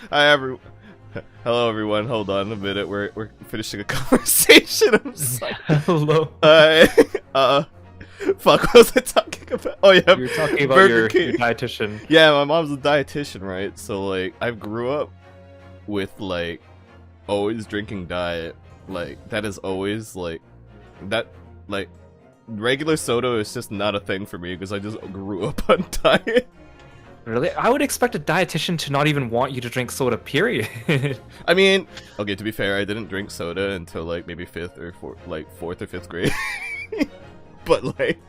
Hello everyone. Hold on a minute. We're finishing a conversation. I'm sorry. Hello. Fuck. What was I talking about? Oh yeah, You're talking about Burger your King. dietitian. Yeah, my mom's a dietitian, right? So like, I grew up with like always drinking diet. Like that is always like that. Like regular soda is just not a thing for me because I just grew up on diet. Really? I would expect a dietitian to not even want you to drink soda, period. I mean, okay, to be fair, I didn't drink soda until like maybe fourth or fifth grade. But like,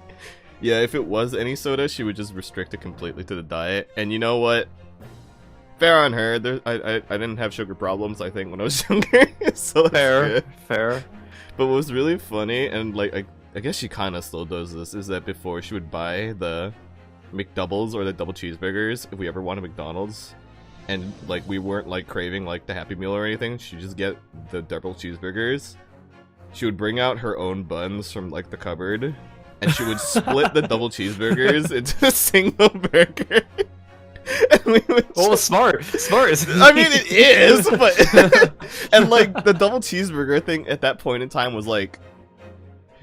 yeah, if it was any soda, she would just restrict it completely to the diet. And you know what? Fair on her. I didn't have sugar problems, I think, when I was younger. So that's good. Fair. But what was really funny, and like I guess she kind of still does this, is that before she would buy the McDoubles or the double cheeseburgers, if we ever wanted McDonald's, and like we weren't like craving like the Happy Meal or anything, she'd just get the double cheeseburgers. She would bring out her own buns from like the cupboard, and she would split the double cheeseburgers into a single burger. And we would smart. I mean, it is, but and like the double cheeseburger thing at that point in time was like,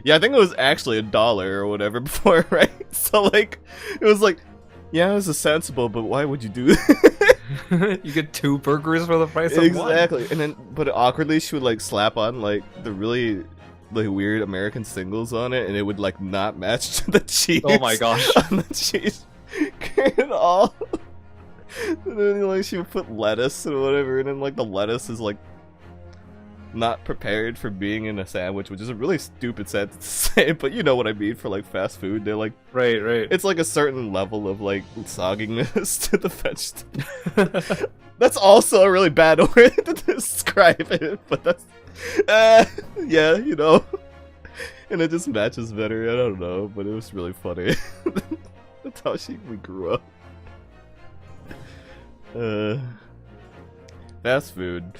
yeah, I think it was actually $1 or whatever before, right? So like, it was like, yeah, this is sensible, but why would you do that? You get 2 burgers for the price of one. Exactly, and then, but awkwardly, she would like slap on like the really like weird American singles on it, and it would like not match to the cheese. Oh my gosh. On the cheese at all. And then like she would put lettuce and whatever, and then like the lettuce is like not prepared for being in a sandwich, which is a really stupid sentence to say, but you know what I mean for like fast food. They're like, right. it's like a certain level of like sogginess to the vegetable. That's also a really bad way to describe it, but that's yeah, you know, and it just matches better. I don't know, but it was really funny. That's how we grew up. Fast food.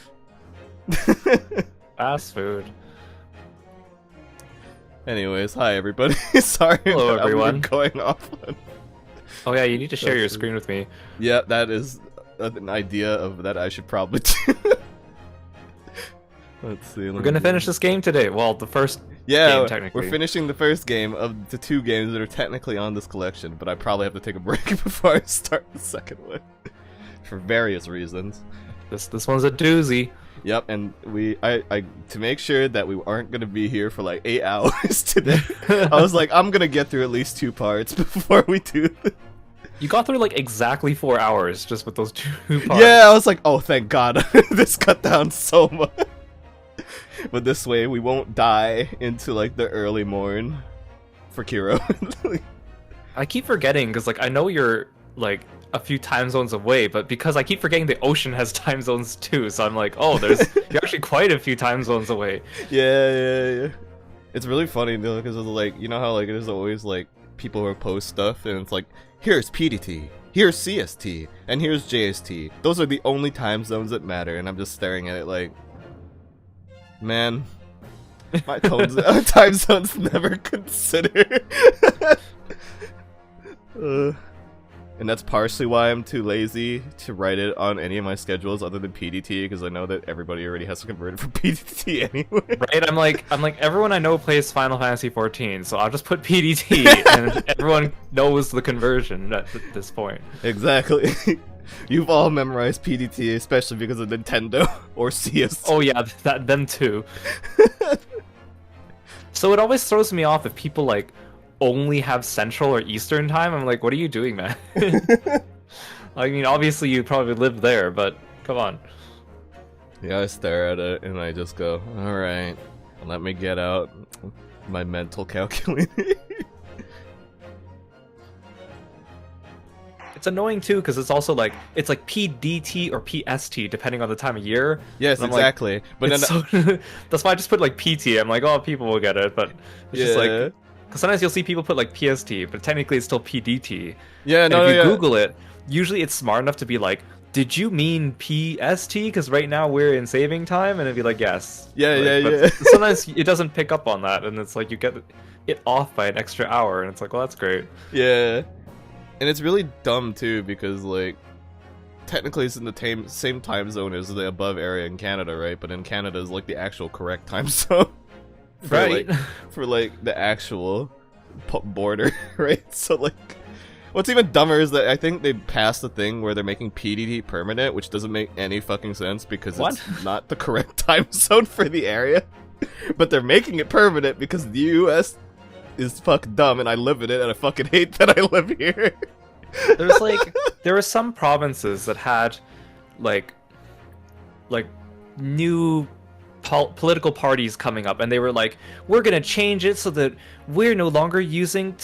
Fast food. Anyways, hi everybody. Sorry. Hello everyone. Going off on... Oh yeah, you need to share your screen with me. Yeah, that is an idea of that I should probably do. Let's see. We're gonna finish this game today. Well, the first game, technically. We're finishing the first game of the 2 games that are technically on this collection, but I probably have to take a break before I start the second one. For various reasons. This one's a doozy. Yep, and I to make sure that we aren't gonna be here for like 8 hours today, I was like, I'm gonna get through at least 2 parts before we do this. You got through like exactly 4 hours just with those 2 parts. Yeah, I was like, oh thank God, this cut down so much. But this way we won't die into like the early morn for Kiro. I keep forgetting because like I know you're like a few time zones away, but because I keep forgetting the ocean has time zones too, so I'm like, oh, you're actually quite a few time zones away. Yeah. It's really funny though, because it's like, you know how like there's always like people who post stuff and it's like, here's PDT, here's CST, and here's JST. Those are the only time zones that matter, and I'm just staring at it like, man, my time zones never considered. And that's partially why I'm too lazy to write it on any of my schedules other than PDT, because I know that everybody already has to convert it for PDT anyway. Right? I'm like everyone I know plays Final Fantasy 14, so I'll just put PDT, and everyone knows the conversion at this point. Exactly. You've all memorized PDT, especially because of Nintendo or CS. Oh yeah, them too. So it always throws me off if people like only have Central or Eastern time. I'm like, what are you doing, man? I mean, obviously you probably live there, but come on. Yeah, I stare at it and I just go, alright, let me get out my mental calculator. It's annoying too, because it's also like, it's like PDT or PST depending on the time of year. Yes, exactly. Like, but then so, that's why I just put like PT. I'm like, oh, people will get it, but it's just like, because sometimes you'll see people put like PST, but technically it's still PDT. Yeah, and if you Google it, usually it's smart enough to be like, did you mean PST? Because right now we're in saving time, and it'd be like, yes. Yeah, but sometimes it doesn't pick up on that, and it's like you get it off by an extra hour, and it's like, well, that's great. Yeah, and it's really dumb too, because like technically it's in the same time zone as the above area in Canada, right? But in Canada is like the actual correct time zone. Right. For like the actual border, right? So like, what's even dumber is that I think they passed the thing where they're making PDT permanent, which doesn't make any fucking sense because it's not the correct time zone for the area. But they're making it permanent because the US is fucking dumb and I live in it and I fucking hate that I live here. There's like, there were some provinces that had like new political parties coming up, and they were like, we're gonna change it so that we're no longer using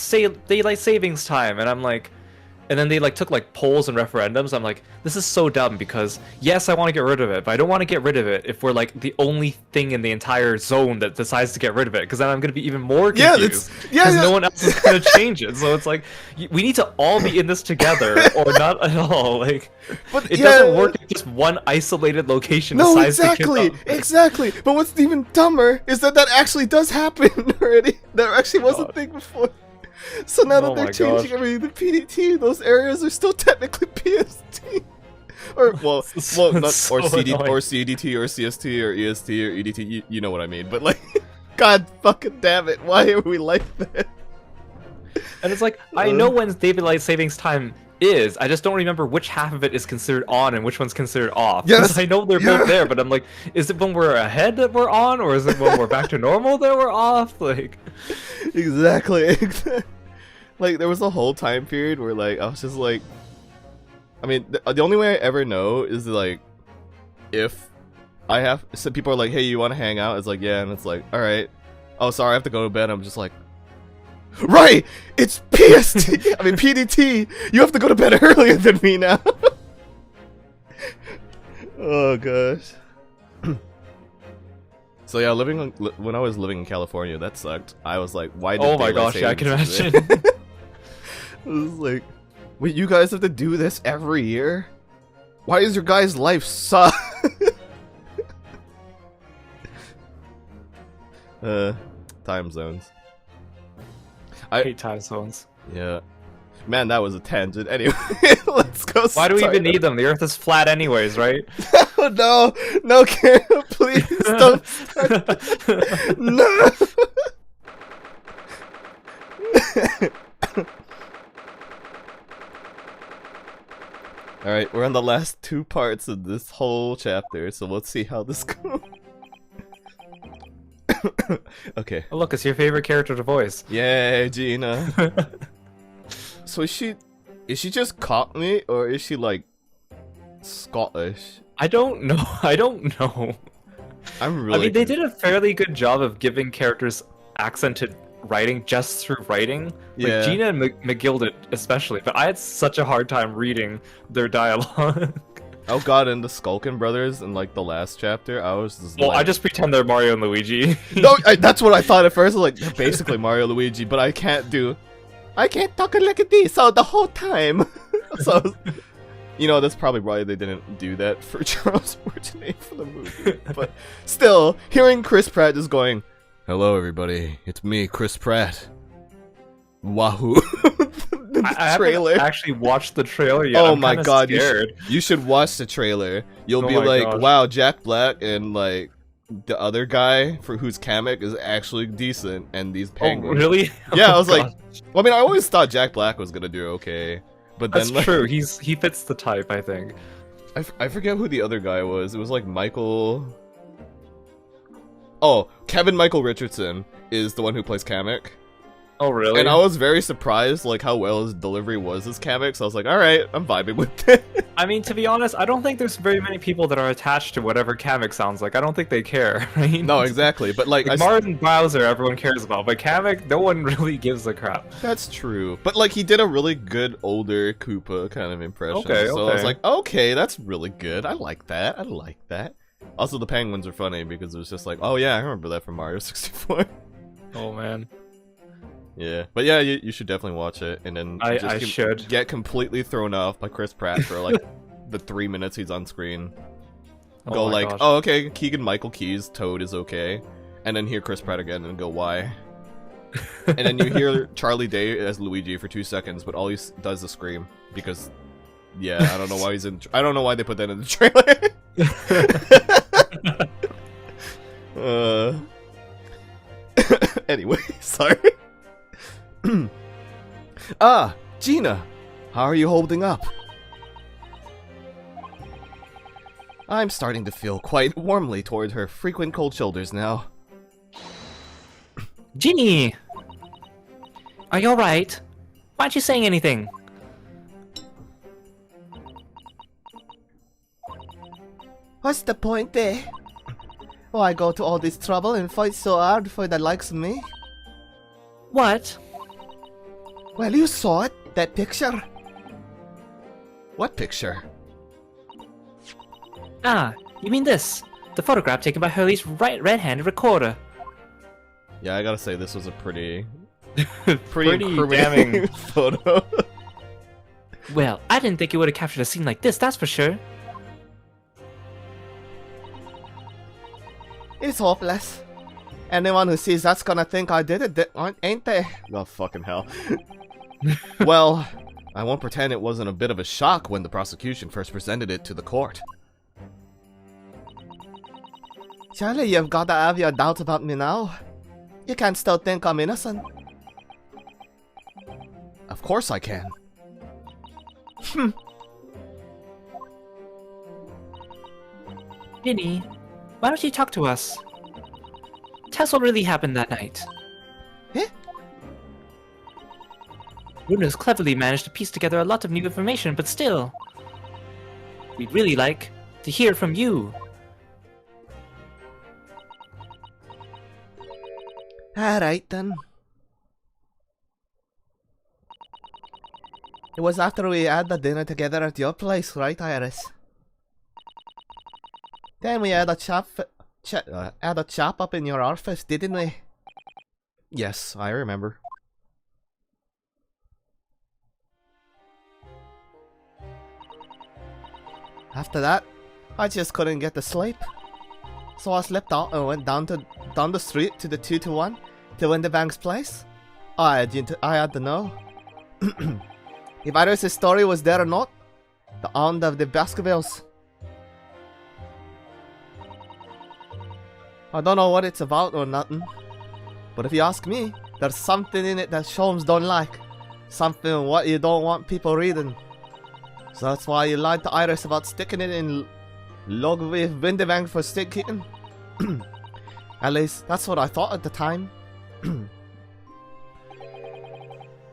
daylight savings time, and I'm like, and then they like took like polls and referendums. I'm like, this is so dumb because yes, I want to get rid of it, but I don't want to get rid of it if we're like the only thing in the entire zone that decides to get rid of it, because then I'm gonna be even more confused because no one else is gonna change it. So it's like, we need to all be in this together or not at all. Like, but it doesn't work if just one isolated location decides to kick off. Exactly. But what's even dumber is that actually does happen already. That actually was a thing before. So now that they're changing everything to PDT, those areas are still technically PST. Or not so or CD annoying. or CDT or CST or EST or EDT. You know what I mean? But like, god fucking damn it, why are we like that? And it's like, I know when daylight savings time is, I just don't remember which half of it is considered on and which one's considered off. Yes, I know they're both there, but I'm like, is it when we're ahead that we're on, or is it when we're back to normal that we're off? Like, exactly. Like, there was a whole time period where, like, I was just like, I mean, the only way I ever know is, like, if I have, so people are like, hey, you want to hang out? It's like, yeah, and it's like, alright. Oh, sorry, I have to go to bed. I'm just like, right! It's PST! I mean, PDT! You have to go to bed earlier than me now! Oh, gosh. So yeah, when I was living in California, that sucked. I was like, why did oh my gosh, yeah, I can imagine. It was like, wait, you guys have to do this every year? Why does your guys' life suck? Time zones. I hate time zones. Yeah. Man, that was a tangent. Anyway, let's go. Why do we even need them? The Earth is flat anyways, right? No, Kara, please don't start. No. Alright, we're on the last 2 parts of this whole chapter, so let's see how this goes. Okay. Oh, look, it's your favorite character to voice. Yay, Gina. So is she just Cockney, or is she like Scottish? I don't know. I don't know. I mean, they did a fairly good job of giving characters accented writing just through writing. Yeah. Like Gina and McGill did especially, but I had such a hard time reading their dialogue. Oh god, and the Skulkin brothers in like the last chapter, I was just I just pretend they're Mario and Luigi. No, that's what I thought at first. I was like, they're basically Mario and Luigi, but I can't talk like this all the whole time. So, you know, that's probably why they didn't do that for Charles Martinet for the movie. But still, hearing Chris Pratt just going, hello everybody, it's me, Chris Pratt. Wahoo. I haven't actually watched the trailer yet. Oh I'm my god, scared. you should watch the trailer. You'll be like, gosh. wow, Jack Black and like the other guy for whose Kamek is actually decent, and these penguins. Oh, really? Yeah, I Oh, was like, gosh. well, I mean, I always thought Jack Black was gonna do okay, but then That's like, true. He fits the type, I think. I forget who the other guy was. It was like Michael. Oh, Kevin Michael Richardson is the one who plays Kamek. Oh, really? And I was very surprised, like, how well his delivery was as Kamek, so I was like, alright, I'm vibing with it. I mean, to be honest, I don't think there's very many people that are attached to whatever Kamek sounds like. I don't think they care, right? No, exactly, but like... Martin Bowser, everyone cares about, but Kamek, no one really gives a crap. That's true. But, like, he did a really good older Koopa kind of impression. Okay, so I was like, okay, that's really good. I like that. Also, the penguins are funny, because it was just like, oh yeah, I remember that from Mario 64. Oh, man. Yeah, but yeah, you should definitely watch it, and then I should get completely thrown off by Chris Pratt for like the 3 minutes he's on screen. Go like, gosh. oh okay, Keegan Michael Key's Toad is okay, and then hear Chris Pratt again and go why, and then you hear Charlie Day as Luigi for 2 seconds, but all he does is scream because Yeah, I don't know why he's in. I don't know why they put that in the trailer. Anyway, sorry. Gina, how are you holding up? I'm starting to feel quite warmly toward her frequent cold shoulders now. Ginny! Are you alright? Why aren't you saying anything? What's the point there? Why go to all this trouble and fight so hard for the likes of me? What? Well, you saw it, that picture. What picture? Ah, you mean this? The photograph taken by Hurley's red-handed recorder. Yeah, I gotta say this was a pretty Pretty incriminating damning. photo. Well, I didn't think you would have captured a scene like this, that's for sure. It's hopeless. Anyone who sees that's gonna think I did it, ain't they? Oh, fucking hell. Well, I won't pretend it wasn't a bit of a shock when the prosecution first presented it to the court. Surely you've got to have your doubts about me now. You can't still think I'm innocent. Of course I can. Ginny, why don't you talk to us? Tell us what really happened that night. Eh? Runa's cleverly managed to piece together a lot of new information, but still, we'd really like to hear from you. Alright then. It was after we had the dinner together at your place, right, Iris? Then we had a chat up in your office, didn't we? Yes, I remember. After that, I just couldn't get to sleep. So I slipped out and went down the street to the 2-1 to Winterbank's place. I had to know if Iris' story was there or not. The aunt of the Baskervilles. I don't know what it's about or nothing, but if you ask me, there's something in it that Sholmes don't like. Something what you don't want people reading. So that's why you lied to Iris about sticking it in log with Winterbank for stick keeping. At least, that's what I thought at the time.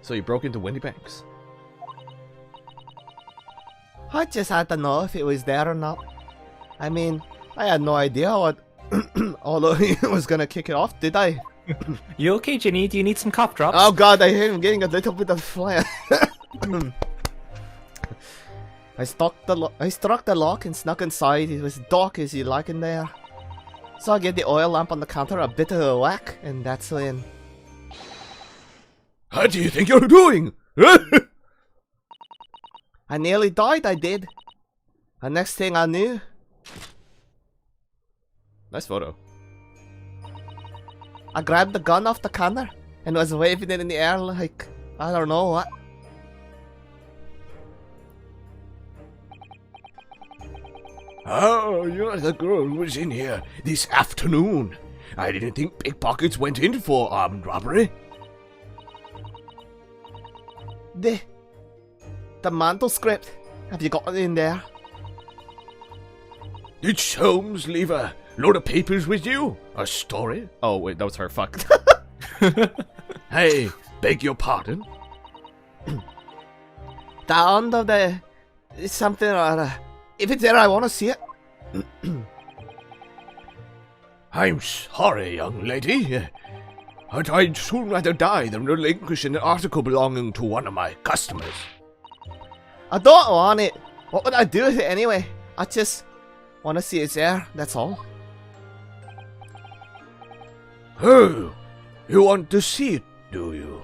So you broke into Winterbank's? I just had to know if it was there or not. I mean, I had no idea what although he was gonna kick it off, did I? You okay, Ginny? Do you need some cough drops? Oh god, I hear him getting a little bit of fire. I struck the lock and snuck inside. It was dark as you like in there. So I gave the oil lamp on the counter a bit of a whack, and that's when... How do you think you're doing? I nearly died, I did. The next thing I knew... Nice photo. I grabbed the gun off the counter and was waving it in the air like... I don't know what. Oh, you're the girl who was in here this afternoon. I didn't think pickpockets went in for armed robbery. The mantle script. Have you got it in there? Did Sholmes leave a load of papers with you? A story? Oh wait, that was her. Fuck. Hey, beg your pardon? The end of the... something or other. If it's there, I want to see it. I'm sorry, young lady. But I'd soon rather die than relinquish an article belonging to one of my customers. I don't want it. What would I do with it anyway? I just want to see it's there, that's all. Oh, you want to see it, do you?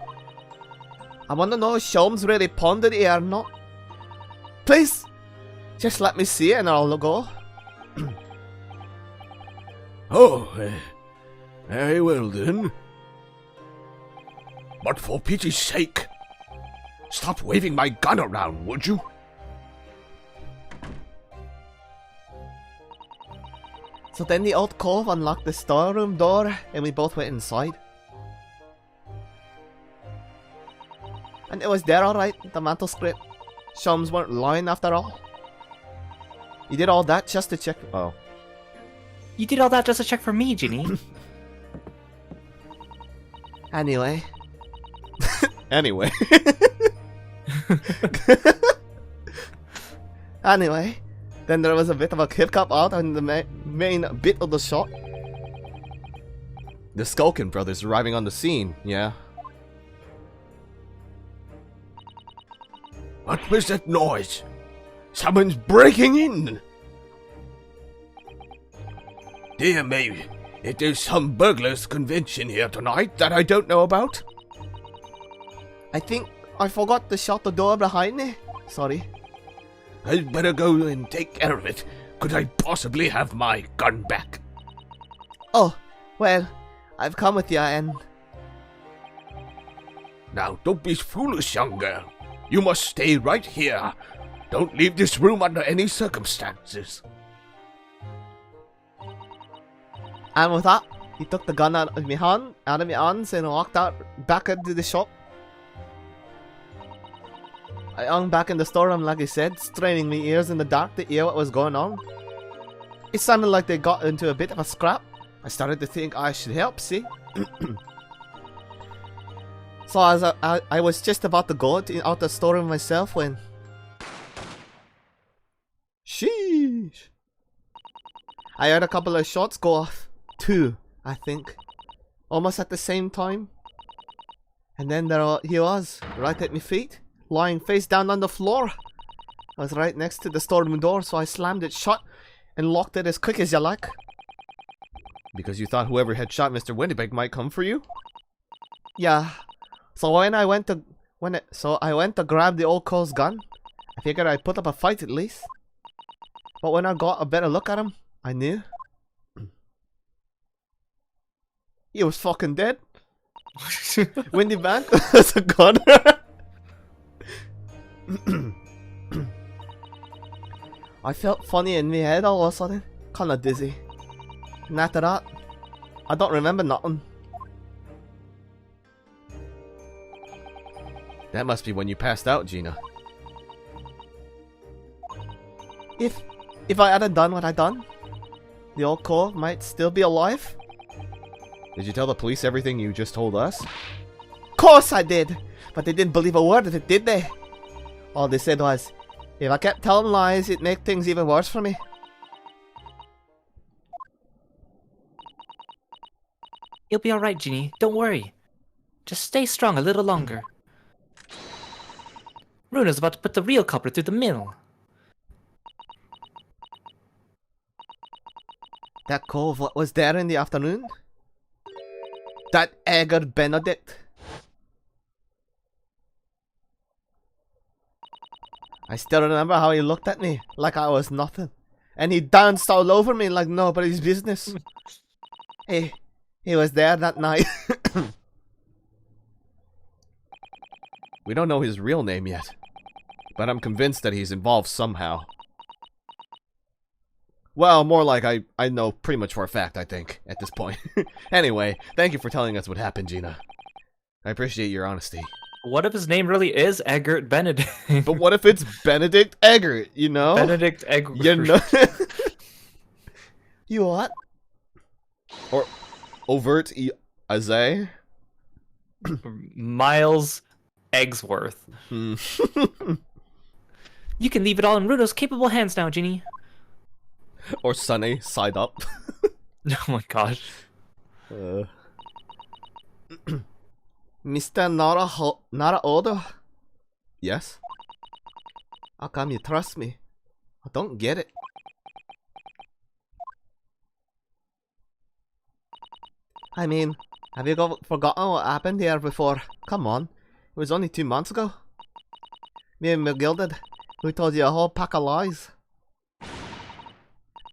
I want to know if Sholmes really pondered it or not. Please, just let me see it and I'll go. Oh, very well then. But for pity's sake, stop waving my gun around, would you? So then the old cove unlocked the storeroom door and we both went inside. And it was there alright, the mantle script. Shums weren't lying after all. You did all that just to check. Oh. You did all that just to check for me, Ginny. Anyway. Anyway. Anyway. Then there was a bit of a hiccup out on the main bit of the shot. The Skulkin brothers arriving on the scene, yeah. What was that noise? Someone's breaking in! Dear me, it is some burglars' convention here tonight that I don't know about. I think I forgot to shut the door behind me. Sorry. I'd better go and take care of it. Could I possibly have my gun back? Oh, well, I've come with you and... Now, don't be foolish, young girl. You must stay right here. Don't leave this room under any circumstances. And with that, he took the gun out of my hands and walked out back into the shop. I hung back in the storeroom like I said, straining my ears in the dark to hear what was going on. It sounded like they got into a bit of a scrap. I started to think I should help, see? So as I was just about to go out the storeroom myself when... Sheesh! I heard a couple of shots go off. 2, I think. Almost at the same time. And then there he was, right at my feet, lying face down on the floor. I was right next to the storeroom door, so I slammed it shut and locked it as quick as you like. Because you thought whoever had shot Mr. URAunitB might come for you? Yeah. So I went to grab the old cole's gun. I figured I'd put up a fight at least. But when I got a better look at him, I knew. He was fucking dead. Windy Bank was a gunner. I felt funny in my head all of a sudden. Kinda dizzy. And after that, I don't remember nothing. That must be when you passed out, Gina. If I hadn't done what I done, the old cove might still be alive. Did you tell the police everything you just told us? Course I did, but they didn't believe a word of it, did they? All they said was, if I kept telling lies, it'd make things even worse for me. You'll be alright, Ginny. Don't worry. Just stay strong a little longer. Runa's about to put the real culprit through the mill. That cove what was there in the afternoon? That Edgar Benedict? I still remember how he looked at me like I was nothing. And he danced all over me like nobody's business. He was there that night. We don't know his real name yet, but I'm convinced that he's involved somehow. Well, more like I know pretty much for a fact, I think, at this point. Anyway, thank you for telling us what happened, Gina. I appreciate your honesty. What if his name really is Eggert Benedict? But what if it's Benedict Eggert, you know? Benedict Eggert. You know? You what? Or Overt Aze? Miles Eggsworth. You can leave it all in Runo's capable hands now, Ginny. Or Sunny, side up. Oh my gosh. Mr. Nara Odo? Yes? How come you trust me? I don't get it. I mean, have you forgotten what happened here before? Come on, it was only 2 months ago. Me and McGilded, we told you a whole pack of lies.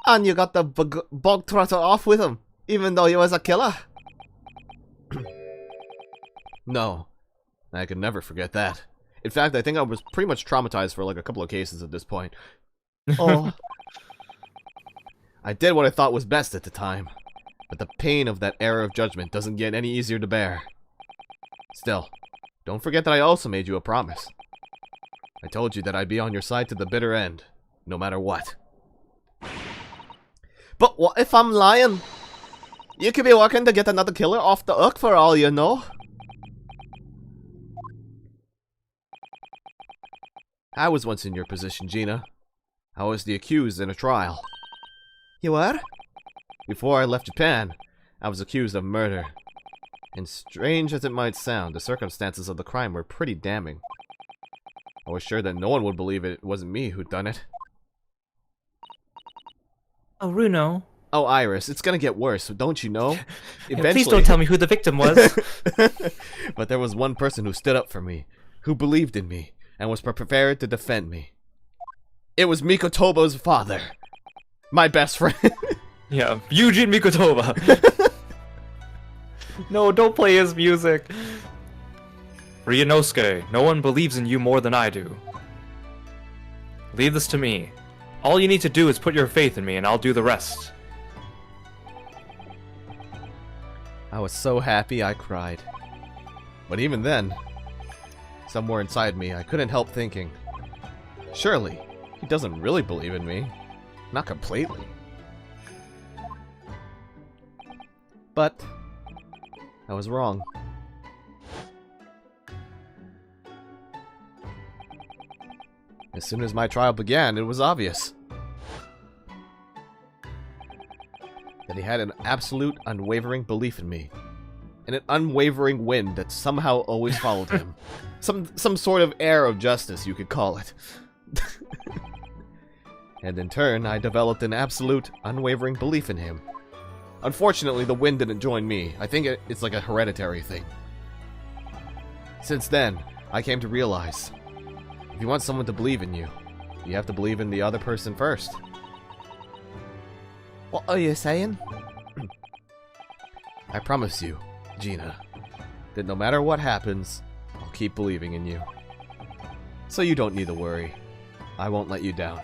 And you got the bog trotter off with him, even though he was a killer. No. I could never forget that. In fact, I think I was pretty much traumatized for like a couple of cases at this point. Oh. I did what I thought was best at the time, but the pain of that error of judgment doesn't get any easier to bear. Still, don't forget that I also made you a promise. I told you that I'd be on your side to the bitter end, no matter what. But what if I'm lying? You could be working to get another killer off the hook for all you know. I was once in your position, Gina. I was the accused in a trial. You were? Before I left Japan, I was accused of murder. And strange as it might sound, the circumstances of the crime were pretty damning. I was sure that no one would believe it wasn't me who'd done it. Oh, Runo. Oh, Iris, it's gonna get worse, don't you know? Eventually... Please don't tell me who the victim was. But there was one person who stood up for me, who believed in me, and was prepared to defend me. It was Mikotoba's father. My best friend. Yeah, Eugene Mikotoba. No, don't play his music. Ryunosuke, no one believes in you more than I do. Leave this to me. All you need to do is put your faith in me and I'll do the rest. I was so happy I cried. But even then, somewhere inside me, I couldn't help thinking, surely, he doesn't really believe in me. Not completely. But I was wrong. As soon as my trial began, it was obvious that he had an absolute, unwavering belief in me, and an unwavering wind that somehow always followed him. Some sort of air of justice, you could call it. And in turn, I developed an absolute, unwavering belief in him. Unfortunately, the wind didn't join me. I think it's like a hereditary thing. Since then, I came to realize, if you want someone to believe in you, you have to believe in the other person first. What are you saying? I promise you, Gina, that no matter what happens, I'll keep believing in you. So you don't need to worry. I won't let you down.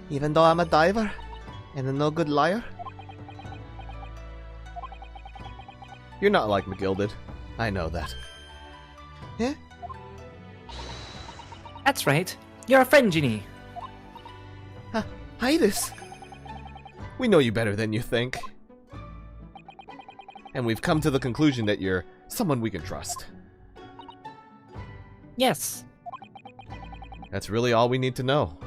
Even though I'm a diver and a no good liar? You're not like McGilded. I know that. Yeah? That's right. You're a friend, Ginny. Iris. We know you better than you think. And we've come to the conclusion that you're someone we can trust. Yes. That's really all we need to know.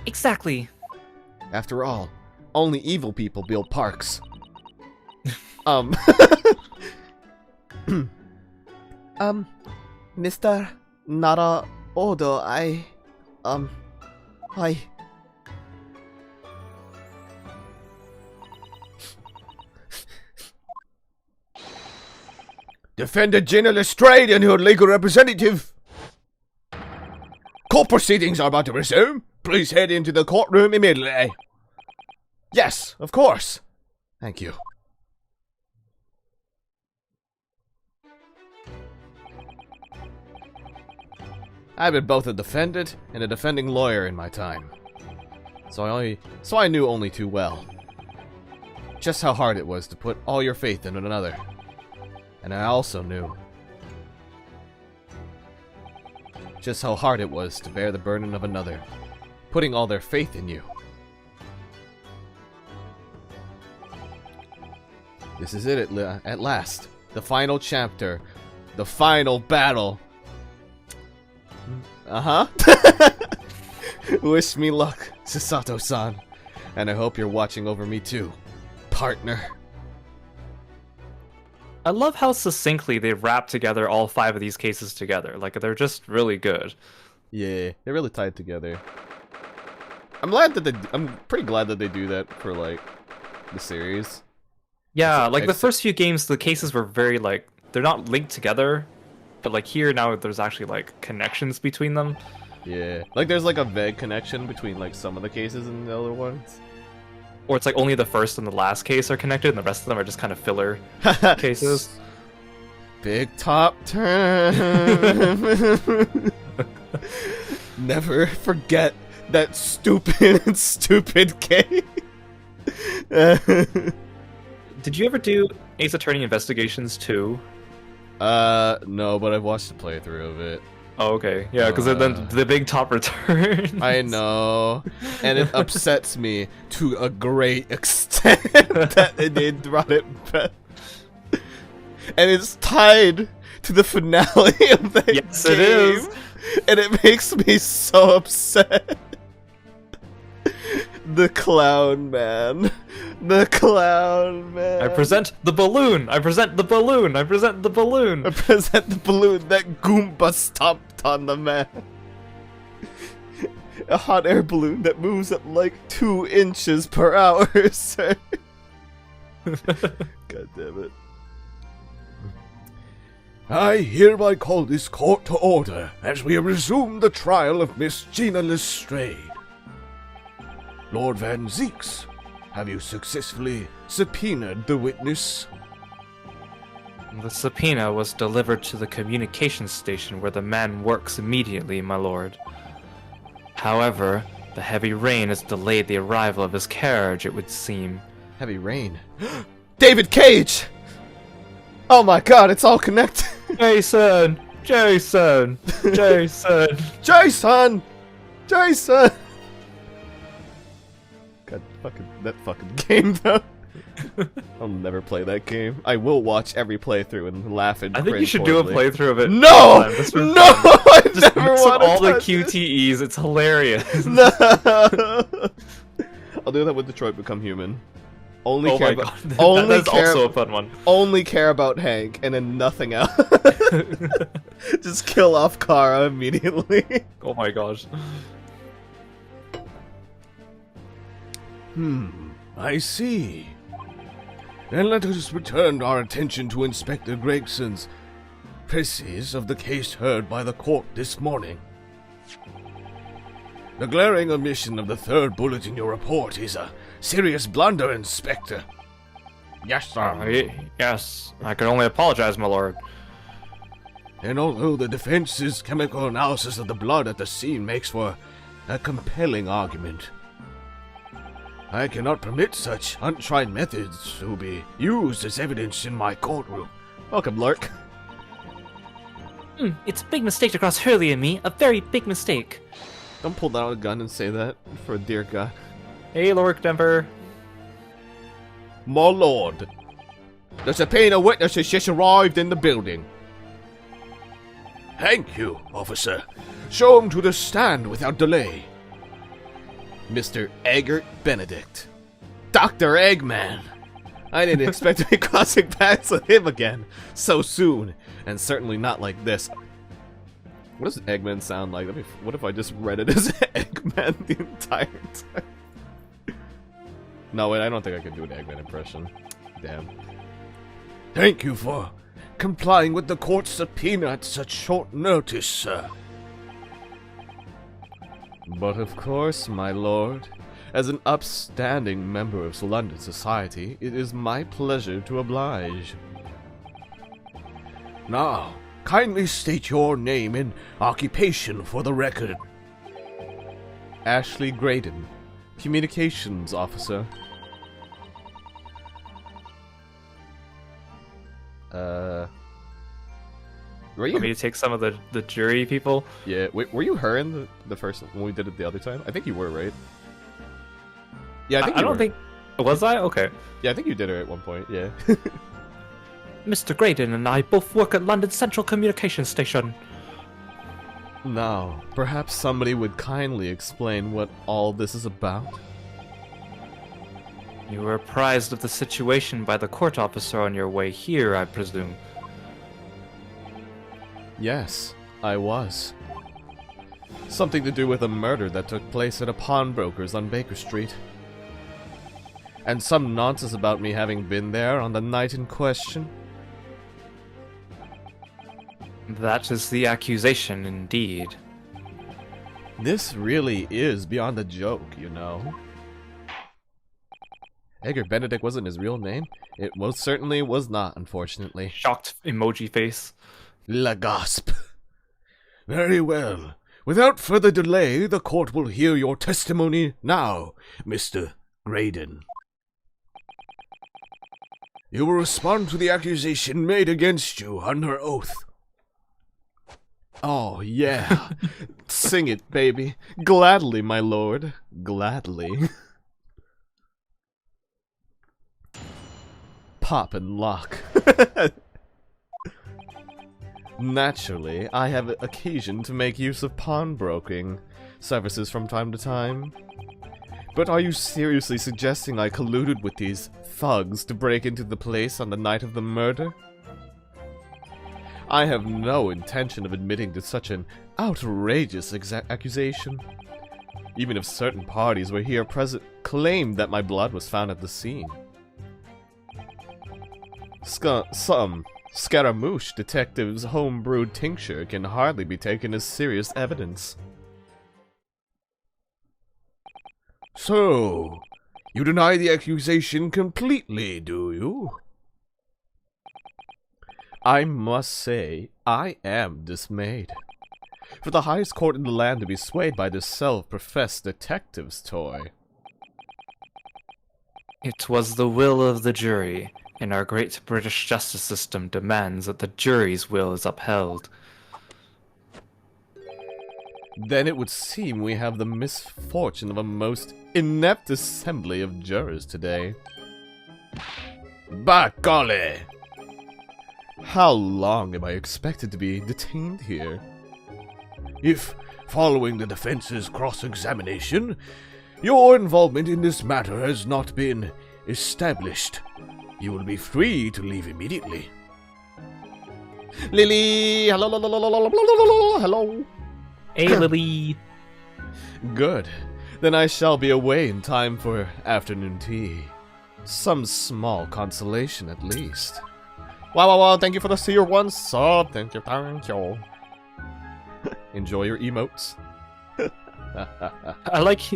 Exactly. After all, only evil people build parks. Mr. Nara Odo, I... Defendant Gina Lestrade and her legal representative. Court proceedings are about to resume. Please head into the courtroom immediately. Yes, of course. Thank you. I've been both a defendant and a defending lawyer in my time. So I knew only too well just how hard it was to put all your faith in another. And I also knew just how hard it was to bear the burden of another, putting all their faith in you. This is it at last. The final chapter. The final battle. Uh-huh. Wish me luck, Sasato-san. And I hope you're watching over me too, partner. I love how succinctly they wrap together all 5 of these cases together. Like, they're just really good. Yeah, they're really tied together. I'm pretty glad that they do that for, like, the series. Yeah, like the first few games, the cases were very, like, they're not linked together, but, like, here now there's actually, like, connections between them. Yeah, like, there's, like, a vague connection between, like, some of the cases and the other ones. Or it's like only the first and the last case are connected, and the rest of them are just kind of filler cases. Big top turn. Never forget that stupid game. Did you ever do Ace Attorney Investigations 2? No, but I've watched the playthrough of it. Oh, okay. Yeah, because then the big top returns. I know. And it upsets me to a great extent that they brought it back. And it's tied to the finale of the game. Yes, it is. And it makes me so upset. The clown man. The clown man. I present the balloon. I present the balloon. I present the balloon. I present the balloon that Goomba stomped on the man. A hot air balloon that moves at like 2 inches per hour, sir. God damn it. I hereby call this court to order as we resume the trial of Miss Gina Lestrade. Lord Van Zeeks, have you successfully subpoenaed the witness? The subpoena was delivered to the communications station where the man works immediately, my lord. However, the heavy rain has delayed the arrival of his carriage, it would seem. Heavy rain. David Cage! Oh my god, it's all connected. Jason! Jason! Jason! Jason! Jason! God, that fucking game though. I'll never play that game. I will watch every playthrough and laugh and I think you cringe should do a horribly. playthrough of it. No! Fun. No! I Just never mix up want to all the touch it. QTEs, it's hilarious. No! I'll do that with Detroit Become Human. Only Oh care my about, god, only that's care, also a fun one. only care about Hank and then nothing else. Just kill off Kara immediately. Oh my gosh. I see. Then let us return our attention to Inspector Gregson's précis of the case heard by the court this morning. The glaring omission of the third bullet in your report is a serious blunder, Inspector. Yes, sir. Yes, I can only apologize, my lord. And although the defense's chemical analysis of the blood at the scene makes for a compelling argument, I cannot permit such untried methods to be used as evidence in my courtroom. Welcome, Lurk. It's a big mistake to cross Hurley and me. A very big mistake. Don't pull out a gun and say that, for dear God. Hey, Lord Denver. My lord, the subpoena witness has just arrived in the building. Thank you, officer. Show him to the stand without delay. Mr. Eggert Benedict. Dr. Eggman! I didn't expect to be crossing paths with him again so soon, and certainly not like this. What does Eggman sound like? What if I just read it as Eggman the entire time? No, wait, I don't think I can do an Eggman impression. Damn. Thank you for complying with the court's subpoena at such short notice, sir. But of course, my lord, as an upstanding member of London society, it is my pleasure to oblige. Now, kindly state your name and occupation for the record. Ashley Graydon, Communications Officer. Were you? Want me to take some of the jury people? Yeah. Wait, were you her in the first when we did it the other time? I think you were, right? Yeah, I think I you don't were. think. Was I? Okay. Yeah, I think you did her at one point. Yeah. Mr. Graydon and I both work at London Central Communications Station. Now, perhaps somebody would kindly explain what all this is about. You were apprised of the situation by the court officer on your way here, I presume. Yes, I was. Something to do with a murder that took place at a pawnbroker's on Baker Street. And some nonsense about me having been there on the night in question. That is the accusation, indeed. This really is beyond a joke, you know. Edgar Benedict wasn't his real name. It most certainly was not, unfortunately. Shocked emoji face. La gasp. Very well. Without further delay, the court will hear your testimony now, Mr. Graydon. You will respond to the accusation made against you under oath. Oh, yeah. Sing it, baby. Gladly, my lord. Gladly. Pop and lock. Naturally, I have occasion to make use of pawnbroking services from time to time. But are you seriously suggesting I colluded with these thugs to break into the place on the night of the murder? I have no intention of admitting to such an outrageous accusation. Even if certain parties were here present claimed that my blood was found at the scene. Some Scaramouche detective's home-brewed tincture can hardly be taken as serious evidence. So, you deny the accusation completely, do you? I must say, I am dismayed. For the highest court in the land to be swayed by this self-professed detective's toy. It was the will of the jury, and our great British justice system demands that the jury's will is upheld. Then it would seem we have the misfortune of a most inept assembly of jurors today. By golly! How long am I expected to be detained here? If, following the defense's cross-examination, your involvement in this matter has not been established, you will be free to leave immediately. Lily! Hello! Hey, Lily! Good. Then I shall be away in time for afternoon tea. Some small consolation, at least. Wow, thank you for the tier 1 sub. Thank you. Enjoy your emotes. I like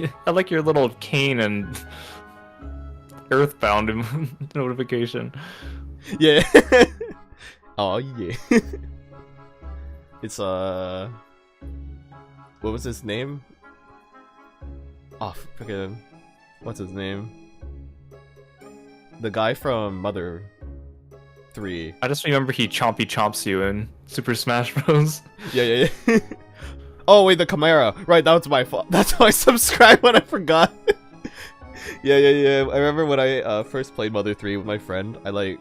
your little cane and Earthbound notification. Yeah. Oh, yeah. It's, what was his name? Oh, freaking, what's his name? The guy from Mother 3. I just remember he chompy chomps you in Super Smash Bros. Yeah. Oh, wait, the Chimera. Right, that was my fault. That's how I subscribed when I forgot. Yeah. I remember when I first played Mother 3 with my friend, I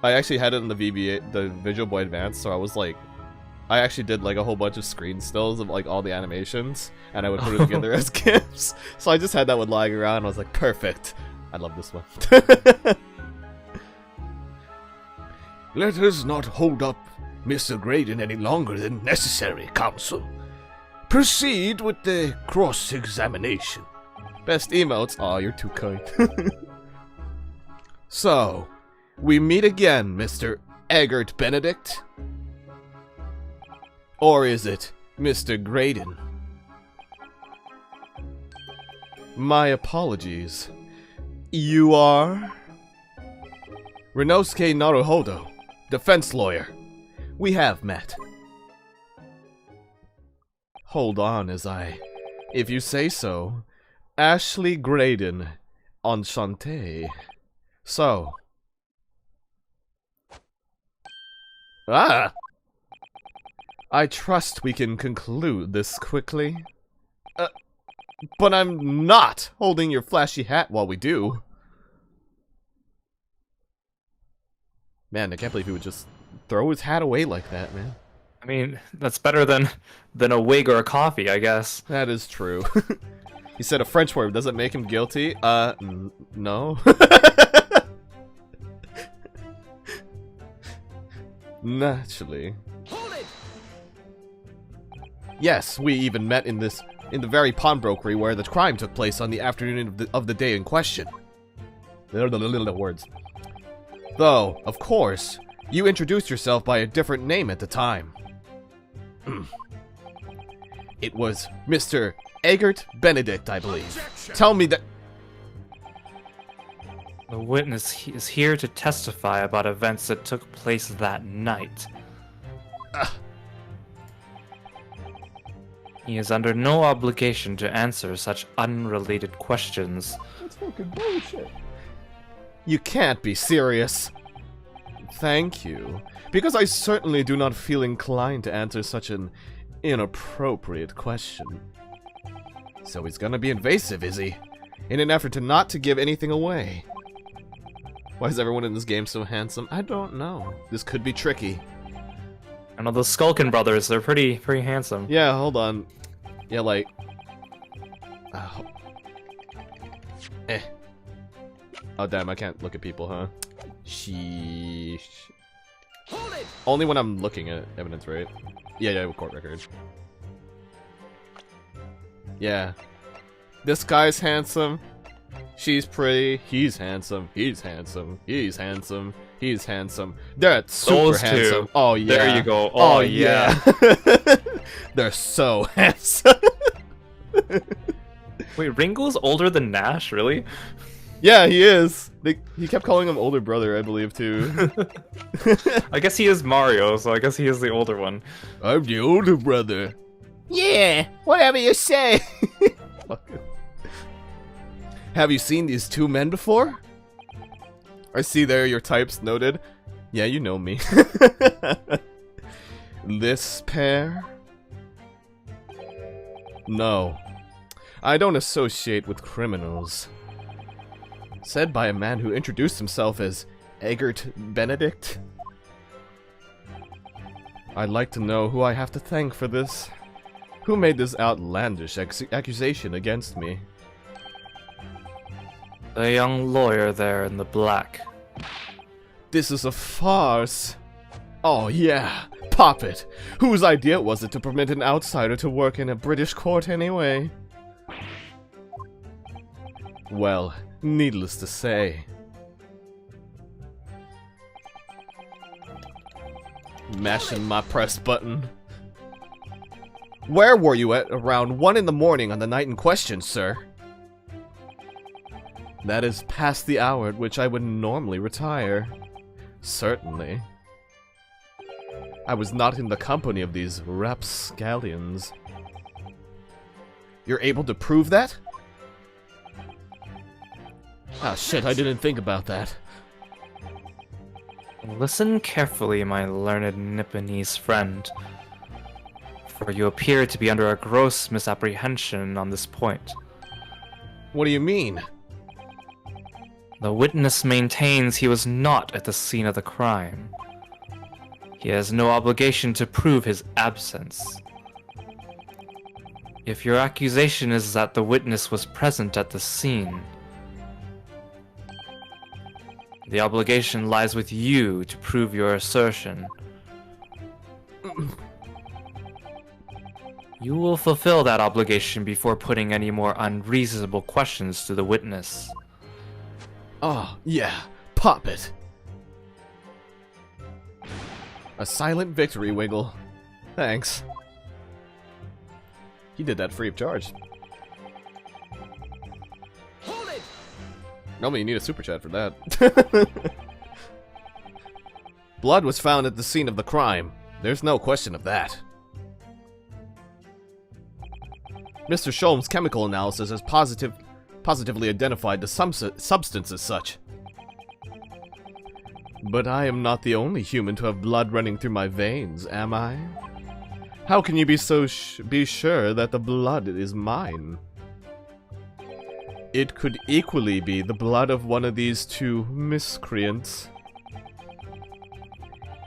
actually had it in the VBA, the Visual Boy Advance, so I actually did like a whole bunch of screen stills of like all the animations, and I would put it together as GIFs. So I just had that one lying around, and I was like, perfect. I love this one. Let us not hold up Mr. Graydon any longer than necessary, counsel. Proceed with the cross-examination. Best emotes. Aw, you're too kind. So, we meet again, Mr. Eggert Benedict? Or is it Mr. Graydon? My apologies. You are? Renosuke Naruhodo, defense lawyer. We have met. Hold on if you say so, Ashley Graydon, enchanté. So. I trust we can conclude this quickly. But I'm not holding your flashy hat while we do. Man, I can't believe he would just throw his hat away like that, man. I mean, that's better than a wig or a coffee, I guess. That is true. He said a French word. Does it make him guilty? No. Naturally. Yes, we even met in the very pawnbrokery where the crime took place on the afternoon of the day in question. They're the little words. Though, of course, you introduced yourself by a different name at the time. It was Mr. Eggert Benedict, I believe. Objection. Tell me that... The witness is here to testify about events that took place that night. He is under no obligation to answer such unrelated questions. That's fucking bullshit. You can't be serious. Thank you. Because I certainly do not feel inclined to answer such an inappropriate question. So he's gonna be invasive, is he? In an effort to not to give anything away. Why is everyone in this game so handsome? I don't know. This could be tricky. I know those Skulkin brothers, they're pretty handsome. Yeah, hold on. Yeah, like... Oh, damn, I can't look at people, huh? Sheesh. Only when I'm looking at evidence, right? Yeah, court record. Yeah. This guy's handsome. She's pretty. He's handsome. He's handsome. He's handsome. He's handsome. They're super Those handsome. two. Oh, yeah. There you go. Oh, yeah. They're so handsome. Wait, Ringo's older than Nash, really? Yeah, he is. He kept calling him older brother, I believe, too. I guess he is Mario, so I guess he is the older one. I'm the older brother. Yeah, whatever you say. Have you seen these two men before? I see there your types noted. Yeah, you know me. This pair? No. I don't associate with criminals. Said by a man who introduced himself as Eggert Benedict. I'd like to know who I have to thank for this. Who made this outlandish accusation against me? The young lawyer there in the black. This is a farce. Oh yeah, pop it. Whose idea was it to permit an outsider to work in a British court anyway? Well, needless to say. Mashing my press button. Where were you at around 1 in the morning on the night in question, sir? That is past the hour at which I would normally retire. Certainly. I was not in the company of these rapscallions. You're able to prove that? Ah, shit, I didn't think about that. Listen carefully, my learned Nipponese friend, for you appear to be under a gross misapprehension on this point. What do you mean? The witness maintains he was not at the scene of the crime. He has no obligation to prove his absence. If your accusation is that the witness was present at the scene, the obligation lies with you to prove your assertion. You will fulfill that obligation before putting any more unreasonable questions to the witness. Oh, yeah, pop it. A silent victory, Wiggle. Thanks. He did that free of charge. Hold it! Normally you need a super chat for that. Blood was found at the scene of the crime. There's no question of that. Mr. Sholm's chemical analysis has positively identified the substance as such. But I am not the only human to have blood running through my veins, am I? How can you be so be sure that the blood is mine? It could equally be the blood of one of these two miscreants.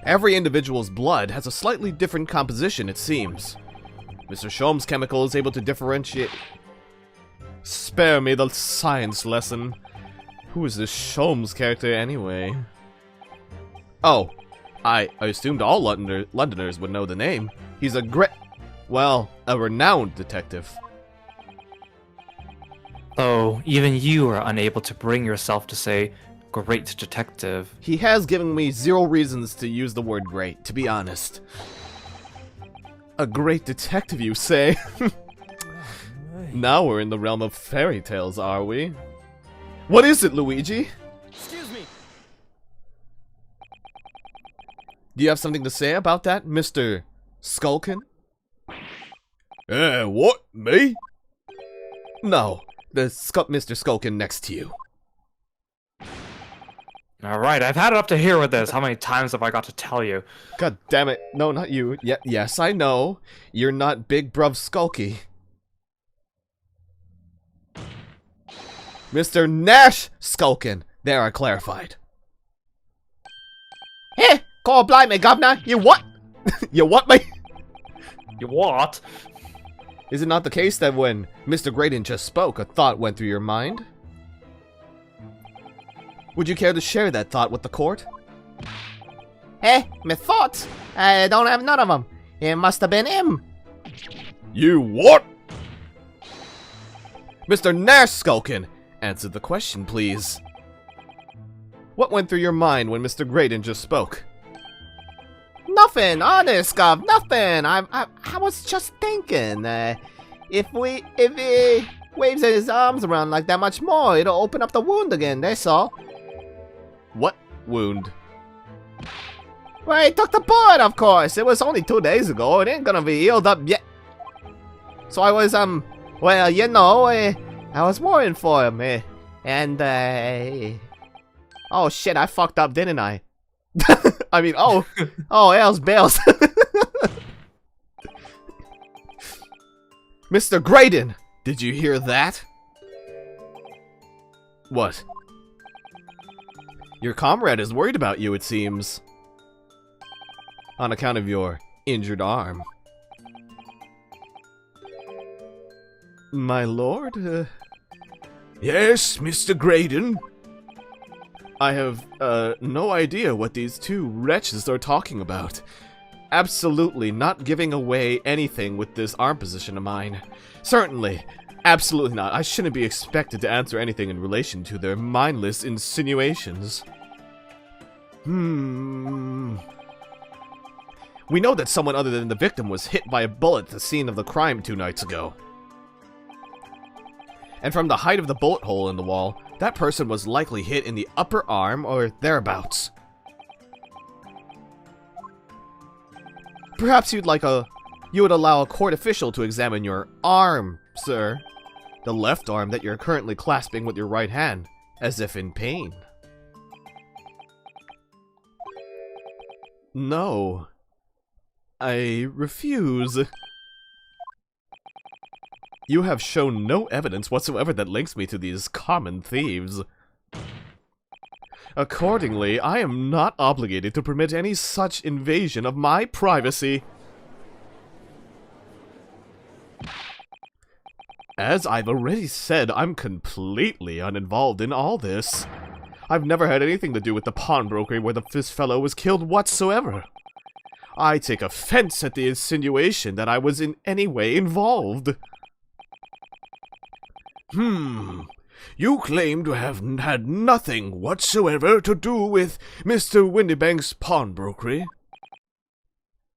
Every individual's blood has a slightly different composition, it seems. Mr. Sholm's chemical is able to differentiate... Spare me the science lesson. Who is this Sholm's character anyway? Oh, I assumed all Londoners would know the name. He's a a renowned detective. Oh, even you are unable to bring yourself to say, great detective. He has given me 0 reasons to use the word great, to be honest. A great detective, you say? Now we're in the realm of fairy tales, are we? What is it, Luigi? Excuse me. Do you have something to say about that, Mr. Skulkin? What? Me? No, the Mr. Skulkin next to you. Alright, I've had it up to here with this. How many times have I got to tell you? God damn it. No, not you. Yes, I know. You're not Big Bruv Skulky. Mr. Nash Skulkin. There, I clarified. Hey, call blimey, governor. You what? You what, mate? You what? Is it not the case that when Mr. Graydon just spoke, a thought went through your mind? Would you care to share that thought with the court? Hey, my thoughts? I don't have none of them. It must have been him. You what? Mr. Nash Skulkin, answer the question, please. What went through your mind when Mr. Graydon just spoke? Nothing, honest, Gov, nothing. I was just thinking, if he waves his arms around like that much more, it'll open up the wound again, that's all. What wound? Well, he took the bullet, of course. It was only 2 days ago. It ain't gonna be healed up yet. So I was, well, you know, I was worrying for him, and, oh shit, I fucked up, didn't I? I mean, oh, L's Bales. Mr. Graydon, did you hear that? What? Your comrade is worried about you, it seems. On account of your injured arm. My lord? Yes, Mr. Graydon? I have, no idea what these two wretches are talking about. Absolutely not giving away anything with this arm position of mine. Certainly. Absolutely not. I shouldn't be expected to answer anything in relation to their mindless insinuations. We know that someone other than the victim was hit by a bullet at the scene of the crime 2 nights ago. And from the height of the bullet hole in the wall, that person was likely hit in the upper arm or thereabouts. Perhaps you would allow a court official to examine your arm, sir. The left arm that you're currently clasping with your right hand, as if in pain. No. I refuse. You have shown no evidence whatsoever that links me to these common thieves. Accordingly, I am not obligated to permit any such invasion of my privacy. As I've already said, I'm completely uninvolved in all this. I've never had anything to do with the pawnbrokery where this fellow was killed whatsoever. I take offense at the insinuation that I was in any way involved. You claim to have had nothing whatsoever to do with Mr. Windybank's pawnbrokery?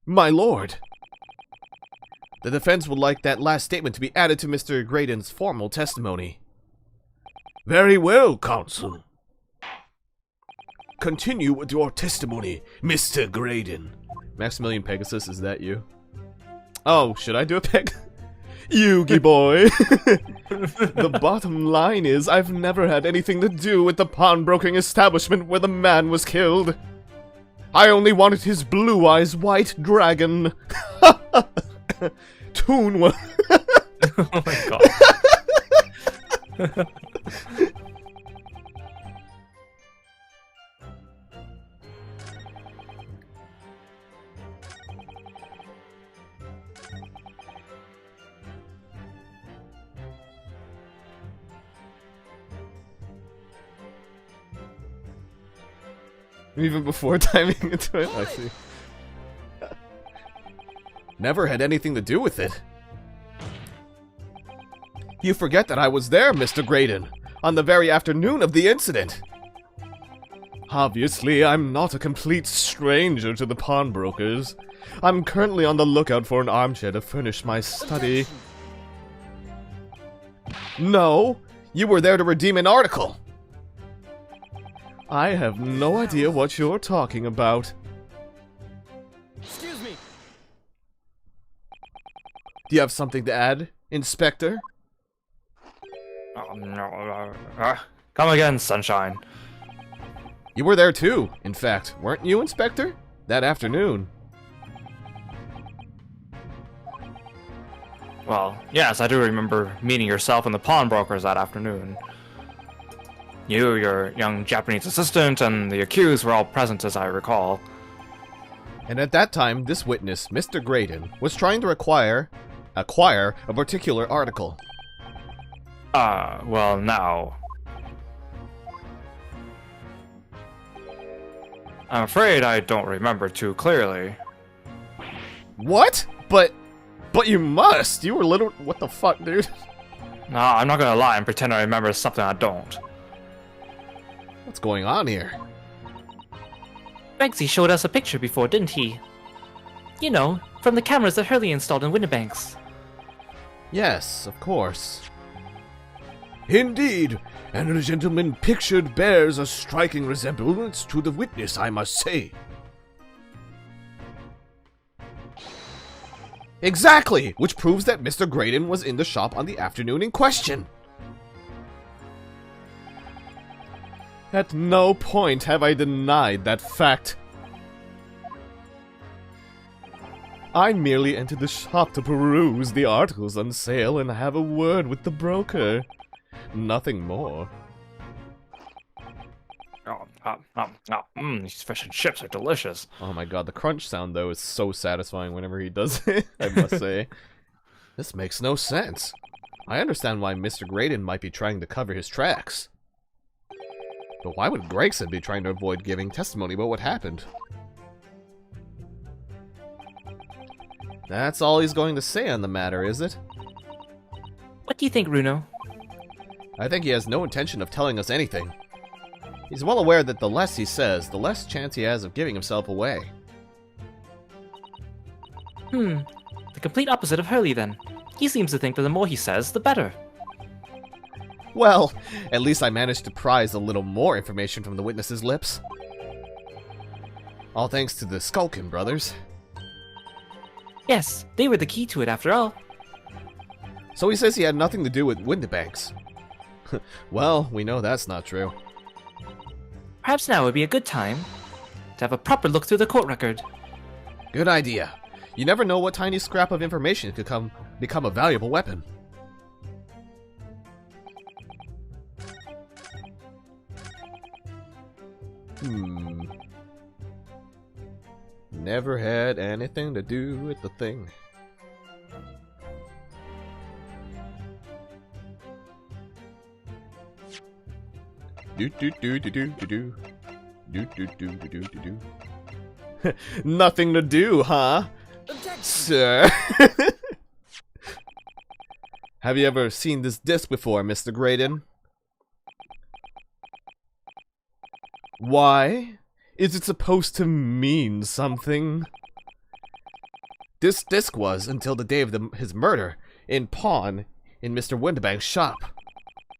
My lord, the defense would like that last statement to be added to Mr. Graydon's formal testimony. Very well, counsel. Continue with your testimony, Mr. Graydon. Maximilian Pegasus, is that you? Oh, should I do a peg? Yugi boy! The bottom line is, I've never had anything to do with the pawnbroking establishment where the man was killed. I only wanted his blue eyes white dragon. Toon was. Oh my god. Even before timing into it, I see. Never had anything to do with it. You forget that I was there, Mr. Graydon, on the very afternoon of the incident. Obviously, I'm not a complete stranger to the pawnbrokers. I'm currently on the lookout for an armchair to furnish my study. No, you were there to redeem an article. I have no idea what you're talking about. Excuse me. Do you have something to add, Inspector? Oh, no. Come again, Sunshine. You were there too, in fact, weren't you, Inspector? That afternoon. Well, yes, I do remember meeting yourself and the pawnbrokers that afternoon. You, your young Japanese assistant, and the accused were all present, as I recall. And at that time, this witness, Mr. Graydon, was trying to acquire a particular article. Well, now. I'm afraid I don't remember too clearly. What? But you must! You were little. What the fuck, dude? No, I'm not gonna lie and pretend I remember something I don't. What's going on here? Regsy showed us a picture before, didn't he? You know, from the cameras that Hurley installed in Winterbanks. Yes, of course. Indeed, and the gentleman pictured bears a striking resemblance to the witness, I must say. Exactly! Which proves that Mr. Graydon was in the shop on the afternoon in question. At no point have I denied that fact. I merely entered the shop to peruse the articles on sale and have a word with the broker. Nothing more. These fish and chips are delicious. Oh my god, the crunch sound though is so satisfying whenever he does it, I must say. This makes no sense. I understand why Mr. Graydon might be trying to cover his tracks. But why would Gregson be trying to avoid giving testimony about what happened? That's all he's going to say on the matter, is it? What do you think, Runo? I think he has no intention of telling us anything. He's well aware that the less he says, the less chance he has of giving himself away. The complete opposite of Hurley, then. He seems to think that the more he says, the better. Well, at least I managed to prize a little more information from the witness's lips. All thanks to the Skulkin brothers. Yes, they were the key to it after all. So he says he had nothing to do with Winterbanks. Well, we know that's not true. Perhaps now would be a good time to have a proper look through the court record. Good idea. You never know what tiny scrap of information could become a valuable weapon. Never had anything to do with the thing. Nothing to do, huh? Sir. Have you ever seen this disc before, Mr. Graydon? Why? Is it supposed to mean something? This disc was, until the day of his murder, in pawn in Mr. Winterbank's shop.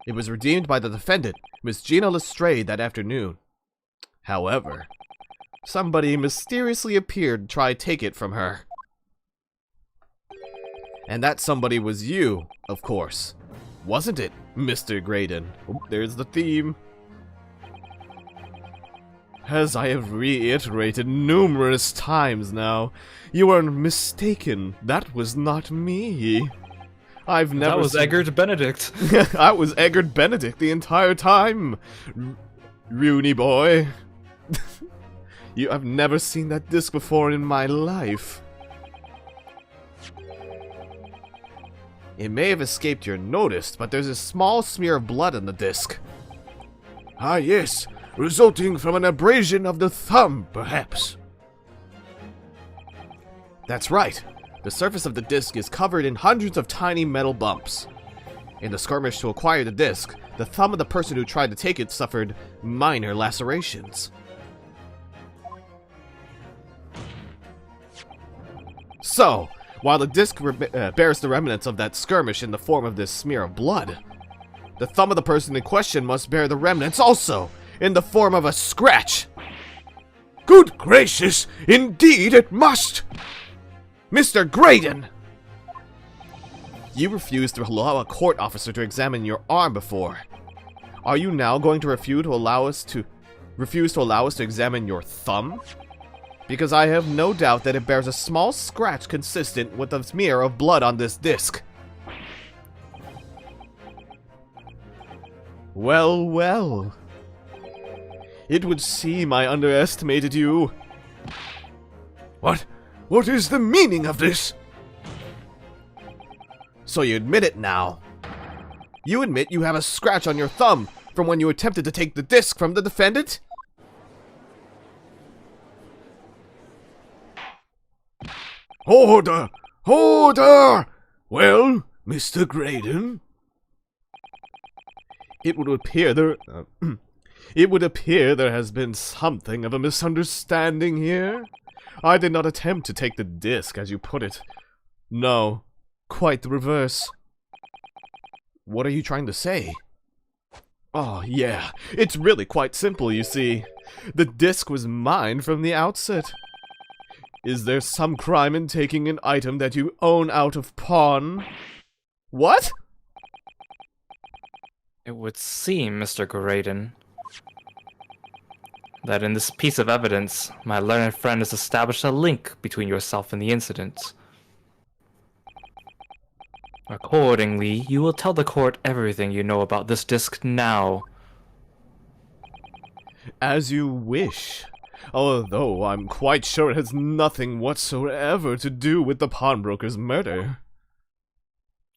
It was redeemed by the defendant, Miss Gina Lestrade, that afternoon. However, somebody mysteriously appeared to try to take it from her. And that somebody was you, of course. Wasn't it, Mr. Graydon? Oh, there's the theme. As I have reiterated numerous times now, you are mistaken. That was not me. I've never. That was Eggert Benedict. I was Eggert Benedict the entire time. Rooney boy. I've never seen that disc before in my life. It may have escaped your notice, but there's a small smear of blood on the disc. Ah, yes, resulting from an abrasion of the thumb, perhaps. That's right. The surface of the disc is covered in hundreds of tiny metal bumps. In the skirmish to acquire the disc, the thumb of the person who tried to take it suffered minor lacerations. So, while the disc bears the remnants of that skirmish in the form of this smear of blood, the thumb of the person in question must bear the remnants also, in the form of a scratch. Good gracious, indeed it must! Mr. Graydon! You refused to allow a court officer to examine your arm before. Are you now going to refuse to allow us to examine your thumb? Because I have no doubt that it bears a small scratch consistent with the smear of blood on this disc. Well, well. It would seem I underestimated you. What? What is the meaning of this? So you admit it now. You admit you have a scratch on your thumb from when you attempted to take the disc from the defendant? Order! Order! Well, Mr. Graydon? It would appear there has been something of a misunderstanding here. I did not attempt to take the disc, as you put it. No, quite the reverse. What are you trying to say? Oh, yeah, it's really quite simple, you see. The disc was mine from the outset. Is there some crime in taking an item that you own out of pawn? What? It would seem, Mr. Graydon, that in this piece of evidence, my learned friend has established a link between yourself and the incident. Accordingly, you will tell the court everything you know about this disc now. As you wish. Although I'm quite sure it has nothing whatsoever to do with the pawnbroker's murder.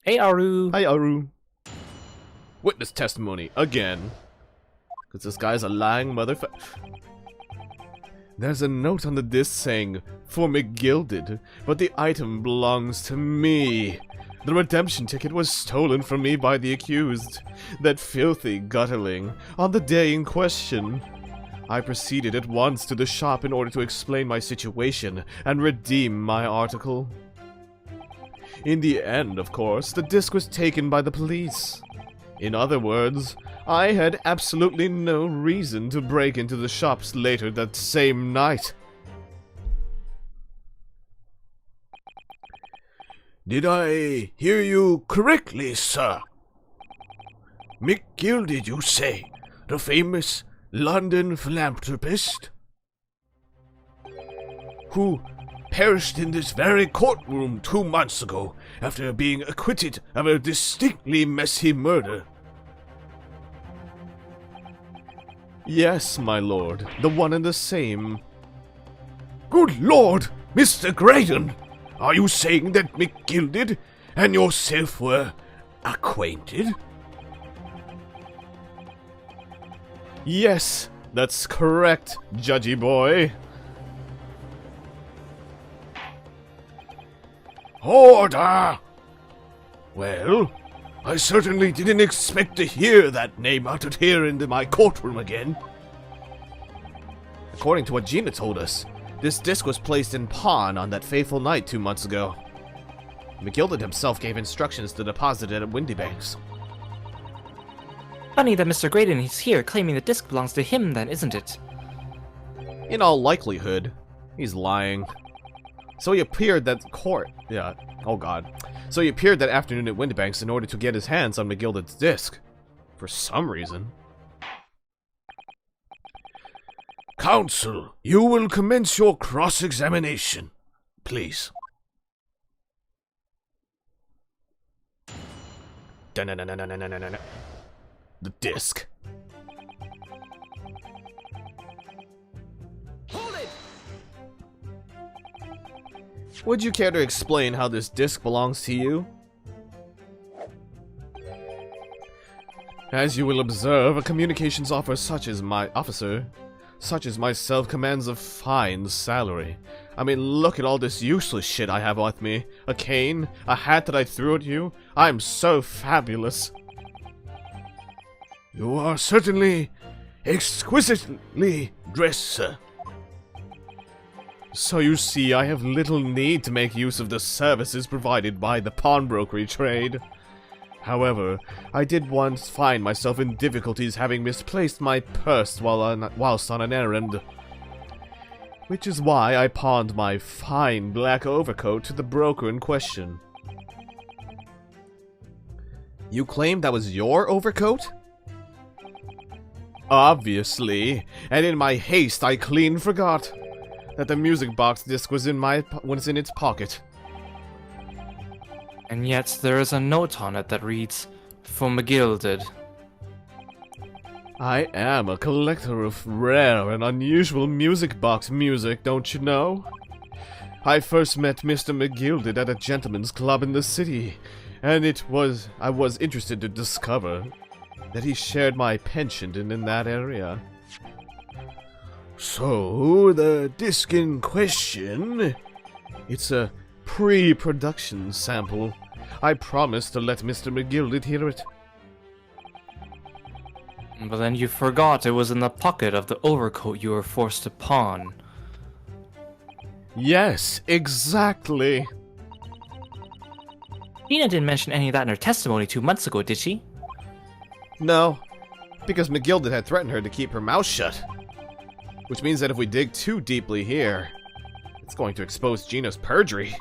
Hey, Aru! Hi, Aru. Witness testimony, again. Because this guy's a lying motherfucker. There's a note on the disc saying, "For McGilded," but the item belongs to me. The redemption ticket was stolen from me by the accused, that filthy gutterling, on the day in question. I proceeded at once to the shop in order to explain my situation and redeem my article. In the end, of course, the disc was taken by the police. In other words, I had absolutely no reason to break into the shops later that same night. Did I hear you correctly, sir? McGilded, you say? The famous London philanthropist? Who perished in this very courtroom 2 months ago after being acquitted of a distinctly messy murder. Yes, my lord, the one and the same. Good lord, Mr. Graydon! Are you saying that McGilded and yourself were acquainted? Yes, that's correct, judgy boy. Order! Well, I certainly didn't expect to hear that name uttered here into my courtroom again. According to what Gina told us, this disc was placed in pawn on that fateful night 2 months ago. McGilded himself gave instructions to deposit it at Windybanks. Funny that Mr. Graydon is here claiming the disc belongs to him then, isn't it? In all likelihood, he's lying. So he appeared that So he appeared that afternoon at Windybanks in order to get his hands on McGilded's disc. For some reason. Counsel, you will commence your cross-examination, please. The disc. Would you care to explain how this disc belongs to you? As you will observe, a communications officer such as myself commands a fine salary. I mean, look at all this useless shit I have with me. A cane, a hat that I threw at you. I'm so fabulous. You are certainly exquisitely dressed, sir. So you see, I have little need to make use of the services provided by the pawnbrokery trade. However, I did once find myself in difficulties having misplaced my purse whilst on an errand. Which is why I pawned my fine black overcoat to the broker in question. You claim that was your overcoat? Obviously, and in my haste I clean forgot that the music box disc was in its pocket. And yet there is a note on it that reads, "For McGilded." I am a collector of rare and unusual music box music, don't you know? I first met Mr. McGilded at a gentleman's club in the city, and I was interested to discover that he shared my penchant in that area. So, the disc in question... It's a pre-production sample. I promised to let Mr. McGilded hear it. But then you forgot it was in the pocket of the overcoat you were forced to pawn. Yes, exactly. Nina didn't mention any of that in her testimony 2 months ago, did she? No, because McGilded had threatened her to keep her mouth shut. Which means that if we dig too deeply here, it's going to expose Gina's perjury.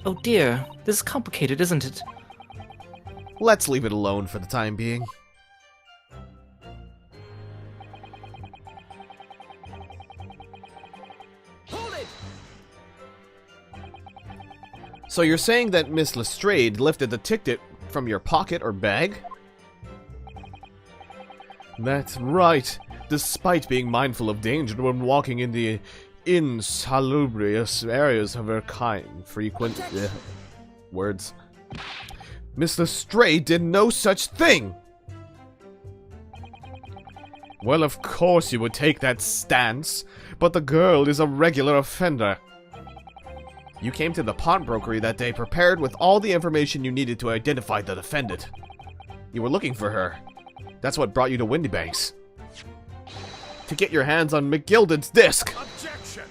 Oh dear, this is complicated, isn't it? Let's leave it alone for the time being. So you're saying that Miss Lestrade lifted the ticket from your pocket or bag? That's right. Despite being mindful of danger when walking in the insalubrious areas of her kind, frequent words. Miss Lestrade did no such thing! Well, of course you would take that stance, but the girl is a regular offender. You came to the pawnbrokery that day prepared with all the information you needed to identify the defendant. You were looking for her. That's what brought you to Windybanks. To get your hands on McGilded's disc! Objection!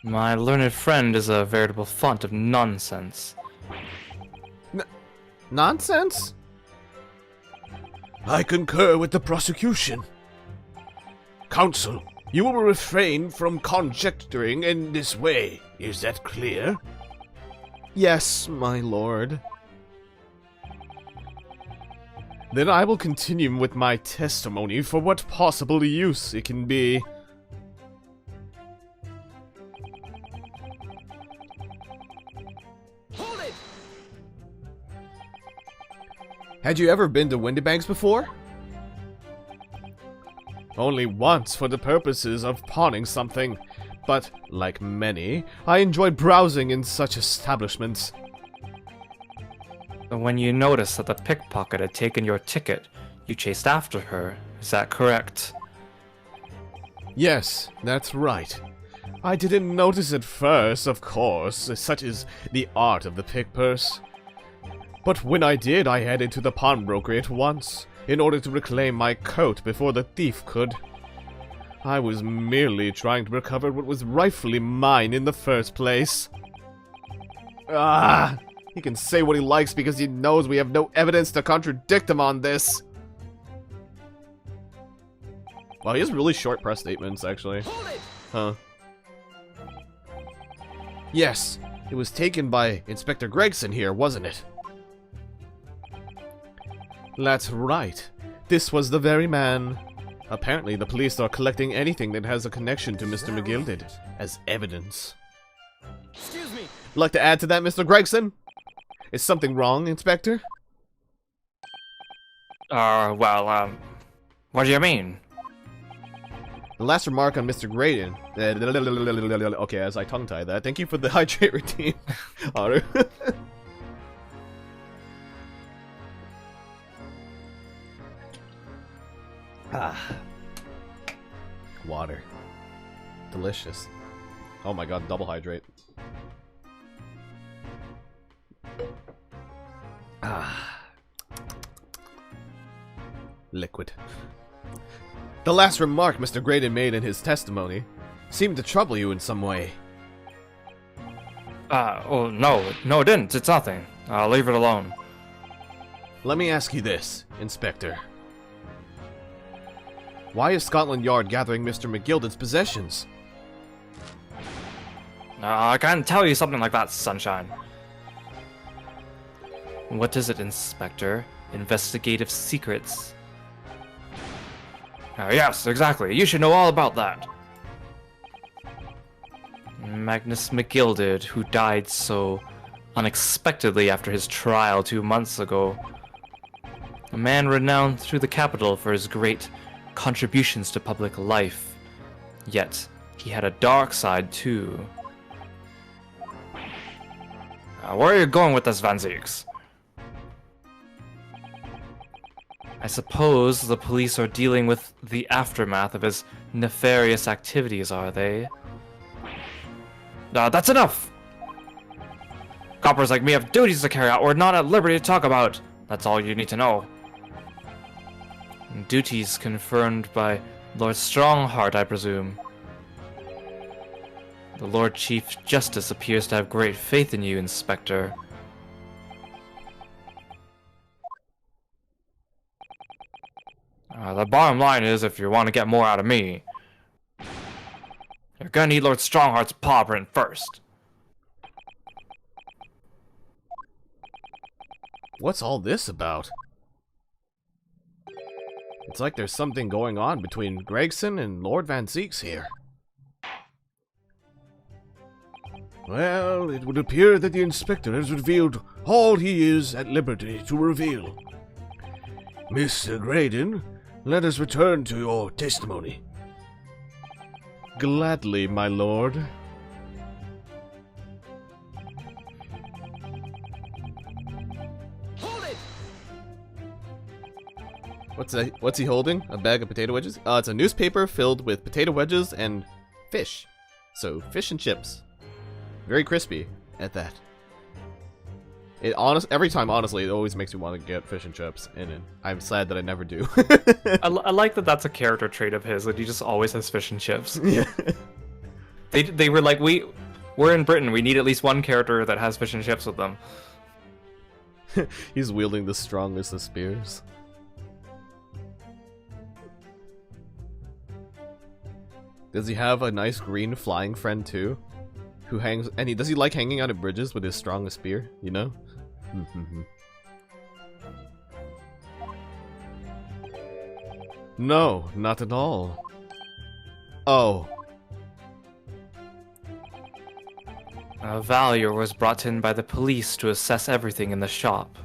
My learned friend is a veritable font of nonsense. Nonsense? I concur with the prosecution. Counsel, you will refrain from conjecturing in this way. Is that clear? Yes, my lord. Then I will continue with my testimony for what possible use it can be. Hold it! Had you ever been to Windybanks before? Only once for the purposes of pawning something, but, like many, I enjoy browsing in such establishments. But when you noticed that the pickpocket had taken your ticket, you chased after her. Is that correct? Yes, that's right. I didn't notice it first, of course, such is the art of the pick purse. But when I did, I headed to the pawnbrokery at once, in order to reclaim my coat before the thief could. I was merely trying to recover what was rightfully mine in the first place. Ah! He can say what he likes because he knows we have no evidence to contradict him on this. Wow, he has really short press statements, actually. Huh. Yes, it was taken by Inspector Gregson here, wasn't it? That's right. This was the very man. Apparently, the police are collecting anything that has a connection to Mr. McGilded as evidence. Excuse me. Like to add to that, Mr. Gregson? Is something wrong, Inspector? What do you mean? The last remark on Mr. Graydon. Okay, as I tongue-tie that, thank you for the hydrate routine, Otter. Water. Delicious. Oh my god, double hydrate. Liquid. The last remark Mr. Graydon made in his testimony seemed to trouble you in some way. Oh, no, it didn't. It's nothing. I'll leave it alone. Let me ask you this, Inspector. Why is Scotland Yard gathering Mr. McGilded's possessions? I can't tell you something like that, Sunshine. What is it, Inspector? Investigative secrets. Yes, exactly. You should know all about that. Magnus McGilded, who died so unexpectedly after his trial 2 months ago. A man renowned through the capital for his great contributions to public life. Yet, he had a dark side too. Where are you going with this, Van Zieks? I suppose the police are dealing with the aftermath of his nefarious activities, are they? That's enough! Coppers like me have duties to carry out we're not at liberty to talk about. That's all you need to know. Duties confirmed by Lord Strongheart, I presume. The Lord Chief Justice appears to have great faith in you, Inspector. The bottom line is, if you want to get more out of me, you're gonna need Lord Strongheart's paw print first. What's all this about? It's like there's something going on between Gregson and Lord Van Zieks here. Well, it would appear that the Inspector has revealed all he is at liberty to reveal. Mr. Graydon, let us return to your testimony. Gladly, my lord. Hold it! What's he holding? A bag of potato wedges? It's a newspaper filled with potato wedges and fish. So, fish and chips. Very crispy at that. Every time, honestly, it always makes me want to get fish and chips, and I'm sad that I never do. I like that that's a character trait of his, that he just always has fish and chips. Yeah. They were like, we're in Britain, we need at least one character that has fish and chips with them. He's wielding the strongest of spears. Does he have a nice green flying friend too? Who hangs, and does he like hanging out at bridges with his strongest spear, you know? No, not at all. Oh. A valuer was brought in by the police to assess everything in the shop.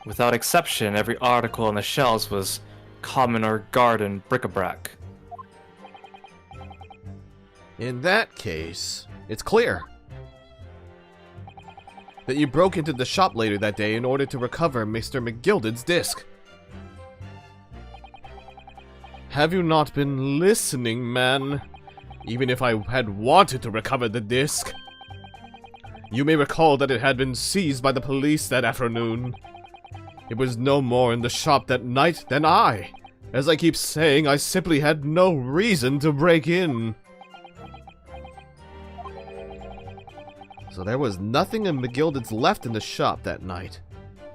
Without exception, every article on the shelves was common or garden bric-a-brac. In that case, it's clear that you broke into the shop later that day in order to recover Mr. McGilded's disc. Have you not been listening, man? Even if I had wanted to recover the disc. You may recall that it had been seized by the police that afternoon. It was no more in the shop that night than I. As I keep saying, I simply had no reason to break in. So there was nothing of McGilded's left in the shop that night.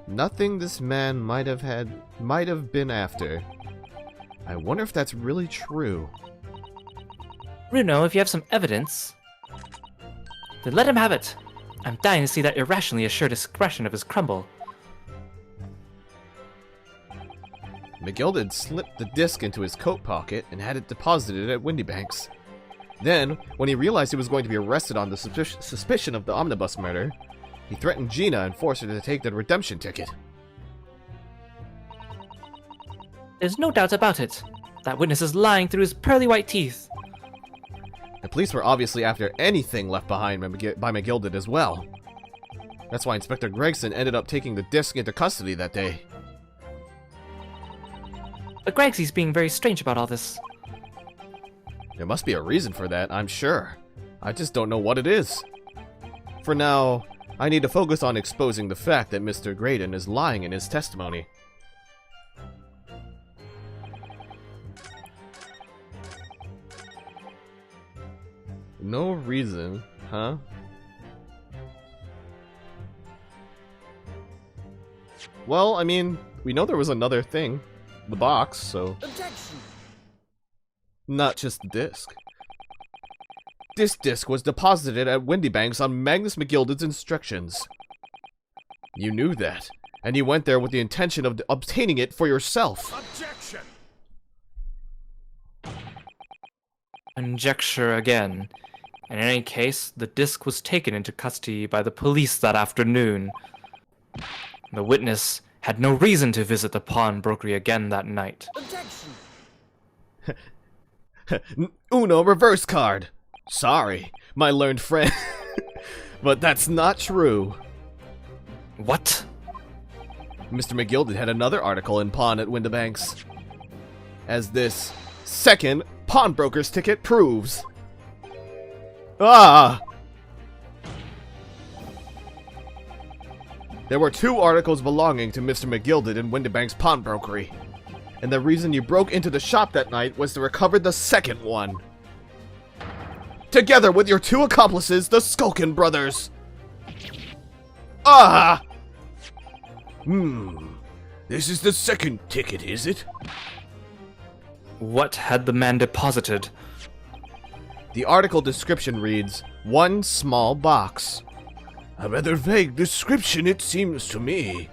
Nothing this man might have been after. I wonder if that's really true. Bruno, if you have some evidence, then let him have it. I'm dying to see that irrationally assured expression of his crumble. McGilded slipped the disc into his coat pocket and had it deposited at Windybanks. Then, when he realized he was going to be arrested on the suspicion of the omnibus murder, he threatened Gina and forced her to take the redemption ticket. There's no doubt about it. That witness is lying through his pearly white teeth. The police were obviously after anything left behind by McGilded as well. That's why Inspector Gregson ended up taking the disc into custody that day. But Gregsy's being very strange about all this. There must be a reason for that, I'm sure. I just don't know what it is. For now, I need to focus on exposing the fact that Mr. Graydon is lying in his testimony. No reason, huh? Well, I mean, we know there was another thing. The box, so... Objection! Not just the disc. This disc was deposited at Windybanks on Magnus McGilded's instructions. You knew that, and you went there with the intention of obtaining it for yourself. Objection! Conjecture again. In any case, the disc was taken into custody by the police that afternoon. The witness had no reason to visit the pawnbrokery again that night. Uno reverse card. Sorry, my learned friend. But that's not true. What? Mr. McGilded had another article in Pawn at Windibanks, as this second pawnbroker's ticket proves. Ah! There were 2 articles belonging to Mr. McGilded in Windibank's pawnbrokery, and the reason you broke into the shop that night was to recover the second one. Together with your 2 accomplices, the Skulkin brothers. Ah! This is the second ticket, is it? What had the man deposited? The article description reads, 1 small box. A rather vague description, it seems to me.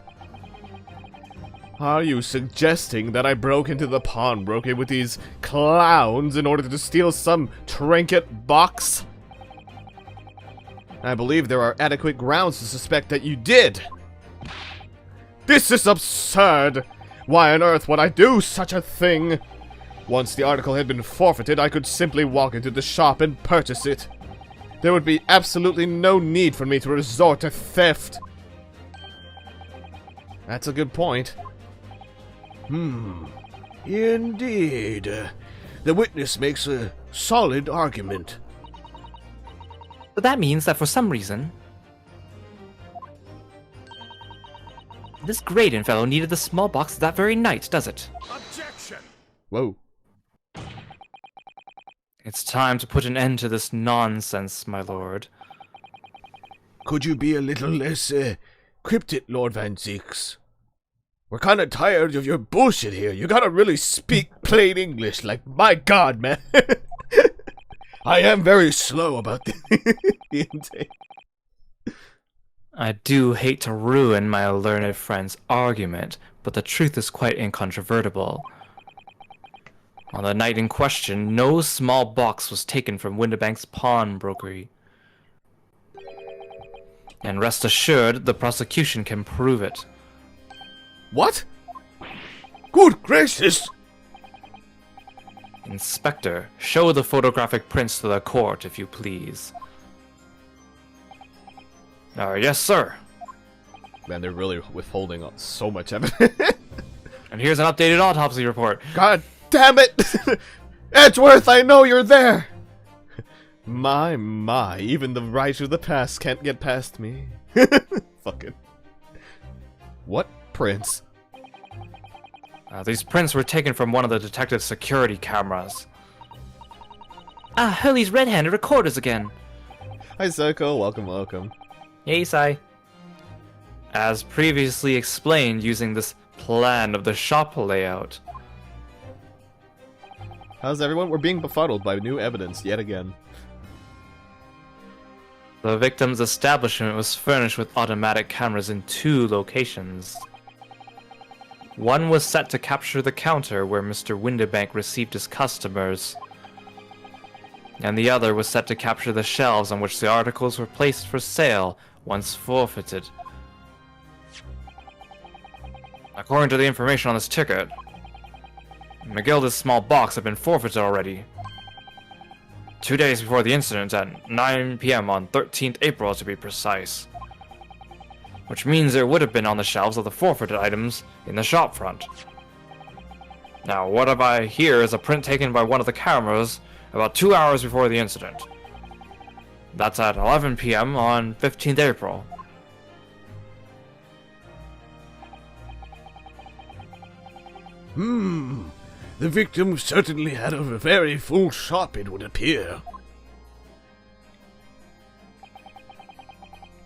Are you suggesting that I broke into the pawnbroker with these clowns in order to steal some trinket box? I believe there are adequate grounds to suspect that you did. This is absurd! Why on earth would I do such a thing? Once the article had been forfeited, I could simply walk into the shop and purchase it. There would be absolutely no need for me to resort to theft. That's a good point. Indeed. The witness makes a solid argument. But that means that for some reason, this Graydon fellow needed the small box that very night, does it? Objection! Whoa. It's time to put an end to this nonsense, my lord. Could you be a little less, cryptic, Lord Van Zeeks? We're kinda tired of your bullshit here. You gotta really speak plain English, like, my god, man. I am very slow about the intake. I do hate to ruin my learned friend's argument, but the truth is quite incontrovertible. On the night in question, no small box was taken from Windibank's pawnbrokery. And rest assured, the prosecution can prove it. What? Good gracious! Inspector, show the photographic prints to the court, if you please. Yes, sir. Man, they're really withholding so much evidence. And here's an updated autopsy report. God damn it! Edgeworth, I know you're there! My, even the writer of the past can't get past me. Fucking. What prints? These prints were taken from one of the detective's security cameras. Ah, Hurley's red-handed recorders again. Hi, Circle. Welcome. Yay, Sai. As previously explained using this plan of the shop layout. How's everyone? We're being befuddled by new evidence yet again. The victim's establishment was furnished with automatic cameras in 2 locations. One was set to capture the counter where Mr. Windibank received his customers, and the other was set to capture the shelves on which the articles were placed for sale once forfeited. According to the information on this ticket, McGild's small box had been forfeited already. 2 days before the incident at 9 p.m. on 13th April to be precise. Which means it would have been on the shelves of the forfeited items in the shop front. Now, what have I here is a print taken by one of the cameras about 2 hours before the incident. That's at 11 p.m. on 15th April. The victim certainly had a very full shop, it would appear.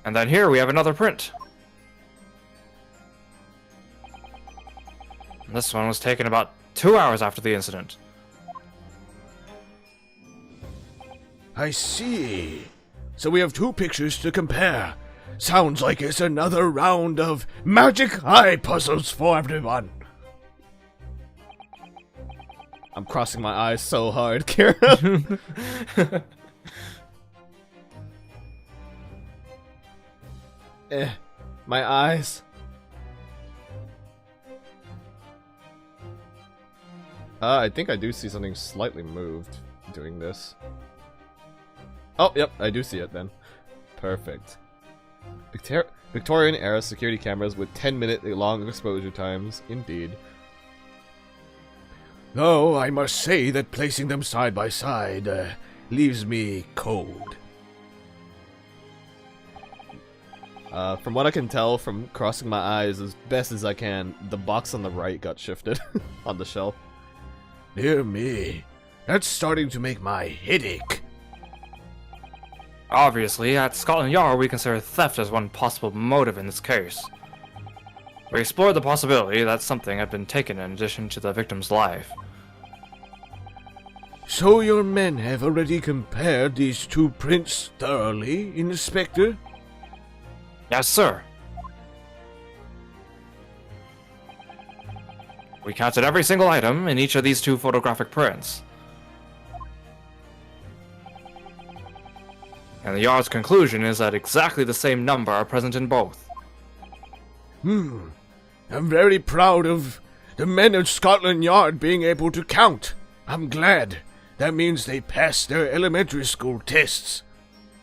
And then here we have another print. This one was taken about 2 hours after the incident. I see. So we have 2 pictures to compare. Sounds like it's another round of magic eye puzzles for everyone. I'm crossing my eyes so hard, Kira. My eyes. I think I do see something slightly moved doing this. Oh, yep, I do see it then. Perfect. Victorian-era security cameras with 10-minute long exposure times, indeed. Though I must say that placing them side by side leaves me cold. From what I can tell from crossing my eyes as best as I can, the box on the right got shifted on the shelf. Dear me, that's starting to make my head ache. Obviously, at Scotland Yard, we consider theft as one possible motive in this case. We explored the possibility that something had been taken in addition to the victim's life. So your men have already compared these two prints thoroughly, Inspector? Yes, sir. We counted every single item in each of these two photographic prints. And the Yard's conclusion is that exactly the same number are present in both. I'm very proud of the men at Scotland Yard being able to count. I'm glad. That means they passed their elementary school tests.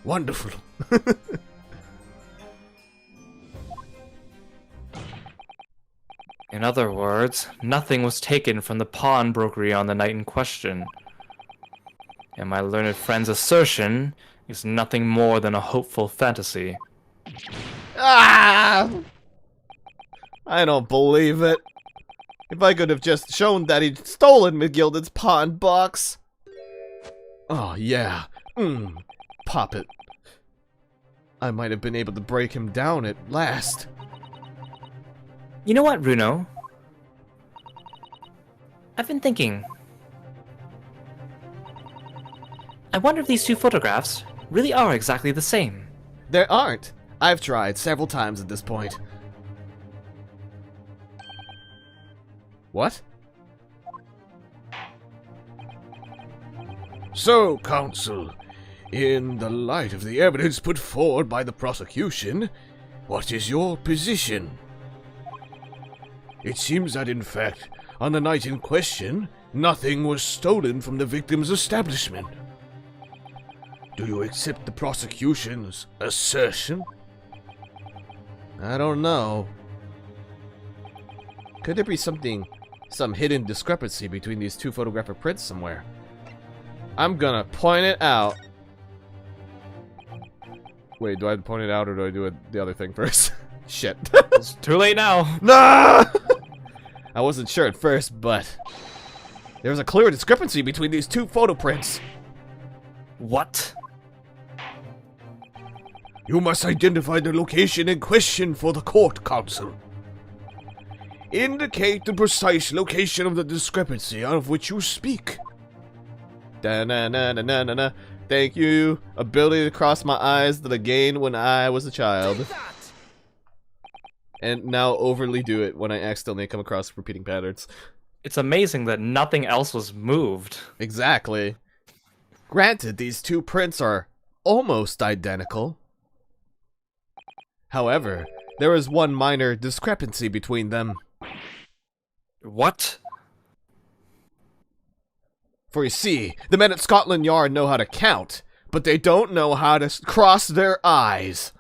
Wonderful. In other words, nothing was taken from the pawnbrokery on the night in question. And my learned friend's assertion is nothing more than a hopeful fantasy. Ah! I don't believe it. If I could have just shown that he'd stolen McGilded's pawn box. Oh, yeah. Pop it. I might have been able to break him down at last. You know what, Runo? I've been thinking. I wonder if these two photographs really are exactly the same. They aren't. I've tried several times at this point. What? So, Counsel, in the light of the evidence put forward by the prosecution, what is your position? It seems that, in fact, on the night in question, nothing was stolen from the victim's establishment. Do you accept the prosecution's assertion? I don't know. Could there be some hidden discrepancy between these two photographic prints somewhere? I'm gonna point it out. Wait, do I point it out or do I do the other thing first? Shit. It's too late now. No! I wasn't sure at first, but there was a clear discrepancy between these two photo prints. What? You must identify the location in question for the court, Counsel. Indicate the precise location of the discrepancy of which you speak. Da-na-na-na-na-na-na. Thank you. Ability to cross my eyes that I gained when I was a child. And now overly do it when I accidentally come across repeating patterns. It's amazing that nothing else was moved. Exactly. Granted, these two prints are almost identical. However, there is one minor discrepancy between them. What? For you see, the men at Scotland Yard know how to count, but they don't know how to cross their eyes.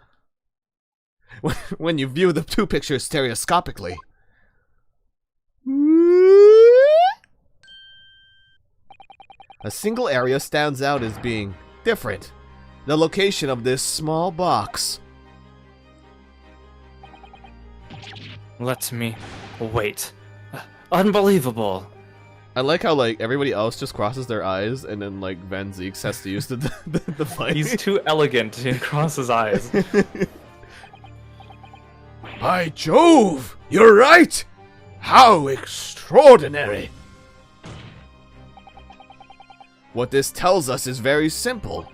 When you view the two pictures stereoscopically. A single area stands out as being different. The location of this small box. Let me... wait. Unbelievable. I like how, like, everybody else just crosses their eyes, and then, like, Van Zeeks has to use the fight. He's too elegant to cross his eyes. By Jove! You're right! How extraordinary! What this tells us is very simple.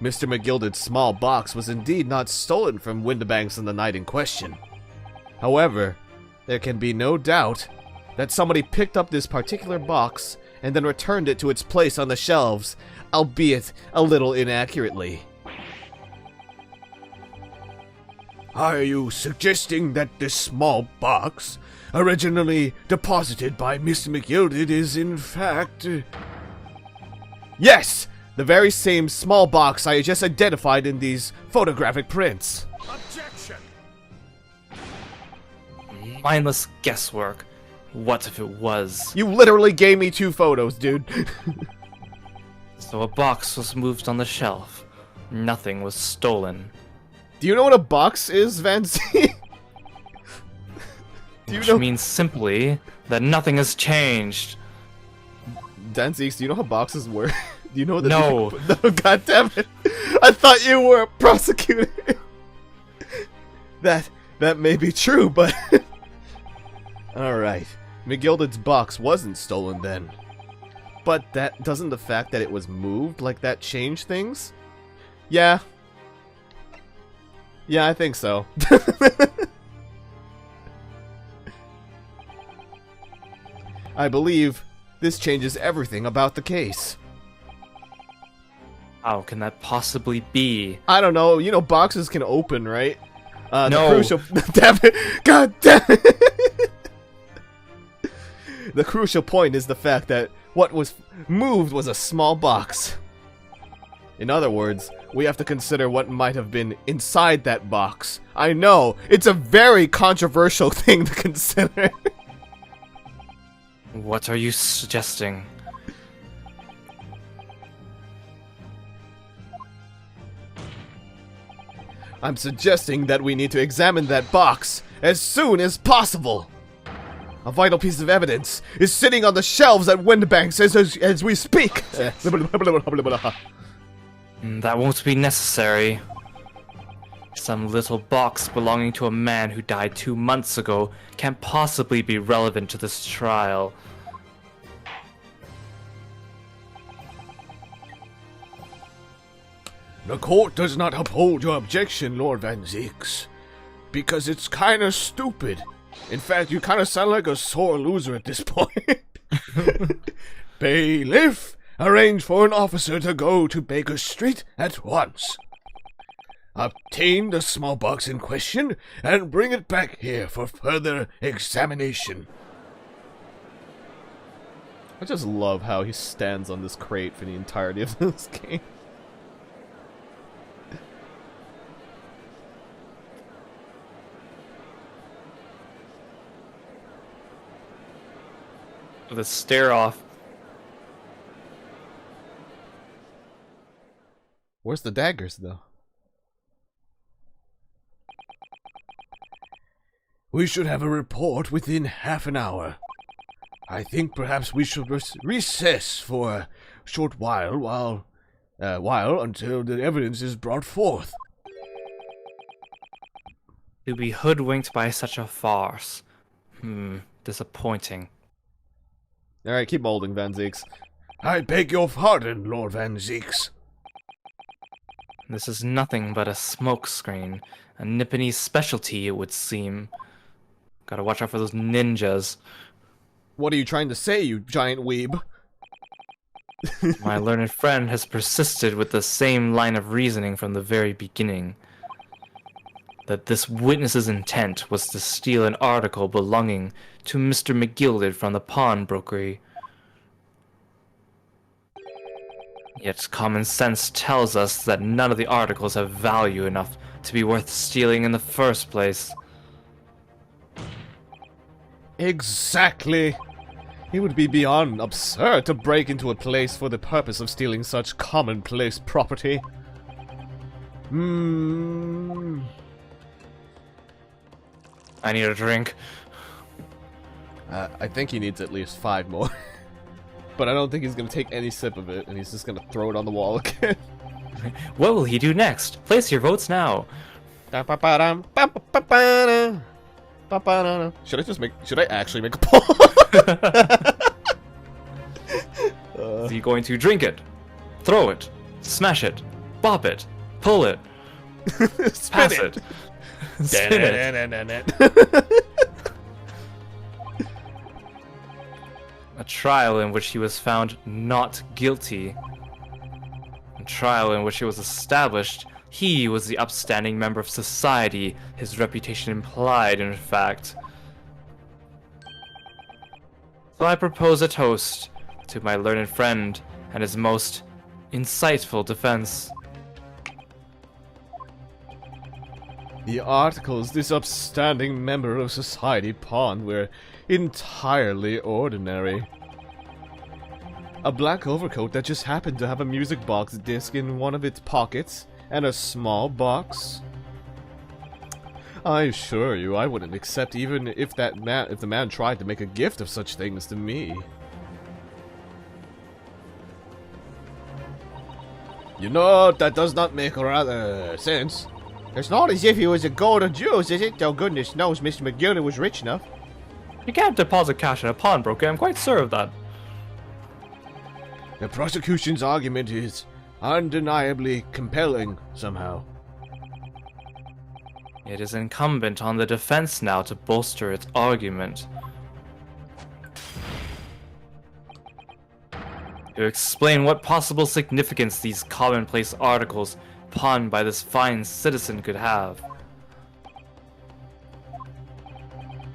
Mr. McGilded's small box was indeed not stolen from Windibanks on the night in question. However, there can be no doubt that somebody picked up this particular box and then returned it to its place on the shelves, albeit a little inaccurately. Are you suggesting that this small box, originally deposited by Mr. McGilded, is in fact... Yes! The very same small box I just identified in these photographic prints. Objection! Mindless guesswork. What if it was? You literally gave me 2 photos, dude. So a box was moved on the shelf. Nothing was stolen. Do you know what a box is, Vanzi? Which means simply that nothing has changed. Danzig, do you know how boxes work? Do you know that? No. No, God damn it! I thought you were a prosecutor. That may be true, but all right. McGilded's box wasn't stolen then. But that doesn't the fact that it was moved like that change things? Yeah. Yeah, I think so. I believe this changes everything about the case. How can that possibly be? I don't know. You know, boxes can open, right? No. The crucial... Damn it! God damn it! The crucial point is the fact that what was moved was a small box. In other words, we have to consider what might have been inside that box. I know, it's a very controversial thing to consider. What are you suggesting? I'm suggesting that we need to examine that box as soon as possible. A vital piece of evidence is sitting on the shelves at Windibanks as we speak. That won't be necessary. Some little box belonging to a man who died 2 months ago can't possibly be relevant to this trial. The court does not uphold your objection, Lord Van Zeeks, because it's kinda stupid. In fact, you kinda sound like a sore loser at this point. Bailiff, arrange for an officer to go to Baker Street at once. Obtain the small box in question and bring it back here for further examination. I just love how he stands on this crate for the entirety of this game. The stare off. Where's the daggers, though? We should have a report within half an hour. I think perhaps we should recess for a short while until the evidence is brought forth. To be hoodwinked by such a farce. Disappointing. Alright, keep molding, Van Zeeks. I beg your pardon, Lord Van Zeeks. This is nothing but a smokescreen. A Nipponese specialty, it would seem. Gotta watch out for those ninjas. What are you trying to say, you giant weeb? My learned friend has persisted with the same line of reasoning from the very beginning. That this witness's intent was to steal an article belonging to Mr. McGilded from the pawnbrokery. Yet common sense tells us that none of the articles have value enough to be worth stealing in the first place. Exactly! It would be beyond absurd to break into a place for the purpose of stealing such commonplace property. I need a drink. I think he needs at least 5 more. But I don't think he's gonna take any sip of it, and he's just gonna throw it on the wall again. What will he do next? Place your votes now. Should I actually make a poll? Is he going to drink it? Throw it? Smash it? Bop it. Pull it. Pass it. Spin it. A trial in which he was found not guilty. A trial in which it was established he was the upstanding member of society his reputation implied, in fact. So I propose a toast to my learned friend and his most insightful defense. The articles this upstanding member of society pawned were entirely ordinary. A black overcoat that just happened to have a music box disc in one of its pockets, and a small box. I assure you, I wouldn't accept even if the man tried to make a gift of such things to me. You know, that does not make rather sense. It's not as if he was a gold or jewels, is it? Oh, goodness knows Mr. McGilder was rich enough. You can't deposit cash in a pawnbroker, I'm quite sure of that. The prosecution's argument is undeniably compelling, somehow. It is incumbent on the defense now to bolster its argument. To explain what possible significance these commonplace articles pawned by this fine citizen could have.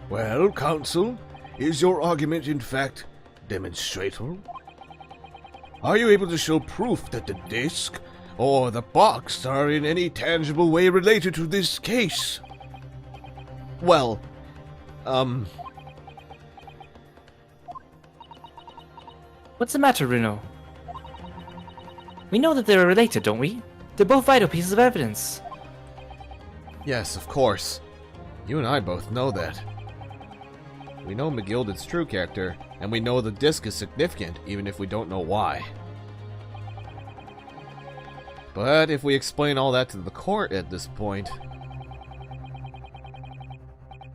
Well, counsel, is your argument in fact demonstrable? Are you able to show proof that the disc or the box are in any tangible way related to this case? Well, What's the matter, Runo? We know that they're related, don't we? They're both vital pieces of evidence. Yes, of course. You and I both know that. We know McGilded's true character, and we know the disc is significant, even if we don't know why. But if we explain all that to the court at this point,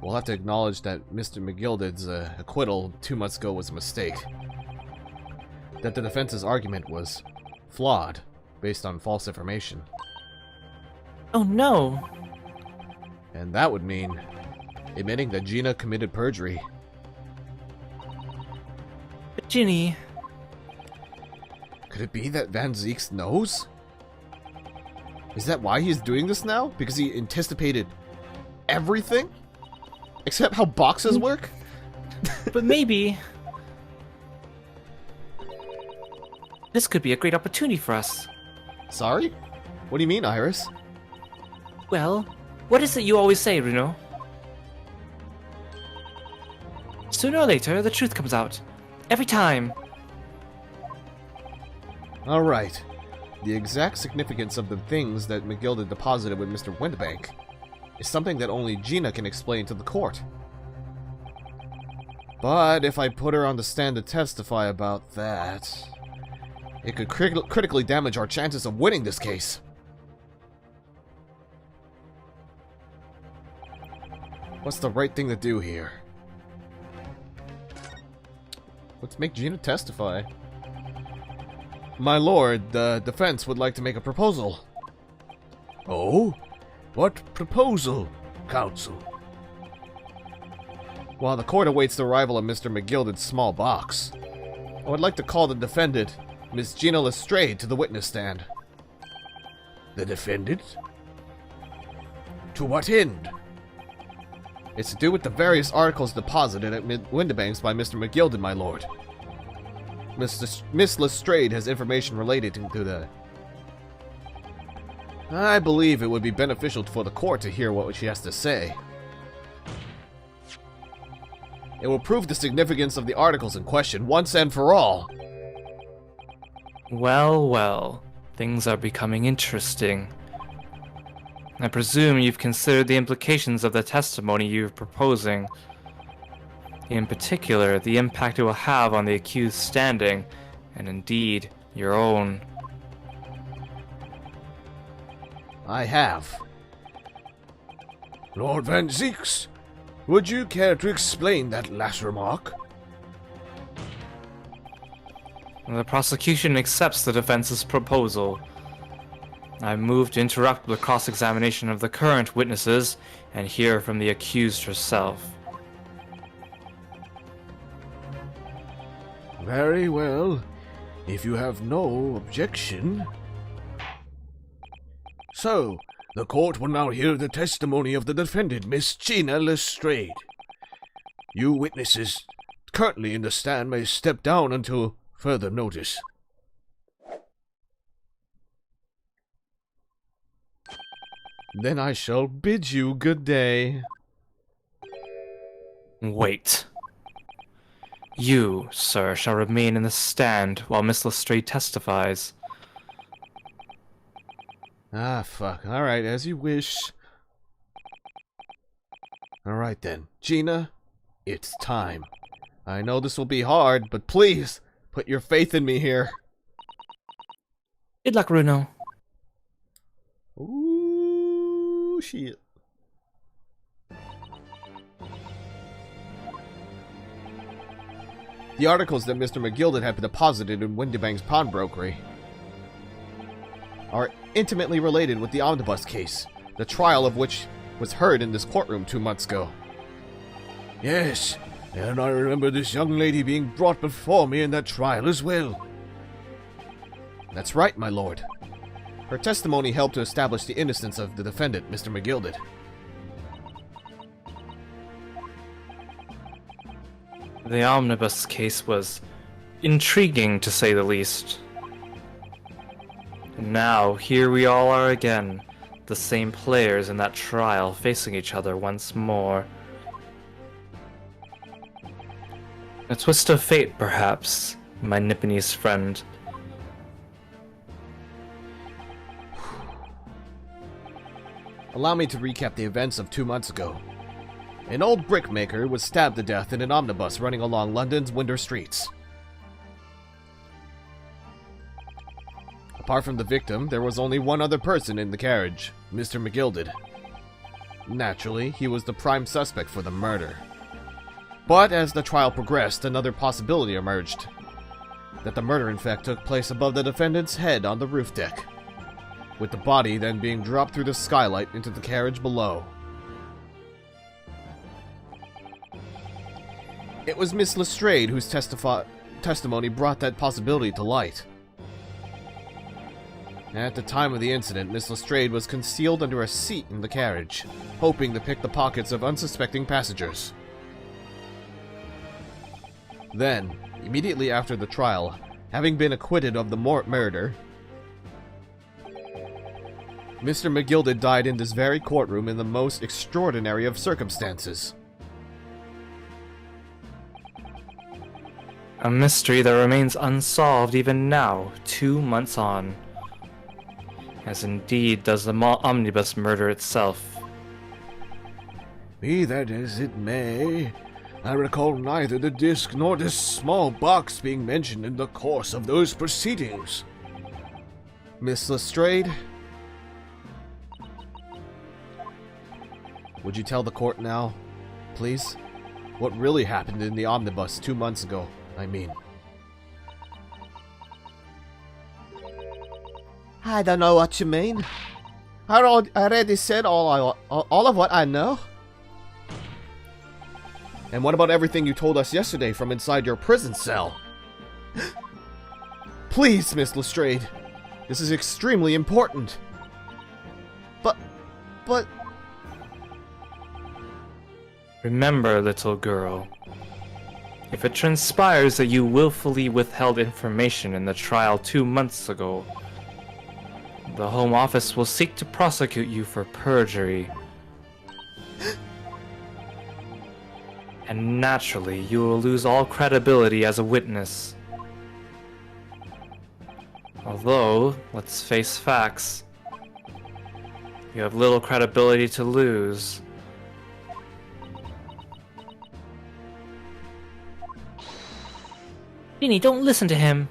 we'll have to acknowledge that Mr. McGilded's acquittal 2 months ago was a mistake. That the defense's argument was flawed, based on false information. Oh no! And that would mean admitting that Gina committed perjury. But Ginny... Could it be that Van Zeeks knows? Is that why he's doing this now? Because he anticipated everything? Except how boxes work? But maybe... this could be a great opportunity for us. Sorry? What do you mean, Iris? Well, what is it you always say, Runo? Sooner or later, the truth comes out. Every time. Alright. The exact significance of the things that McGilded deposited with Mr. Windbank is something that only Gina can explain to the court. But if I put her on the stand to testify about that, it could critically damage our chances of winning this case. What's the right thing to do here? Let's make Gina testify. My lord, the defense would like to make a proposal. Oh? What proposal, counsel? While the court awaits the arrival of Mr. McGilded's small box, I would like to call the defendant, Miss Gina Lestrade, to the witness stand. The defendant? To what end? It's to do with the various articles deposited at Windibanks by Mr. McGilded, my lord. Miss Lestrade has information related to the... I believe it would be beneficial for the court to hear what she has to say. It will prove the significance of the articles in question once and for all. Well, well. Things are becoming interesting. I presume you've considered the implications of the testimony you're proposing. In particular, the impact it will have on the accused's standing, and indeed, your own. I have. Lord Van Zeeks, would you care to explain that last remark? The prosecution accepts the defense's proposal. I move to interrupt the cross-examination of the current witnesses and hear from the accused herself. Very well. If you have no objection. So, the court will now hear the testimony of the defendant, Miss Gina Lestrade. You witnesses currently in the stand may step down until further notice. Then I shall bid you good day. Wait. You, sir, shall remain in the stand while Miss Lestrade testifies. Ah, fuck. Alright, as you wish. Alright then, Gina, it's time. I know this will be hard, but please, put your faith in me here. Good luck, Bruno. Ooh, shit. The articles that Mr. McGilded had deposited in Windybang's pawnbrokery are intimately related with the omnibus case, the trial of which was heard in this courtroom 2 months ago. Yes, and I remember this young lady being brought before me in that trial as well. That's right, my lord. Her testimony helped to establish the innocence of the defendant, Mr. McGilded. The omnibus case was intriguing, to say the least. And now, here we all are again, the same players in that trial, facing each other once more. A twist of fate, perhaps, my Nipponese friend. Allow me to recap the events of 2 months ago. An old brickmaker was stabbed to death in an omnibus running along London's winter streets. Apart from the victim, there was only one other person in the carriage, Mr. McGilded. Naturally, he was the prime suspect for the murder. But as the trial progressed, another possibility emerged. That the murder in fact took place above the defendant's head on the roof deck, with the body then being dropped through the skylight into the carriage below. It was Miss Lestrade whose testimony brought that possibility to light. At the time of the incident, Miss Lestrade was concealed under a seat in the carriage, hoping to pick the pockets of unsuspecting passengers. Then, immediately after the trial, having been acquitted of the murder, Mr. McGilded died in this very courtroom in the most extraordinary of circumstances. A mystery that remains unsolved even now, 2 months on. As indeed does the omnibus murder itself. Be that as it may, I recall neither the disc nor this small box being mentioned in the course of those proceedings. Miss Lestrade, would you tell the court now, please, what really happened in the omnibus 2 months ago, I mean? I don't know what you mean. I already said all of what I know. And what about everything you told us yesterday from inside your prison cell? Please, Miss Lestrade. This is extremely important. But... Remember, little girl. If it transpires that you willfully withheld information in the trial 2 months ago, the Home Office will seek to prosecute you for perjury. And naturally, you will lose all credibility as a witness. Although, let's face facts, you have little credibility to lose. Ginny, don't listen to him.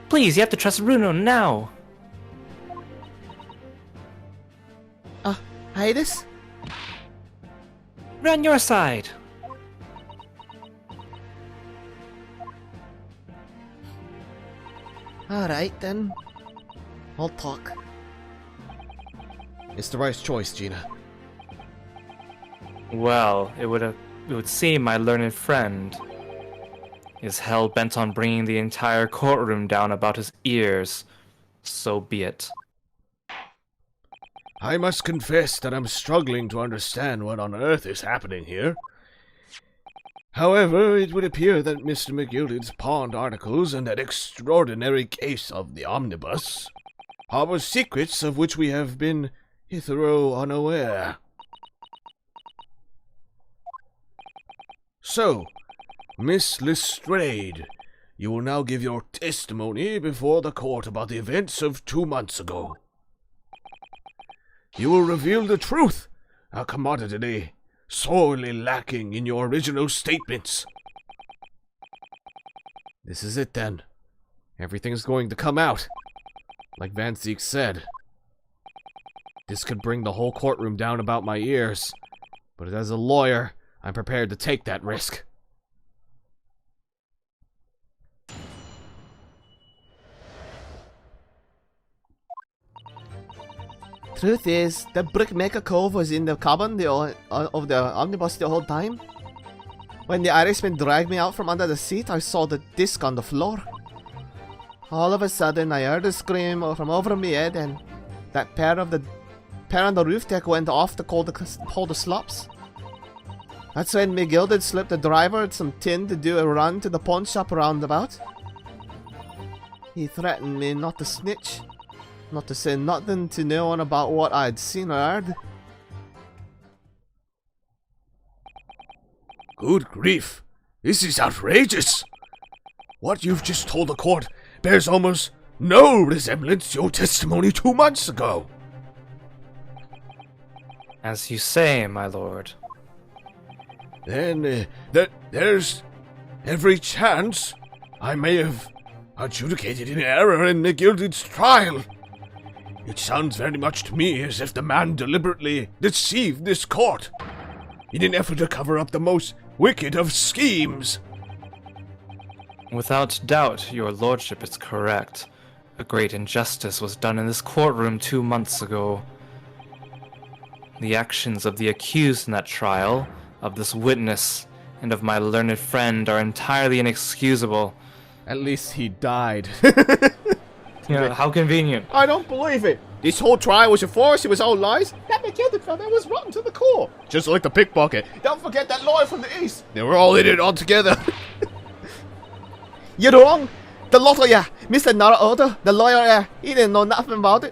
Please, you have to trust Bruno now. Hades? We're on your side. Alright then. I'll talk. It's the right choice, Gina. Well, it would seem my learned friend is hell-bent on bringing the entire courtroom down about his ears. So be it. I must confess that I'm struggling to understand what on earth is happening here. However, it would appear that Mr. McGilded's pawned articles and that extraordinary case of the omnibus harbor secrets of which we have been hitherto unaware. So, Miss Lestrade, you will now give your testimony before the court about the events of 2 months ago. You will reveal the truth, a commodity sorely lacking in your original statements. This is it then. Everything's going to come out. Like Van Ziek said. This could bring the whole courtroom down about my ears. But as a lawyer, I'm prepared to take that risk. Truth is, the Brickmaker Cove was in the cabin of the omnibus the whole time. When the Irishman dragged me out from under the seat, I saw the disc on the floor. All of a sudden, I heard a scream from over my head, and that pair on the roof deck went off to pull the slops. That's when McGilded slipped the driver some tin to do a run to the pawn shop roundabout. He threatened me not to snitch. Not to say nothing to no one about what I'd seen or heard. Good grief, this is outrageous. What you've just told the court bears almost no resemblance to your testimony 2 months ago. As you say, my lord. Then, there's every chance I may have adjudicated an error in McGilded's trial. It sounds very much to me as if the man deliberately deceived this court in an effort to cover up the most wicked of schemes. Without doubt, your lordship is correct. A great injustice was done in this courtroom 2 months ago. The actions of the accused in that trial, of this witness, and of my learned friend are entirely inexcusable. At least he died. Yeah, how convenient. I don't believe it. This whole trial was a farce. It was all lies. That McGilded fella was rotten to the core. Just like the pickpocket. Don't forget that lawyer from the east. They were all in it all together. You're wrong. The lot of ya, Mr. Naraoda, the lawyer, he didn't know nothing about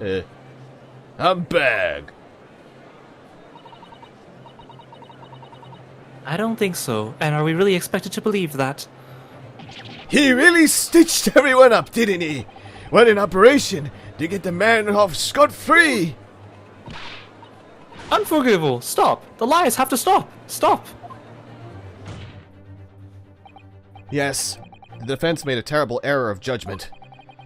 it. A bag. I don't think so. And are we really expected to believe that? He really stitched everyone up, didn't he? What an operation to get the man off scot-free. Unforgivable! Stop! The lies have to stop! Stop! Yes, the defense made a terrible error of judgment.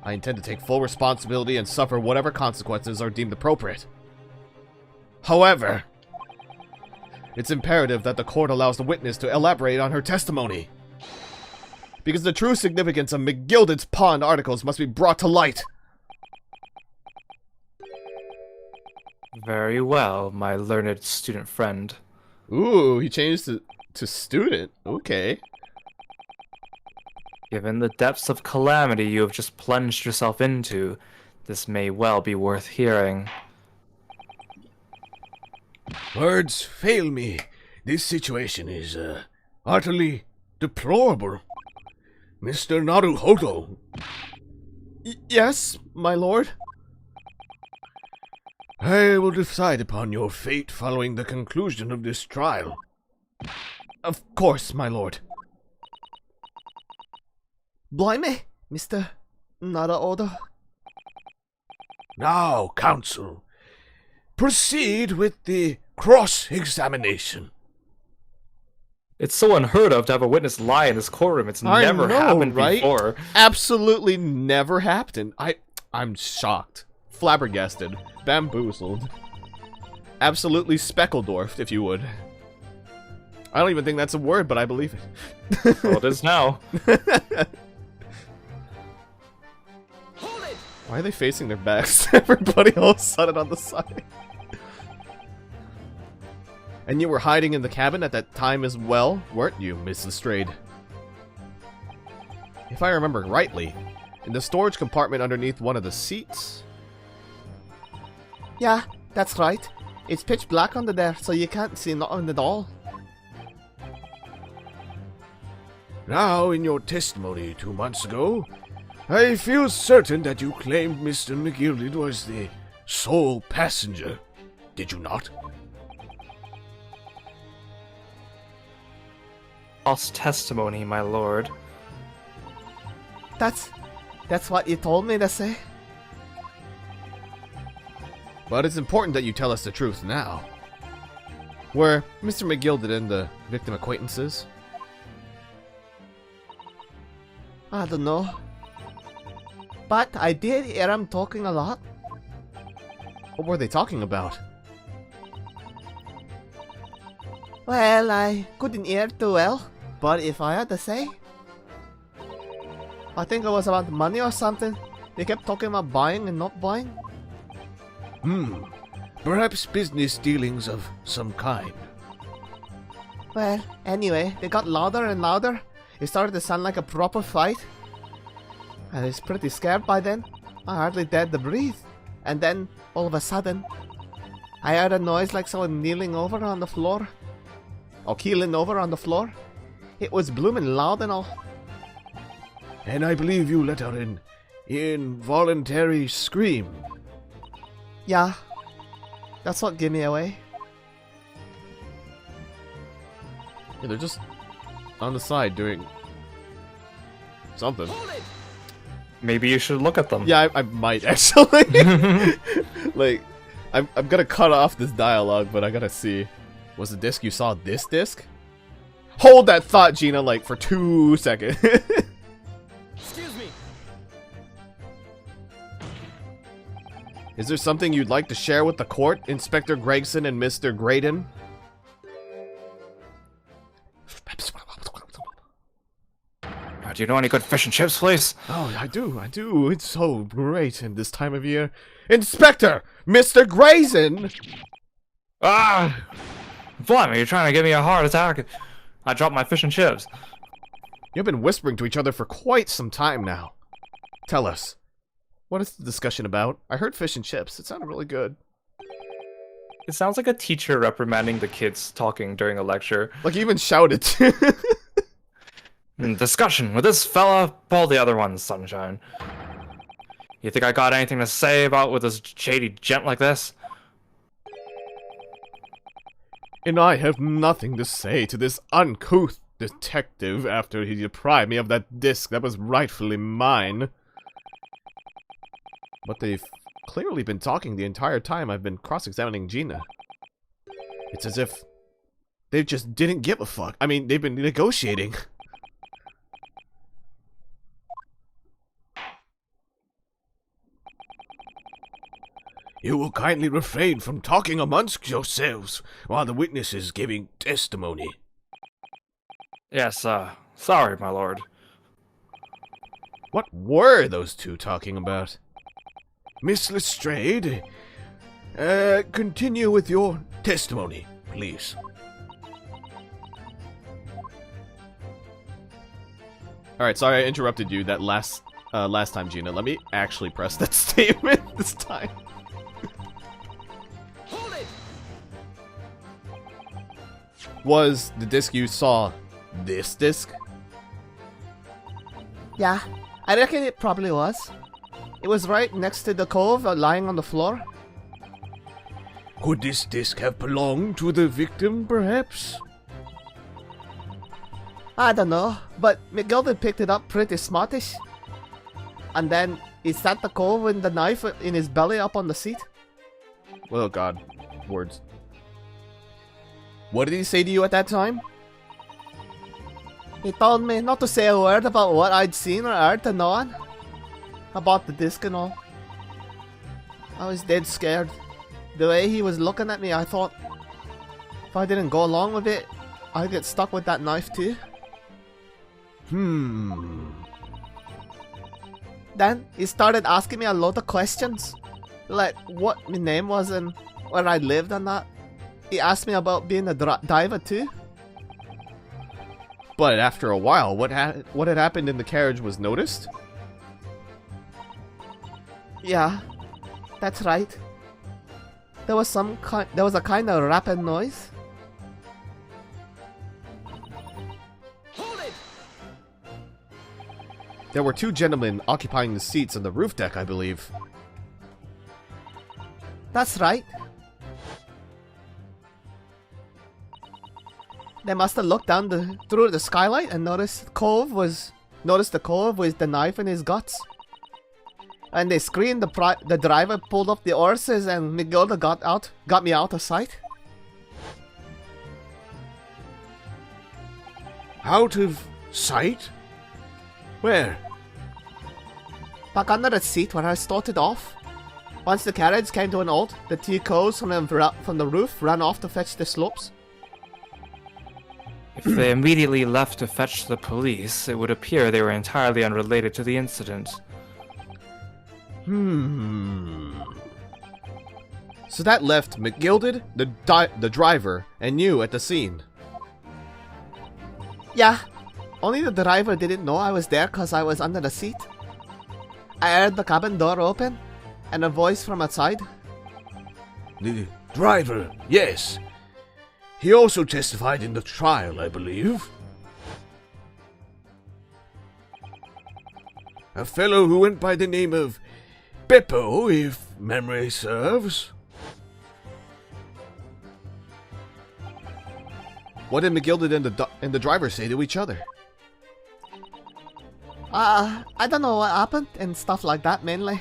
I intend to take full responsibility and suffer whatever consequences are deemed appropriate. However, it's imperative that the court allows the witness to elaborate on her testimony. Because the true significance of McGilded's pawned articles must be brought to light. Very well, my learned student friend. Ooh, he changed to student. Okay. Given the depths of calamity you have just plunged yourself into, this may well be worth hearing. Words fail me. This situation is, utterly deplorable. Mr. Naruhodo. Yes, my lord. I will decide upon your fate following the conclusion of this trial. Of course, my lord. Blimey, Mr. Naraoda. Now, counsel, proceed with the cross-examination. It's so unheard of to have a witness lie in this courtroom. It's never happened before. Absolutely never happened. I'm shocked. Flabbergasted. Bamboozled. Absolutely speckledorfed, if you would. I don't even think that's a word, but I believe it. Well, it is now. Why are they facing their backs? Everybody all of a sudden on the side. And you were hiding in the cabin at that time as well, weren't you, Miss Lestrade? If I remember rightly, in the storage compartment underneath one of the seats. Yeah, that's right. It's pitch black under there, so you can't see nothing at all. Now, in your testimony 2 months ago, I feel certain that you claimed Mr. McGilded was the sole passenger. Did you not? False testimony, my lord. That's what you told me to say. But it's important that you tell us the truth now. Were Mr. McGilded and the victim acquaintances? I don't know. But I did hear him talking a lot. What were they talking about? Well, I couldn't hear too well, but if I had to say, I think it was about money or something. They kept talking about buying and not buying. Perhaps business dealings of some kind. Well, anyway, they got louder and louder. It started to sound like a proper fight. I was pretty scared by then. I hardly dared to breathe. And then, all of a sudden, I heard a noise like someone kneeling over on the floor. Or keeling over on the floor. It was blooming loud and all. And I believe you let out an involuntary scream. Yeah, that's what gave me away. Yeah, they're just on the side doing something. Maybe you should look at them. Yeah, I might actually. Like, I'm gonna cut off this dialogue, but I gotta see. Was the disc you saw this disc? Hold that thought, Gina, like for 2 seconds. Excuse me. Is there something you'd like to share with the court, Inspector Gregson and Mr. Graydon? Do you know any good fish and chips, please? Oh, I do. It's so great in this time of year. Inspector! Mr. Grayson! Ah! Blimey, you're trying to give me a heart attack. I dropped my fish and chips. You've been whispering to each other for quite some time now. Tell us, what is the discussion about? I heard fish and chips. It sounded really good. It sounds like a teacher reprimanding the kids talking during a lecture. Like, you even shouted. Discussion with this fella, pull the other one, sunshine. You think I got anything to say about with this shady gent like this? And I have nothing to say to this uncouth detective after he deprived me of that disc that was rightfully mine. But they've clearly been talking the entire time I've been cross-examining Gina. It's as if they just didn't give a fuck. I mean, they've been negotiating. You will kindly refrain from talking amongst yourselves while the witness is giving testimony. Yes, sorry, my lord. What were those two talking about? Miss Lestrade, continue with your testimony, please. Alright, sorry I interrupted you that last time, Gina. Let me actually press that statement this time. Was the disc you saw this disc? Yeah, I reckon it probably was. It was right next to the cove, lying on the floor. Could this disc have belonged to the victim, perhaps? I don't know, but McGilded picked it up pretty smartish. And then he sat the cove with the knife in his belly up on the seat. Oh god, words. What did he say to you at that time? He told me not to say a word about what I'd seen or heard to no one. About the disc and all. I was dead scared. The way he was looking at me, I thought, if I didn't go along with it, I'd get stuck with that knife too. Then he started asking me a lot of questions. Like what my name was and where I lived and that. He asked me about being a diver too. But after a while, what had happened in the carriage was noticed? Yeah, that's right. There was a kind of rapping noise. There were two gentlemen occupying the seats on the roof deck, I believe. That's right. They must have looked down through the skylight and noticed the cove with the knife in his guts. And they screamed. The driver pulled up the horses, and Migilda got me out of sight. Out of sight? Where? Back under the seat where I started off. Once the carriage came to an halt, the two cows from the roof ran off to fetch the slopes. If they immediately left to fetch the police, it would appear they were entirely unrelated to the incident. So that left McGilded, the driver, and you at the scene. Yeah, only the driver didn't know I was there because I was under the seat. I heard the cabin door open, and a voice from outside. The driver, yes. He also testified in the trial, I believe. A fellow who went by the name of Beppo, if memory serves. What did McGilded and the driver say to each other? I don't know what happened and stuff like that mainly.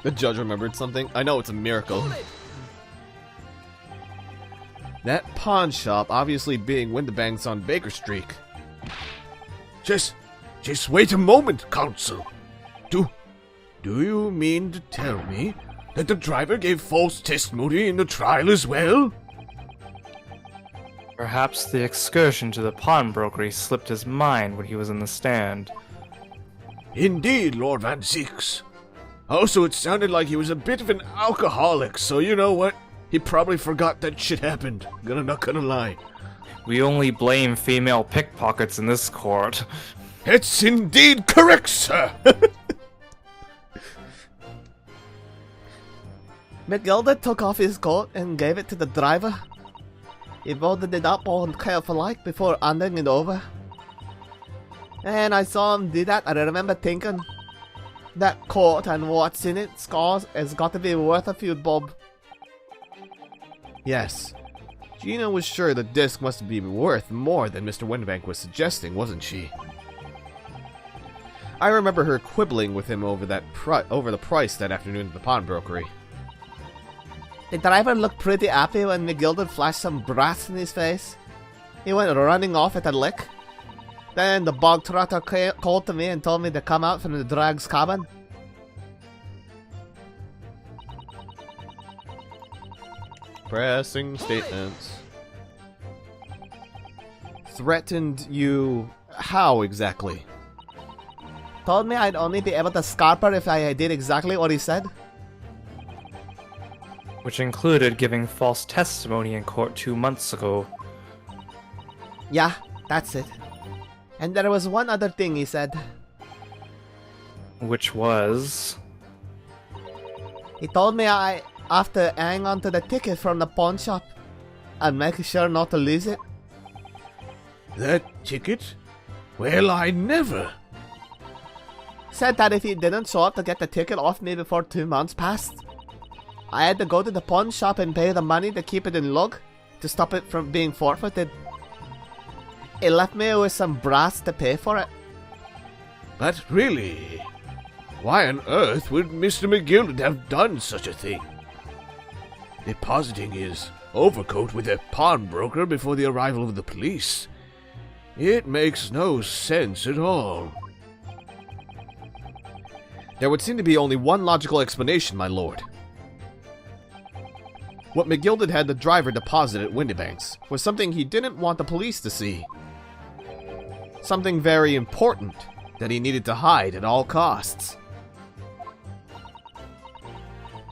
The judge remembered something. I know it's a miracle. That pawn shop obviously being Windibanks on Baker Street. Just wait a moment, counsel. Do you mean to tell me that the driver gave false testimony in the trial as well? Perhaps the excursion to the pawnbrokery slipped his mind when he was in the stand. Indeed, Lord Van Six. Also, it sounded like he was a bit of an alcoholic, so you know what? He probably forgot that shit happened. Not gonna lie. We only blame female pickpockets in this court. It's indeed correct, sir! McGilda took off his coat and gave it to the driver. He folded it up all careful-like before handing it over. And I saw him do that, and I remember thinking, that coat and what's in it, scars, has got to be worth a few bob. Yes. Gina was sure the disc must be worth more than Mr. Windibank was suggesting, wasn't she? I remember her quibbling with him over the price that afternoon at the pawnbrokery. The driver looked pretty happy when McGilda flashed some brass in his face. He went running off at a lick. Then the bog trotter called to me and told me to come out from the drag's cabin. Pressing statements. Threatened you how exactly? Told me I'd only be able to scarp her if I did exactly what he said. Which included giving false testimony in court 2 months ago. Yeah, that's it. And there was one other thing he said. Which was... He told me I have to hang on to the ticket from the pawn shop and make sure not to lose it. That ticket? Well, I never. Said that if he didn't show up to get the ticket off me before 2 months passed, I had to go to the pawn shop and pay the money to keep it in lug to stop it from being forfeited. He left me with some brass to pay for it. But really, why on earth would Mr. McGill have done such a thing? Depositing his overcoat with a pawnbroker before the arrival of the police. It makes no sense at all. There would seem to be only one logical explanation, my lord. What McGilded had the driver deposit at Windibanks was something he didn't want the police to see. Something very important that he needed to hide at all costs.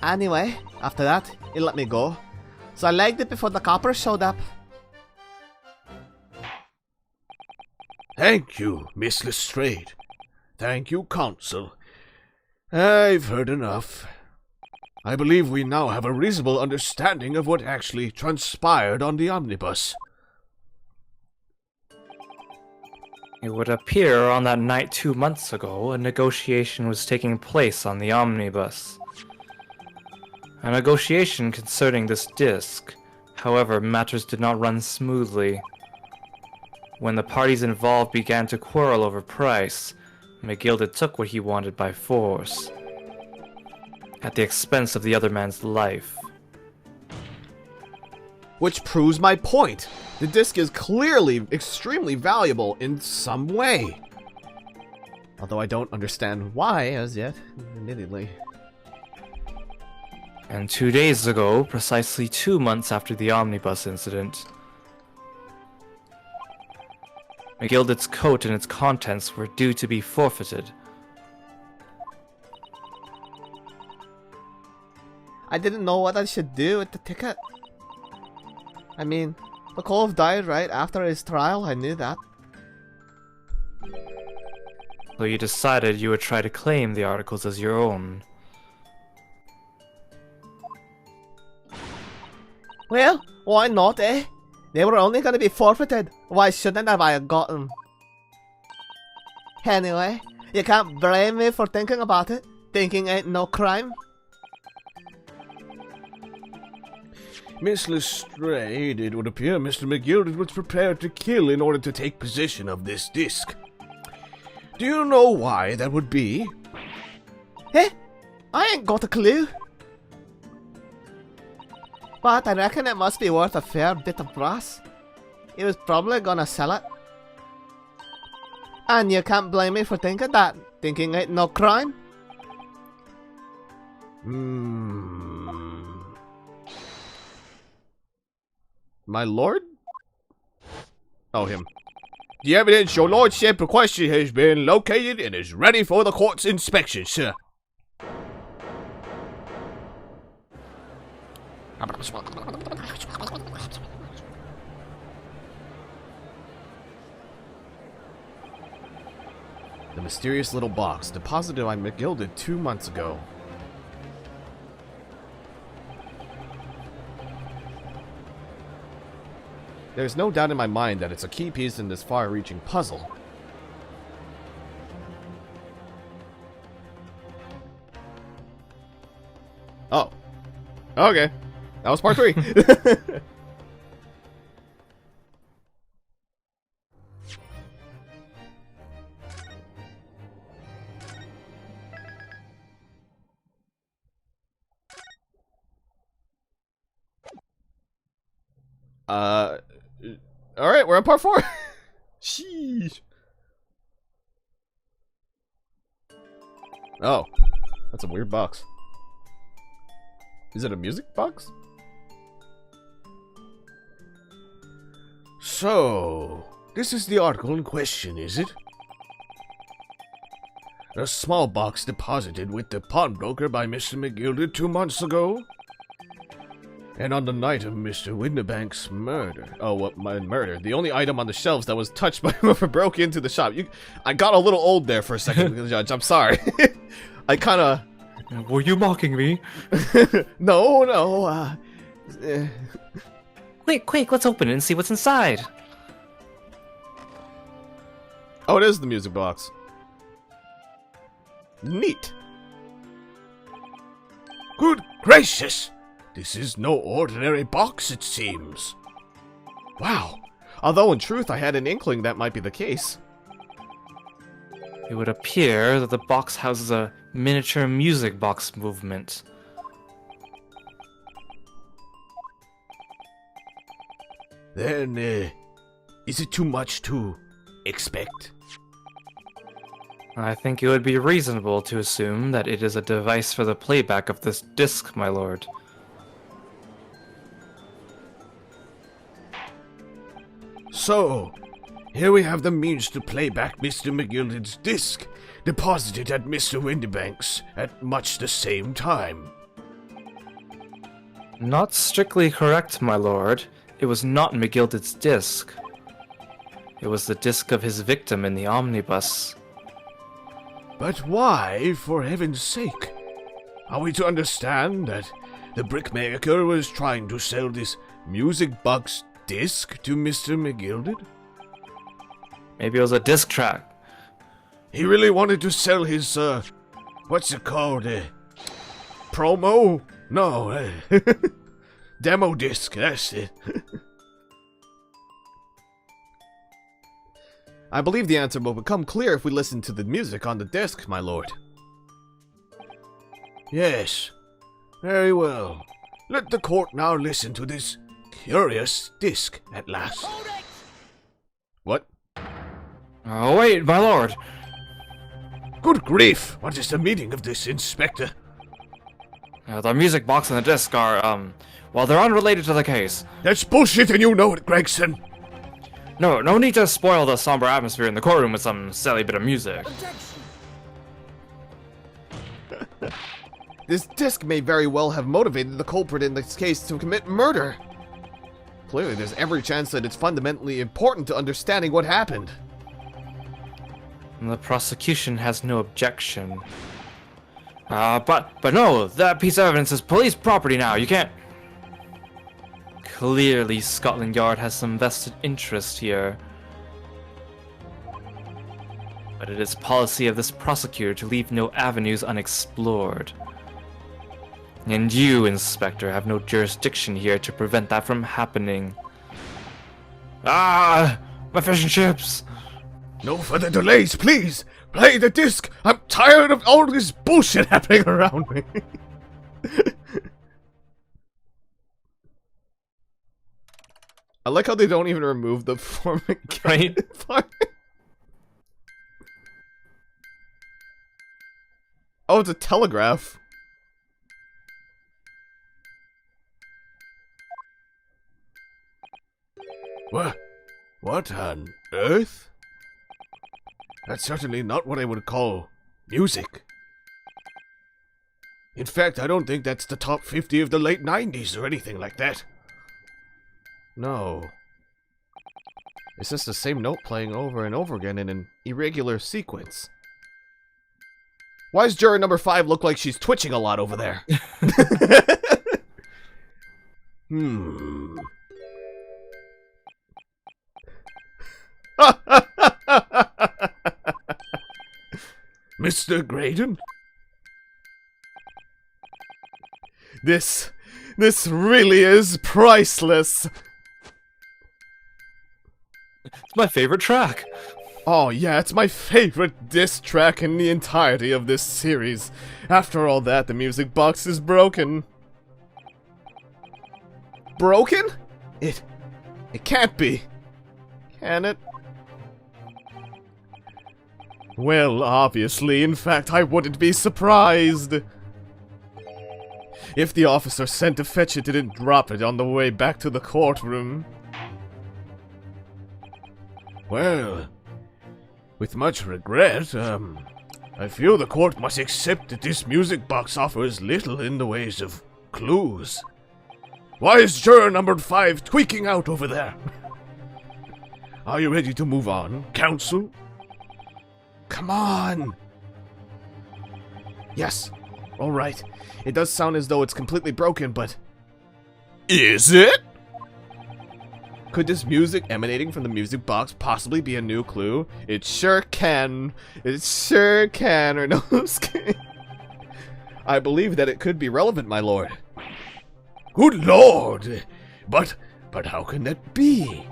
Anyway, after that, he let me go. So I legged it before the coppers showed up. Thank you, Miss Lestrade. Thank you, Counsel. I've heard enough. I believe we now have a reasonable understanding of what actually transpired on the omnibus. It would appear on that night 2 months ago, a negotiation was taking place on the omnibus. A negotiation concerning this disc. However, matters did not run smoothly. When the parties involved began to quarrel over price, McGilded took what he wanted by force, at the expense of the other man's life. Which proves my point. The disc is clearly extremely valuable in some way. Although I don't understand why as yet, admittedly. And 2 days ago, precisely 2 months after the omnibus incident, McGilded's coat and its contents were due to be forfeited. I didn't know what I should do with the ticket. I mean, McCullough died right after his trial, I knew that. So you decided you would try to claim the articles as your own. Well, why not, eh? They were only gonna be forfeited. Why shouldn't I have gotten? Anyway, you can't blame me for thinking about it. Thinking ain't no crime. Miss Lestrade, it would appear Mr. McGilded was prepared to kill in order to take possession of this disc. Do you know why that would be? Eh? I ain't got a clue. But I reckon it must be worth a fair bit of brass. He was probably gonna sell it. And you can't blame me for thinking that. Thinking ain't no crime. My lord? Oh, him. The evidence your lordship requested has been located and is ready for the court's inspection, sir. The mysterious little box deposited by McGilded 2 months ago. There's no doubt in my mind that it's a key piece in this far-reaching puzzle. Oh. Okay. That was part 3. Alright, we're on part 4. Sheesh. Oh. That's a weird box. Is it a music box? So, this is the article in question, is it? A small box deposited with the pawnbroker by Mr. McGilded 2 months ago? And on the night of Mr. Winterbank's murder. Oh, what, my murder. The only item on the shelves that was touched by whoever broke into the shop. I got a little old there for a second, Judge. I'm sorry. I kinda... Were you mocking me? No. Quick, let's open it and see what's inside. Oh, it is the music box. Neat. Good gracious! This is no ordinary box, it seems. Wow. Although in truth I had an inkling that might be the case. It would appear that the box houses a miniature music box movement. Then, is it too much to expect? I think it would be reasonable to assume that it is a device for the playback of this disc, my lord. So, Here we have the means to play back Mr. McGilded's disc, deposited at Mr. Windybank's at much the same time. Not strictly correct, my lord. It was not McGilded's disc. It was the disc of his victim in the omnibus. But why, for heaven's sake? Are we to understand that the brickmaker was trying to sell this music box disc to Mr. McGilded? Maybe it was a disc track. He really wanted to sell his, what's it called, promo? No, demo disc, that's it. I believe the answer will become clear if we listen to the music on the disc, my lord. Yes, very well. Let the court now listen to this curious disc at last. What? Oh, wait, my lord. Good grief, what is the meaning of this, Inspector? The music box and the disc are, well, they're unrelated to the case. That's bullshit and you know it, Gregson. No need to spoil the somber atmosphere in the courtroom with some silly bit of music. This disc may very well have motivated the culprit in this case to commit murder. Clearly, there's every chance that it's fundamentally important to understanding what happened. The prosecution has no objection. But no, that piece of evidence is police property now. You can't. Clearly, Scotland Yard has some vested interest here. But it is policy of this prosecutor to leave no avenues unexplored. And you, Inspector, have no jurisdiction here to prevent that from happening. Ah! My fish and chips! No further delays, please! Play the disc! I'm tired of all this bullshit happening around me! I like how they don't even remove the formic Right? part. Oh, it's a telegraph. What on earth? That's certainly not what I would call music. In fact, I don't think that's the top 50 of the late 90s or anything like that. No. It's just the same note playing over and over again in an irregular sequence. Why does juror number 5 look like she's twitching a lot over there? Mr. Graydon? This really is priceless. It's my favorite track. Oh yeah, it's my favorite diss track in the entirety of this series. After all that, the music box is broken. Broken? It can't be. Can it? Well, obviously, in fact, I wouldn't be surprised. If the officer sent to fetch it didn't drop it on the way back to the courtroom. Well, with much regret, I feel the court must accept that this music box offers little in the ways of clues. Why is juror number 5 tweaking out over there? Are you ready to move on, counsel? Come on! Yes, alright. It does sound as though it's completely broken, but... Is it? Could this music emanating from the music box possibly be a new clue? It sure can. It sure can, or no, I believe that it could be relevant, my lord. Good lord! But how can that be?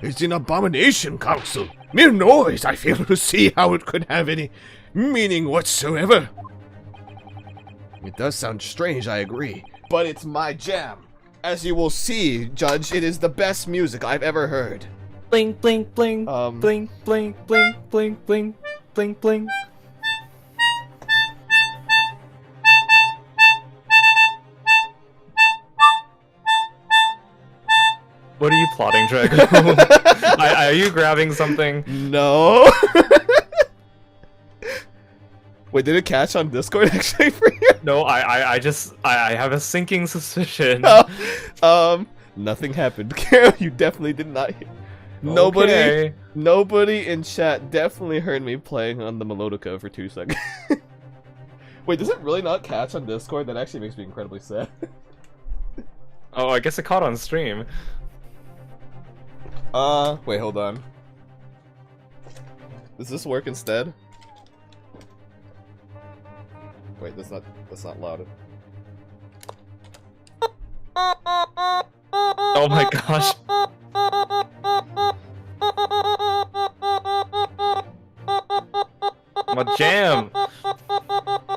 It's an abomination, counsel. Mere noise, I fail to see how it could have any meaning whatsoever. It does sound strange, I agree. But it's my jam. As you will see, Judge, it is the best music I've ever heard. Bling, bling, bling. Bling, bling, bling, bling, bling, bling, bling. What are you plotting, Drago? Are you grabbing something? No. Wait, did it catch on Discord actually for you? No, I have a sinking suspicion. Nothing happened. Carol, you definitely did not hear. Okay. Nobody in chat definitely heard me playing on the melodica for 2 seconds. Wait, does it really not catch on Discord? That actually makes me incredibly sad. Oh, I guess it caught on stream. Wait, hold on. Does this work instead? Wait, that's not loud. Oh my gosh. My jam.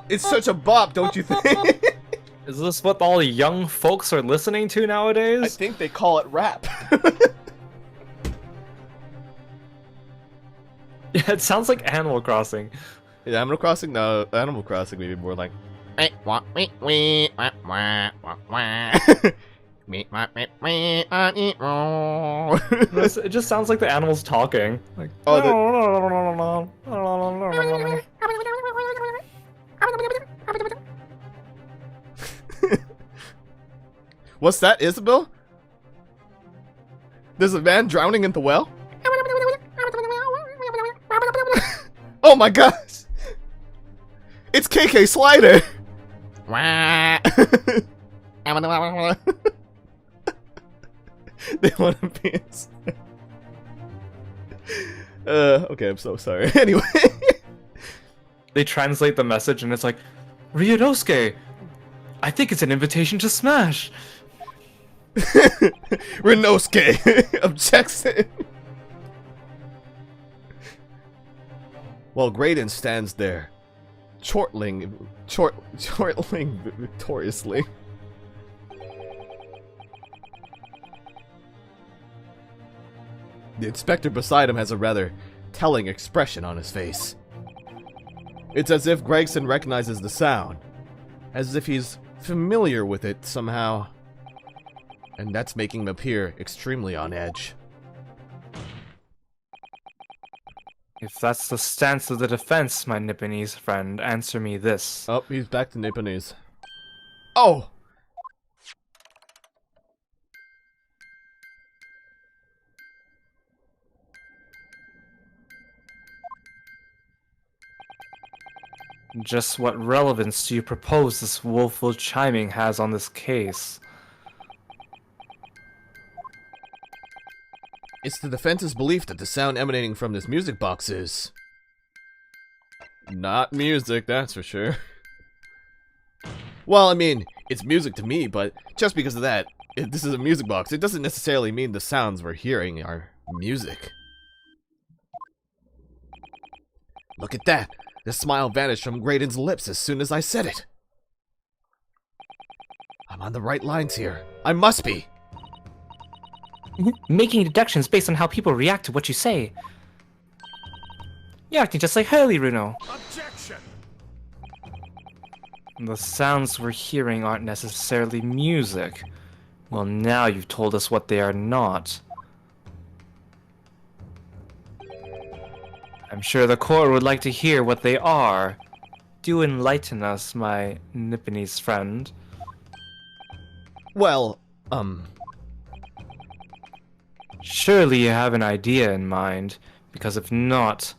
It's such a bop, don't you think? Is this what all the young folks are listening to nowadays? I think they call it rap. Yeah, it sounds like Animal Crossing. Yeah, Animal Crossing? No, Animal Crossing maybe more like. It just sounds like the animals talking. Like, What's that, Isabel? There's a man drowning in the well? Oh my gosh! It's KK Slider! They want to be okay, I'm so sorry. Anyway. they translate the message and it's like, Ryunosuke, I think it's an invitation to smash. Ryunosuke objects it. While Graydon stands there, chortling victoriously. The inspector beside him has a rather telling expression on his face. It's as if Gregson recognizes the sound, as if he's familiar with it somehow, and that's making him appear extremely on edge. If that's the stance of the defense, my Nipponese friend, answer me this. Oh, he's back to Nipponese. Oh! Just what relevance do you propose this woeful chiming has on this case? It's the defense's belief that the sound emanating from this music box is... not music, that's for sure. Well, I mean, it's music to me, but just because of that, if this is a music box, it doesn't necessarily mean the sounds we're hearing are music. Look at that! The smile vanished from Graydon's lips as soon as I said it. I'm on the right lines here. I must be! Making deductions based on how people react to what you say. You're acting just like Hurley, Runo. Objection! The sounds we're hearing aren't necessarily music. Well, now you've told us what they are not. I'm sure the court would like to hear what they are. Do enlighten us, my Nipponese friend. Well, Surely you have an idea in mind, because if not,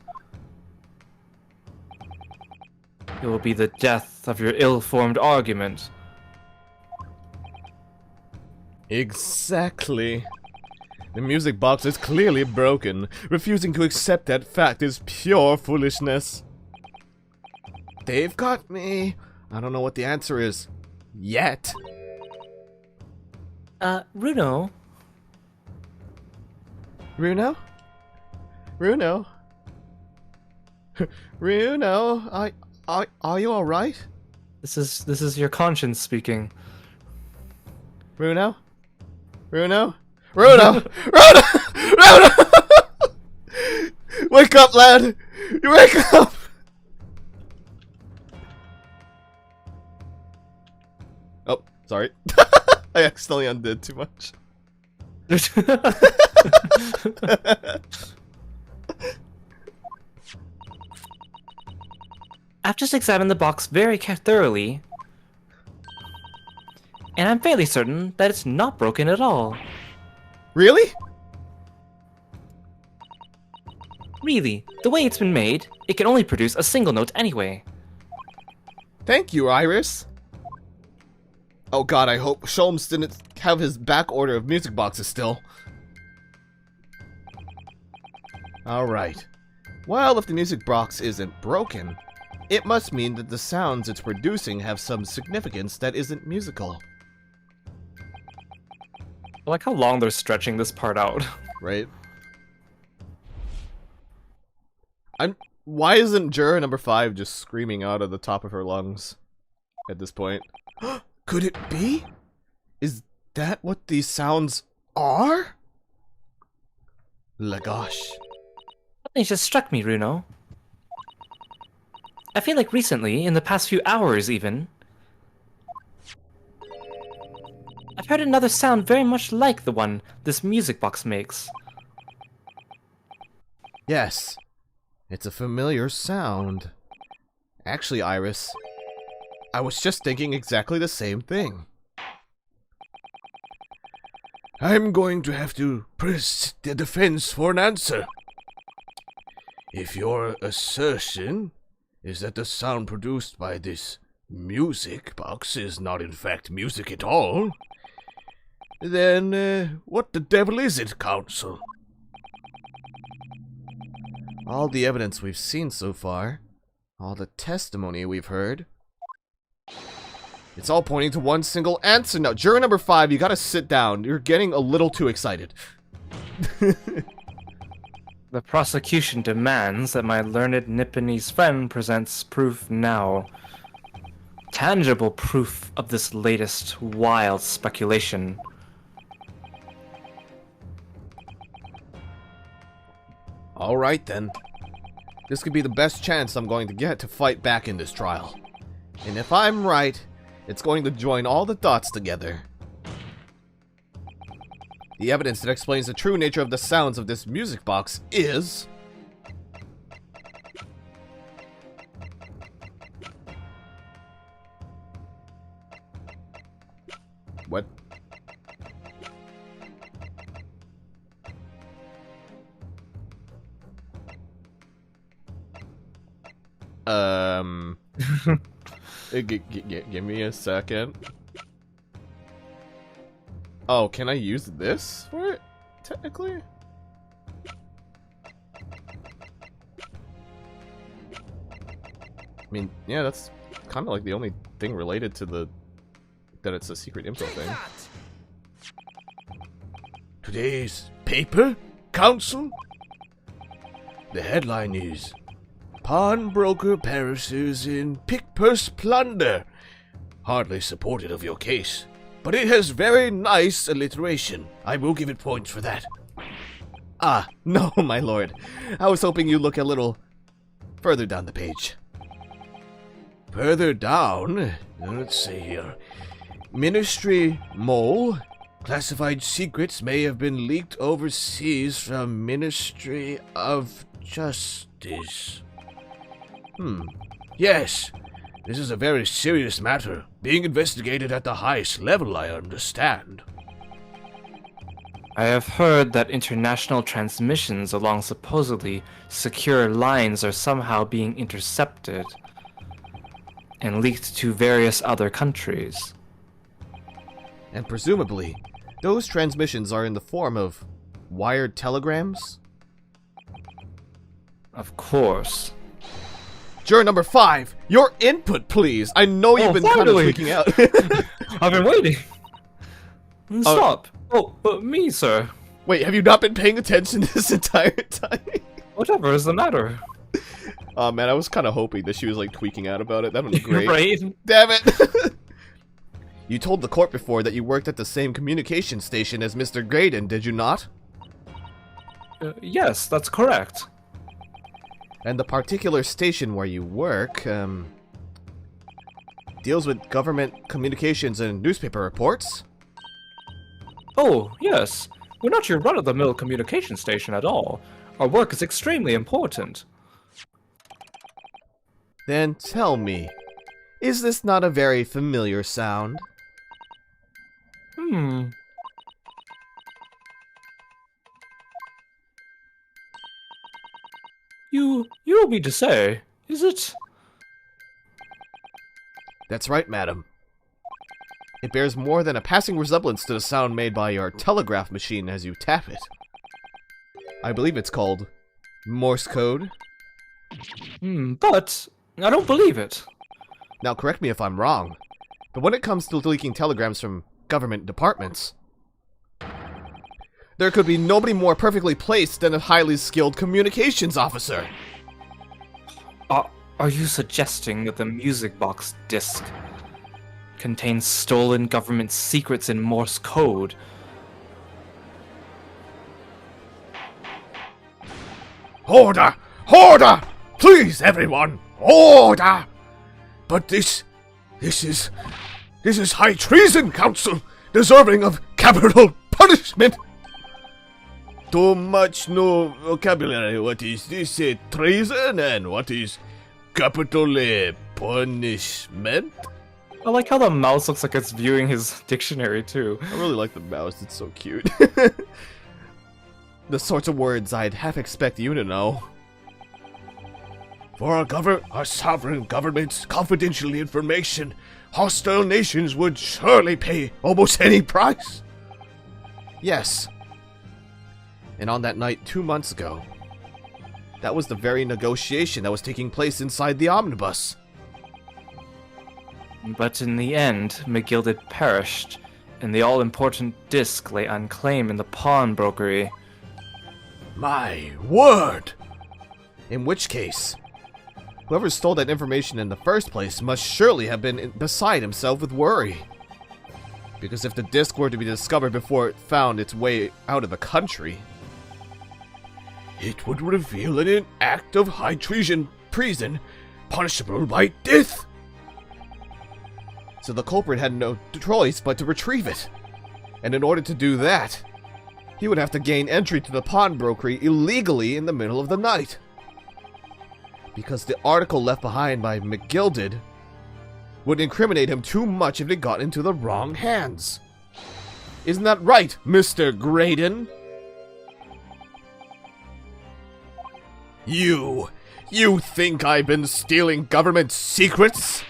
it will be the death of your ill-formed argument. exactly. The music box is clearly broken. Refusing to accept that fact is pure foolishness. They've got me. I don't know what the answer is. Yet. Runo? Runo? Runo? Runo? Are you alright? This is your conscience speaking. Runo? Runo? Runo! Runo! Runo! Wake up, lad! You wake up! Oh, sorry. I accidentally undid too much. I've just examined the box very thoroughly, and I'm fairly certain that it's not broken at all. Really? Really, the way it's been made, it can only produce a single note anyway. Thank you, Iris. Oh god, I hope Sholmes didn't have his back order of music boxes still. Alright. Well, if the music box isn't broken, it must mean that the sounds it's producing have some significance that isn't musical. I like how long they're stretching this part out. Right? Why isn't juror number 5 just screaming out of the top of her lungs at this point? Could it be? Is that what these sounds are? Lagosh. Something just struck me, Runo. I feel like recently, in the past few hours even, I've heard another sound very much like the one this music box makes. Yes. It's a familiar sound. Actually, Iris, I was just thinking exactly the same thing. I'm going to have to press the defense for an answer. If your assertion is that the sound produced by this music box is not in fact music at all, then what the devil is it, Counsel? All the evidence we've seen so far, all the testimony we've heard, it's all pointing to one single answer now. Juror number 5, you gotta sit down. You're getting a little too excited. The prosecution demands that my learned Nipponese friend presents proof now. Tangible proof of this latest wild speculation. Alright then. This could be the best chance I'm going to get to fight back in this trial. And if I'm right, it's going to join all the dots together. The evidence that explains the true nature of the sounds of this music box is... What? Give me a second. Oh, can I use this for it, technically? I mean, yeah, that's kind of like the only thing related to the... that it's a secret info thing. Today's paper, Counsel? The headline is Pawnbroker perishes in pick-purse plunder. Hardly supportive of your case, but it has very nice alliteration. I will give it points for that. Ah, no, my lord. I was hoping you'd look a little further down the page. Further down, let's see here. Ministry mole. Classified secrets may have been leaked overseas from Ministry of Justice. Yes, this is a very serious matter, being investigated at the highest level, I understand. I have heard that international transmissions along supposedly secure lines are somehow being intercepted and leaked to various other countries. And presumably, those transmissions are in the form of wired telegrams? Of course. Juror number 5, your input, please. I know you've been kind of finally. freaking out. I've been waiting. Stop. Me, sir. Wait, have you not been paying attention this entire time? Whatever is the matter? Oh man, I was kind of hoping that she was like tweaking out about it. That would be great. Right? Damn it! You told the court before that you worked at the same communication station as Mr. Graydon, did you not? Yes, that's correct. And the particular station where you work, deals with government communications and newspaper reports? Oh, yes. We're not your run-of-the-mill communication station at all. Our work is extremely important. Then tell me, is this not a very familiar sound? You don't mean to say, is it? That's right, madam. It bears more than a passing resemblance to the sound made by your telegraph machine as you tap it. I believe it's called Morse code. But I don't believe it. Now correct me if I'm wrong, but when it comes to leaking telegrams from government departments, there could be nobody more perfectly placed than a highly skilled communications officer. Are you suggesting that the music box disc contains stolen government secrets in Morse code? Order! Order! Please, everyone! Order! But this is high treason, Council, deserving of capital punishment! Too much no vocabulary. What is this? Treason? And what is capital punishment? I like how the mouse looks like it's viewing his dictionary too. I really like the mouse, it's so cute. The sorts of words I'd half expect you to know. For our sovereign government's confidential information, hostile nations would surely pay almost any price. Yes. And on that night 2 months ago, that was the very negotiation that was taking place inside the omnibus. But in the end, McGilded perished, and the all-important disc lay unclaimed in the pawnbrokery. My word! In which case, whoever stole that information in the first place must surely have been beside himself with worry. Because if the disc were to be discovered before it found its way out of the country, it would reveal an act of high treason, punishable by death. So the culprit had no choice but to retrieve it. And in order to do that, he would have to gain entry to the pawnbrokery illegally in the middle of the night. Because the article left behind by McGilded would incriminate him too much if it got into the wrong hands. Isn't that right, Mr. Graydon? You think I've been stealing government secrets?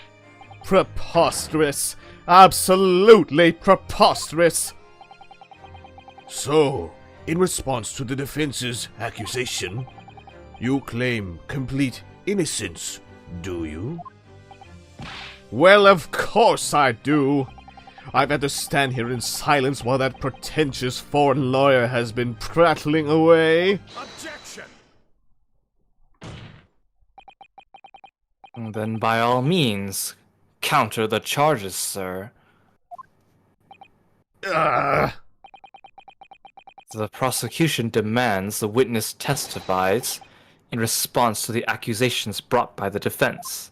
Preposterous. Absolutely preposterous. So, in response to the defense's accusation, you claim complete innocence, do you? Well, of course I do. I've had to stand here in silence while that pretentious foreign lawyer has been prattling away. Objection! Then by all means, counter the charges, sir. The prosecution demands the witness testifies in response to the accusations brought by the defense.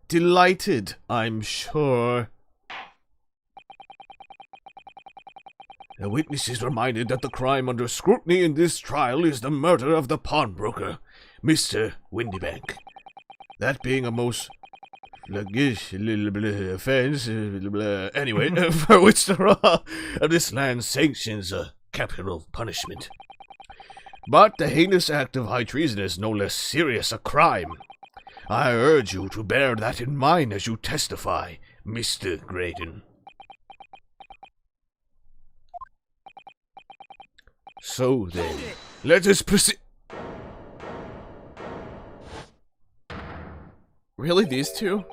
Delighted, I'm sure. The witness is reminded that the crime under scrutiny in this trial is the murder of the pawnbroker, Mr. Windybank. That being a most offense, anyway, for which the law of this land sanctions a capital punishment. But the heinous act of high treason is no less serious a crime. I urge you to bear that in mind as you testify, Mr. Graydon. So then, let us proceed. Really, these two?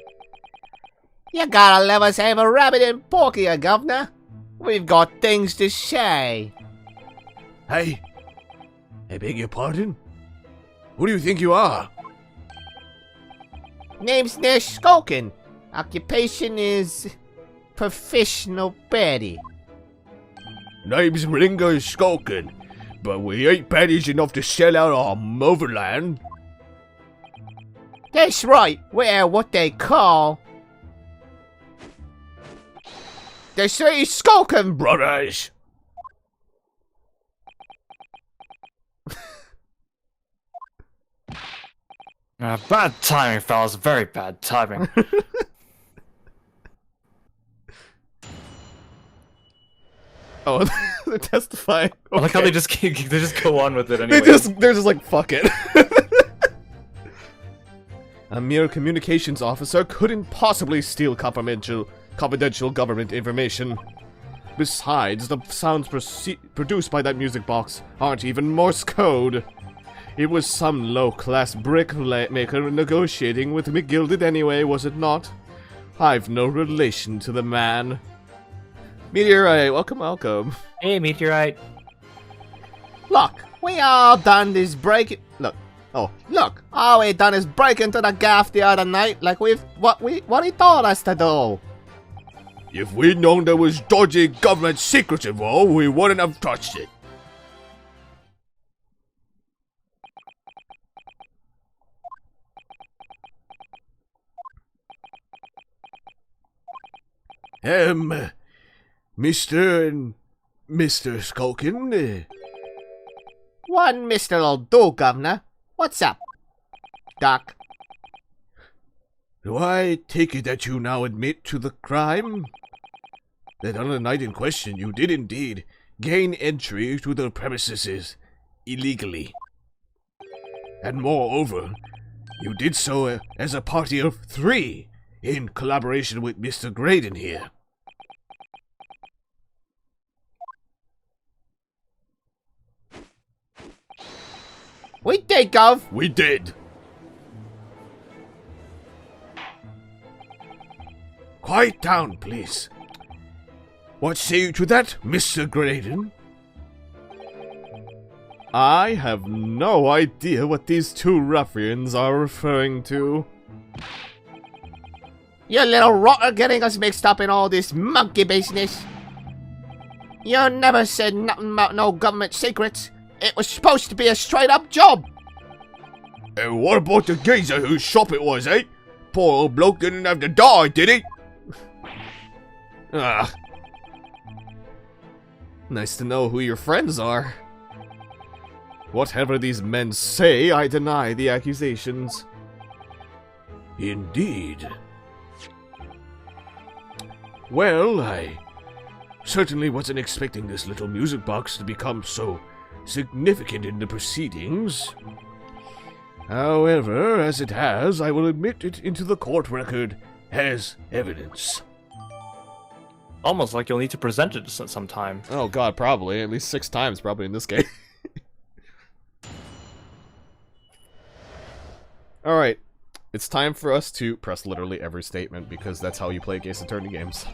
You gotta let us have a rabbit and pork here, Governor. We've got things to say. Hey, I beg your pardon? Who do you think you are? Name's Nash Skulkin. Occupation is professional baddie. Name's Ringo Skulkin, but we ain't baddies enough to sell out our motherland. That's right, we're what they call The three Skulkin brothers! Bad timing, fellas. Very bad timing. Oh, they're testifying. I like how Okay. they just go on with it anyway. They're just like, fuck it. A mere communications officer couldn't possibly steal confidential government information. Besides, the sounds produced by that music box aren't even Morse code. It was some low-class brickmaker negotiating with McGilded anyway, was it not? I've no relation to the man. Meteorite, welcome. Hey, Meteorite. Look, we all done this break. Look, all we done is break into the gaff the other night, like what he told us to do. If we'd known there was dodgy government secrets involved, we wouldn't have touched it. Mr. and Mr. Skulkin, One Mr. will do, Governor. What's up, Doc? do I take it that you now admit to the crime? That on the night in question you did indeed gain entry to the premises illegally. And moreover, you did so as a party of 3 in collaboration with Mr. Graydon here. We did, Gov. We did. Quiet down, please. What say you to that, Mr. Graydon? I have no idea what these two ruffians are referring to. You little rotter getting us mixed up in all this monkey business. You never said nothing about no government secrets. It was supposed to be a straight-up job. And what about the geezer whose shop it was, eh? Poor old bloke didn't have to die, did he? Ah. Nice to know who your friends are. Whatever these men say, I deny the accusations. Indeed. Well, I certainly wasn't expecting this little music box to become so significant in the proceedings. However, as it has, I will admit it into the court record as evidence. Almost like you'll need to present it sometime. Oh god, probably. At least 6 times probably in this game. Alright. It's time for us to press literally every statement because that's how you play Ace Attorney games.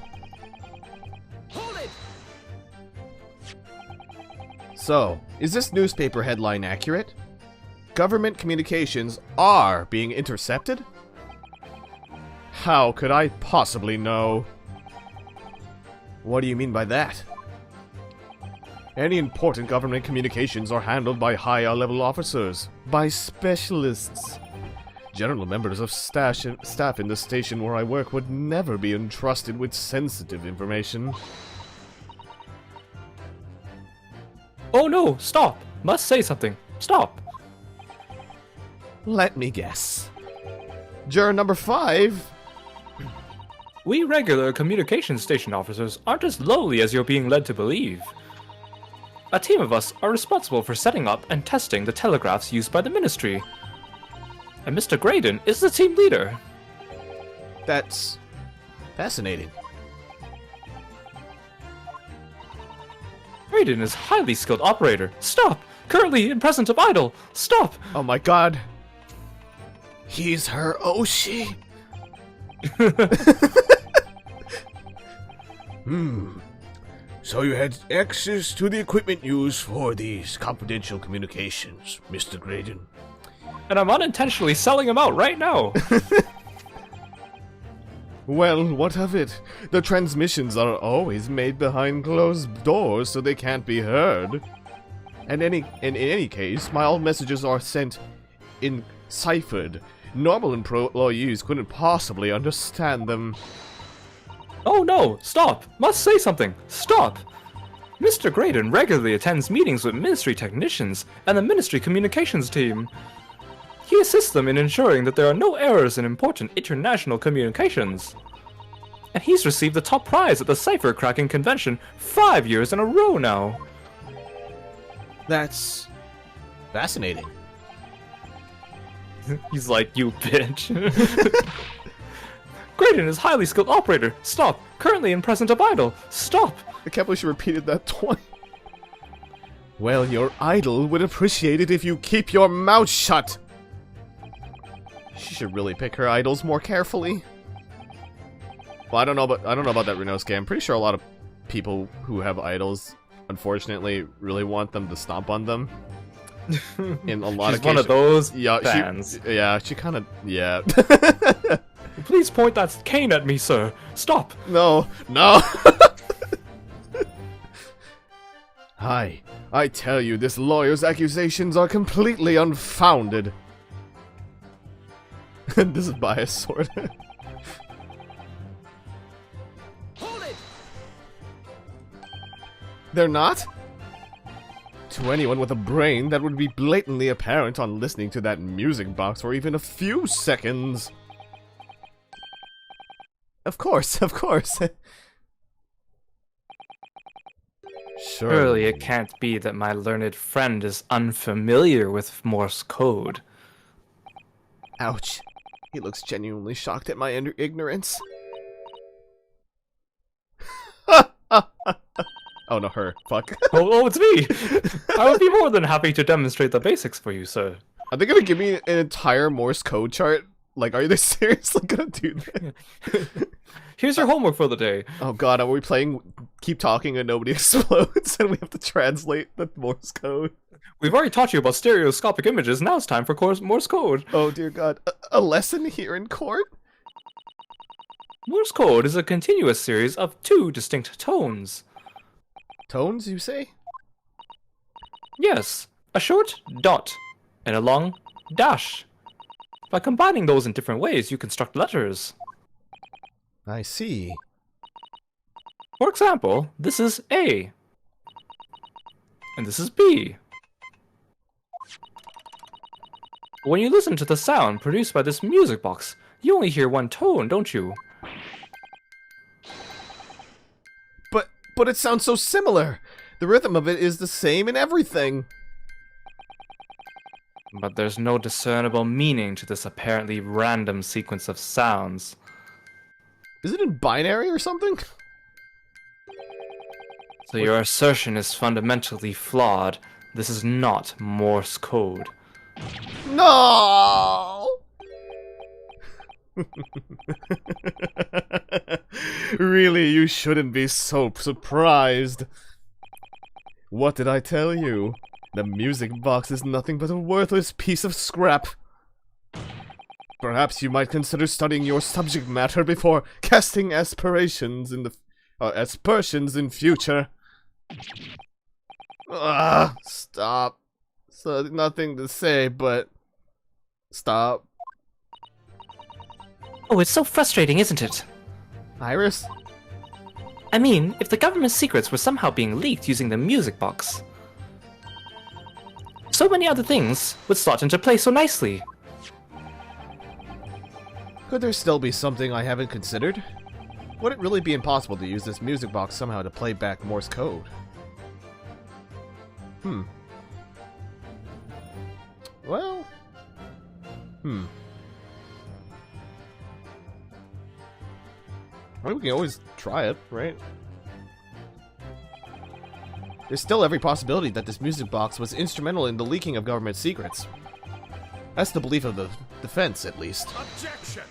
So, is this newspaper headline accurate? Government communications are being intercepted? How could I possibly know? What do you mean by that? Any important government communications are handled by higher level officers, by specialists. General members of staff in the station where I work would never be entrusted with sensitive information. Oh no, stop! Must say something. Stop! Let me guess. Juror number 5? We regular communications station officers aren't as lowly as you're being led to believe. A team of us are responsible for setting up and testing the telegraphs used by the Ministry. And Mr. Graydon is the team leader. That's fascinating. Graydon is a highly skilled operator. Stop! Currently in presence of idol. Stop! Oh my god. He's her Oshi. So you had access to the equipment used for these confidential communications, Mr. Graydon. And I'm unintentionally selling him out right now. Well, what of it? The transmissions are always made behind closed doors so they can't be heard. And in any case, my all messages are sent in ciphered. Normal employees couldn't possibly understand them. Oh no, stop! Must say something! Stop! Mr. Graydon regularly attends meetings with ministry technicians and the ministry communications team. He assists them in ensuring that there are no errors in important international communications. And he's received the top prize at the cipher cracking convention 5 years in a row now. That's fascinating. He's like, you bitch. Graydon is highly skilled operator. Stop. Currently in present of idol. Stop. I can't believe she repeated that twice. Well, your idol would appreciate it if you keep your mouth shut. She should really pick her idols more carefully. Well, I don't know about that Renosuke. I'm pretty sure a lot of people who have idols, unfortunately, really want them to stomp on them. In a lot She's of cases. one of those Yeah, fans. she kind of, yeah. Please point that cane at me, sir. Stop. No. Hi, I tell you, this lawyer's accusations are completely unfounded. This is bias, sort of. Hold it! They're not? To anyone with a brain, that would be blatantly apparent on listening to that music box for even a few seconds. Of course. Surely it can't be that my learned friend is unfamiliar with Morse code. Ouch. He looks genuinely shocked at my ignorance. Oh no, her. Fuck. Oh, it's me! I would be more than happy to demonstrate the basics for you, sir. Are they gonna give me an entire Morse code chart? Like, are they seriously gonna do that? Here's your homework for the day. Oh god, are we playing Keep Talking and Nobody Explodes and we have to translate the Morse code? We've already taught you about stereoscopic images, now it's time for Morse code. Oh dear god. A lesson here in court? Morse code is a continuous series of 2 distinct tones. Tones, you say? Yes, a short dot and a long dash. By combining those in different ways, you construct letters. I see. For example, this is A. And this is B. When you listen to the sound produced by this music box, you only hear one tone, don't you? But it sounds so similar. The rhythm of it is the same in everything. But there's no discernible meaning to this apparently random sequence of sounds. Is it in binary or something? So your assertion is fundamentally flawed. This is not Morse code. No! Really, you shouldn't be so surprised. What did I tell you? The music box is nothing but a worthless piece of scrap. Perhaps you might consider studying your subject matter before casting aspersions in future. Stop. So, nothing to say, but stop. Oh, it's so frustrating, isn't it? Iris? I mean, if the government's secrets were somehow being leaked using the music box, so many other things would slot into place so nicely. Could there still be something I haven't considered? Would it really be impossible to use this music box somehow to play back Morse code? Well... I mean, we can always try it, right? There's still every possibility that this music box was instrumental in the leaking of government secrets. That's the belief of the defense, at least. Objection!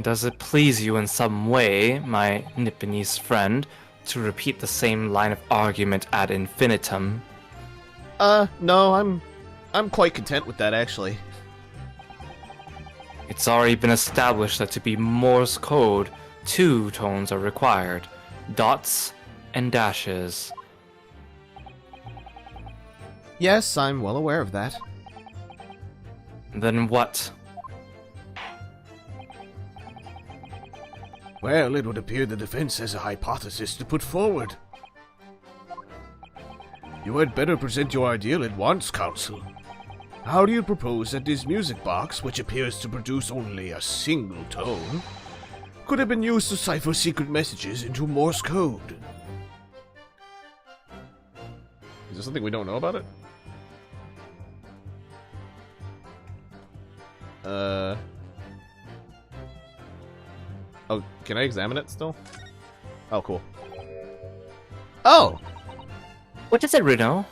Does it please you in some way, my Nipponese friend, to repeat the same line of argument ad infinitum? No, I'm quite content with that, actually. It's already been established that to be Morse code, 2 tones are required. Dots and dashes. Yes, I'm well aware of that. Then what? Well, it would appear the defense has a hypothesis to put forward. You had better present your ideal at once, Counsel. How do you propose that this music box, which appears to produce only a single tone, could have been used to cipher secret messages into Morse code? Is there something we don't know about it? Oh, can I examine it still? Oh, cool. Oh! What is it, Runo?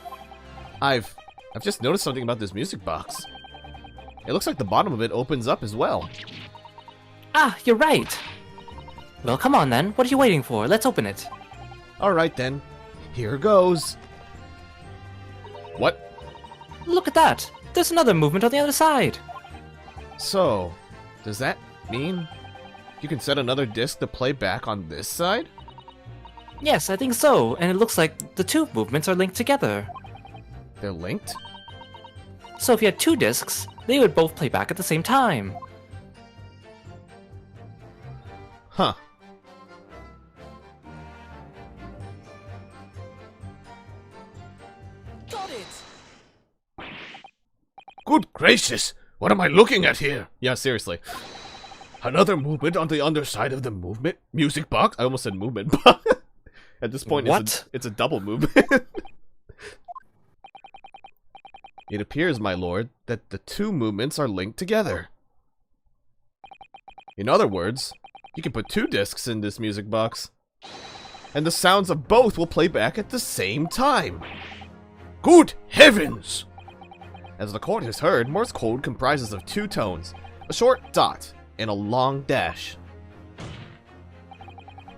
I've just noticed something about this music box. It looks like the bottom of it opens up as well. Ah, you're right. Well, come on then. What are you waiting for? Let's open it. Alright then. Here goes. What? Look at that. There's another movement on the other side. So, does that mean you can set another disc to play back on this side? Yes, I think so. And it looks like the two movements are linked together. They're linked? So if you had two discs, they would both play back at the same time. Huh. Got it! Good gracious! What am I looking at here? Yeah, seriously. Another movement on the underside of the music box? I almost said movement, but at this point, What? it's a double movement. It appears, my lord, that the two movements are linked together. In other words, you can put two discs in this music box, and the sounds of both will play back at the same time. Good heavens! As the court has heard, Morse code comprises of two tones, a short dot, and a long dash.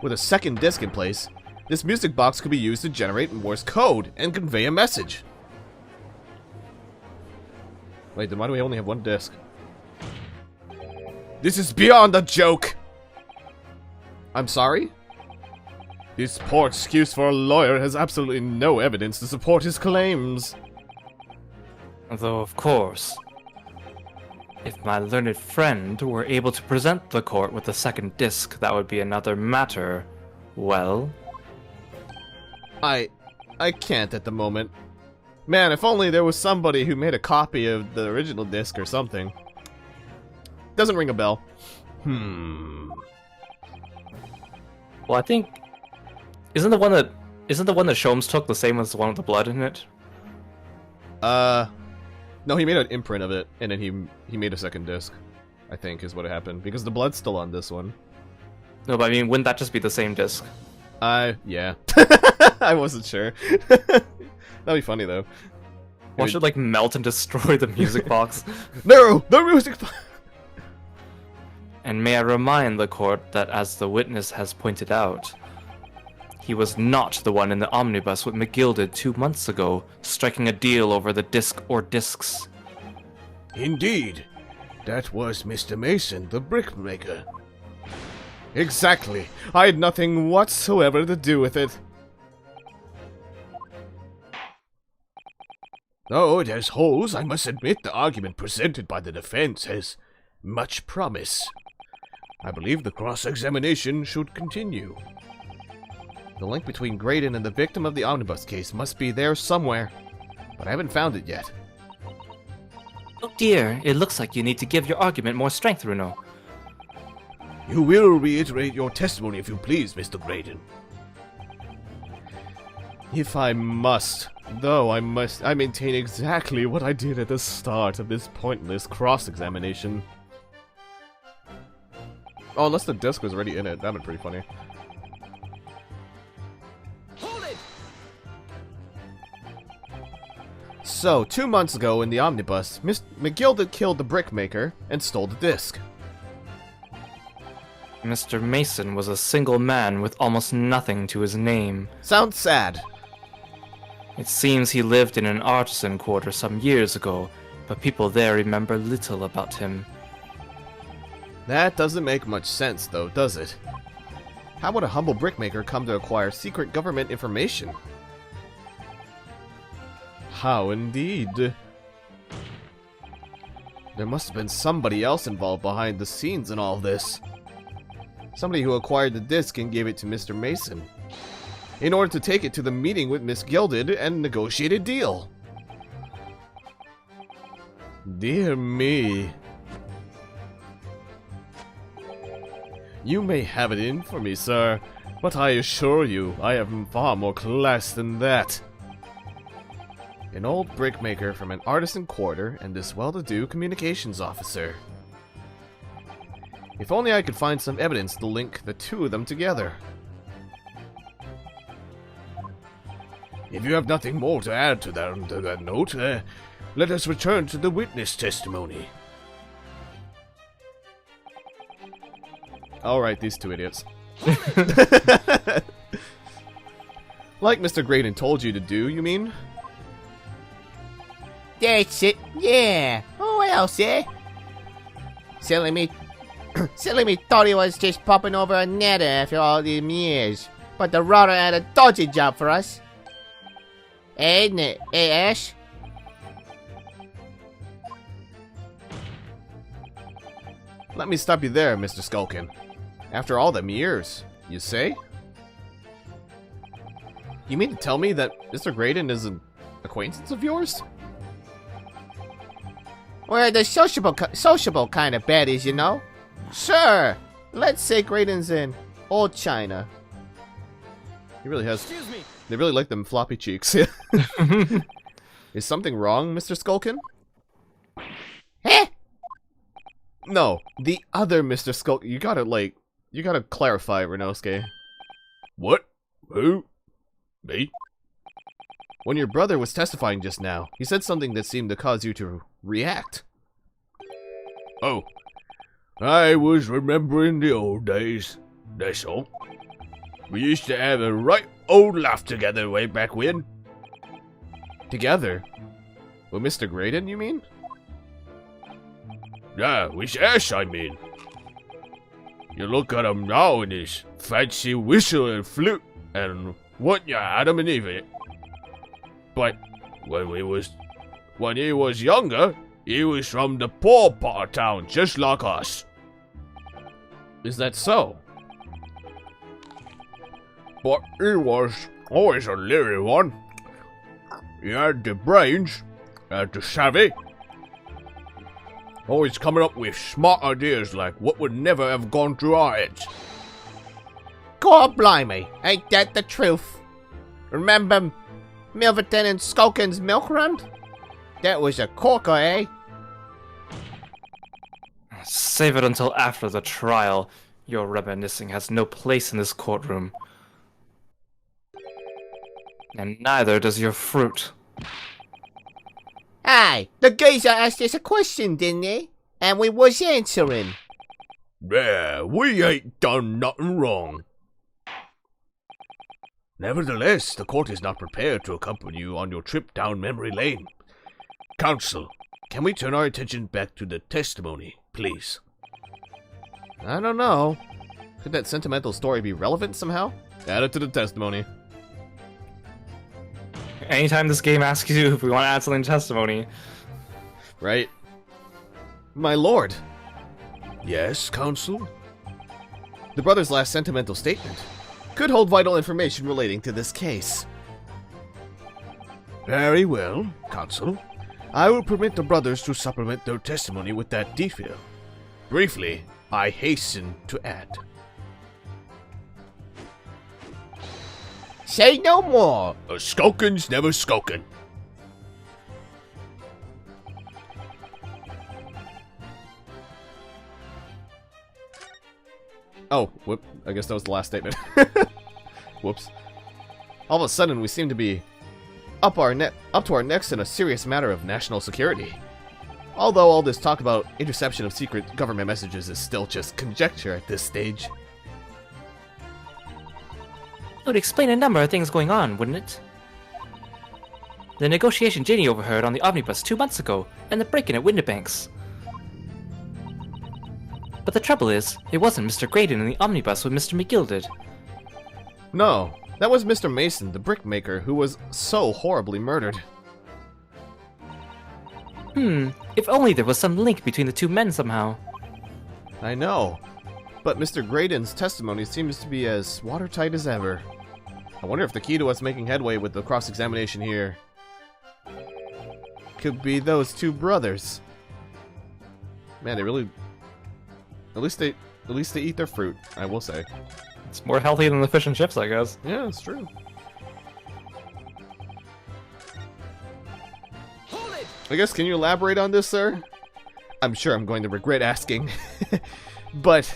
With a second disc in place, this music box could be used to generate Morse code and convey a message. Wait, then why do we only have one disc? This is beyond a joke! I'm sorry? This poor excuse for a lawyer has absolutely no evidence to support his claims. Though, of course, if my learned friend were able to present the court with a second disc, that would be another matter. Well, I can't at the moment. Man, if only there was somebody who made a copy of the original disc or something. Doesn't ring a bell. well, I think isn't the one that Sholmes took the same as the one with the blood in it? No, he made an imprint of it, and then he made a second disc, I think, is what happened. Because the blood's still on this one. No, but I mean, wouldn't that just be the same disc? Yeah. I wasn't sure. That'd be funny, though. Watch it, like, melt and destroy the music box. No! The music box! And may I remind the court that, as the witness has pointed out, he was not the one in the omnibus with McGilded 2 months ago, striking a deal over the disc or discs. Indeed. That was Mr. Mason, the brickmaker. Exactly. I had nothing whatsoever to do with it. Though it has holes, I must admit the argument presented by the defense has much promise. I believe the cross-examination should continue. The link between Graydon and the victim of the omnibus case must be there somewhere, but I haven't found it yet. Oh dear, it looks like you need to give your argument more strength, Runo. You will reiterate your testimony if you please, Mr. Graydon. If I must, though I maintain exactly what I did at the start of this pointless cross-examination. Oh, unless the disc was already in it, that'd be pretty funny. Hold it! So, 2 months ago in the omnibus, McGilded killed the brickmaker and stole the disc. Mr. Mason was a single man with almost nothing to his name. Sounds sad. It seems he lived in an artisan quarter some years ago, but people there remember little about him. That doesn't make much sense, though, does it? How would a humble brickmaker come to acquire secret government information? How indeed? There must have been somebody else involved behind the scenes in all this. Somebody who acquired the disc and gave it to Mr. Mason, in order to take it to the meeting with Miss Gilded and negotiate a deal. Dear me. You may have it in for me, sir, but I assure you, I have far more class than that. An old brickmaker from an artisan quarter and this well-to-do communications officer. If only I could find some evidence to link the two of them together. If you have nothing more to add to that note, let us return to the witness testimony. Alright, these two idiots. Like Mr. Graydon told you to do, you mean? That's it, yeah. Who else, eh? Silly me thought he was just popping over a netter after all these years. But the router had a dodgy job for us. Ain't it, Ash? Let me stop you there, Mr. Skulkin. After all them years, you say? You mean to tell me that Mr. Graydon is an acquaintance of yours? We're the sociable kind of baddies, you know? Sure, let's say Graydon's in old China. He really has. Excuse me. They really like them floppy cheeks. Is something wrong, Mr. Skulkin? Eh? No, the other Mr. Skulkin. You gotta clarify, Renosuke. What? Who? Me? When your brother was testifying just now, he said something that seemed to cause you to react. Oh, I was remembering the old days, that's all. We used to have a right old laugh together way back when. Together? With Mr. Graydon, you mean? Yeah, with Ash, I mean. You look at him now in his fancy whistle and flute, and what you Adam and Eve it. But when he was younger, he was from the poor part of town, just like us. Is that so? But he was always a leery one. He had the brains, had the savvy. Always coming up with smart ideas like what would never have gone through our heads. God blimey, ain't that the truth? Remember Milverton and Skulkin's milk run? That was a corker, eh? Save it until after the trial. Your reminiscing has no place in this courtroom. And neither does your fruit. Aye, the geezer asked us a question, didn't he? And we was answering. Yeah, we ain't done nothing wrong. Nevertheless, the court is not prepared to accompany you on your trip down memory lane. Counsel, can we turn our attention back to the testimony, please? I don't know. Could that sentimental story be relevant somehow? Add it to the testimony. Anytime this game asks you if we want to add something to testimony. Right? My lord, Yes, counsel? the brother's last sentimental statement could hold vital information relating to this case. Very well, counsel. I will permit the brothers to supplement their testimony with that detail. Briefly, I hasten to add. Say no more. A skulkin's never skulkin'. Oh, whoop. I guess that was the last statement. Whoops. All of a sudden, we seem to be up to our necks in a serious matter of national security. Although all this talk about interception of secret government messages is still just conjecture at this stage. It would explain a number of things going on, wouldn't it? The negotiation Ginny overheard on the omnibus 2 months ago, and the break-in at Windibanks. But the trouble is, it wasn't Mr. Graydon in the omnibus with Mr. McGilded. No, that was Mr. Mason, the brickmaker, who was so horribly murdered. If only there was some link between the two men somehow. I know. But Mr. Graydon's testimony seems to be as watertight as ever. I wonder if the key to us making headway with the cross-examination here could be those two brothers. Man, they really... At least they eat their fruit, I will say. It's more healthy than the fish and chips, I guess. Yeah, it's true. Hold it! I guess, can you elaborate on this, sir? I'm sure I'm going to regret asking. But,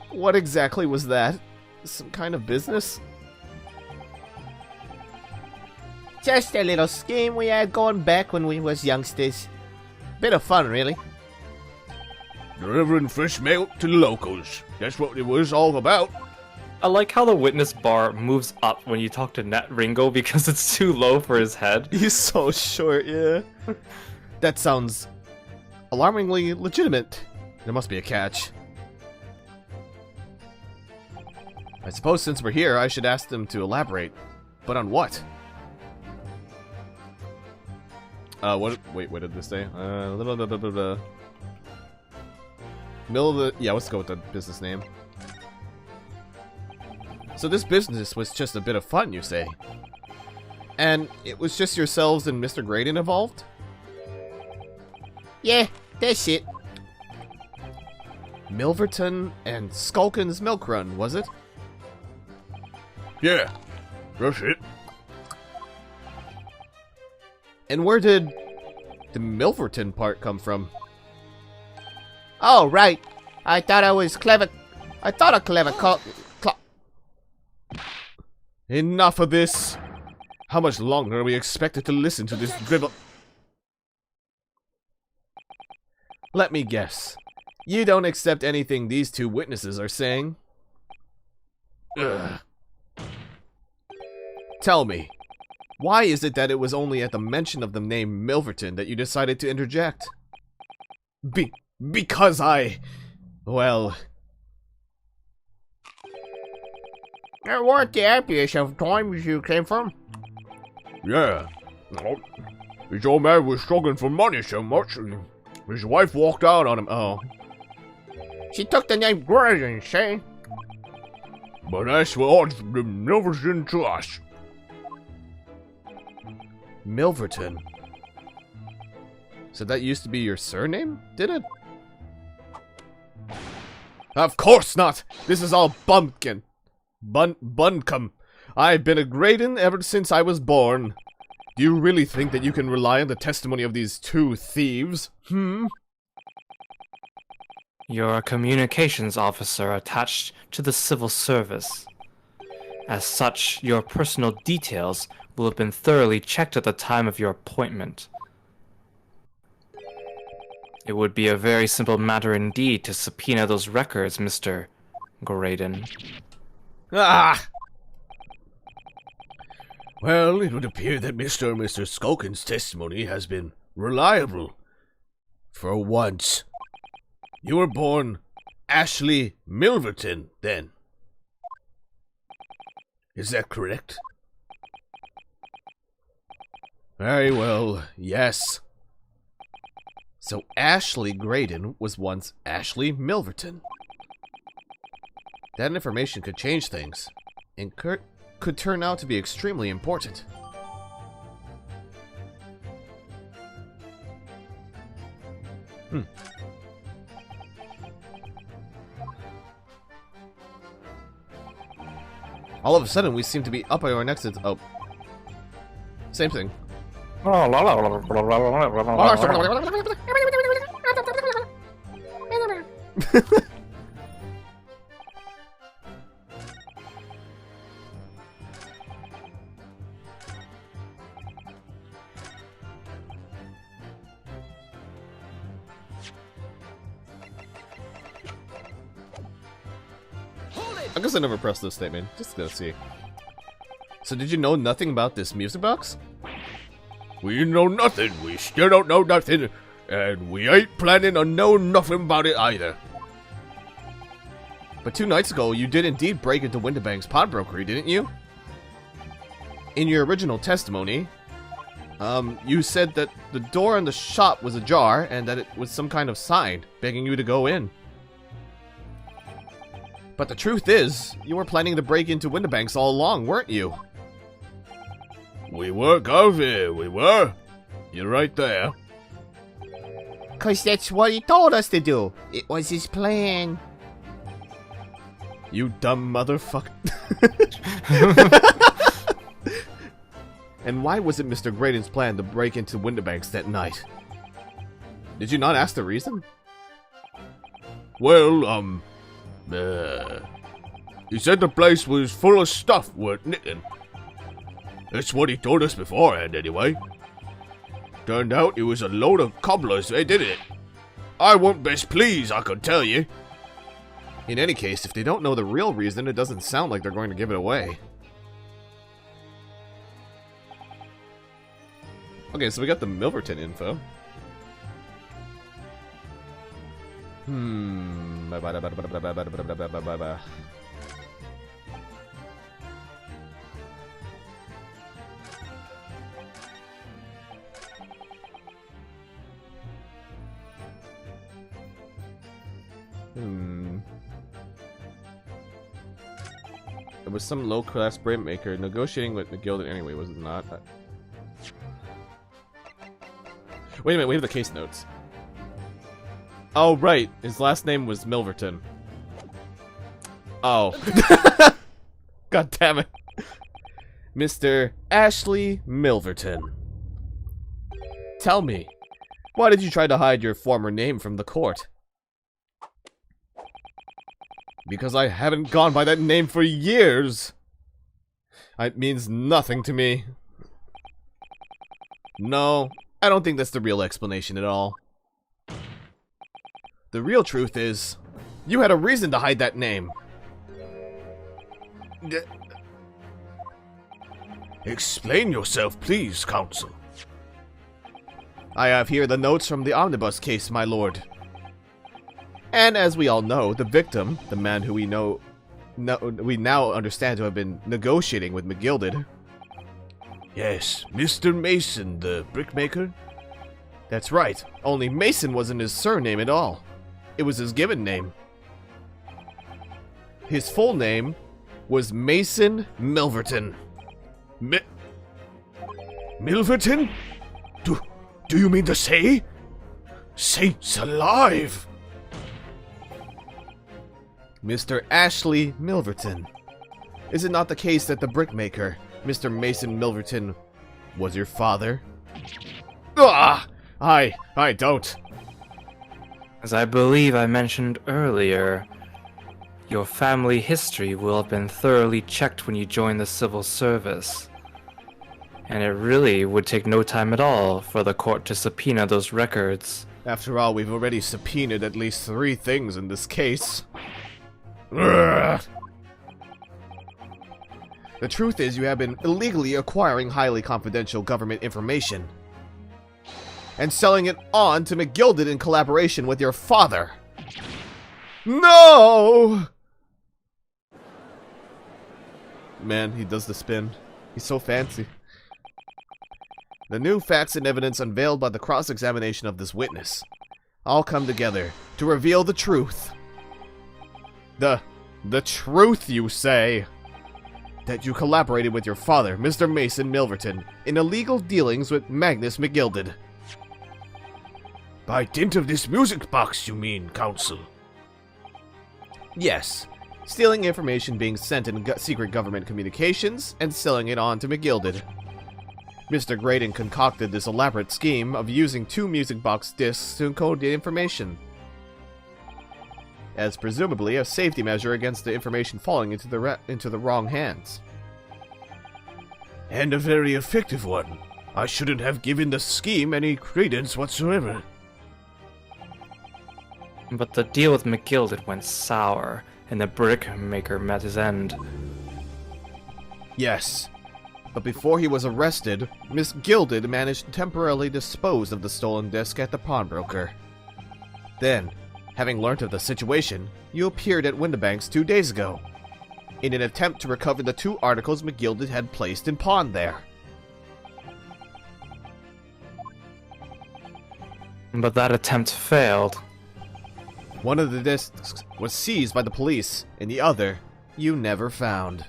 what exactly was that? Some kind of business? Just a little scheme we had going back when we was youngsters. Bit of fun, really. Delivering fresh milk to the locals. That's what it was all about. I like how the witness bar moves up when you talk to Net Ringo because it's too low for his head. He's so short, yeah. That sounds alarmingly legitimate. There must be a catch. I suppose since we're here, I should ask them to elaborate. But on what? Wait, what did this say? Yeah, let's go with the business name. So this business was just a bit of fun, you say? And it was just yourselves and Mr. Graydon involved? Yeah, that's it. Milverton and Skulkin's Milk Run, was it? Yeah, that's it. And where did the Milverton part come from? Oh, right. I thought I was clever. I thought a clever Enough of this! How much longer are we expected to listen to this drivel? Let me guess. You don't accept anything these two witnesses are saying? Ugh. Tell me, why is it that it was only at the mention of the name Milverton that you decided to interject? Because well... It weren't the happiest of times you came from. Yeah. Well, his old man was struggling for money so much, his wife walked out on him. Oh. She took the name Graydon, say? But that's what the Milverton to us. Milverton. So that used to be your surname, did it? Of course not! This is all bumpkin. Buncombe. I've been a Graydon ever since I was born. Do you really think that you can rely on the testimony of these two thieves? You're a communications officer attached to the civil service. As such, your personal details will have been thoroughly checked at the time of your appointment. It would be a very simple matter indeed to subpoena those records, Mr. Graydon. Ah! Well, it would appear that Mr. and Mr. Skulkin's testimony has been reliable. For once. You were born Ashley Milverton, then. Is that correct? Very well, yes. So Ashley Graydon was once Ashley Milverton. That information could change things, and could turn out to be extremely important. All of a sudden, we seem to be up by our next... Oh. Same thing. I guess I never pressed this statement. Just gonna see. So did you know nothing about this music box? We know nothing. We still don't know nothing. And we ain't planning on knowing nothing about it either. But 2 nights ago, you did indeed break into Windibank's pawnbrokery, didn't you? In your original testimony, you said that the door in the shop was ajar and that it was some kind of sign begging you to go in. But the truth is, you were planning to break into Windibanks all along, weren't you? We were, Garvey, we were. You're right there. 'Cause that's what he told us to do. It was his plan. You dumb motherfucker. And why was it Mr. Graydon's plan to break into Windibanks that night? Did you not ask the reason? Well, he said the place was full of stuff worth nicking. That's what he told us beforehand, anyway. Turned out it was a load of cobblers they did it. I wasn't best pleased, I can tell you. In any case, if they don't know the real reason, it doesn't sound like they're going to give it away. Okay, so we got the Milverton info. There was some low-class brand maker negotiating with McGilded anyway, was it not? Wait a minute, we have the case notes. Oh, right. His last name was Milverton. Oh. God damn it. Mr. Ashley Milverton. Tell me, why did you try to hide your former name from the court? Because I haven't gone by that name for years. It means nothing to me. No, I don't think that's the real explanation at all. The real truth is, you had a reason to hide that name. Explain yourself, please, Counsel. I have here the notes from the omnibus case, my lord. And as we all know, the victim, the man who we now understand to have been negotiating with McGilded. Yes, Mr. Mason, the brickmaker? That's right, only Mason wasn't his surname at all. It was his given name. His full name was Mason Milverton. Milverton? Do you mean to say? Saints alive! Mr. Ashley Milverton. Is it not the case that the brickmaker, Mr. Mason Milverton, was your father? Ah! I don't. As I believe I mentioned earlier, your family history will have been thoroughly checked when you join the civil service. And it really would take no time at all for the court to subpoena those records. After all, we've already subpoenaed at least 3 things in this case. Ugh. The truth is, you have been illegally acquiring highly confidential government information and selling it on to McGilded in collaboration with your father. No! Man, he does the spin. He's so fancy. The new facts and evidence unveiled by the cross-examination of this witness all come together to reveal the truth. The truth, you say? That you collaborated with your father, Mr. Mason Milverton, in illegal dealings with Magnus McGilded. By dint of this music box, you mean, Counsel? Yes. Stealing information being sent in secret government communications and selling it on to McGilded. Mr. Graydon concocted this elaborate scheme of using 2 music box discs to encode the information, as presumably a safety measure against the information falling into the wrong hands. And a very effective one. I shouldn't have given the scheme any credence whatsoever. But the deal with McGilded went sour, and the brickmaker met his end. Yes. But before he was arrested, Miss Gilded managed to temporarily dispose of the stolen disc at the pawnbroker. Then, having learnt of the situation, you appeared at Windibanks 2 days ago, in an attempt to recover the 2 articles McGilded had placed in pawn there. But that attempt failed. One of the discs was seized by the police, and the other you never found.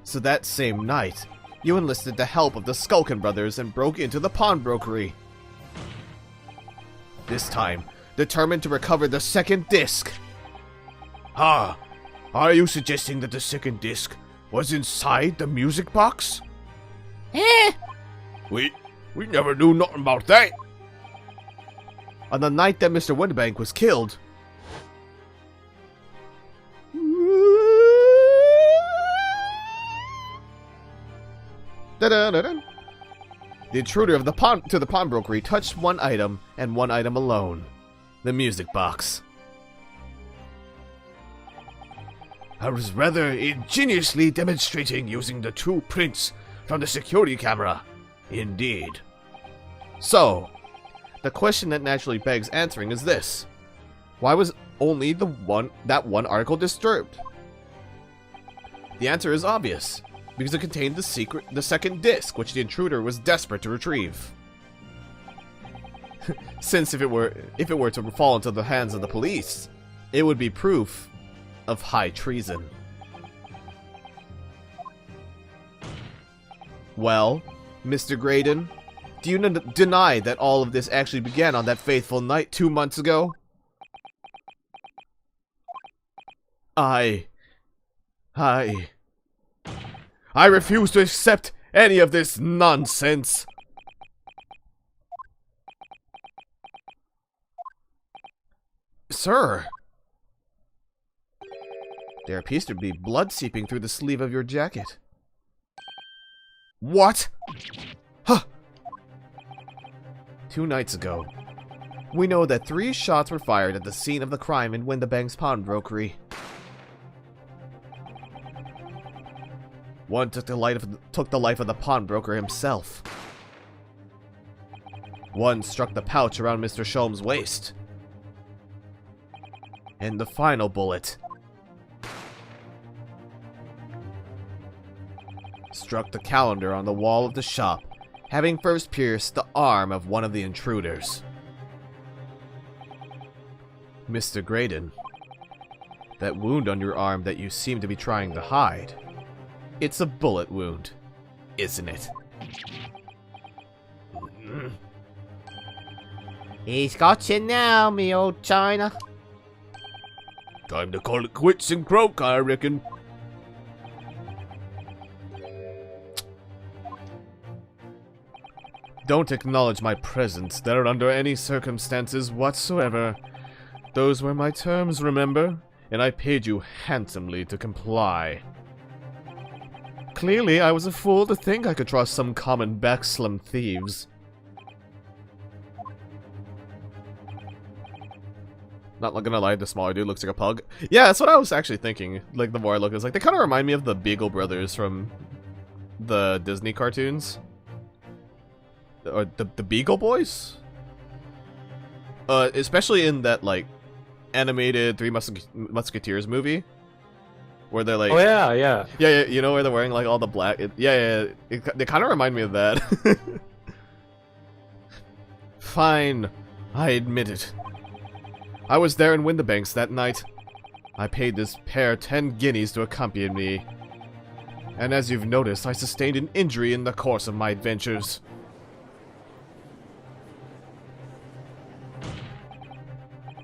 So that same night, you enlisted the help of the Skulkin brothers and broke into the pawnbrokery. This time, determined to recover the second disc. Ah, are you suggesting that the second disc was inside the music box? Eh? We never knew nothing about that. On the night that Mr. Winterbank was killed, da-da-da-da. The intruder of the pawnbrokery touched one item and one item alone: the music box. I was rather ingeniously demonstrating using the two prints from the security camera. Indeed. So, the question that naturally begs answering is this: why was only that one article disturbed? The answer is obvious: because it contained the second disc, which the intruder was desperate to retrieve. Since if it were to fall into the hands of the police, it would be proof of high treason. Well, Mr. Graydon, do you deny that all of this actually began on that fateful night 2 months ago? I refuse to accept any of this nonsense. Sir, there appears to be blood seeping through the sleeve of your jacket. What? Huh. 2 nights ago, we know that 3 shots were fired at the scene of the crime in Winterbank's pawnbrokery. One took the life of the pawnbroker himself. One struck the pouch around Mr. Sholm's waist. And the final bullet struck the calendar on the wall of the shop, having first pierced the arm of one of the intruders. Mr. Graydon, that wound on your arm that you seem to be trying to hide, it's a bullet wound, isn't it? He's got you now, me old China. Time to call it quits and croak, I reckon. Don't acknowledge my presence there under any circumstances whatsoever. Those were my terms, remember? And I paid you handsomely to comply. Clearly, I was a fool to think I could trust some common backslum thieves. Not gonna lie, the smaller dude looks like a pug. Yeah, that's what I was actually thinking. Like, the more I look, it's like, they kind of remind me of the Beagle Brothers from the Disney cartoons. Or the Beagle Boys? Especially in that, like, animated Three Musketeers movie. Where they're like... Oh, yeah, yeah. Yeah, you know where they're wearing, like, all the black... They kind of remind me of that. Fine. I admit it. I was there in Winterbanks that night. I paid this pair 10 guineas to accompany me. And as you've noticed, I sustained an injury in the course of my adventures.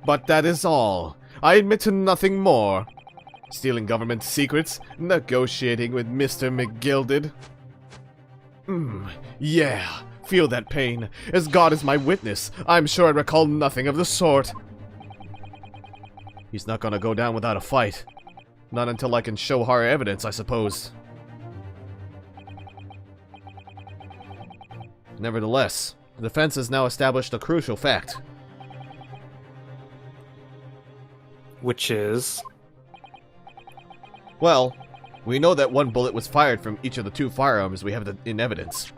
But that is all. I admit to nothing more. Stealing government secrets, negotiating with Mr. McGilded. Yeah, feel that pain. As God is my witness, I'm sure I recall nothing of the sort. He's not gonna go down without a fight. Not until I can show hard evidence, I suppose. Nevertheless, the defense has now established a crucial fact. Which is... Well, we know that one bullet was fired from each of the 2 firearms we have in evidence.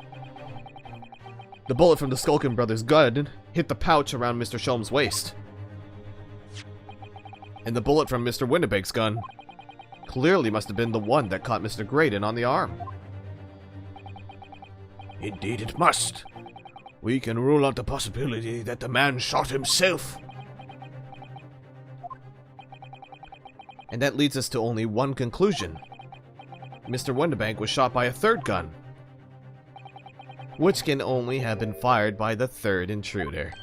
The bullet from the Skulkin brothers' gun hit the pouch around Mr. Sholm's waist. And the bullet from Mr. Winterbank's gun clearly must have been the one that caught Mr. Graydon on the arm. Indeed it must. We can rule out the possibility that the man shot himself. And that leads us to only one conclusion. Mr. Wonderbank was shot by a third gun, which can only have been fired by the third intruder.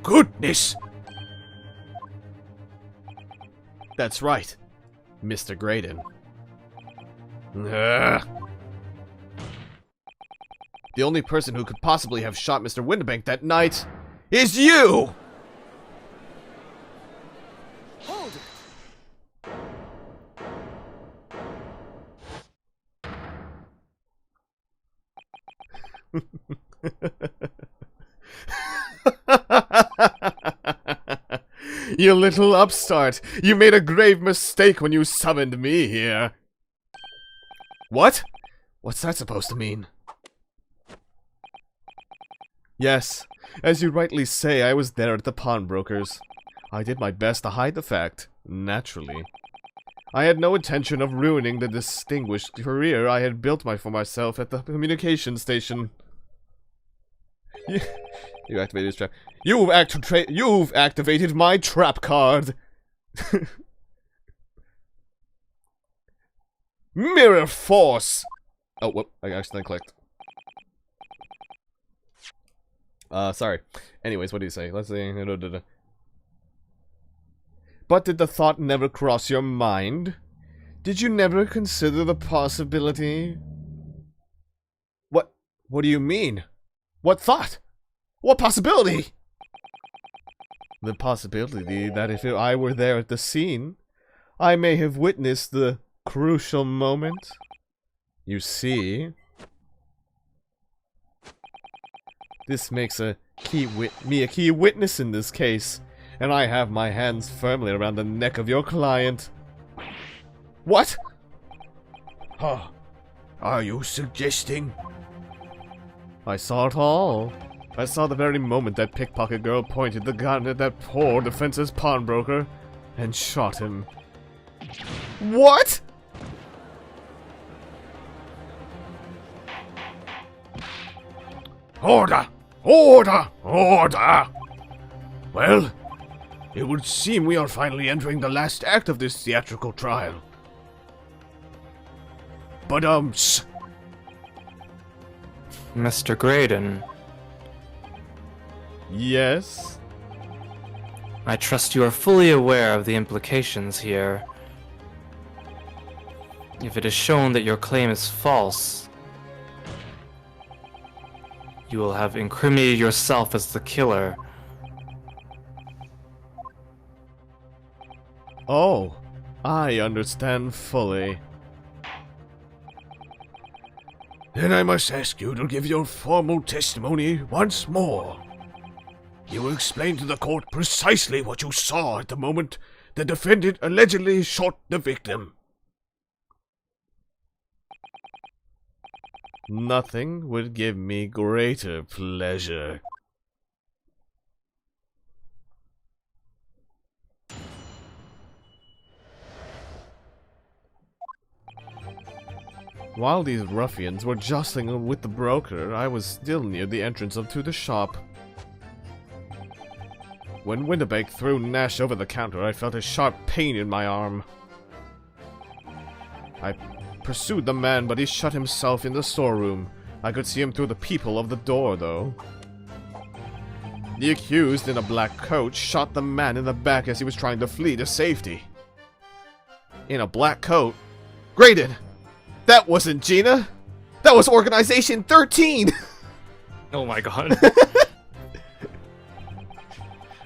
Goodness! That's right, Mr. Graydon. Ugh. The only person who could possibly have shot Mr. Wonderbank that night is you! Hold it! You little upstart! You made a grave mistake when you summoned me here! What? What's that supposed to mean? Yes, as you rightly say, I was there at the pawnbroker's. I did my best to hide the fact, naturally. I had no intention of ruining the distinguished career I had built for myself at the communication station. You activated this trap. You've activated my trap card! Mirror Force! Oh, whoop, I accidentally clicked. Sorry. Anyways, what do you say? Let's see. But did the thought never cross your mind? Did you never consider the possibility? What do you mean? What thought? What possibility? The possibility that if I were there at the scene, I may have witnessed the crucial moment. You see, this makes me a key witness in this case, and I have my hands firmly around the neck of your client. What? Huh. Are you suggesting? I saw it all. I saw the very moment that pickpocket girl pointed the gun at that poor defenseless pawnbroker and shot him. What? Order! Order! Order! Well, it would seem we are finally entering the last act of this theatrical trial. But, Mr. Graydon, Yes? I trust you are fully aware of the implications here. If it is shown that your claim is false, you will have incriminated yourself as the killer. Oh, I understand fully. then I must ask you to give your formal testimony once more. You will explain to the court precisely what you saw at the moment the defendant allegedly shot the victim. Nothing would give me greater pleasure. While these ruffians were jostling with the broker, I was still near the entrance to the shop. When Winterbank threw Nash over the counter, I felt a sharp pain in my arm. I pursued the man, but he shut himself in the storeroom. I could see him through the peephole of the door, though. The accused in a black coat shot the man in the back as he was trying to flee to safety. In a black coat? Graydon! That wasn't Gina! That was Organization 13! Oh my god.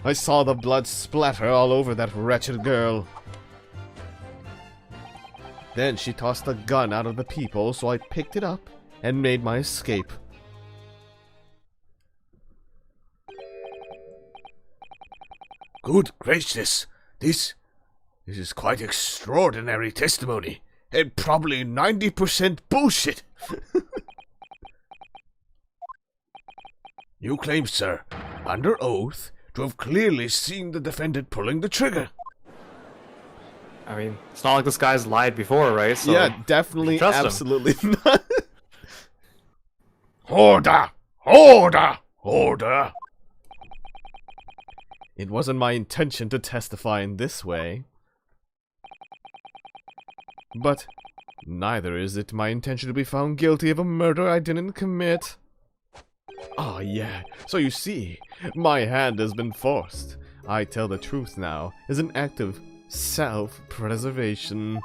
I saw the blood splatter all over that wretched girl. Then she tossed the gun out of the peephole, so I picked it up and made my escape. Good gracious, this is quite extraordinary testimony, and probably 90% bullshit. You claim, sir, under oath, to have clearly seen the defendant pulling the trigger. I mean, it's not like this guy's lied before, right? So Yeah, definitely, trust him. absolutely not. Order! Order! Order! It wasn't my intention to testify in this way. But neither is it my intention to be found guilty of a murder I didn't commit. Ah, yeah, so you see, my hand has been forced. I tell the truth now, as an act of self-preservation.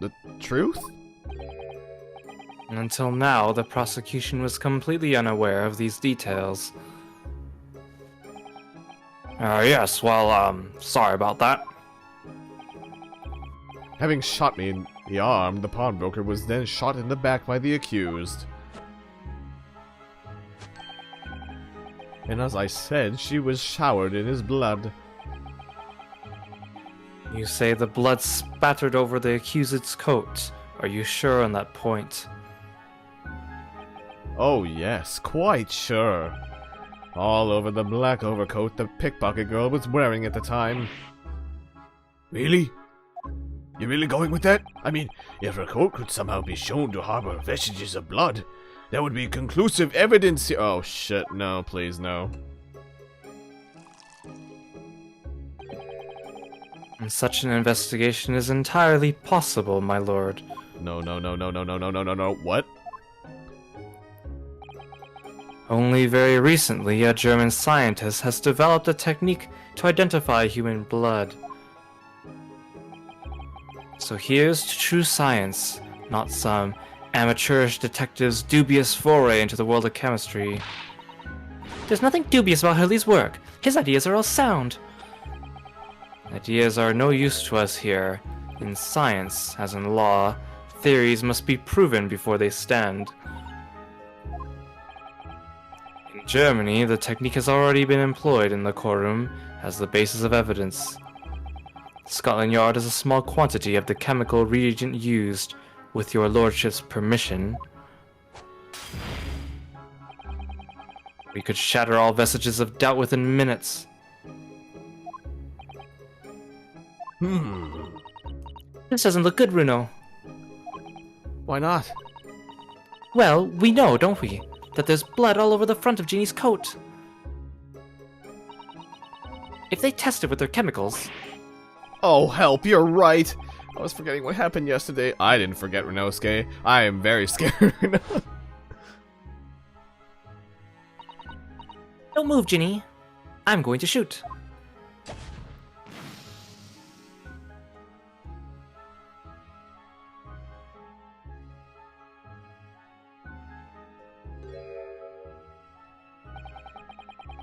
The truth? Until now, the prosecution was completely unaware of these details. Yes, well, sorry about that. Having shot me in the arm, the pawnbroker was then shot in the back by the accused. And as I said, she was showered in his blood. You say the blood spattered over the accused's coat. Are you sure on that point? Oh yes, quite sure. All over the black overcoat the pickpocket girl was wearing at the time. Really? You really going with that? I mean, if her coat could somehow be shown to harbor vestiges of blood, that would be conclusive evidence. Oh shit, no, please, no. And such an investigation is entirely possible, my lord. No, no, no, no, no, no, no, no, no, no, what? Only very recently, a German scientist has developed a technique to identify human blood. So here's to true science, not some amateurish detective's dubious foray into the world of chemistry. There's nothing dubious about Hurley's work. His ideas are all sound. Ideas are no use to us here. In science, as in law, theories must be proven before they stand. In Germany, the technique has already been employed in the courtroom as the basis of evidence. Scotland Yard has a small quantity of the chemical reagent used. With your lordship's permission, we could shatter all vestiges of doubt within minutes. This doesn't look good, Runo. Why not? Well, we know, don't we, that there's blood all over the front of Jeannie's coat. If they test it with their chemicals... Oh, help, you're right! I was forgetting what happened yesterday. I didn't forget, Renosuke. I am very scared. Don't move, Ginny. I'm going to shoot.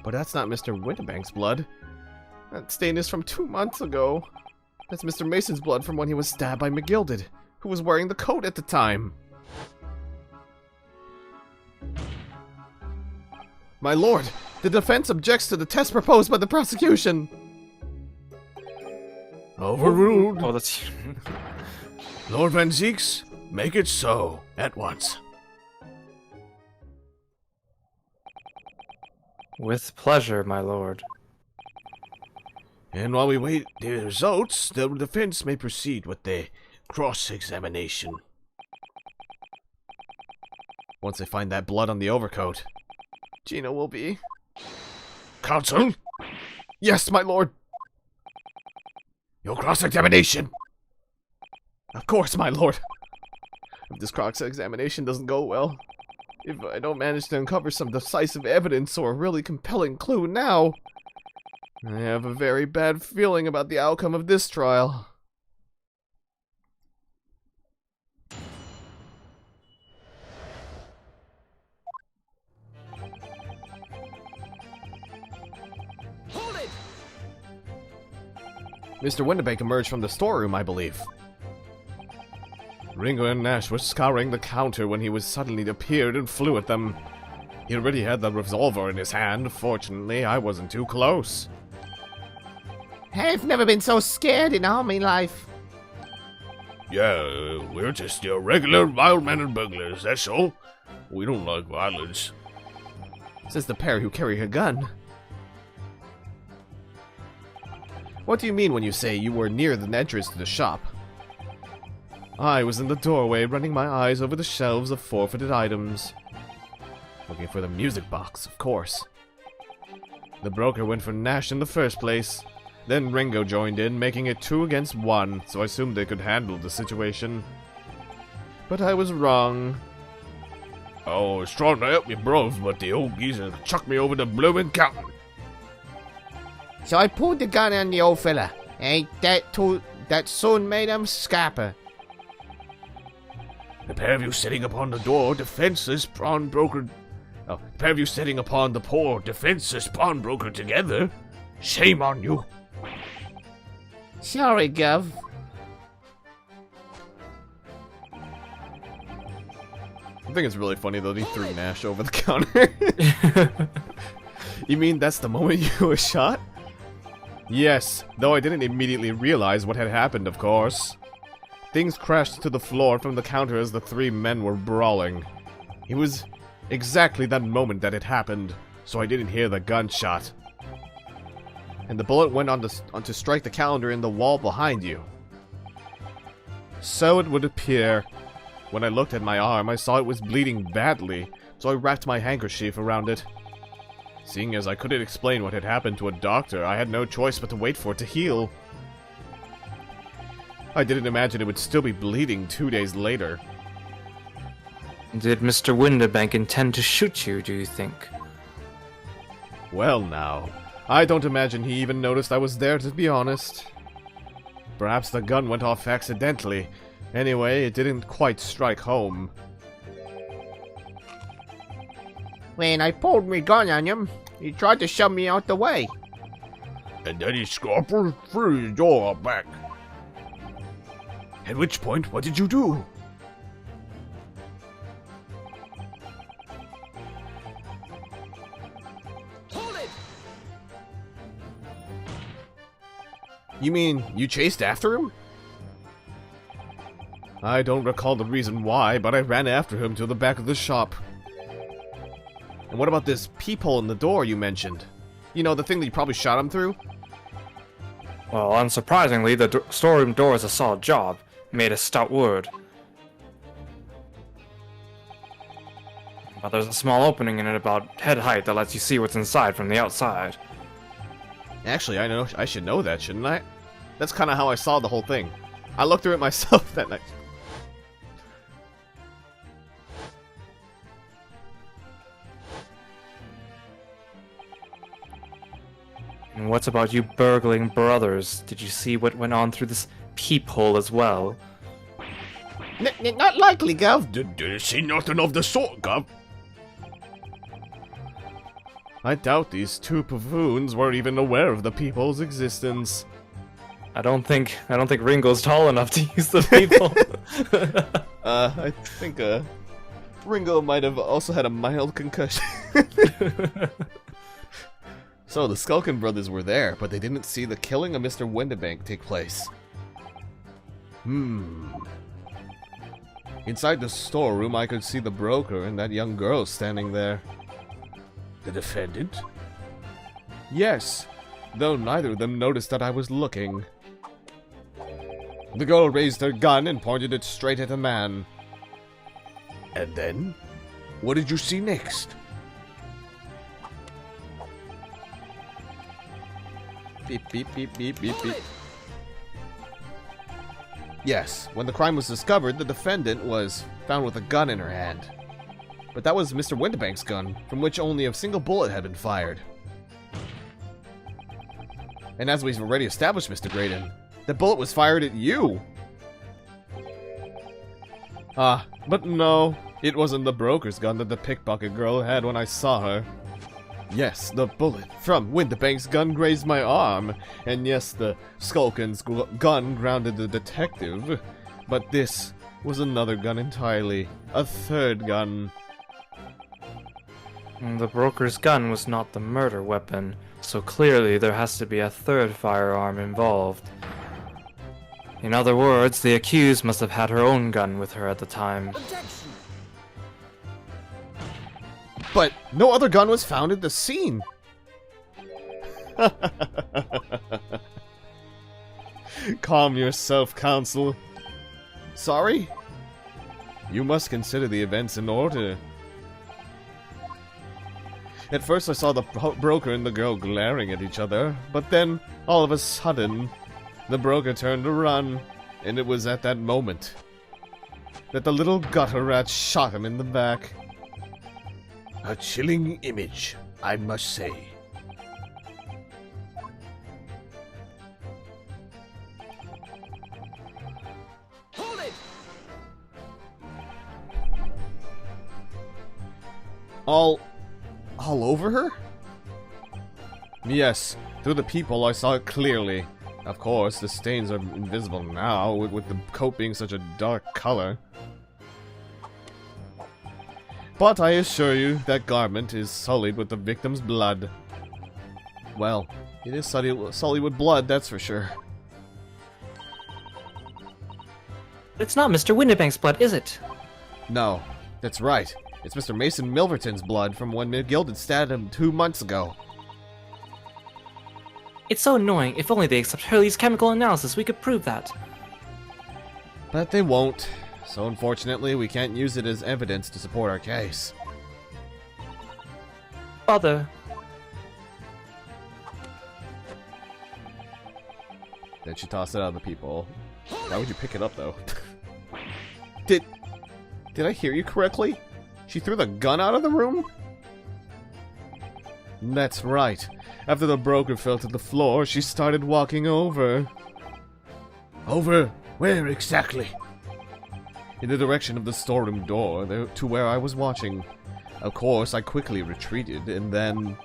But that's not Mr. Winterbank's blood. That stain is from 2 months ago. That's Mr. Mason's blood from when he was stabbed by McGilded, who was wearing the coat at the time. My lord, the defense objects to the test proposed by the prosecution. Overruled. Oh, that's... Lord Van Zieks, make it so, at once. With pleasure, my lord. And while we wait the results, the defense may proceed with the cross-examination. Once they find that blood on the overcoat, Gina will be... Counsel, Yes, my lord! your cross-examination. Of course, my lord! If this cross-examination doesn't go well, if I don't manage to uncover some decisive evidence or a really compelling clue now, I have a very bad feeling about the outcome of this trial. Hold it! Mr. Winterbank emerged from the storeroom, I believe. Ringo and Nash were scouring the counter when he suddenly appeared and flew at them. He already had the revolver in his hand. Fortunately, I wasn't too close. I've never been so scared in all my life. Yeah, we're just your regular mild-mannered burglars, that's all. We don't like violence. Says the pair who carry a gun. What do you mean when you say you were near the entrance to the shop? I was in the doorway, running my eyes over the shelves of forfeited items. Looking for the music box, of course. The broker went for Nash in the first place. Then Ringo joined in, making it 2 against 1, so I assumed they could handle the situation. But I was wrong. I was trying to help you, bruv, but the old geezer chucked me over the bloomin' counter. So I pulled the gun on the old fella. Ain't that that soon made him scapper. The pair of you sitting upon the door, defenseless pawnbroker. Oh, the pair of you sitting upon the poor, defenseless pawnbroker together. Shame on you. Sorry, Gov. I think it's really funny though, he threw Nash over the counter. You mean that's the moment you were shot? Yes, though I didn't immediately realize what had happened, of course. Things crashed to the floor from the counter as the 3 men were brawling. It was exactly that moment that it happened, so I didn't hear the gunshot. And the bullet went on to strike the calendar in the wall behind you. So it would appear. When I looked at my arm, I saw it was bleeding badly, so I wrapped my handkerchief around it. Seeing as I couldn't explain what had happened to a doctor, I had no choice but to wait for it to heal. I didn't imagine it would still be bleeding 2 days later. Did Mr. Winterbank intend to shoot you, do you think? Well now, I don't imagine he even noticed I was there, to be honest. Perhaps the gun went off accidentally. Anyway, it didn't quite strike home. When I pulled me gun on him, he tried to shove me out the way. And then he scampered through the door back. At which point, what did you do? Hold it! You mean you chased after him? I don't recall the reason why, but I ran after him to the back of the shop. And what about this peephole in the door you mentioned? You know, the thing that you probably shot him through? Well, unsurprisingly, the storeroom door is a solid job, made of stout wood. But there's a small opening in it about head height that lets you see what's inside from the outside. Actually, I should know that, shouldn't I? That's kind of how I saw the whole thing. I looked through it myself that night. And what about you burgling brothers? Did you see what went on through this peephole as well? Not likely, Gov. Did see nothing of the sort, Gov. I doubt these 2 buffoons were even aware of the people's existence. I don't think Ringo's tall enough to use the peephole. I think Ringo might have also had a mild concussion. So the Skulkin brothers were there, but they didn't see the killing of Mr. Winterbank take place. Inside the storeroom, I could see the broker and that young girl standing there. The defendant? Yes, though neither of them noticed that I was looking. The girl raised her gun and pointed it straight at the man. And then? What did you see next? Beep, beep, beep, beep, beep, beep. Yes, when the crime was discovered, the defendant was found with a gun in her hand. But that was Mr. Winterbank's gun, from which only a single bullet had been fired. And as we've already established, Mr. Graydon, the bullet was fired at you! But no, it wasn't the broker's gun that the pickpocket girl had when I saw her. Yes, the bullet from Winterbank's gun grazed my arm, and yes, the Skulkin's gun grounded the detective, but this was another gun entirely. A third gun. The broker's gun was not the murder weapon, so clearly there has to be a third firearm involved. In other words, the accused must have had her own gun with her at the time. Objection! But no other gun was found at the scene. Calm yourself, Counsel. Sorry? You must consider the events in order. At first I saw the broker and the girl glaring at each other, but then, all of a sudden, the broker turned to run, and it was at that moment that the little gutter rat shot him in the back. A chilling image, I must say. Hold it! All over her? Yes, through the people I saw it clearly. Of course, the stains are invisible now, with the coat being such a dark color. But I assure you, that garment is sullied with the victim's blood. Well, it is sullied with blood, that's for sure. It's not Mr. Windibank's blood, is it? No, that's right. It's Mr. Mason Milverton's blood from when McGilded stabbed him 2 months ago. It's so annoying. If only they accept Hurley's chemical analysis, we could prove that. But they won't. So unfortunately, we can't use it as evidence to support our case. Father. Then she tossed it out of the people. Why would you pick it up, though? Did I hear you correctly? She threw the gun out of the room? That's right. After the broker fell to the floor, she started walking over. Over where exactly? In the direction of the storeroom door, to where I was watching. Of course, I quickly retreated, and then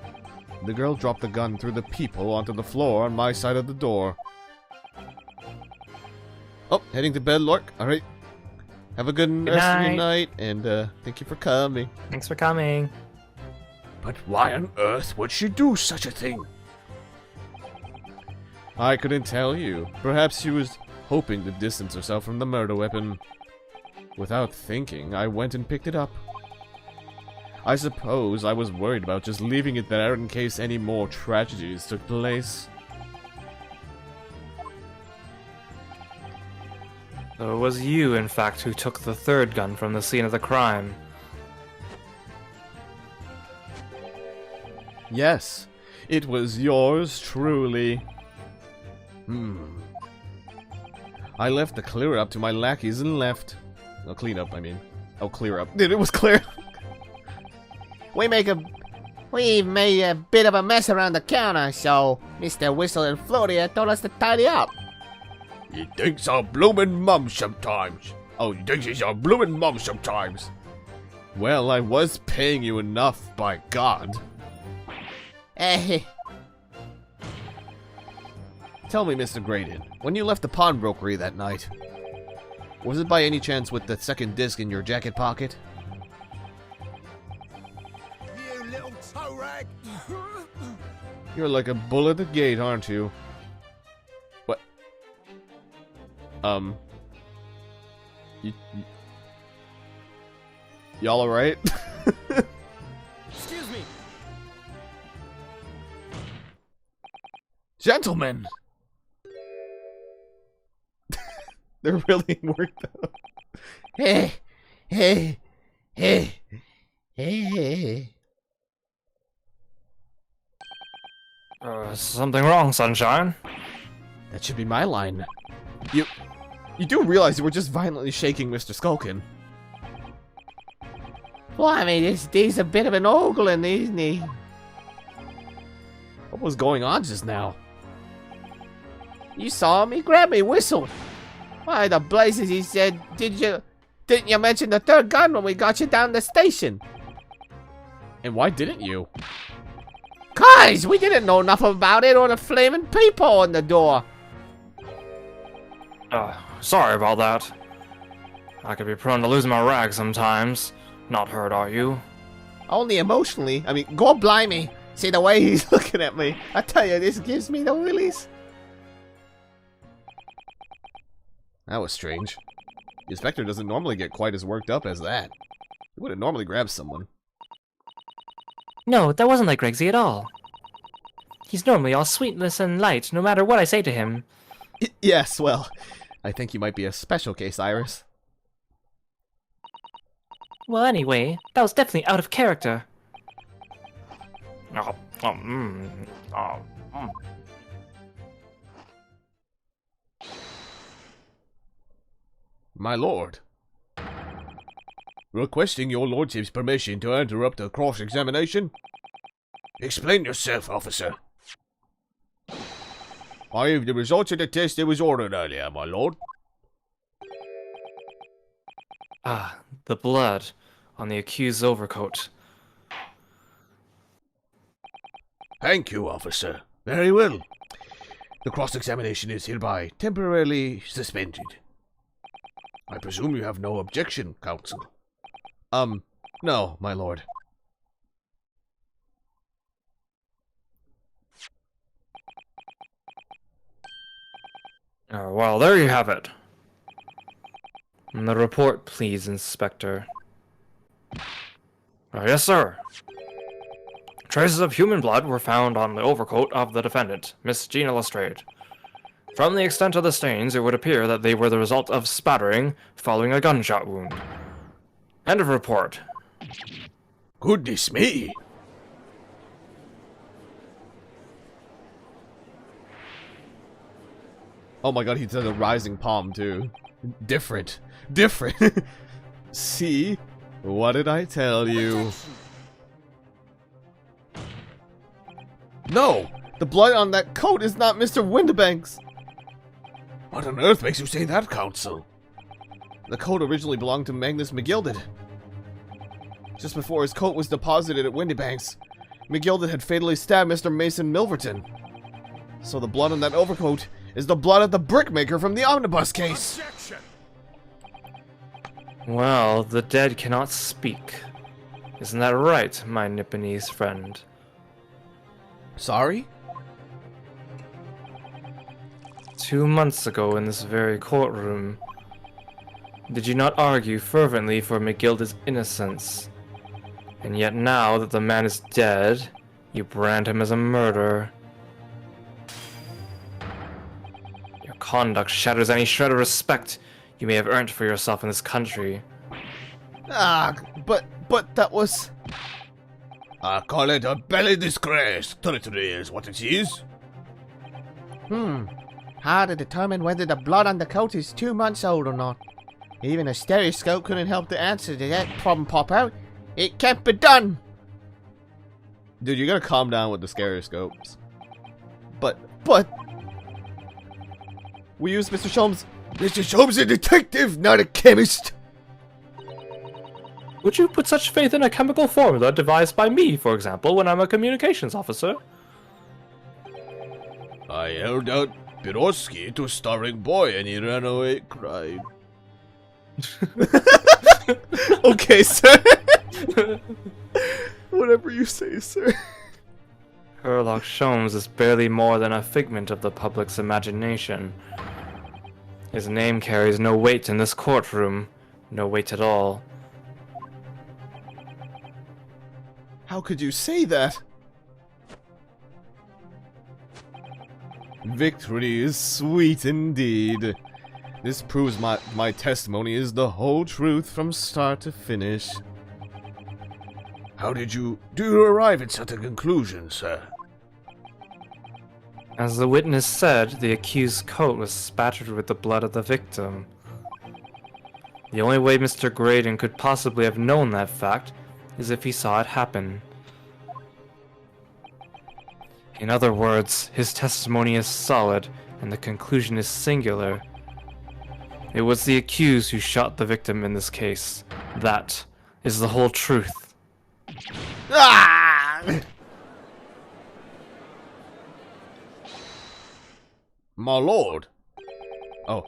the girl dropped the gun through the peephole onto the floor on my side of the door. Oh, heading to bed, Lork. Alright. Have a good rest of your night, and thank you for coming. Thanks for coming. But why on earth would she do such a thing? I couldn't tell you. Perhaps she was hoping to distance herself from the murder weapon. Without thinking, I went and picked it up. I suppose I was worried about just leaving it there in case any more tragedies took place. So it was you, in fact, who took the third gun from the scene of the crime. Yes, it was yours truly. I left the clear up to my lackeys and left. Oh, clean up, I mean. Oh, clear up. Dude, it was clear. We made a bit of a mess around the counter, so Mr. Whistle and Floria told us to tidy up. You thinks our bloomin' mum sometimes. Oh, you think she's our bloomin' mum sometimes. Well, I was paying you enough, by God. Tell me, Mr. Graydon, when you left the pawnbrokery that night, was it by any chance with the second disc in your jacket pocket? You little toe rag! You're like a bull at the gate, aren't you? What? Y'all alright? Excuse me! Gentlemen! They're really worked up. Hey. Something wrong, Sunshine? That should be my line. You do realize you were just violently shaking Mr. Skulkin. Well, I mean, he's a bit of an ogling, isn't he? What was going on just now? You saw him, he grabbed me whistle. Why the blazes, he said, didn't you mention the third gun when we got you down the station? And why didn't you? Guys, we didn't know enough about it or the flaming peephole on the door. Sorry about that. I could be prone to losing my rag sometimes. Not hurt, are you? Only emotionally. I mean, God blimey. See the way he's looking at me. I tell you, this gives me the willies. That was strange. The inspector doesn't normally get quite as worked up as that. He wouldn't normally grab someone. No, that wasn't like Gregsy at all. He's normally all sweetness and light, no matter what I say to him. Yes, well, I think you might be a special case, Iris. Well, anyway, that was definitely out of character. My lord. Requesting your lordship's permission to interrupt the cross-examination. Explain yourself, officer. I have the results of the test that was ordered earlier, my lord. Ah, the blood on the accused's overcoat. Thank you, officer. Very well. The cross-examination is hereby temporarily suspended. I presume you have no objection, counsel. No, my lord. Well, there you have it. And the report, please, Inspector. Yes, sir. Traces of human blood were found on the overcoat of the defendant, Miss Gina Lestrade. From the extent of the stains, it would appear that they were the result of spattering following a gunshot wound. End of report. Goodness me! Oh my god, he did a rising palm too. Different. See? What did I tell you? No! The blood on that coat is not Mr. Windibank's! What on earth makes you say that, counsel? The coat originally belonged to Magnus McGilded. Just before his coat was deposited at Windibank's, McGilded had fatally stabbed Mr. Mason Milverton. So the blood on that overcoat is the blood of the brickmaker from the omnibus case! Objection! Well, the dead cannot speak. Isn't that right, my Nipponese friend? Sorry? 2 months ago in this very courtroom, did you not argue fervently for McGilded's innocence? And yet now that the man is dead, you brand him as a murderer. Your conduct shatters any shred of respect you may have earned for yourself in this country. Ah, but that was... I call it a belly disgrace. Territory is what it is. Hard to determine whether the blood on the coat is 2 months old or not. Even a stereoscope couldn't help the answer to that problem pop out. It can't be done! Dude, you gotta calm down with the stereoscopes. But... We used Mr. Sholmes... Mr. Sholmes is a detective, not a chemist. Would you put such faith in a chemical formula devised by me, for example, when I'm a communications officer? I held out Piroski to a starving boy and he ran away crying. Okay, sir. Whatever you say, sir. Sherlock Sholmes is barely more than a figment of the public's imagination. His name carries no weight in this courtroom. No weight at all. How could you say that? Victory is sweet indeed. This proves my testimony is the whole truth from start to finish. How do you arrive at such a conclusion, sir? As the witness said, the accused's coat was spattered with the blood of the victim. The only way Mr. Graydon could possibly have known that fact is if he saw it happen. In other words, his testimony is solid and the conclusion is singular. It was the accused who shot the victim in this case. That is the whole truth. Ah! My lord. Oh,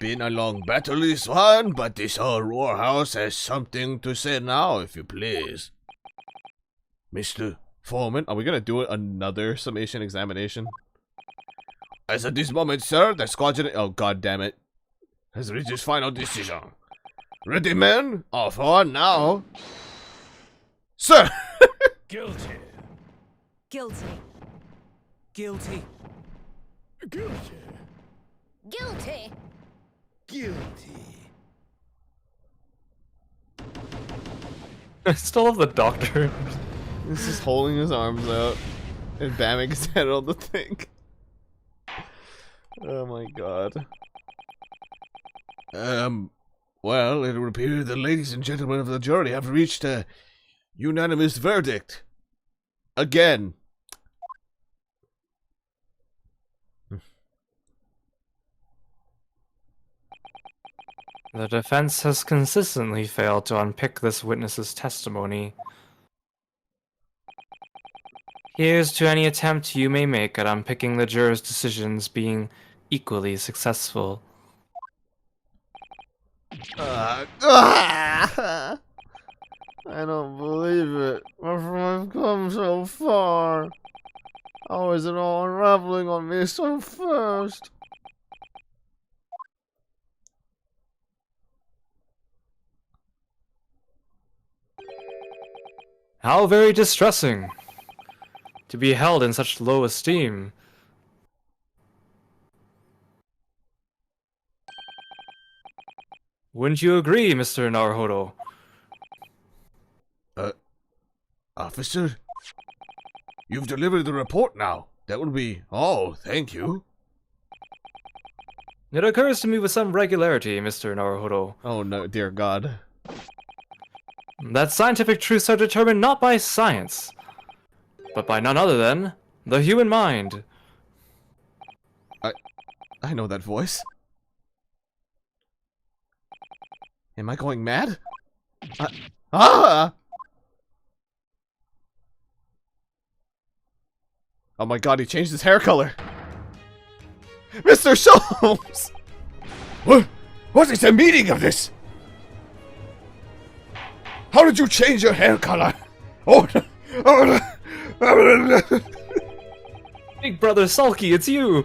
Been a long battle this one, but this whole roar house has something to say now, if you please. Mr. Foreman, are we gonna do another summation examination? As at this moment, sir, the squadron... Oh, god damn it. Has reached its final decision. Ready, men? Off on now. Sir! Guilty. Guilty. Guilty. Guilty. Guilty. Guilty. I still love the doctor. He's just holding his arms out and bamming his head on the thing. Oh my god. Well, it would appear the ladies and gentlemen of the jury have reached a unanimous verdict. Again. The defense has consistently failed to unpick this witness's testimony. Here's to any attempt you may make at unpicking the jurors' decisions being equally successful. I don't believe it. I've come so far. How is it all unraveling on me so fast? How very distressing to be held in such low esteem. Wouldn't you agree, Mr. Naruhodo? Officer? You've delivered the report now. That will be all, thank you. It occurs to me with some regularity, Mr. Naruhodo, Oh no, dear god. that scientific truths are determined not by science, but by none other than the human mind. I know that voice. Am I going mad? Ah! Oh my god, he changed his hair color. Mr. Sholmes! What is the meaning of this? How did you change your hair color? Big brother Sulky, it's you!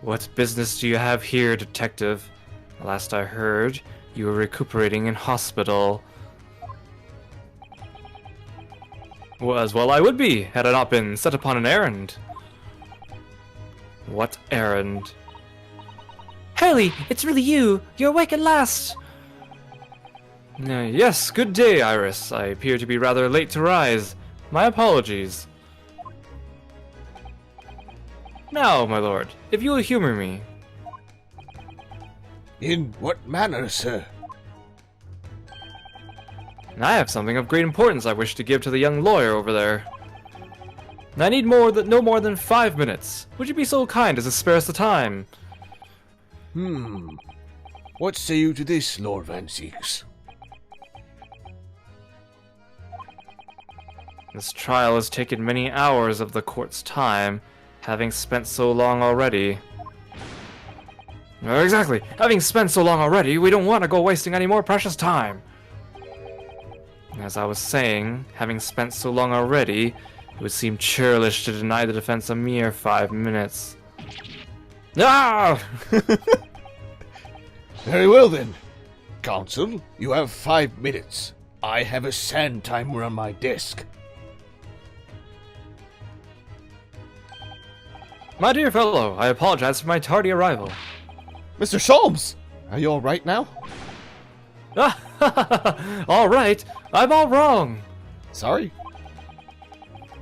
What business do you have here, detective? Last I heard, you were recuperating in hospital. Well, as well I would be, had I not been set upon an errand. What errand? Hurley, it's really you! You're awake at last! Yes, good day, Iris. I appear to be rather late to rise. My apologies. Now, my lord, if you will humor me. In what manner, sir? I have something of great importance I wish to give to the young lawyer over there. I need no more than 5 minutes. Would you be so kind as to spare us the time? What say you to this, Lord Van Seeks? This trial has taken many hours of the court's time, having spent so long already. Exactly. Having spent so long already, we don't want to go wasting any more precious time. As I was saying, having spent so long already, it would seem churlish to deny the defense a mere 5 minutes. Ah! Very well then. Counsel, you have 5 minutes. I have a sand timer on my desk. My dear fellow, I apologize for my tardy arrival. Mr. Sholmes! Are you alright now? All right, I'm all wrong. Sorry.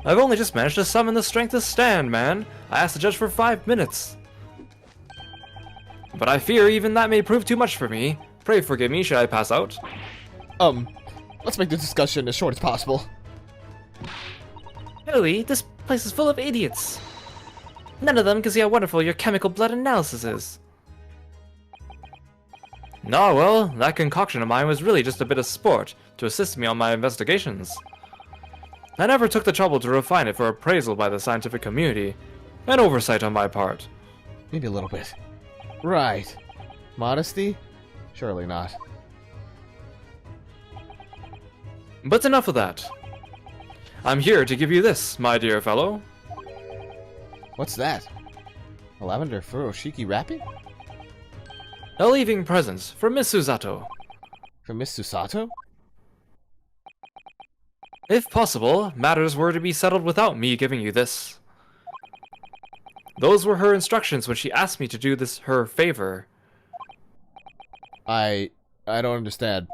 I've only just managed to summon the strength to stand, man. I asked the judge for 5 minutes. But I fear even that may prove too much for me. Pray forgive me, should I pass out? Let's make the discussion as short as possible. Hurley, this place is full of idiots. None of them can see how wonderful your chemical blood analysis is. Ah, well, that concoction of mine was really just a bit of sport to assist me on my investigations. I never took the trouble to refine it for appraisal by the scientific community. An oversight on my part. Maybe a little bit. Right. Modesty? Surely not. But enough of that. I'm here to give you this, my dear fellow. What's that? A lavender furoshiki wrapping? A leaving present from Miss Susato. From Miss Susato? If possible, matters were to be settled without me giving you this. Those were her instructions when she asked me to do this her favor. I don't understand.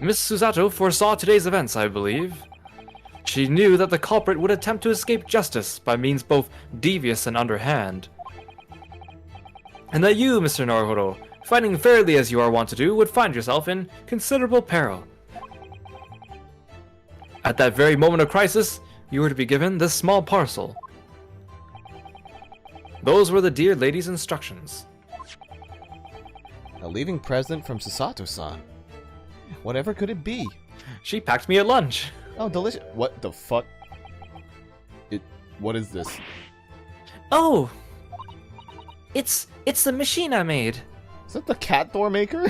Miss Susato foresaw today's events, I believe. She knew that the culprit would attempt to escape justice by means both devious and underhand. And that you, Mr. Naruhodo, fighting fairly as you are wont to do, would find yourself in considerable peril. At that very moment of crisis, you were to be given this small parcel. Those were the dear lady's instructions. A leaving present from Susato-san. Whatever could it be? She packed me at lunch. Oh, delicious. What the fuck? What is this? Oh! It's the machine I made. Is that the cat door maker?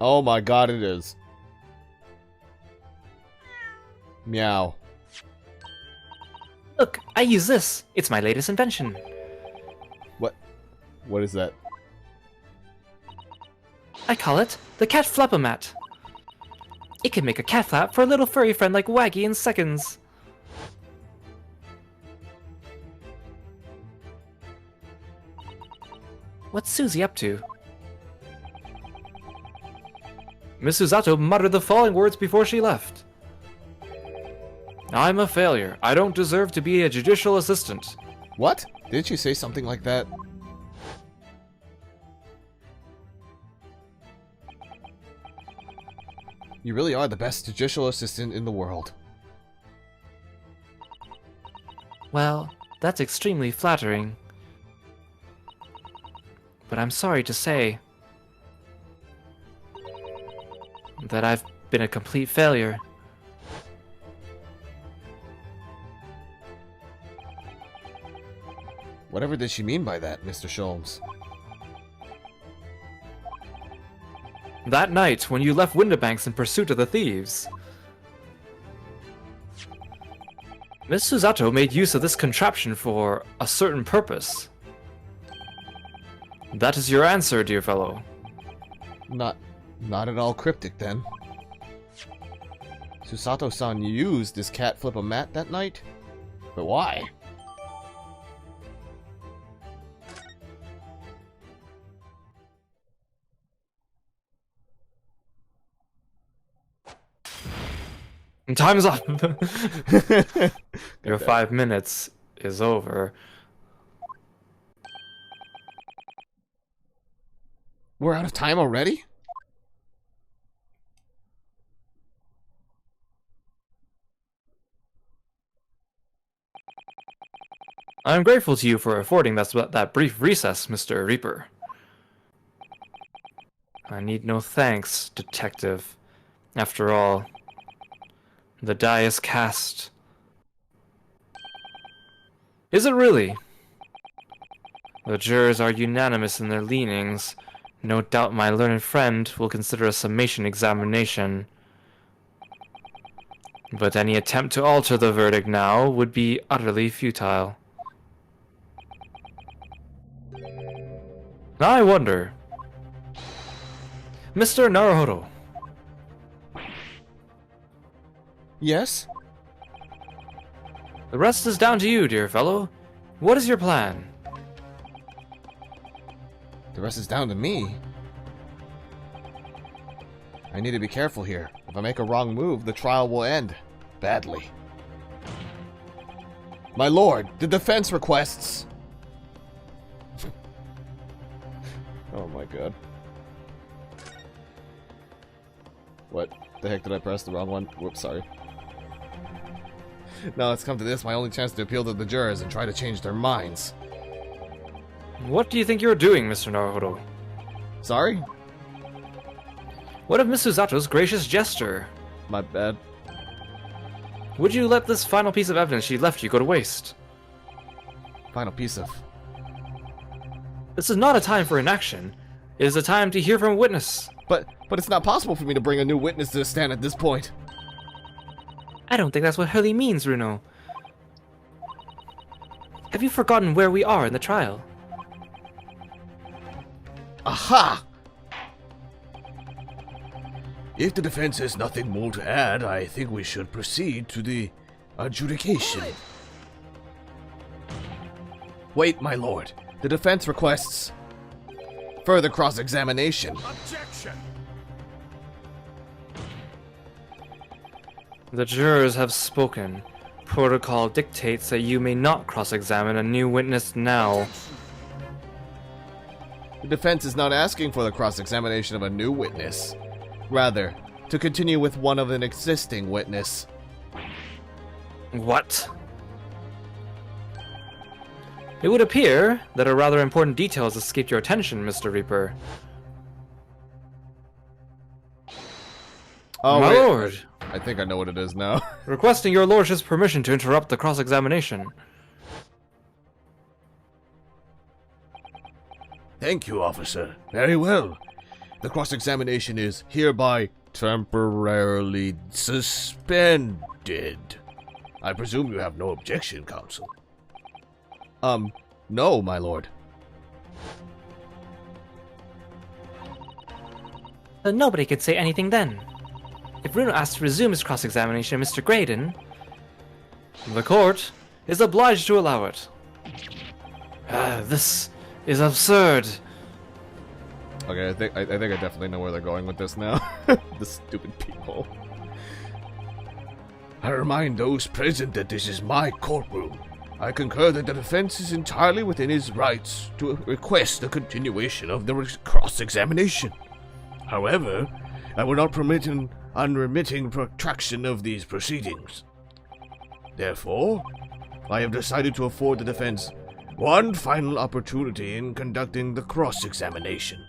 Oh my god, it is. Meow. Look, I use this. It's my latest invention. What is that? I call it the cat flap-o-mat. It can make a cat flap for a little furry friend like Waggy in seconds. What's Susie up to? Miss Susato muttered the following words before she left. I'm a failure. I don't deserve to be a judicial assistant. What? Did she say something like that? You really are the best judicial assistant in the world. Well, that's extremely flattering. But I'm sorry to say that I've been a complete failure. Whatever did she mean by that, Mr. Sholmes? That night, when you left Windibanks in pursuit of the thieves, Miss Susato made use of this contraption for a certain purpose. That is your answer, dear fellow. Not at all cryptic, then. Susato-san used this cat flip-o-mat that night? But why? Time's up! Your 5 minutes is over. We're out of time already? I am grateful to you for affording that brief recess, Mr. Reaper. I need no thanks, Detective. After all, the die is cast. Is it really? The jurors are unanimous in their leanings. No doubt my learned friend will consider a summation examination. But any attempt to alter the verdict now would be utterly futile. I wonder... Mr. Naruhodo. Yes? The rest is down to you, dear fellow. What is your plan? The rest is down to me. I need to be careful here. If I make a wrong move, the trial will end badly. My lord, the defense requests... Oh my god. What the heck did I press? The wrong one? Whoops, sorry. Now it's come to this, my only chance to appeal to the jurors and try to change their minds. What do you think you're doing, Mr. Naruhodo? Sorry? What of Miss Susato's gracious gesture? My bad. Would you let this final piece of evidence she left you go to waste? Final piece of... This is not a time for inaction. It is a time to hear from a witness. But it's not possible for me to bring a new witness to the stand at this point. I don't think that's what Hurley means, Runo. Have you forgotten where we are in the trial? Aha! If the defense has nothing more to add, I think we should proceed to the adjudication. Wait, my lord. The defense requests... Further cross-examination. Objection! The jurors have spoken. Protocol dictates that you may not cross-examine a new witness now. The defense is not asking for the cross-examination of a new witness. Rather, to continue with one of an existing witness. What? It would appear that a rather important detail has escaped your attention, Mr. Reaper. Oh, My wait. lord, I think I know what it is now. requesting your lordship's permission to interrupt the cross-examination. Thank you, officer. Very well. The cross-examination is hereby temporarily suspended. I presume you have no objection, counsel. No, my lord. Nobody could say anything then. If Bruno asks to resume his cross-examination of Mr. Graydon, The court is obliged to allow it. this is absurd. Okay, I think I definitely know where they're going with this now. The stupid people. I remind those present that this is my courtroom. I concur that the defense is entirely within his rights to request the continuation of the cross-examination. However, I will not permit an unremitting protraction of these proceedings. Therefore, I have decided to afford the defense one final opportunity in conducting the cross-examination.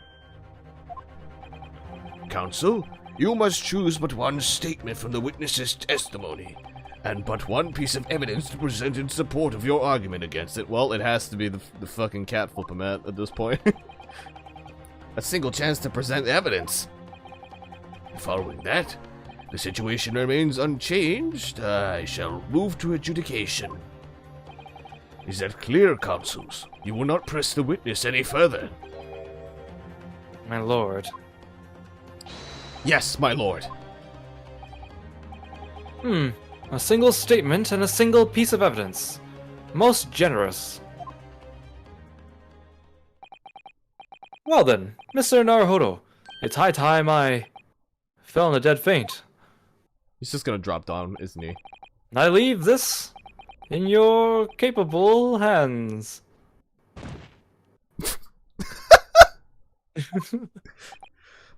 Counsel, you must choose but one statement from the witness's testimony, and but one piece of evidence to present in support of your argument against it. Well, it has to be the fucking cat flip-o-mat at this point. A single chance to present evidence. Following that, the situation remains unchanged. I shall move to adjudication. Is that clear, counsels? You will not press the witness any further. My lord. Yes, my lord. A single statement and a single piece of evidence. Most generous. Well then, Mr. Naruhodo, it's high time I fell in a dead faint. He's just gonna drop down, isn't he? I leave this in your capable hands.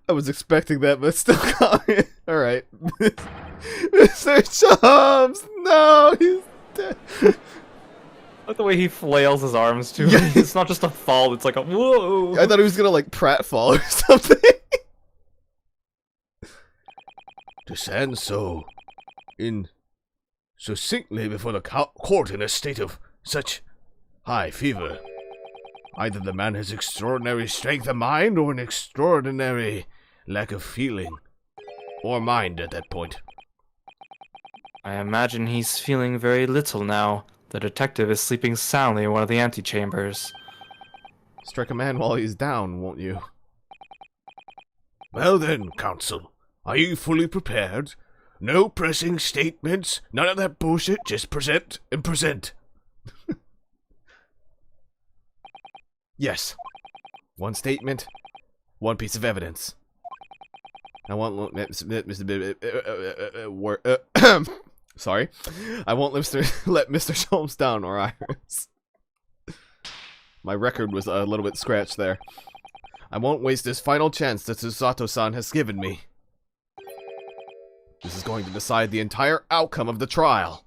I was expecting that, but still coming. Alright. Mr. Chomps! No, he's dead. I like the way he flails his arms too. Yeah. It's not just a fall, it's like a whoa. I thought he was gonna, like, pratfall or something. To stand so succinctly before the court in a state of such high fever. Either the man has extraordinary strength of mind or an extraordinary lack of feeling. Or mind at that point. I imagine he's feeling very little now. The detective is sleeping soundly in one of the antechambers. Strike a man while he's down, won't you? Well then, counsel, are you fully prepared? No pressing statements, none of that bullshit, just present and present. Yes. One statement, one piece of evidence. I won't let sorry. I won't let Mr. Holmes down, or Iris. My record was a little bit scratched there. I won't waste this final chance that Susato-san has given me. This is going to decide the entire outcome of the trial.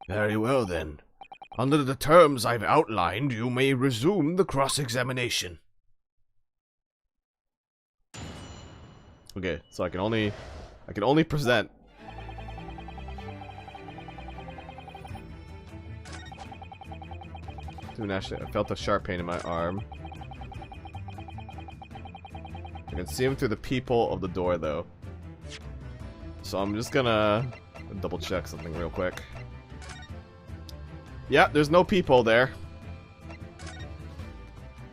Very well then. Under the terms I've outlined, you may resume the cross-examination. Okay, so I can only present. Dude, actually, I felt a sharp pain in my arm. I can see him through the peephole of the door, though. So I'm just gonna double check something real quick. Yeah, there's no peephole there.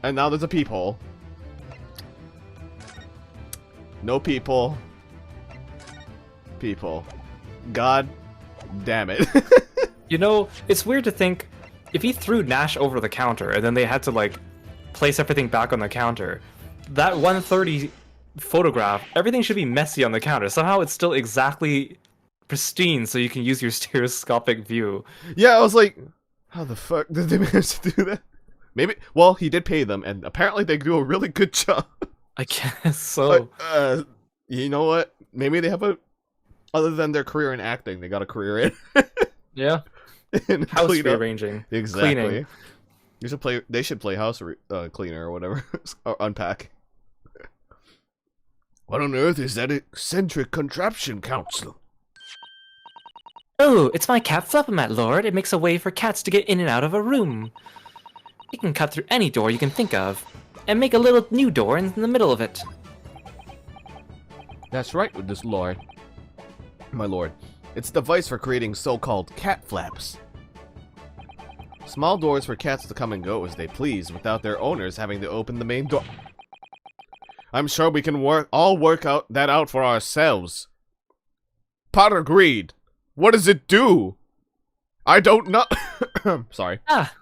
And now there's a peephole. No people. People. God damn it. You know, it's weird to think if he threw Nash over the counter and then they had to like place everything back on the counter. That 130 photograph, everything should be messy on the counter. Somehow it's still exactly pristine so you can use your stereoscopic view. Yeah, I was like, how the fuck did they manage to do that? Maybe, well, he did pay them, and apparently they do a really good job. I guess so. But, you know what? Maybe they have other than their career in acting, they got a career in. Yeah. in House cleanup. rearranging. Exactly. Cleaning. They should play house cleaner or whatever. Or unpack. What on earth is that eccentric contraption, Council? Oh, it's my cat Flappamat, Lord. It makes a way for cats to get in and out of a room. It can cut through any door you can think of, and make a little new door in the middle of it. That's right, with this lord. My lord. It's a device for creating so-called cat flaps. Small doors for cats to come and go as they please, without their owners having to open the main door. I'm sure we can all work that out for ourselves. Pot agreed. What does it do? I don't know. Sorry. Ah,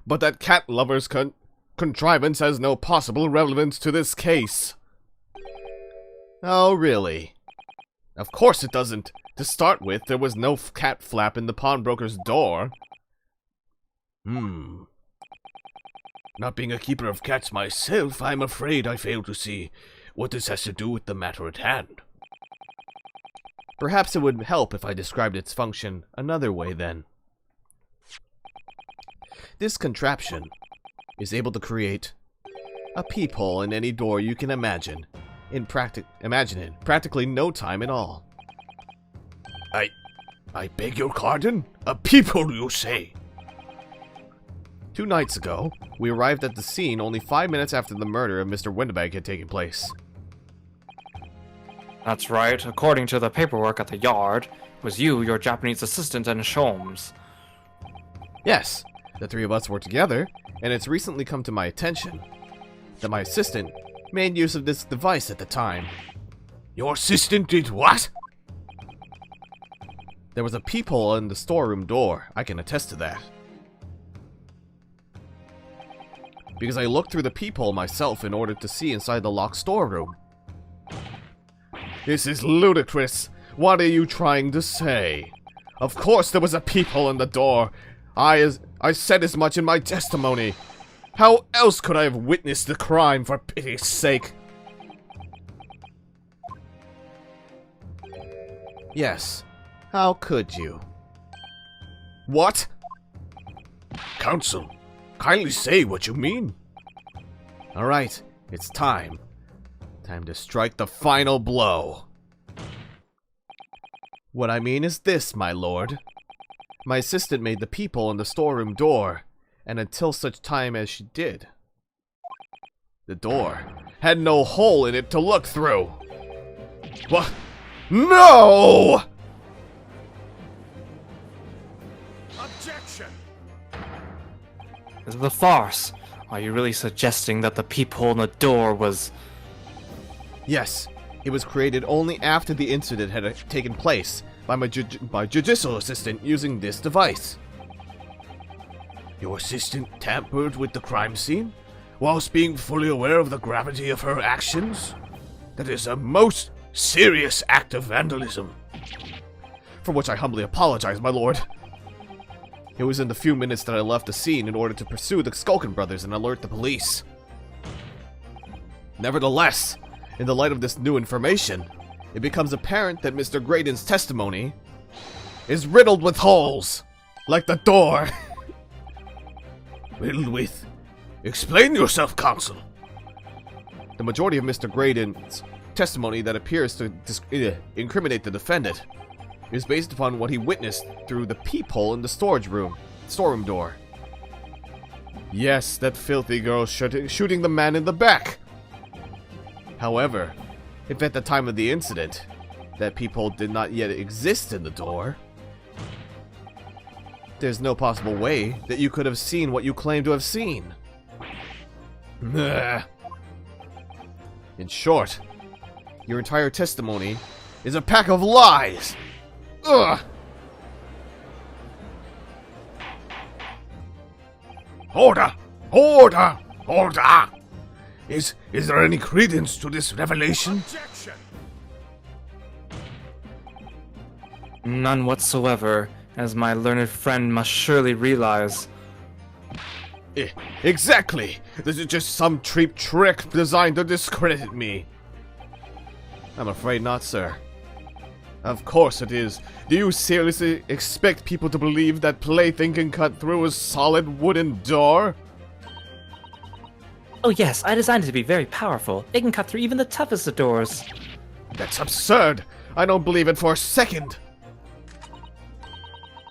But that cat lover's contrivance has no possible relevance to this case. Oh, really? Of course it doesn't. To start with, there was no cat flap in the pawnbroker's door. Not being a keeper of cats myself, I'm afraid I fail to see what this has to do with the matter at hand. Perhaps it would help if I described its function another way then. This contraption is able to create a peephole in any door you can imagine in practically no time at all. I beg your pardon? A peephole, you say? 2 nights ago, we arrived at the scene only 5 minutes after the murder of Mr. Winterberg had taken place. That's right. According to the paperwork at the yard, it was you, your Japanese assistant, and Sholmes. Yes, the 3 of us were together, and it's recently come to my attention that my assistant made use of this device at the time. Your assistant did what? There was a peephole in the storeroom door, I can attest to that. Because I looked through the peephole myself in order to see inside the locked storeroom. This is ludicrous. What are you trying to say? Of course there was a peephole in the door. I said as much in my testimony. How else could I have witnessed the crime, for pity's sake? Yes. How could you? What? Counsel, kindly say what you mean. Alright, it's time. Time to strike the final blow. What I mean is this, my lord. My assistant made the peephole in the storeroom door, and until such time as she did, the door had no hole in it to look through. What? No! Objection! This is a farce. Are you really suggesting that the peephole in the door was... Yes, it was created only after the incident had taken place by my judicial assistant using this device. Your assistant tampered with the crime scene, whilst being fully aware of the gravity of her actions? That is a most serious act of vandalism. For which I humbly apologize, my lord. It was in the few minutes that I left the scene in order to pursue the Skulkin brothers and alert the police. Nevertheless, in the light of this new information, it becomes apparent that Mr. Graydon's testimony is riddled with holes, like the door. Riddled with? Explain yourself, Counsel. The majority of Mr. Graydon's testimony that appears to incriminate the defendant is based upon what he witnessed through the peephole in the storeroom door. Yes, that filthy girl shooting the man in the back. However, if at the time of the incident, that peephole did not yet exist in the door, there's no possible way that you could have seen what you claim to have seen. In short, your entire testimony is a pack of lies! Ugh! Order! Order! Order! Is there any credence to this revelation? Objection! None whatsoever, as my learned friend must surely realize. Exactly! This is just some cheap trick designed to discredit me. I'm afraid not, sir. Of course it is. Do you seriously expect people to believe that plaything can cut through a solid wooden door? Oh yes, I designed it to be very powerful. It can cut through even the toughest of doors. That's absurd! I don't believe it for a second!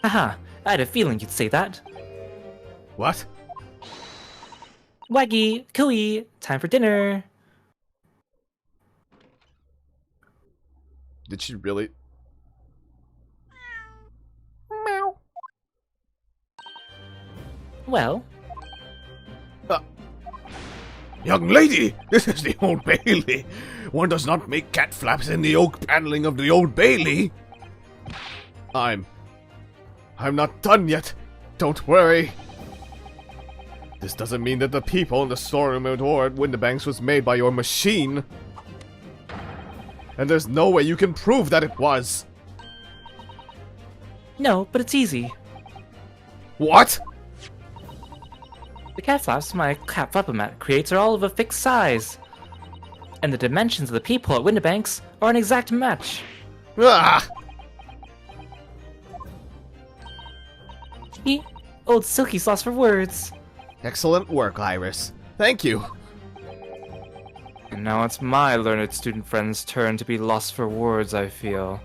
Haha, I had a feeling you'd say that. What? Waggy, cooey, time for dinner. Did she really? Well, Young lady, this is the Old Bailey. One does not make cat flaps in the oak paneling of the Old Bailey. I'm not done yet. Don't worry. This doesn't mean that the people in the storeroom door at Windibanks was made by your machine. And there's no way you can prove that it was. no, but it's easy. What? The cat flaps my cat flapper-mat creates are all of a fixed size. And the dimensions of the peephole at Windibanks are an exact match. Ah! He, old Silky's lost for words. Excellent work, Iris. Thank you. And now it's my learned student friend's turn to be lost for words, I feel.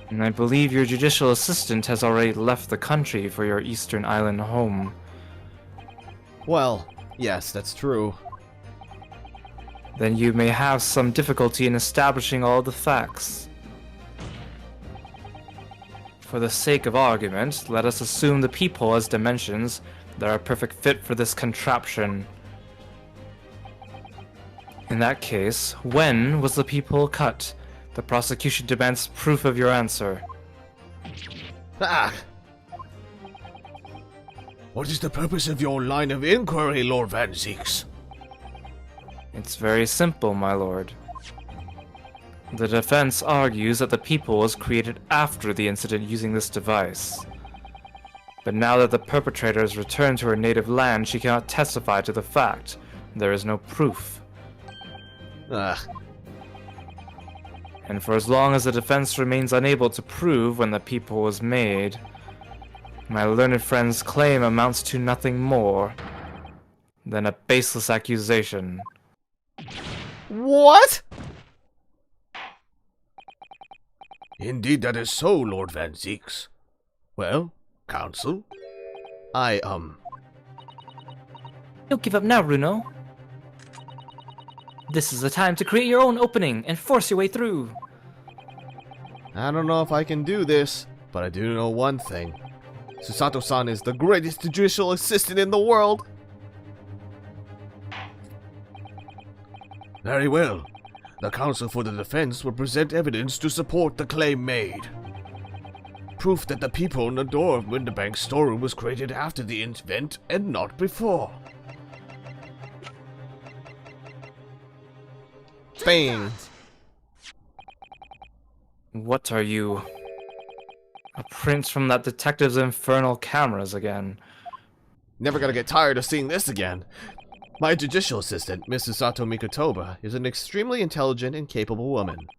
And I believe your judicial assistant has already left the country for your eastern island home. Well, yes, that's true. Then you may have some difficulty in establishing all the facts. For the sake of argument, let us assume the peephole has dimensions that are a perfect fit for this contraption. In that case, when was the peephole cut? The prosecution demands proof of your answer. Ah! What is the purpose of your line of inquiry, Lord Van Zeeks? It's very simple, my lord. The defense argues that the peephole was created after the incident using this device. But now that the perpetrator has returned to her native land, she cannot testify to the fact. There is no proof. Ugh. And for as long as the defense remains unable to prove when the peephole was made, my learned friend's claim amounts to nothing more than a baseless accusation. What? Indeed, that is so, Lord Van Zeeks. Well, counsel? Don't give up now, Runo. This is the time to create your own opening and force your way through. I don't know if I can do this, but I do know one thing. Susato-san is the greatest judicial assistant in the world. Very well. The counsel for the defense will present evidence to support the claim made. Proof that the peephole in the door of Windibank's storeroom was created after the event and not before. Bang. What are you? A print from that detective's infernal cameras again. Never gonna get tired of seeing this again. My judicial assistant, Miss Susato Mikotoba, is an extremely intelligent and capable woman.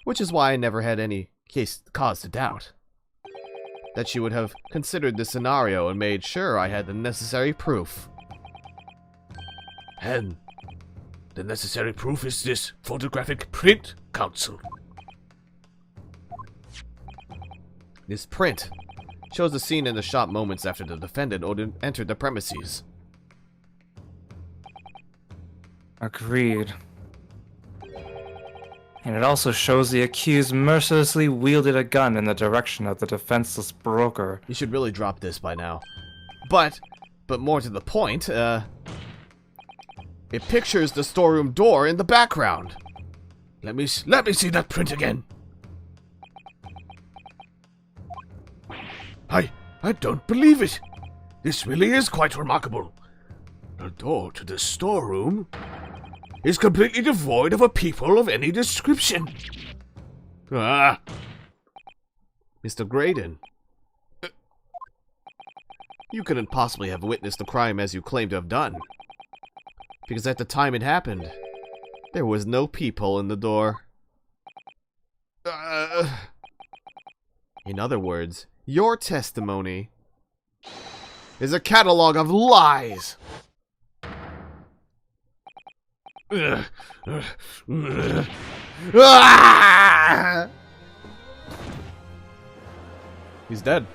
Which is why I never had any cause to doubt that she would have considered this scenario and made sure I had the necessary proof. And the necessary proof is this photographic print, counsel. This print shows the scene in the shop moments after the defendant entered the premises. Agreed. And it also shows the accused mercilessly wielded a gun in the direction of the defenseless broker. You should really drop this by now. But more to the point, it pictures the storeroom door in the background. Let me see that print again. I don't believe it. This really is quite remarkable. The door to the storeroom is completely devoid of a people of any description. Ah! Mr. Graydon. You couldn't possibly have witnessed the crime as you claim to have done. Because at the time it happened, there was no peephole in the door. In other words, your testimony is a catalog of lies. He's dead.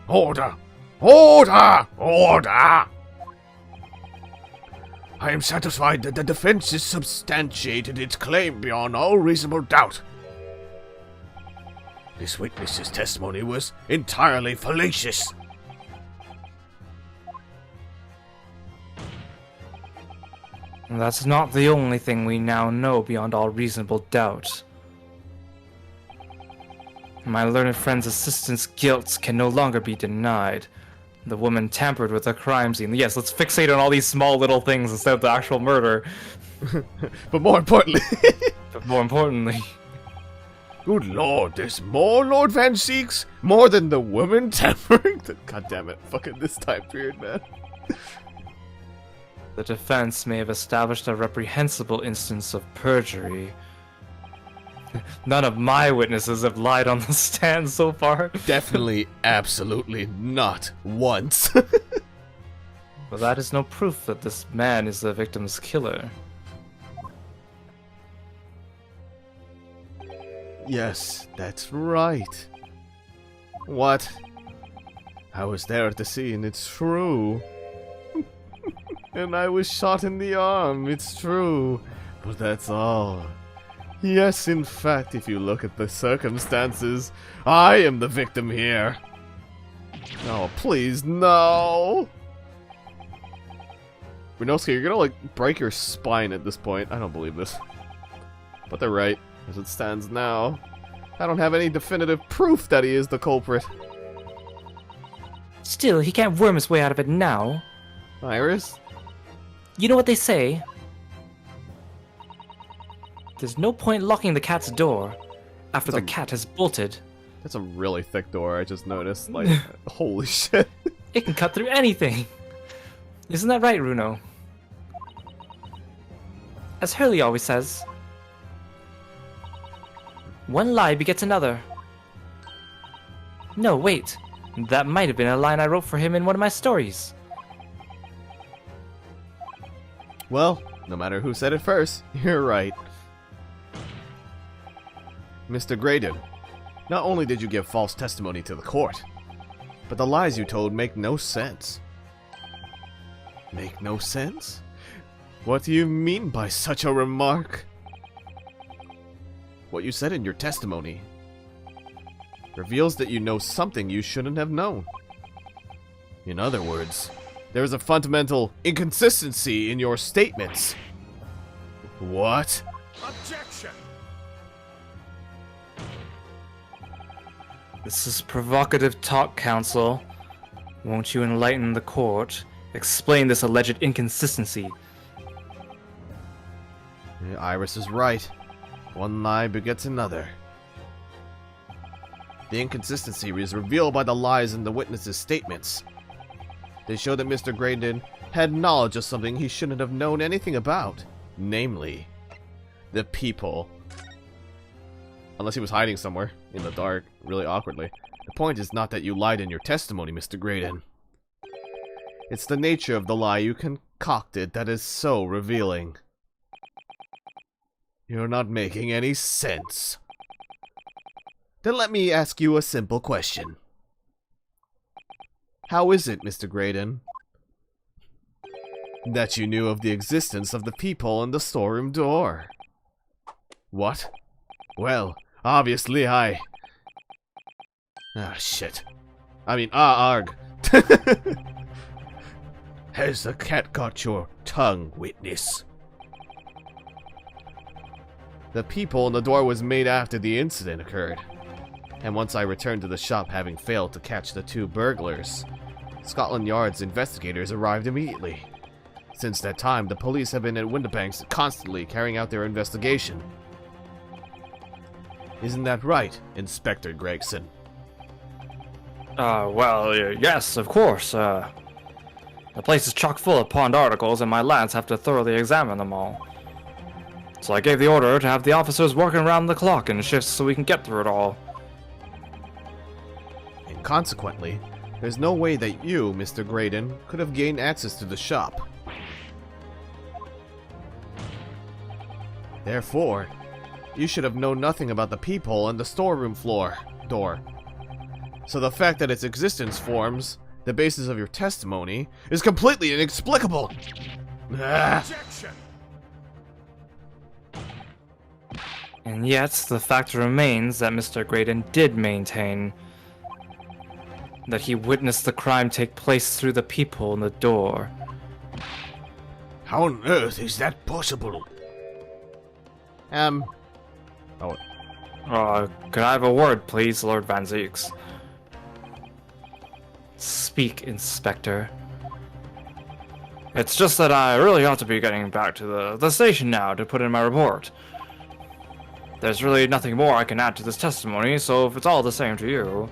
Order! Order! Order! I am satisfied that the defense has substantiated its claim beyond all reasonable doubt. This witness's testimony was entirely fallacious. That's not the only thing we now know beyond all reasonable doubt. My learned friend's assistant's guilt can no longer be denied. The woman tampered with the crime scene. Yes, let's fixate on all these small little things instead of the actual murder. But more importantly... Good lord, there's more Lord Van Seeks? More than the woman tampering? God damn it. Fucking this time period, man. The defense may have established a reprehensible instance of perjury. None of my witnesses have lied on the stand so far. Definitely, absolutely not once. But that is no proof that this man is the victim's killer. Yes, that's right. What? I was there at the scene, it's true. And I was shot in the arm, it's true. But that's all. Yes, in fact, if you look at the circumstances, I am the victim here. Oh, please, no! Renosuke, you're gonna, like, break your spine at this point. I don't believe this. But they're right, as it stands now. I don't have any definitive proof that he is the culprit. Still, he can't worm his way out of it now. Iris? You know what they say? There's no point locking the cat's door after the cat has bolted. That's a really thick door, I just noticed. Like, holy shit. It can cut through anything. Isn't that right, Runo? As Hurley always says, one lie begets another. No, wait. That might have been a line I wrote for him in one of my stories. Well, no matter who said it first, you're right. Mr. Graydon, not only did you give false testimony to the court, but the lies you told make no sense. Make no sense? What do you mean by such a remark? What you said in your testimony reveals that you know something you shouldn't have known. In other words, there is a fundamental inconsistency in your statements. What? Objection! This is provocative talk, counsel. Won't you enlighten the court? Explain this alleged inconsistency. Iris is right. One lie begets another. The inconsistency is revealed by the lies in the witnesses' statements. They show that Mr. Graydon had knowledge of something he shouldn't have known anything about. Namely, the people. Unless he was hiding somewhere in the dark, really awkwardly. The point is not that you lied in your testimony, Mr. Graydon. It's the nature of the lie you concocted that is so revealing. You're not making any sense. Then let me ask you a simple question. How is it, Mr. Graydon, that you knew of the existence of the peephole in the storeroom door? What? Well, obviously I... Ah, shit. I mean, arg. Has the cat got your tongue, witness? The peephole in the door was made after the incident occurred. And once I returned to the shop having failed to catch the 2 burglars, Scotland Yard's investigators arrived immediately. Since that time, the police have been at Windibanks constantly carrying out their investigation. Isn't that right, Inspector Gregson? Well, yes, of course. The place is chock full of pawned articles, and my lads have to thoroughly examine them all. So I gave the order to have the officers working around the clock in shifts so we can get through it all. And consequently, there's no way that you, Mr. Graydon, could have gained access to the shop. Therefore, you should have known nothing about the peephole and the storeroom door. So the fact that its existence forms the basis of your testimony is completely inexplicable. Objection! And yet, the fact remains that Mr. Graydon did maintain that he witnessed the crime take place through the peephole in the door. How on earth is that possible? Could I have a word, please, Lord Van Zeeks? Speak, Inspector. It's just that I really ought to be getting back to the station now to put in my report. There's really nothing more I can add to this testimony, so if it's all the same to you...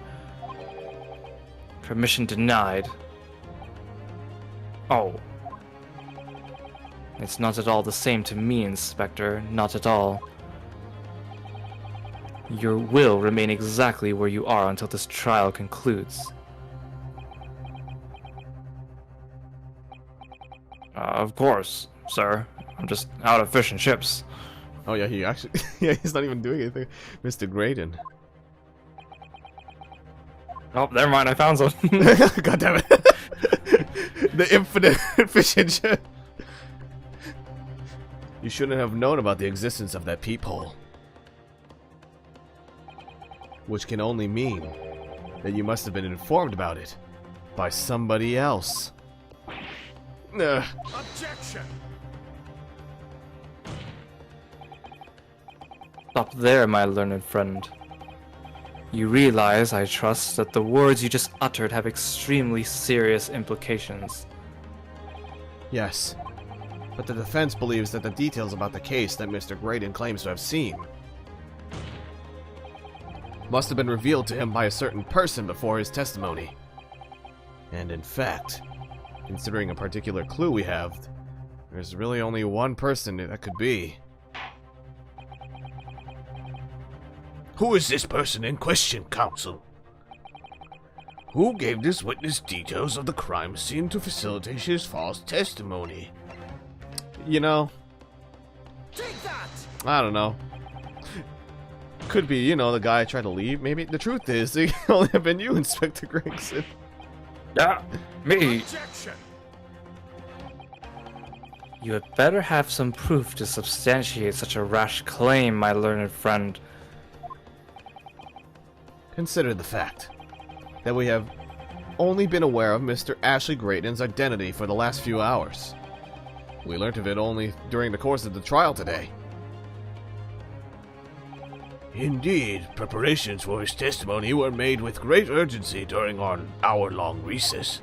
Permission denied. Oh. It's not at all the same to me, Inspector. Not at all. You will remain exactly where you are until this trial concludes. Of course, sir. I'm just out of fish and chips. Oh yeah, he actually... yeah, he's not even doing anything. Mr. Graydon. Oh, never mind, I found some. God damn it. The infinite fish and chip. You shouldn't have known about the existence of that peephole. Which can only mean that you must have been informed about it by somebody else. Objection! Stop there, my learned friend. You realize, I trust, that the words you just uttered have extremely serious implications. Yes, but the defense believes that the details about the case that Mr. Graydon claims to have seen must have been revealed to him by a certain person before his testimony. And in fact, considering a particular clue we have, there's really only one person that could be. Who is this person in question, Counsel? Who gave this witness details of the crime scene to facilitate his false testimony? You know, Take that! I don't know. Could be, the guy tried to leave. Maybe the truth is, it could only have been you, Inspector Gregson. Yeah, me. Objection! You had better have some proof to substantiate such a rash claim, my learned friend. Consider the fact that we have only been aware of Mr. Ashley Graydon's identity for the last few hours. We learnt of it only during the course of the trial today. Indeed, preparations for his testimony were made with great urgency during our hour-long recess.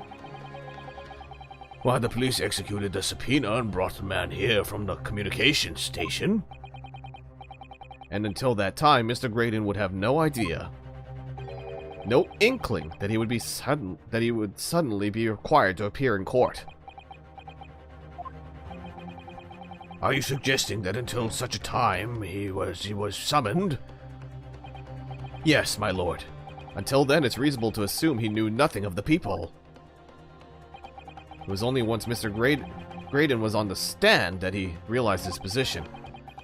While the police executed the subpoena and brought the man here from the communications station. And until that time, Mr. Graydon would have no idea, no inkling that he would suddenly be required to appear in court. Are you suggesting that until such a time he was summoned? Yes, my lord. Until then, it's reasonable to assume he knew nothing of the peephole. It was only once Mr. Graydon was on the stand that he realized his position,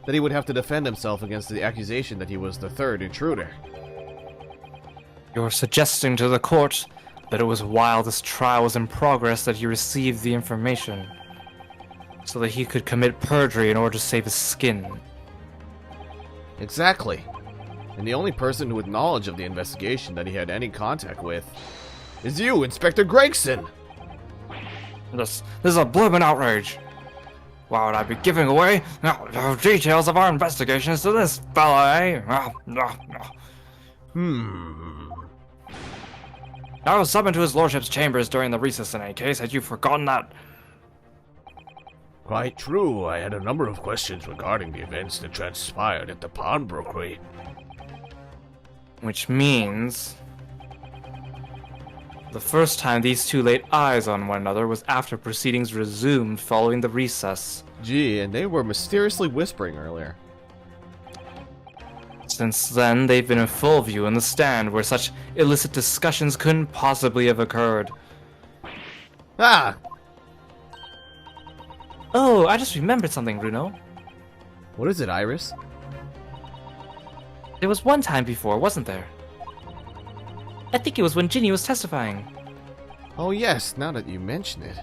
that he would have to defend himself against the accusation that he was the third intruder. You're suggesting to the court that it was while this trial was in progress that he received the information, so that he could commit perjury in order to save his skin. Exactly. And the only person with knowledge of the investigation that he had any contact with is you, Inspector Gregson! This is a blooming outrage. Why would I be giving away details of our investigations to this fella, eh? I was summoned to his lordship's chambers during the recess in any case. Had you forgotten that? Quite true. I had a number of questions regarding the events that transpired at the pawnbrokery. Which means... the first time these two laid eyes on one another was after proceedings resumed following the recess. Gee, and they were mysteriously whispering earlier. Since then, they've been in full view in the stand, where such illicit discussions couldn't possibly have occurred. Ah! Oh, I just remembered something, Bruno. What is it, Iris? There was one time before, wasn't there? I think it was when Ginny was testifying. Oh yes, now that you mention it.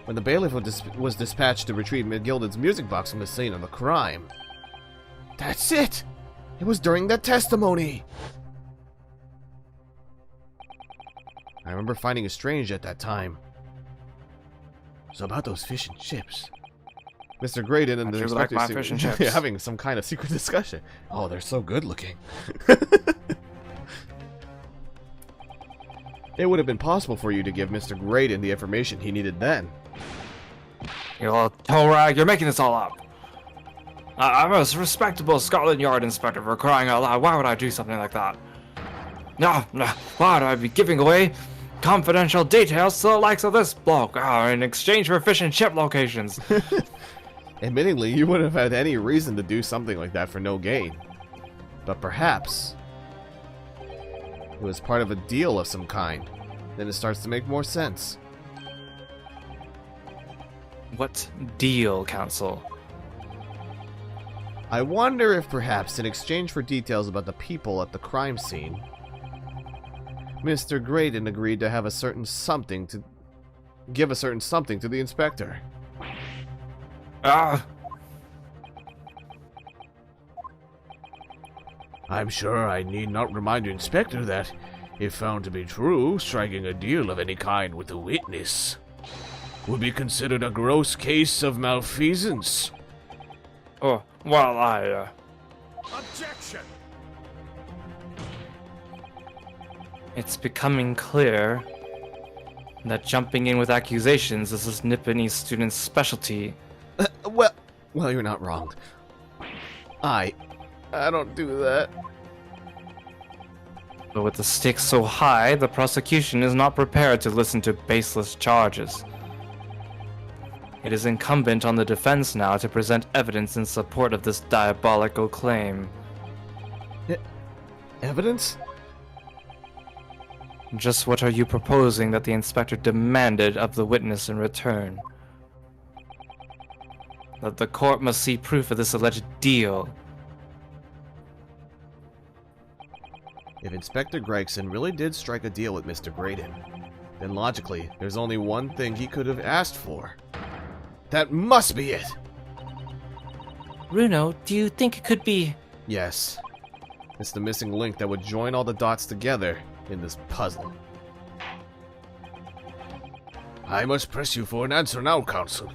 When the bailiff was dispatched to retrieve McGilded's music box from the scene of the crime. That's it! It was during that testimony! I remember finding it strange at that time. So about those fish and chips. Mr. Graydon and the like my inspector fish and seem chips. having some kind of secret discussion. Oh, they're so good looking. It would have been possible for you to give Mr. Graydon the information he needed then. You little toe rag, you're making this all up. I'm a respectable Scotland Yard inspector, for crying out loud. Why would I do something like that? No, why would I be giving away confidential details to the likes of this bloke in exchange for fish and chip locations? Admittingly, you wouldn't have had any reason to do something like that for no gain. But perhaps it was part of a deal of some kind. Then it starts to make more sense. What deal, Counsel? I wonder if perhaps in exchange for details about the people at the crime scene, Mr. Graydon agreed to have a certain something to give a certain something to the inspector. I'm sure I need not remind the inspector that, if found to be true, striking a deal of any kind with a witness would be considered a gross case of malfeasance. Oh, well, Objection! It's becoming clear that jumping in with accusations is this Nippony student's specialty. Well, you're not wrong. I don't do that. But with the stakes so high, the prosecution is not prepared to listen to baseless charges. It is incumbent on the defense now to present evidence in support of this diabolical claim. Evidence? Just what are you proposing that the inspector demanded of the witness in return? That the court must see proof of this alleged deal. If Inspector Gregson really did strike a deal with Mr. Graydon, then logically, there's only one thing he could have asked for. That must be it! Bruno, do you think it could be... Yes. It's the missing link that would join all the dots together in this puzzle. I must press you for an answer now, Counsel.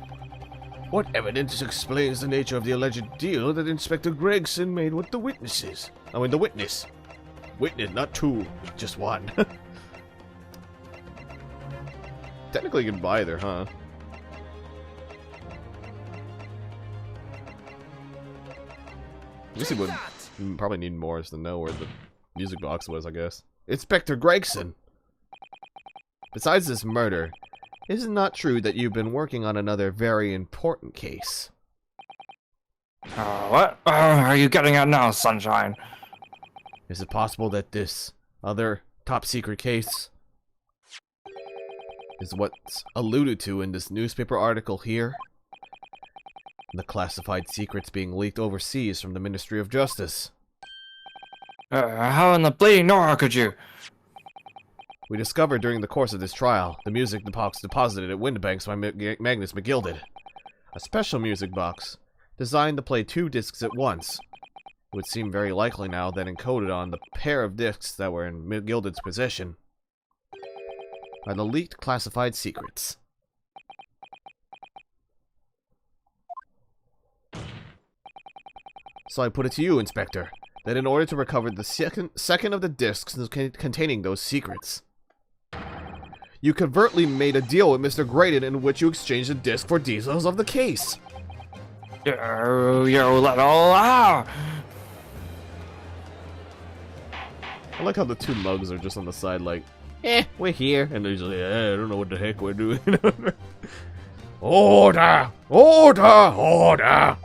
What evidence explains the nature of the alleged deal that Inspector Gregson made with the witnesses? I mean, the witness. Witness, not two, just one. Technically, you can buy either, huh? I guess he would probably need more to know where the music box was, I guess. Inspector Gregson! Besides this murder, is it not true that you've been working on another very important case? What are you getting at now, Sunshine? Is it possible that this other top-secret case is what's alluded to in this newspaper article here? The classified secrets being leaked overseas from the Ministry of Justice. How in the bleeding Nora could you? We discovered during the course of this trial the music box deposited at Windibanks by Magnus McGilded. A special music box, designed to play 2 discs at once. It would seem very likely now that encoded on the pair of discs that were in McGilded's possession are the leaked classified secrets. So I put it to you, Inspector, that in order to recover the second of the discs containing those secrets, you covertly made a deal with Mr. Graydon in which you exchanged the disc for details of the case. You little I like how the two mugs are just on the side like, we're here. And they're just like, I don't know what the heck we're doing. Order! Order! Order!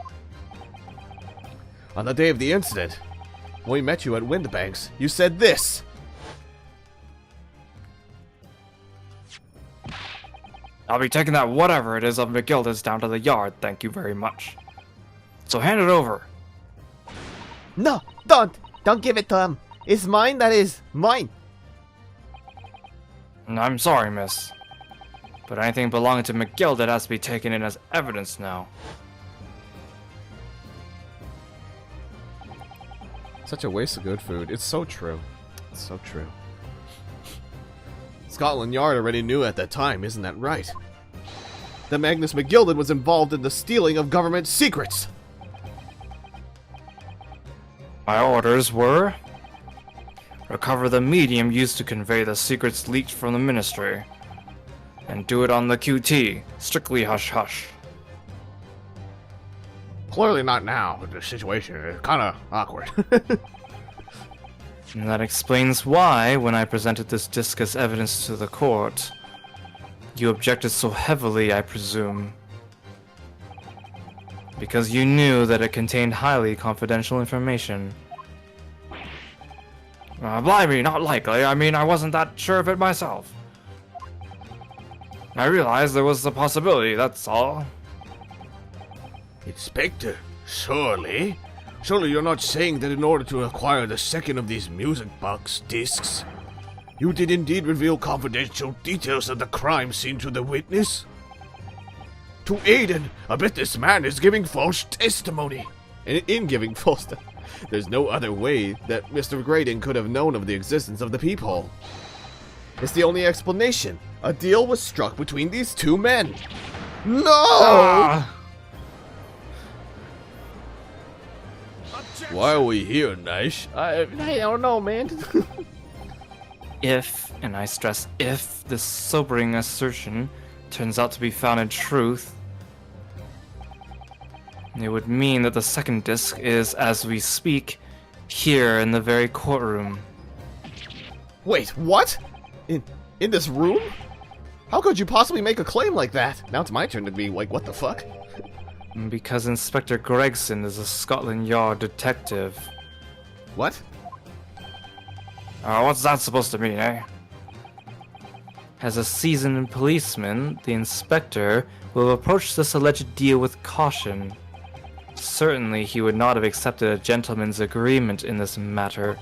On the day of the incident, when we met you at Windbanks, you said this. I'll be taking that whatever it is of McGilda's down to the yard, thank you very much. So hand it over. No, don't! Don't give it to him! It's mine, that is, mine! I'm sorry, miss. But anything belonging to McGilda has to be taken in as evidence now. Such a waste of good food. It's so true. It's so true. Scotland Yard already knew at that time, isn't that right? That Magnus McGilden was involved in the stealing of government secrets! My orders were... recover the medium used to convey the secrets leaked from the ministry. And do it on the QT, strictly hush-hush. Clearly not now. The situation is kind of awkward. And that explains why, when I presented this disc as evidence to the court, you objected so heavily, I presume. Because you knew that it contained highly confidential information. Blimey, not likely. I mean, I wasn't that sure of it myself. I realized there was the possibility, that's all. Inspector, surely? Surely you're not saying that in order to acquire the second of these music box discs, you did indeed reveal confidential details of the crime scene to the witness? To Aiden, I bet this man is giving false testimony. And in giving false there's no other way that Mr. Graydon could have known of the existence of the peephole. It's the only explanation. A deal was struck between these two men. No! Why are we here, Nash? I don't know, man. If, and I stress if, this sobering assertion turns out to be found in truth, it would mean that the second disc is, as we speak, here in the very courtroom. Wait, what? In this room? How could you possibly make a claim like that? Now it's my turn to be like, what the fuck? Because Inspector Gregson is a Scotland Yard detective. What? What's that supposed to mean, eh? As a seasoned policeman, the inspector will approach this alleged deal with caution. Certainly, he would not have accepted a gentleman's agreement in this matter.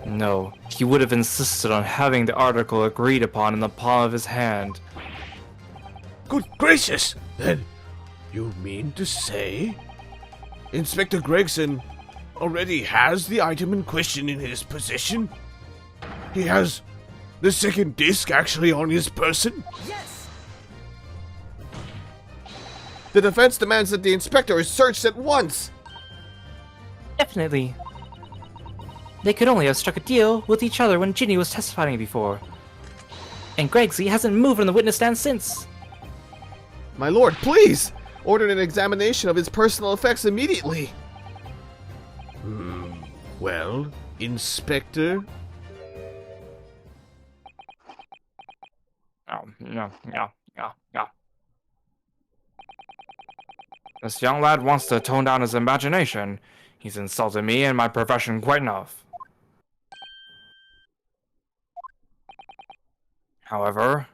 No, he would have insisted on having the article agreed upon in the palm of his hand. Good gracious! Then, you mean to say Inspector Gregson already has the item in question in his possession? He has the second disc actually on his person? Yes! The defense demands that the inspector is searched at once! Definitely. They could only have struck a deal with each other when Ginny was testifying before. And Gregsy hasn't moved on the witness stand since. My lord, please! Order an examination of his personal effects immediately! Well, Inspector? No. This young lad wants to tone down his imagination. He's insulted me and my profession quite enough. However,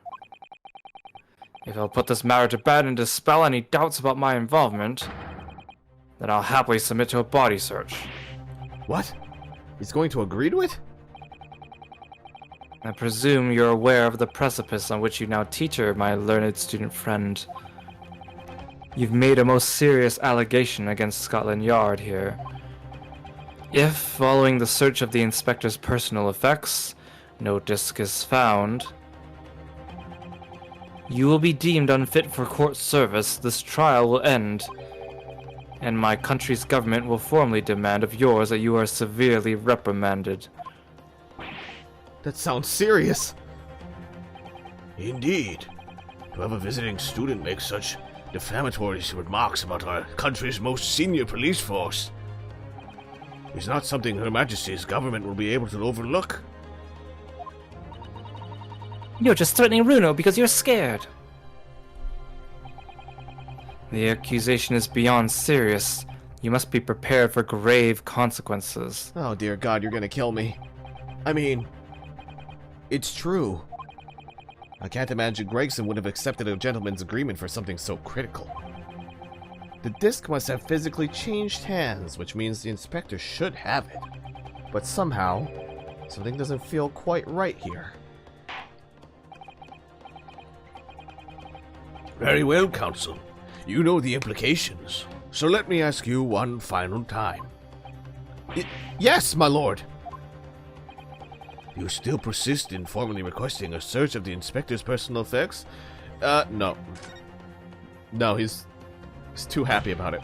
if he'll put this matter to bed and dispel any doubts about my involvement, then I'll happily submit to a body search. What? He's going to agree to it? I presume you're aware of the precipice on which you now teeter, my learned student friend. You've made a most serious allegation against Scotland Yard here. If, following the search of the inspector's personal effects, no disc is found, you will be deemed unfit for court service, this trial will end, And my country's government will formally demand of yours that you are severely reprimanded. That sounds serious. Indeed. To have a visiting student make such defamatory remarks about our country's most senior police force is not something Her Majesty's government will be able to overlook. You're just threatening Runo because you're scared. The accusation is beyond serious. You must be prepared for grave consequences. Oh dear God, you're gonna kill me. I mean, it's true. I can't imagine Gregson would have accepted a gentleman's agreement for something so critical. The disc must have physically changed hands, which means the inspector should have it. But somehow, something doesn't feel quite right here. Very well, Counsel. You know the implications. So let me ask you one final time. Yes, my lord! You still persist in formally requesting a search of the inspector's personal effects? No. No, he's too happy about it.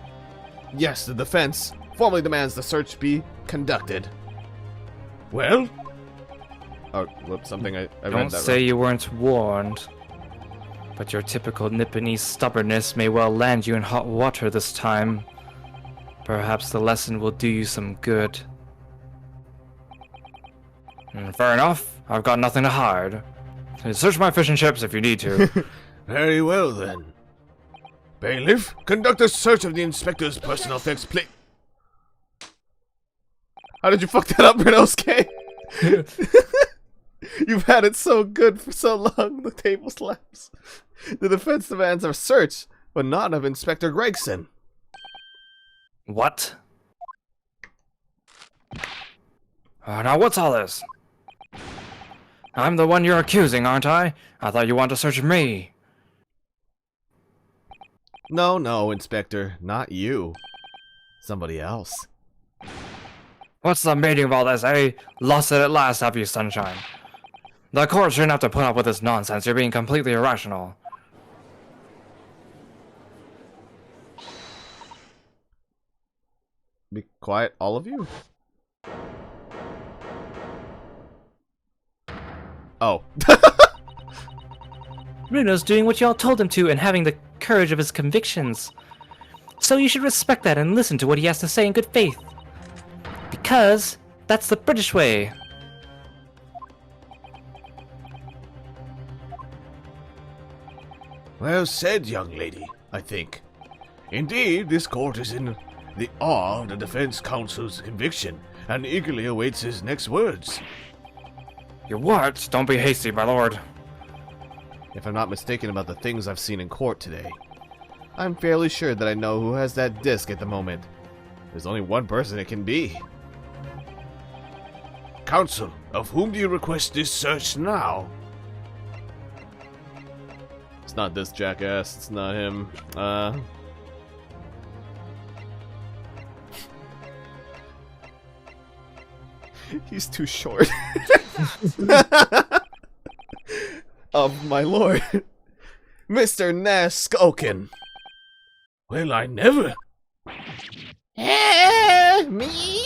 Yes, the defense formally demands the search be conducted. Well? Oh, whoops, something I read that Don't say wrong. you weren't warned. But your typical Nipponese stubbornness may well land you in hot water this time. Perhaps the lesson will do you some good. Fair enough. I've got nothing to hide. Search my fish and chips if you need to. Very well, then. Bailiff, conduct a search of the inspector's personal effects, please. How did you fuck that up, Rinosuke? You've had it so good for so long, the table slaps. The defense demands a search, but not of Inspector Gregson. What? Now what's all this? I'm the one you're accusing, aren't I? I thought you wanted to search me. No, no, Inspector, not you. Somebody else. What's the meaning of all this, eh? Lost it at last, have you, Sunshine? The court shouldn't have to put up with this nonsense. You're being completely irrational. Be quiet, all of you? Oh. Runo's doing what y'all told him to and having the courage of his convictions. So you should respect that and listen to what he has to say in good faith. Because that's the British way. Well said, young lady, I think. Indeed, this court is in the awe of the defense counsel's conviction and eagerly awaits his next words. Your what? Don't be hasty, my lord. If I'm not mistaken about the things I've seen in court today, I'm fairly sure that I know who has that disc at the moment. There's only one person it can be. Counsel, of whom do you request this search now? It's not this jackass. It's not him. He's too short. Of my lord, Mr. Nash Skulkin. Well, I never. Me?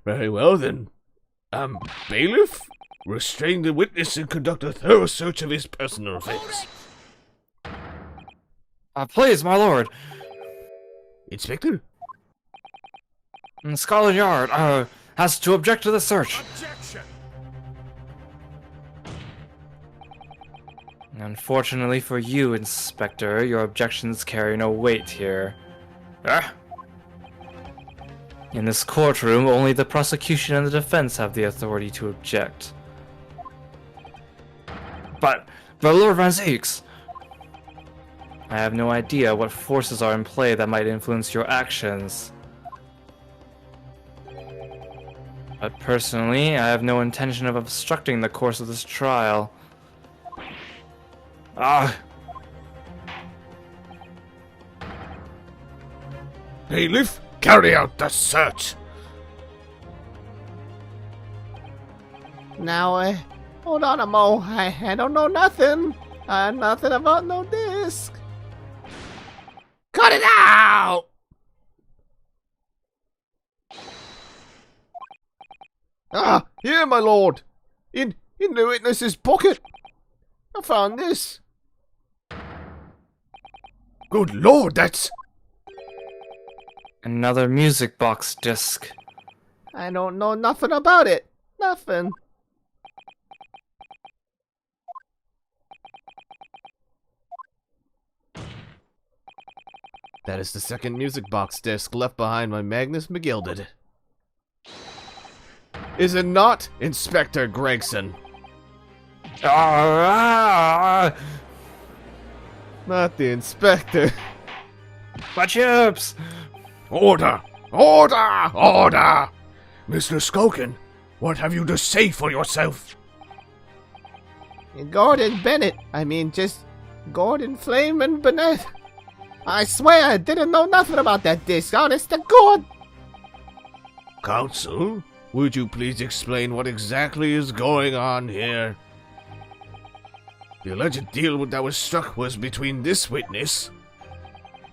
Very well, then. Bailiff? Restrain the witness and conduct a thorough search of his personal effects. Please, my lord. Inspector? Scotland Yard, has to object to the search. Objection! Unfortunately for you, Inspector, your objections carry no weight here. In this courtroom, only the prosecution and the defense have the authority to object. But Lord Van Zeeks, I have no idea what forces are in play that might influence your actions. But personally, I have no intention of obstructing the course of this trial. Bailiff, carry out the search. Now, hold on a mo. I don't know nothing. Nothing about no disc. Cut it out! Ah, here, my lord! In the witness's pocket! I found this! Good lord, that's... Another music box disc. I don't know nothing about it. Nothing. That is the second music box disc left behind by Magnus McGilded. Is it not, Inspector Gregson? Ah! Not the inspector. My chips! Order! Order! Order! Mr. Skulkin, what have you to say for yourself? Gordon Bennett. Just Gordon Flamin' Bennett. I swear I didn't know nothing about that disc, honest to God. Counsel, would you please explain what exactly is going on here? The alleged deal that was struck was between this witness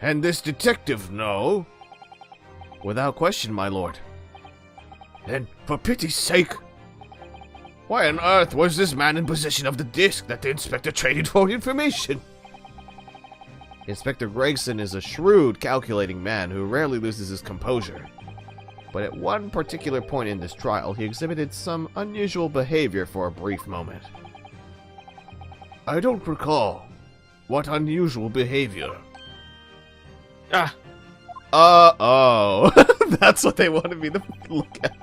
and this detective, no? Without question, my lord. Then, for pity's sake, why on earth was this man in possession of the disc that the inspector traded for information? Inspector Gregson is a shrewd, calculating man who rarely loses his composure. But at one particular point in this trial, he exhibited some unusual behavior for a brief moment. I don't recall. What unusual behavior? Ah! Oh. That's what they wanted me to look at.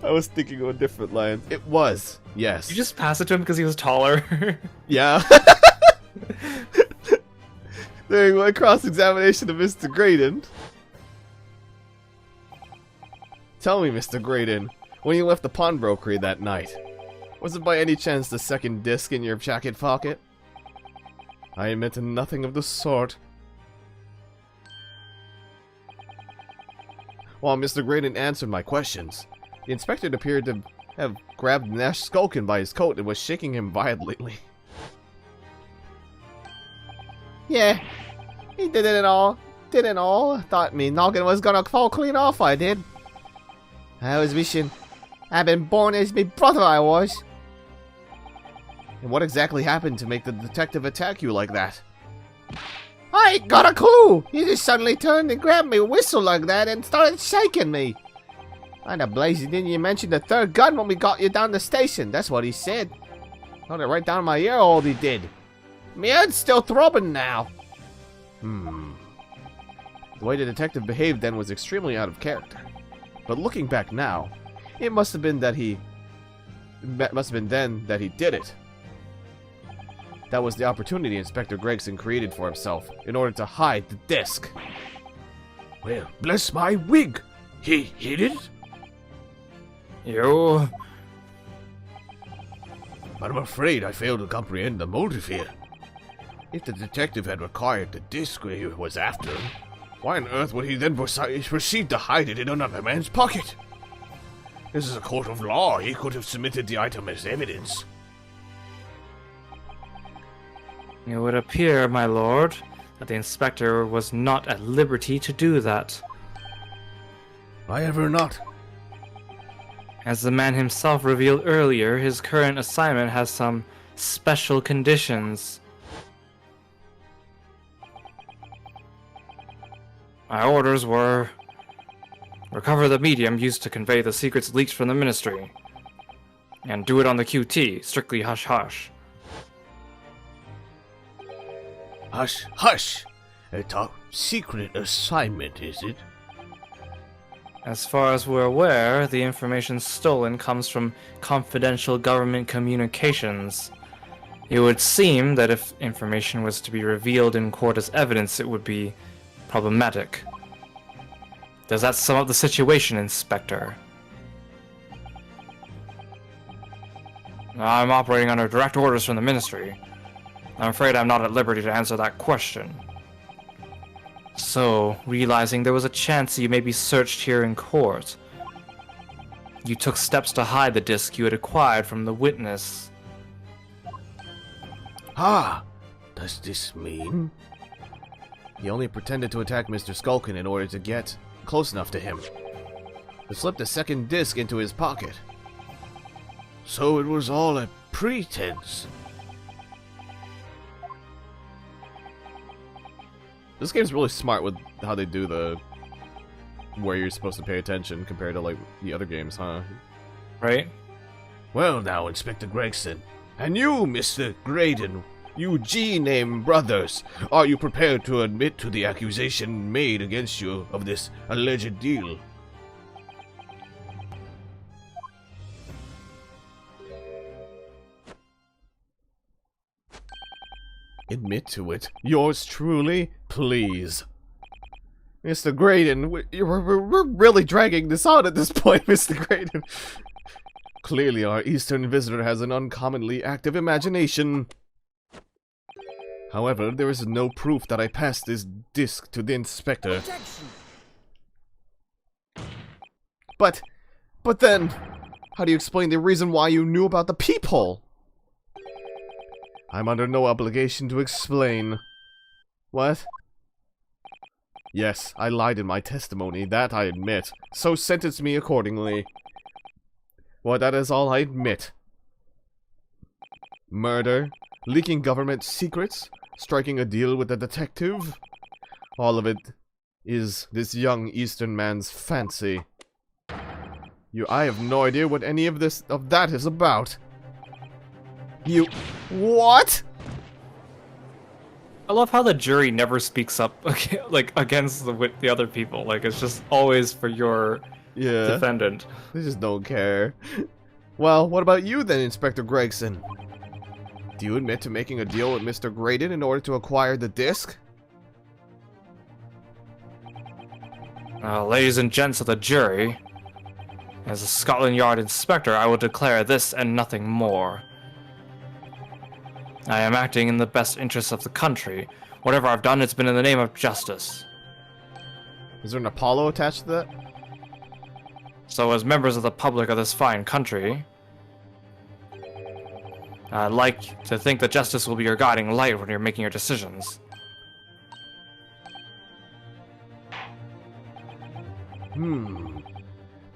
I was thinking of a different line. It was, yes. You just pass it to him because he was taller. Yeah. During my cross-examination of Mr. Graydon. Tell me, Mr. Graydon, when you left the pawnbrokery that night, was it by any chance the second disc in your jacket pocket? I admit to nothing of the sort. While Mr. Graydon answered my questions, the inspector appeared to have grabbed Nash Skulkin by his coat and was shaking him violently. Yeah, he did it all. Thought me noggin was gonna fall clean off, I did. I was wishing I'd been born as me brother, I was. And what exactly happened to make the detective attack you like that? I ain't got a clue! He just suddenly turned and grabbed me whistle like that and started shaking me. Why the blazing didn't you mention the third gun when we got you down the station? That's what he said. Got it right down my ear, all he did. Me head's still throbbing now. The way the detective behaved then was extremely out of character. But looking back now, it must have been then that he did it. That was the opportunity Inspector Gregson created for himself in order to hide the disc. Well, bless my wig! He hid it? You... I'm afraid I fail to comprehend the motive here. If the detective had acquired the disc he was after, why on earth would he then proceed to hide it in another man's pocket? This is a court of law. He could have submitted the item as evidence. It would appear, my lord, that the inspector was not at liberty to do that. I ever not. As the man himself revealed earlier, his current assignment has some special conditions. My orders were... recover the medium used to convey the secrets leaked from the ministry. And do it on the QT, strictly hush-hush. Hush, hush! A top secret assignment, is it? As far as we're aware, the information stolen comes from confidential government communications. It would seem that if information was to be revealed in court as evidence, it would be problematic. Does that sum up the situation, Inspector? I'm operating under direct orders from the Ministry. I'm afraid I'm not at liberty to answer that question. So, realizing there was a chance you may be searched here in court, you took steps to hide the disc you had acquired from the witness. Ah, does this mean? He only pretended to attack Mr. Skulkin in order to get close enough to him. He slipped a second disc into his pocket. So it was all a pretense. This game's really smart with how they do the where you're supposed to pay attention compared to like the other games, huh? Right? Well now, Inspector Gregson, and you, Mr. Graydon, you G-name brothers, are you prepared to admit to the accusation made against you of this alleged deal? Admit to it. Yours truly, please. Mr. Graydon, we're really dragging this out at this point, Mr. Graydon. Clearly our Eastern visitor has an uncommonly active imagination. However, there is no proof that I passed this disc to the inspector. But then, how do you explain the reason why you knew about the peephole? I'm under no obligation to explain. What? Yes, I lied in my testimony, that I admit. So sentence me accordingly. Well, that is all I admit. Murder, leaking government secrets, striking a deal with a detective. All of it is this young Eastern man's fancy. I have no idea what any of that is about. What? I love how the jury never speaks up like against the other people. Like it's just always for your defendant. They just don't care. Well, what about you then, Inspector Gregson? Do you admit to making a deal with Mr. Graydon in order to acquire the disc? Ladies and gents of the jury, as a Scotland Yard inspector, I will declare this and nothing more. I am acting in the best interests of the country. Whatever I've done, it's been in the name of justice. Is there an Apollo attached to that? So as members of the public of this fine country, I'd like to think that justice will be your guiding light when you're making your decisions.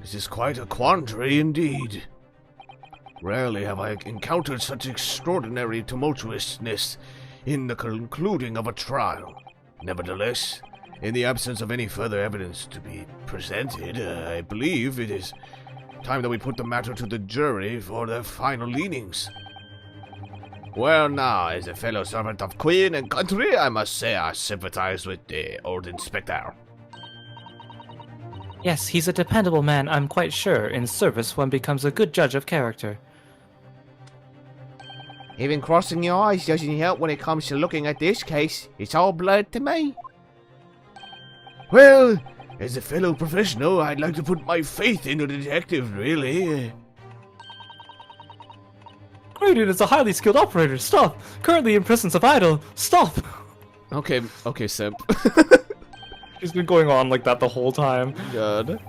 This is quite a quandary indeed. Rarely have I encountered such extraordinary tumultuousness in the concluding of a trial. Nevertheless, in the absence of any further evidence to be presented, I believe it is time that we put the matter to the jury for their final leanings. Well now, as a fellow servant of Queen and country, I must say I sympathize with the old inspector. Yes, he's a dependable man, I'm quite sure. In service, one becomes a good judge of character. Even crossing your eyes doesn't help when it comes to looking at this case. It's all blood to me. Well, as a fellow professional, I'd like to put my faith in the detective, really. Graydon is a highly skilled operator. Stop! Currently in presence of idol. Stop! Okay, Simp. He's been going on like that the whole time. God.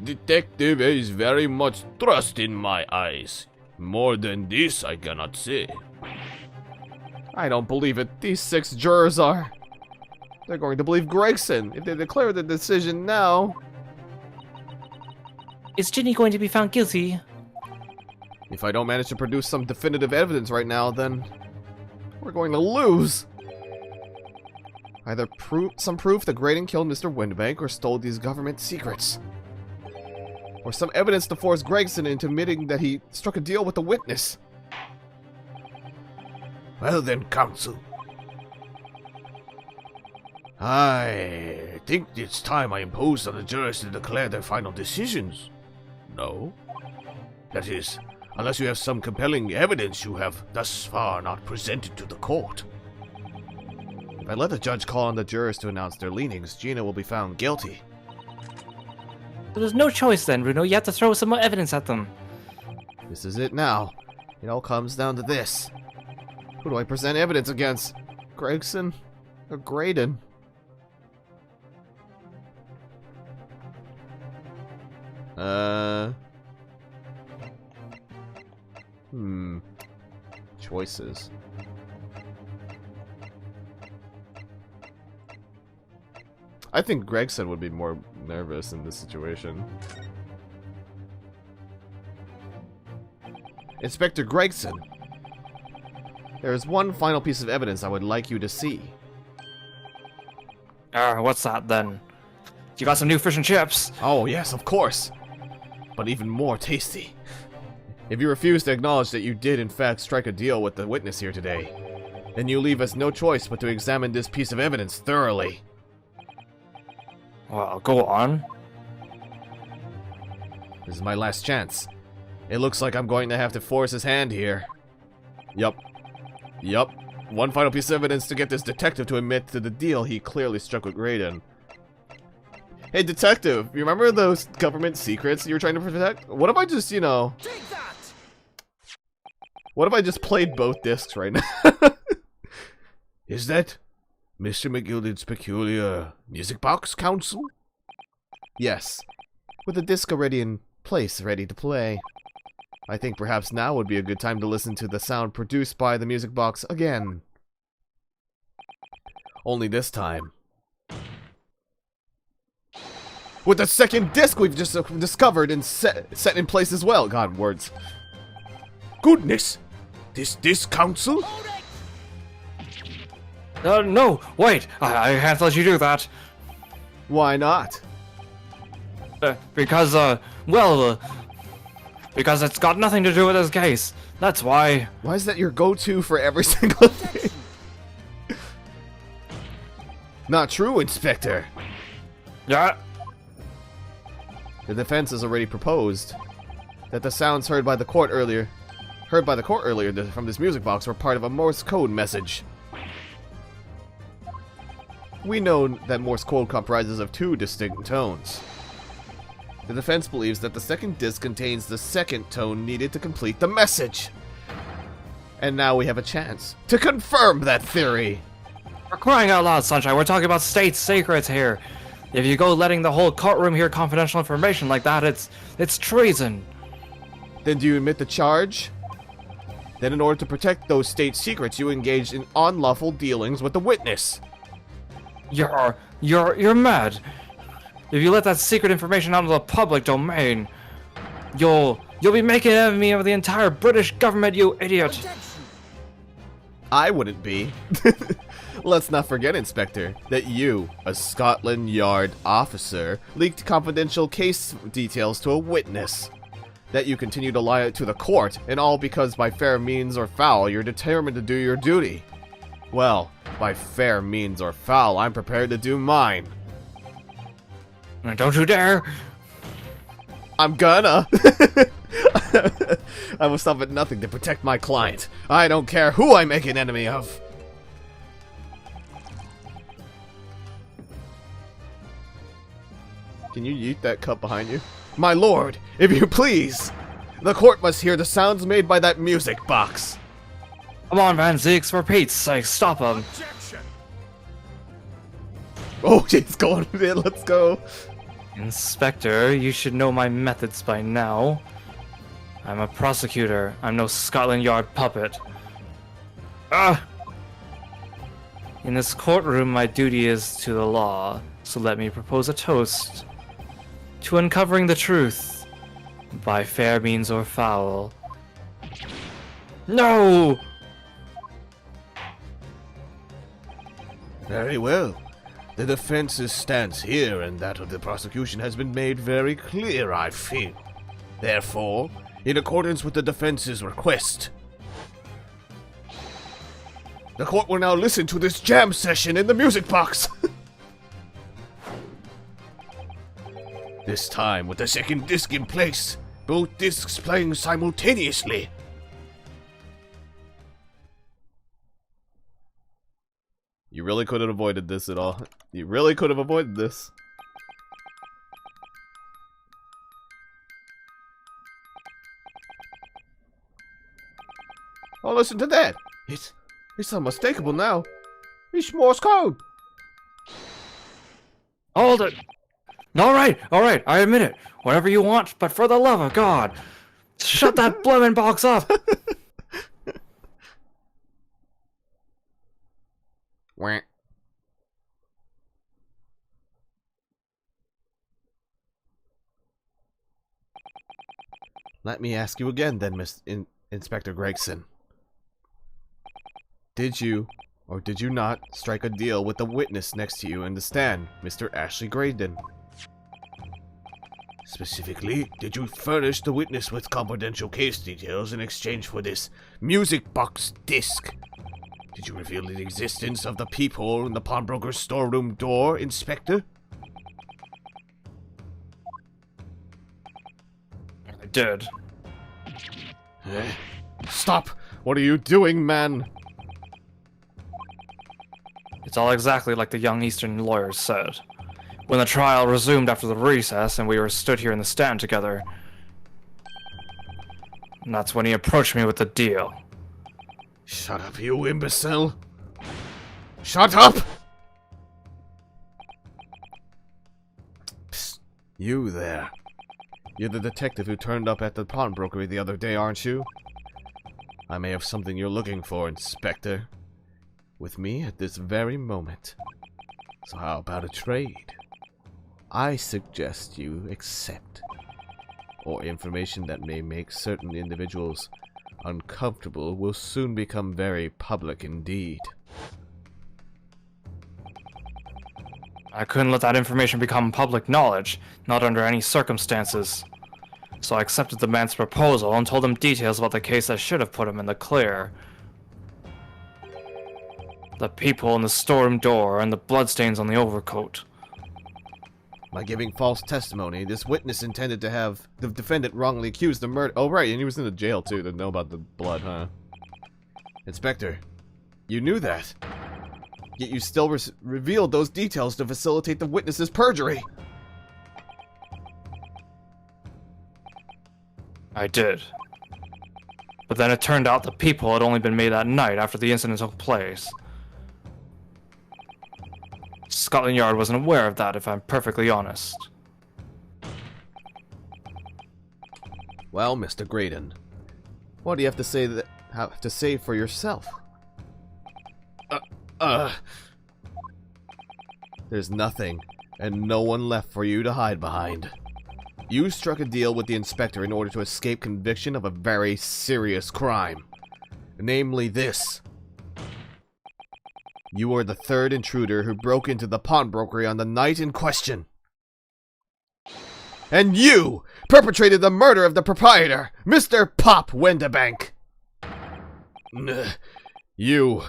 Detective is very much trust in my eyes. More than this, I cannot say. I don't believe it. These 6 jurors are. They're going to believe Gregson if they declare the decision now. Is Ginny going to be found guilty? If I don't manage to produce some definitive evidence right now, then we're going to lose. Either some proof that Graydon killed Mr. Windbank or stole these government secrets. Or some evidence to force Gregson into admitting that he struck a deal with the witness. Well then, counsel. I think it's time I imposed on the jurors to declare their final decisions. No? That is, unless you have some compelling evidence you have thus far not presented to the court. If I let the judge call on the jurors to announce their leanings, Gina will be found guilty. But there's no choice then, Bruno. You have to throw some more evidence at them. This is it now. It all comes down to this. Who do I present evidence against? Gregson or Graydon? Choices. I think Gregson would be more nervous in this situation. Inspector Gregson, there is one final piece of evidence I would like you to see. What's that then? You got some new fish and chips? Oh, yes, of course. But even more tasty. If you refuse to acknowledge that you did in fact strike a deal with the witness here today, then you leave us no choice but to examine this piece of evidence thoroughly. Well, go on. This is my last chance. It looks like I'm going to have to force his hand here. Yup. Yup. One final piece of evidence to get this detective to admit to the deal he clearly struck with Graydon. Hey, detective, you remember those government secrets you were trying to protect? What if I just, you know... What if I just played both discs right now? Is that Mr. McGilded's peculiar music box council? Yes. With the disc already in place, ready to play. I think perhaps now would be a good time to listen to the sound produced by the music box again. Only this time, with the second disc we've just discovered and set in place as well. God, words. Goodness! This council? No, wait! I can't let you do that. Why not? Because it's got nothing to do with this case. That's why. Why is that your go-to for every single thing? Not true, Inspector. Yeah. The defense has already proposed that the sounds heard by the court earlier from this music box were part of a Morse code message. We know that Morse code comprises of 2 distinct tones. The defense believes that the second disc contains the second tone needed to complete the message. And now we have a chance to confirm that theory. We're crying out loud, Sunshine. We're talking about state secrets here. If you go letting the whole courtroom hear confidential information like that, it's treason. Then do you admit the charge? Then in order to protect those state secrets, you engaged in unlawful dealings with the witness. You're mad. If you let that secret information out of the public domain, you'll be making an enemy of the entire British government, you idiot. I wouldn't be. Let's not forget, Inspector, that you, a Scotland Yard officer, leaked confidential case details to a witness. That you continue to lie to the court, and all because by fair means or foul you're determined to do your duty. Well, by fair means or foul, I'm prepared to do mine. Don't you dare! I'm gonna! I will stop at nothing to protect my client. I don't care who I make an enemy of. Can you yeet that cup behind you? My lord, if you please! The court must hear the sounds made by that music box. Come on, Van Zeeks, for Pete's sake, stop him. Objection! Oh, he's going in, let's go. Inspector, you should know my methods by now. I'm a prosecutor. I'm no Scotland Yard puppet. In this courtroom, my duty is to the law, so let me propose a toast. To uncovering the truth, by fair means or foul. No! Very well. The defense's stance here and that of the prosecution has been made very clear, I feel. Therefore, in accordance with the defense's request, the court will now listen to this jam session in the music box. This time with the second disc in place, both discs playing simultaneously. You really could have avoided this at all. You really could have avoided this. Oh, listen to that. It's unmistakable now. It's Morse code. Hold it! Alright, I admit it. Whatever you want, but for the love of God, shut that bloomin' box up! Wah. Let me ask you again then, Inspector Gregson. Did you, or did you not, strike a deal with the witness next to you in the stand, Mr. Ashley Graydon? Specifically, did you furnish the witness with confidential case details in exchange for this music box disc? Did you reveal the existence of the peephole in the pawnbroker's storeroom door, Inspector? I did. Stop! What are you doing, man? It's all exactly like the young Eastern lawyers said. When the trial resumed after the recess and we were stood here in the stand together, and that's when he approached me with the deal. Shut up, you imbecile! Shut up! Psst, you there. You're the detective who turned up at the pawnbrokery the other day, aren't you? I may have something you're looking for, Inspector. With me at this very moment. So how about a trade? I suggest you accept. Or information that may make certain individuals uncomfortable will soon become very public indeed. I couldn't let that information become public knowledge, not under any circumstances. So I accepted the man's proposal and told him details about the case that should have put him in the clear. The people in the storeroom door and the bloodstains on the overcoat. By giving false testimony, this witness intended to have the defendant wrongly accused of murder. Oh, right, and he was in the jail, too, to know about the blood, huh? Inspector, you knew that. Yet you still revealed those details to facilitate the witness's perjury. I did. But then it turned out the people had only been made that night after the incident took place. Scotland Yard wasn't aware of that, if I'm perfectly honest. Well, Mr. Graydon, what do you have to say for yourself? There's nothing, and no one left for you to hide behind. You struck a deal with the inspector in order to escape conviction of a very serious crime. Namely this. You are the third intruder who broke into the pawnbrokery on the night in question. And you perpetrated the murder of the proprietor, Mr. Pop Wendebank. You.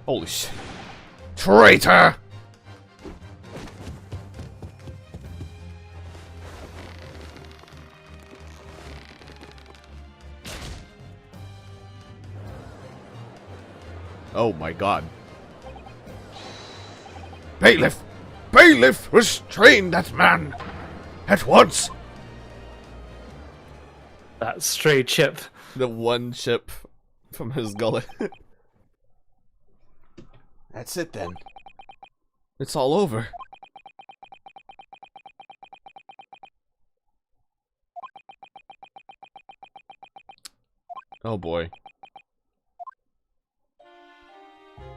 Holy shit. Traitor! Oh my god. Bailiff! Bailiff! Restrain that man! At once! That stray chip. The one chip from his gullet. That's it then. It's all over. Oh boy.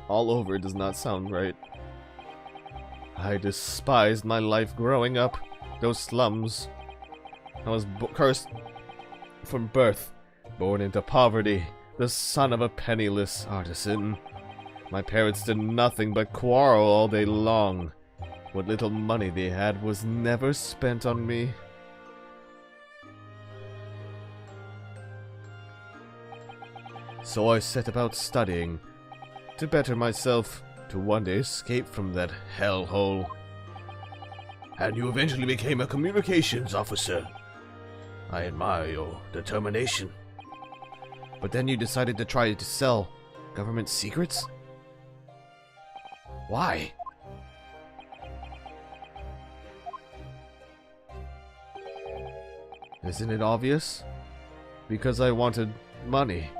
All over does not sound right. I despised my life growing up. Those slums. I was cursed from birth. Born into poverty. The son of a penniless artisan. My parents did nothing but quarrel all day long. What little money they had was never spent on me. So I set about studying, to better myself, to one day escape from that hellhole. And you eventually became a communications officer. I admire your determination. But then you decided to try to sell government secrets? Why? Isn't it obvious? Because I wanted money.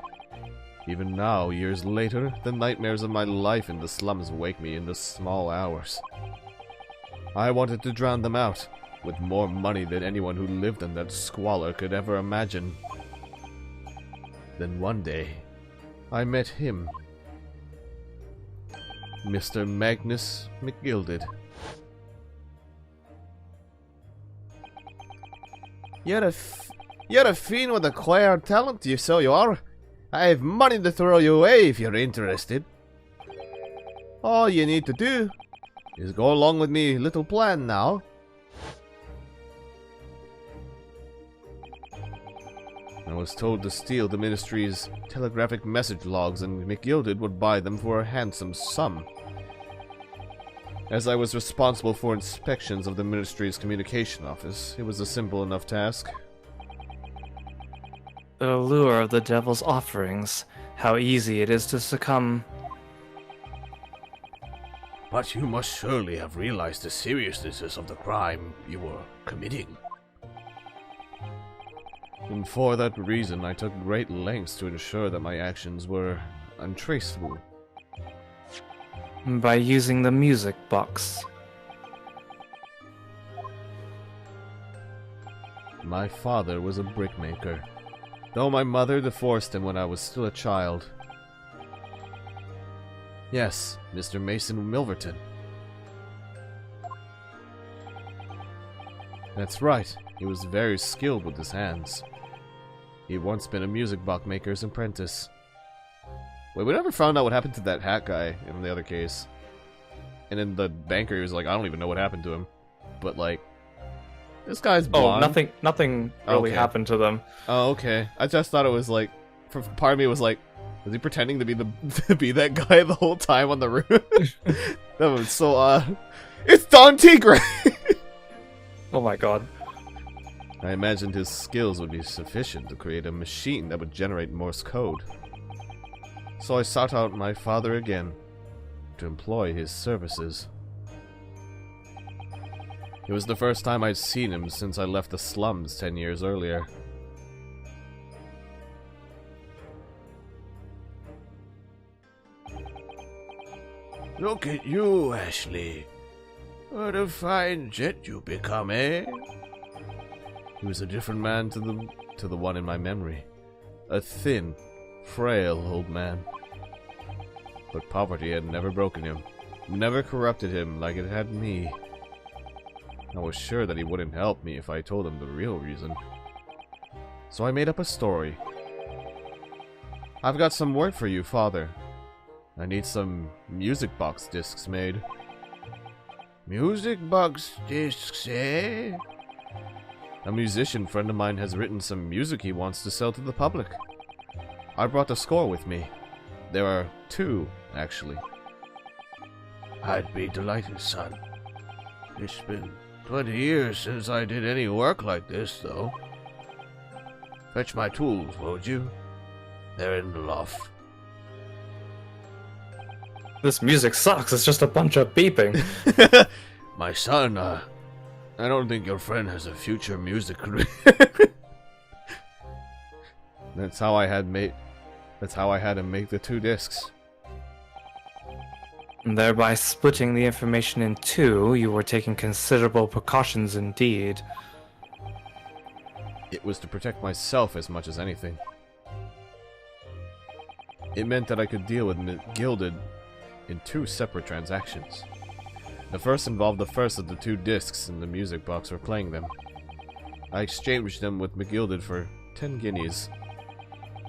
Even now, years later, the nightmares of my life in the slums wake me in the small hours. I wanted to drown them out, with more money than anyone who lived in that squalor could ever imagine. Then one day, I met him. Mr. Magnus McGilded. You're a fiend with acquired talent, you so you are. I have money to throw you away if you're interested. All you need to do is go along with me little plan now. I was told to steal the Ministry's telegraphic message logs, and McGilded would buy them for a handsome sum. As I was responsible for inspections of the Ministry's communication office, it was a simple enough task. The allure of the devil's offerings. How easy it is to succumb. But you must surely have realized the seriousness of the crime you were committing. And for that reason, I took great lengths to ensure that my actions were untraceable. By using the music box. My father was a brickmaker, though my mother divorced him when I was still a child. Yes, Mr. Mason Milverton. That's right, he was very skilled with his hands. He'd once been a music box maker's apprentice. Wait, we never found out what happened to that hat guy in the other case. And then the banker, he was like, I don't even know what happened to him. But like, this guy's blonde. Oh, nothing really happened to them. Oh, okay. I just thought it was like, for part of me was like, was he pretending to be to be that guy the whole time on the roof? That was so it's Don Tigre! Oh my god. I imagined his skills would be sufficient to create a machine that would generate Morse code. So I sought out my father again to employ his services. It was the first time I'd seen him since I left the slums 10 years earlier. Look at you, Ashley. What a fine jet you become, eh? He was a different man to the one in my memory. A thin, frail old man. But poverty had never broken him, never corrupted him like it had me. I was sure that he wouldn't help me if I told him the real reason. So I made up a story. I've got some work for you, Father. I need some music box discs made. Music box discs, eh? A musician friend of mine has written some music he wants to sell to the public. I brought the score with me. There are 2, actually. I'd be delighted, son. It's been 20 years since I did any work like this, though. Fetch my tools, won't you? They're in the loft. This music sucks. It's just a bunch of beeping. My son, I don't think your friend has a future music career. That's how I had him make the 2 discs. Thereby splitting the information in 2, you were taking considerable precautions indeed. It was to protect myself as much as anything. It meant that I could deal with McGilded in 2 separate transactions. The first involved the first of the 2 discs in the music box for playing them. I exchanged them with McGilded for 10 guineas.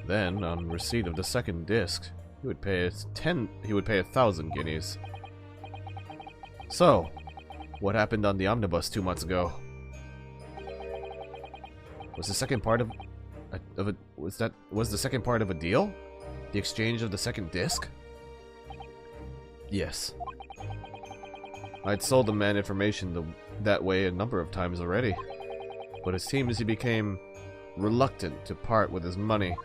Then, on receipt of the second disc, he would pay 1,000 guineas. So, what happened on the omnibus 2 months ago? Was the second part was the second part of a deal? The exchange of the second disc? Yes. I'd sold the man information that way a number of times already, but it seems he became reluctant to part with his money.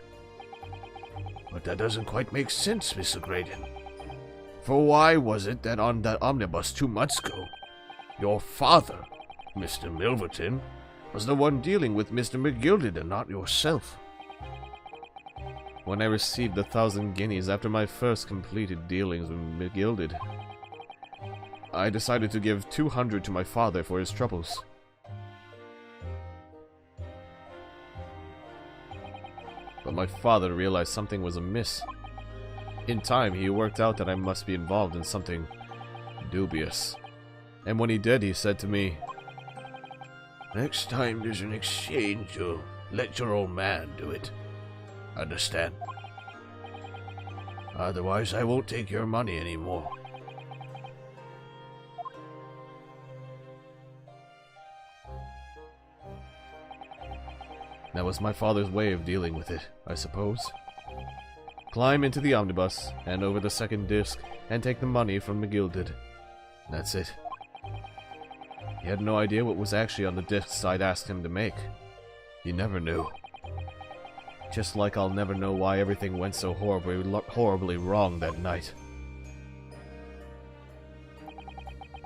But that doesn't quite make sense, Mr. Graydon. For why was it that on that omnibus 2 months ago, your father, Mr. Milverton, was the one dealing with Mr. McGilded and not yourself? When I received the 1,000 guineas after my first completed dealings with McGilded, I decided to give 200 to my father for his troubles. But my father realized something was amiss. In time, he worked out that I must be involved in something dubious. And when he did, he said to me, Next time there's an exchange, you'll let your old man do it. Understand? Otherwise, I won't take your money anymore. That was my father's way of dealing with it, I suppose. Climb into the omnibus, hand over the second disc, and take the money from McGilded. That's it. He had no idea what was actually on the discs I'd asked him to make. He never knew. Just like I'll never know why everything went so horribly wrong that night.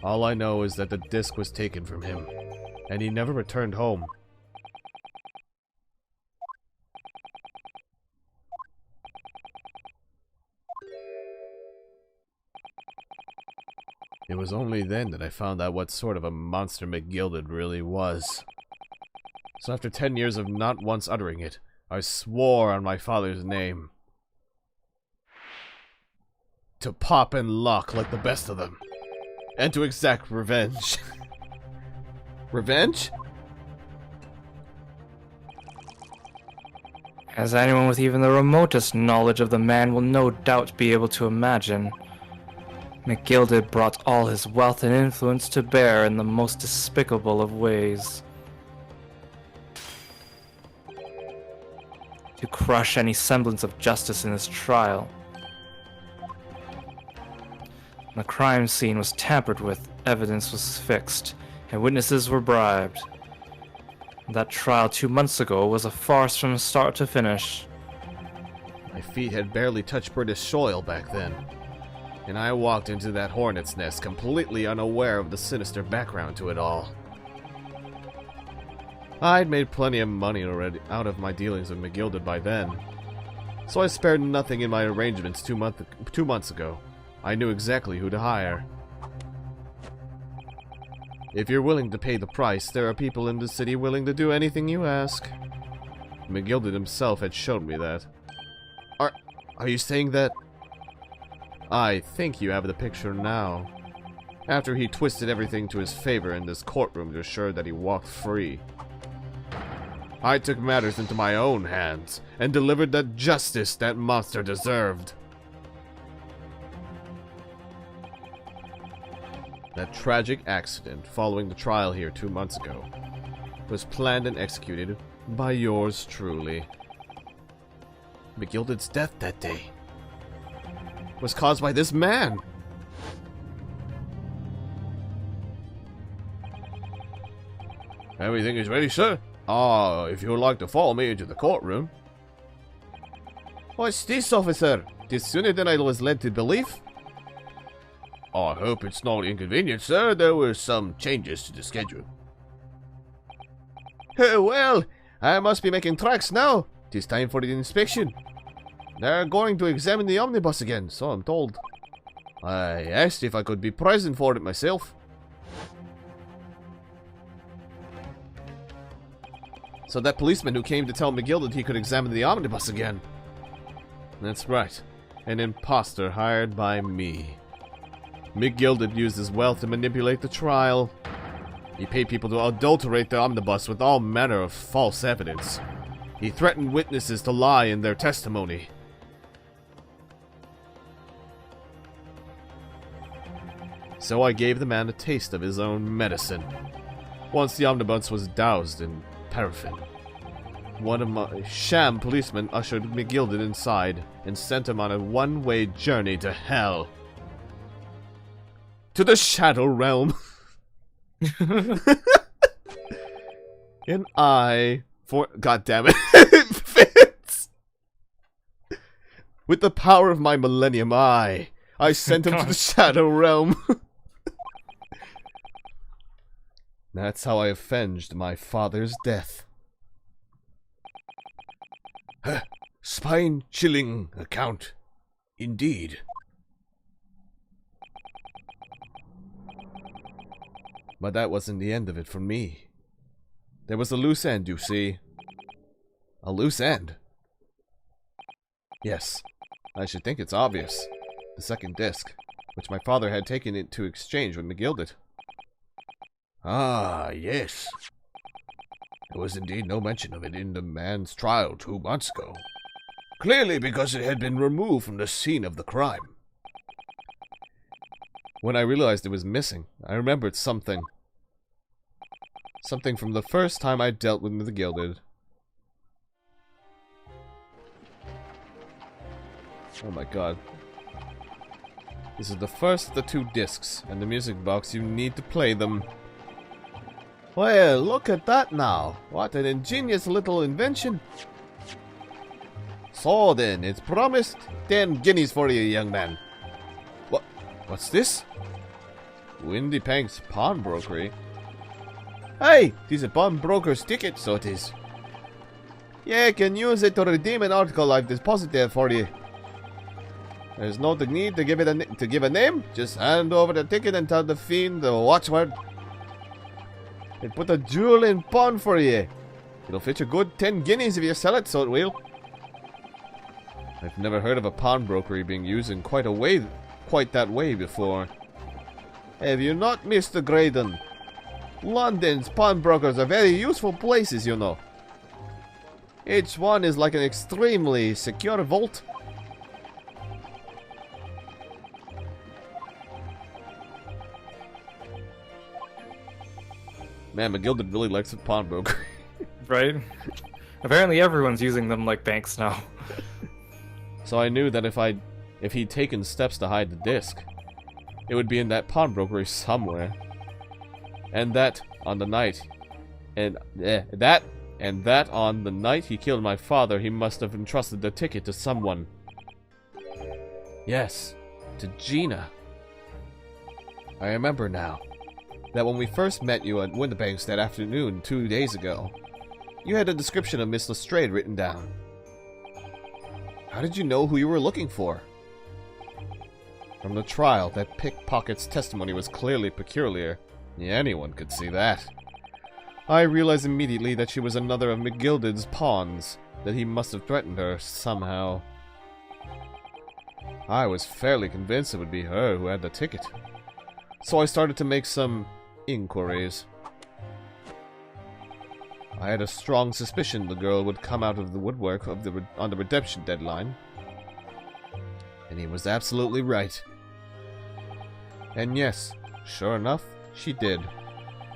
All I know is that the disc was taken from him, and he never returned home. It was only then that I found out what sort of a monster McGilded really was. So after 10 years of not once uttering it, I swore on my father's name to pop and lock like the best of them, and to exact revenge. Revenge? As anyone with even the remotest knowledge of the man will no doubt be able to imagine, McGilded brought all his wealth and influence to bear in the most despicable of ways. To crush any semblance of justice in his trial. The crime scene was tampered with, evidence was fixed, and witnesses were bribed. That trial 2 months ago was a farce from start to finish. My feet had barely touched British soil back then, and I walked into that hornet's nest completely unaware of the sinister background to it all. I'd made plenty of money already out of my dealings with McGilded by then, so I spared nothing in my arrangements 2 months ago. I knew exactly who to hire. If you're willing to pay the price, there are people in the city willing to do anything you ask. McGilded himself had shown me that. Are you saying that? I think you have the picture now. After he twisted everything to his favor in this courtroom to assure that he walked free. I took matters into my own hands and delivered the justice that monster deserved. That tragic accident following the trial here 2 months ago was planned and executed by yours truly. McGilded's death that day was caused by this man. Everything is ready, sir. If you would like to follow me into the courtroom. What's this, officer? This sooner than I was led to believe? I hope it's not inconvenient, sir. There were some changes to the schedule. Well, I must be making tracks now. It is time for the inspection. They're going to examine the omnibus again, so I'm told. I asked if I could be present for it myself. So that policeman who came to tell McGilded he could examine the omnibus again. That's right. An imposter hired by me. McGilded used his wealth to manipulate the trial. He paid people to adulterate the omnibus with all manner of false evidence. He threatened witnesses to lie in their testimony. So I gave the man a taste of his own medicine. Once the omnibus was doused in paraffin, one of my sham policemen ushered McGilded inside and sent him on a one-way journey to hell. To the Shadow Realm. And God damn it, it fits. With the power of my Millennium Eye, I sent him to the Shadow Realm. That's how I avenged my father's death. Spine-chilling account. Indeed. But that wasn't the end of it for me. There was a loose end, you see. A loose end? Yes, I should think it's obvious. The second disc, which my father had taken into exchange with McGilded. Ah, yes. There was indeed no mention of it in the man's trial 2 months ago. Clearly because it had been removed from the scene of the crime. When I realized it was missing, I remembered something. Something from the first time I dealt with the Gilded. Oh my god. This is the first of the 2 discs, and the music box, you need to play them. Well, look at that now. What an ingenious little invention. So then, it's promised 10 guineas for you, young man. What's this? Windy Pank's pawnbrokery? Hey, this is a pawnbroker's ticket, so it is. Yeah, you can use it to redeem an article I've deposited for you. There's no need to give it a name. Just hand over the ticket and tell the fiend the watchword. And put a jewel in pawn for you. It'll fetch a good 10 guineas if you sell it, so it will. I've never heard of a pawnbrokery being used in quite that way before. Have you not, Mr. Graydon? London's pawnbrokers are very useful places, you know. Each one is like an extremely secure vault. Man, McGilded really likes a pawnbroker. Right? Apparently everyone's using them like banks now. So I knew that if he'd taken steps to hide the disc, it would be in that pawnbrokery somewhere. And that on the night on the night he killed my father, he must have entrusted the ticket to someone. Yes, to Gina. I remember now that when we first met you at Windibanks that afternoon 2 days ago, you had a description of Miss Lestrade written down. How did you know who you were looking for? From the trial, that pickpocket's testimony was clearly peculiar. Yeah, anyone could see that. I realized immediately that she was another of McGilded's pawns, that he must have threatened her somehow. I was fairly convinced it would be her who had the ticket. So I started to make some inquiries. I had a strong suspicion the girl would come out of the woodwork on the redemption deadline. And he was absolutely right. And yes, sure enough, she did.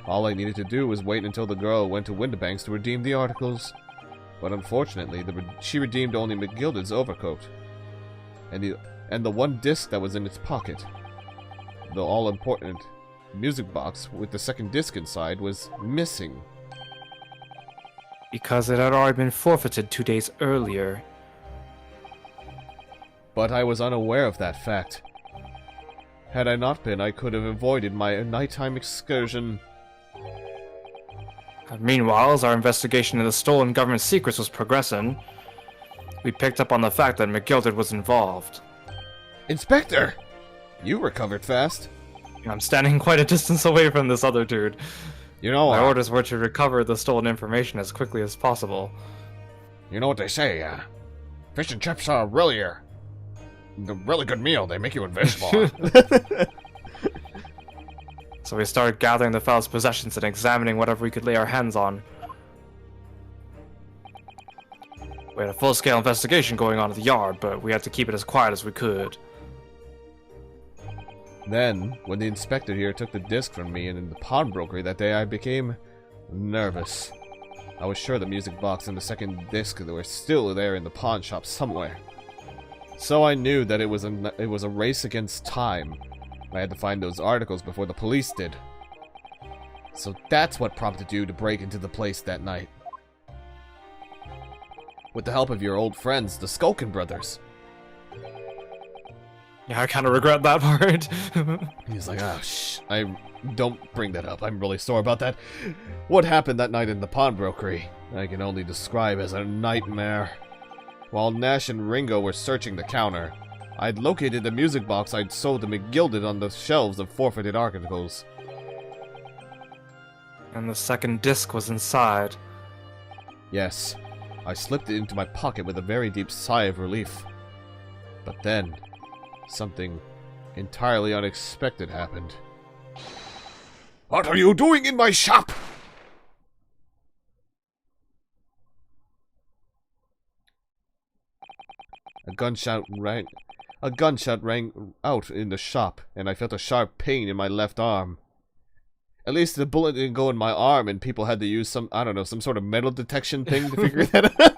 All I needed to do was wait until the girl went to Windibanks to redeem the articles. But unfortunately, she redeemed only McGilded's overcoat. And the one disc that was in its pocket. The all-important music box with the second disc inside was missing. Because it had already been forfeited 2 days earlier. But I was unaware of that fact. Had I not been, I could have avoided my nighttime excursion. Meanwhile, as our investigation into the stolen government secrets was progressing, we picked up on the fact that McGilded was involved. Inspector! You recovered fast. I'm standing quite a distance away from this other dude. You know, my orders were to recover the stolen information as quickly as possible. You know what they say, fish and chips are really a really good meal. They make you invincible. So we started gathering the fellow's possessions and examining whatever we could lay our hands on. We had a full-scale investigation going on at the yard, but we had to keep it as quiet as we could. Then, when the inspector here took the disc from me and in the pawnbrokery that day, I became nervous. I was sure the music box and the second disc were still there in the pawn shop somewhere. So I knew that it was a race against time. I had to find those articles before the police did. So that's what prompted you to break into the place that night. With the help of your old friends, the Skulkin brothers. Yeah, I kind of regret that part. He's like, oh, I don't bring that up. I'm really sorry about that. What happened that night in the pawnbrokery, I can only describe as a nightmare. While Nash and Ringo were searching the counter, I'd located the music box I'd sold to McGilded on the shelves of forfeited articles. And the second disc was inside. Yes, I slipped it into my pocket with a very deep sigh of relief. But then, something entirely unexpected happened. What are you doing in my shop? A gunshot rang out in the shop, and I felt a sharp pain in my left arm. At least the bullet didn't go in my arm, and people had to use some, I don't know, some sort of metal detection thing to figure that out.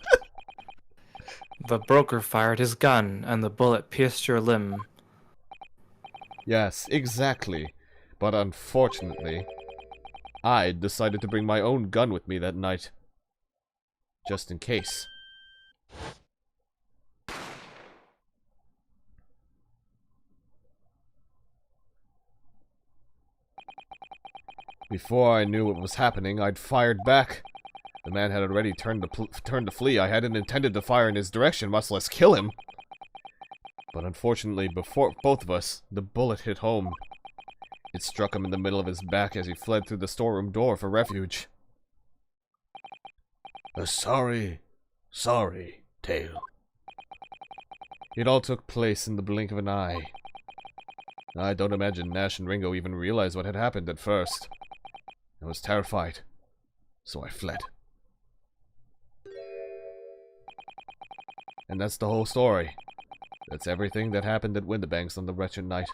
The broker fired his gun, and the bullet pierced your limb. Yes, exactly. But unfortunately, I decided to bring my own gun with me that night. Just in case. Before I knew what was happening, I'd fired back. The man had already turned to flee. I hadn't intended to fire in his direction, much less kill him. But unfortunately, before both of us, the bullet hit home. It struck him in the middle of his back as he fled through the storeroom door for refuge. A sorry tale. It all took place in the blink of an eye. I don't imagine Nash and Ringo even realized what had happened at first. I was terrified, so I fled. And that's the whole story. That's everything that happened at Windibanks on the wretched night.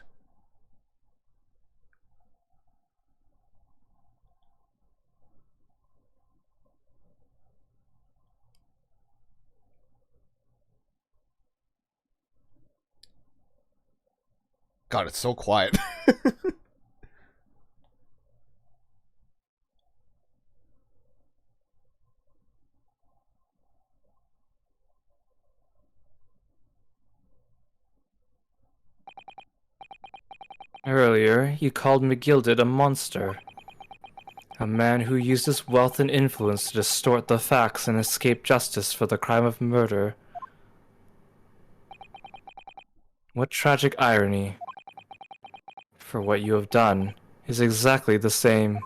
God, it's so quiet. Earlier, you called McGilded a monster. A man who used his wealth and influence to distort the facts and escape justice for the crime of murder. What tragic irony. For what you have done is exactly the same.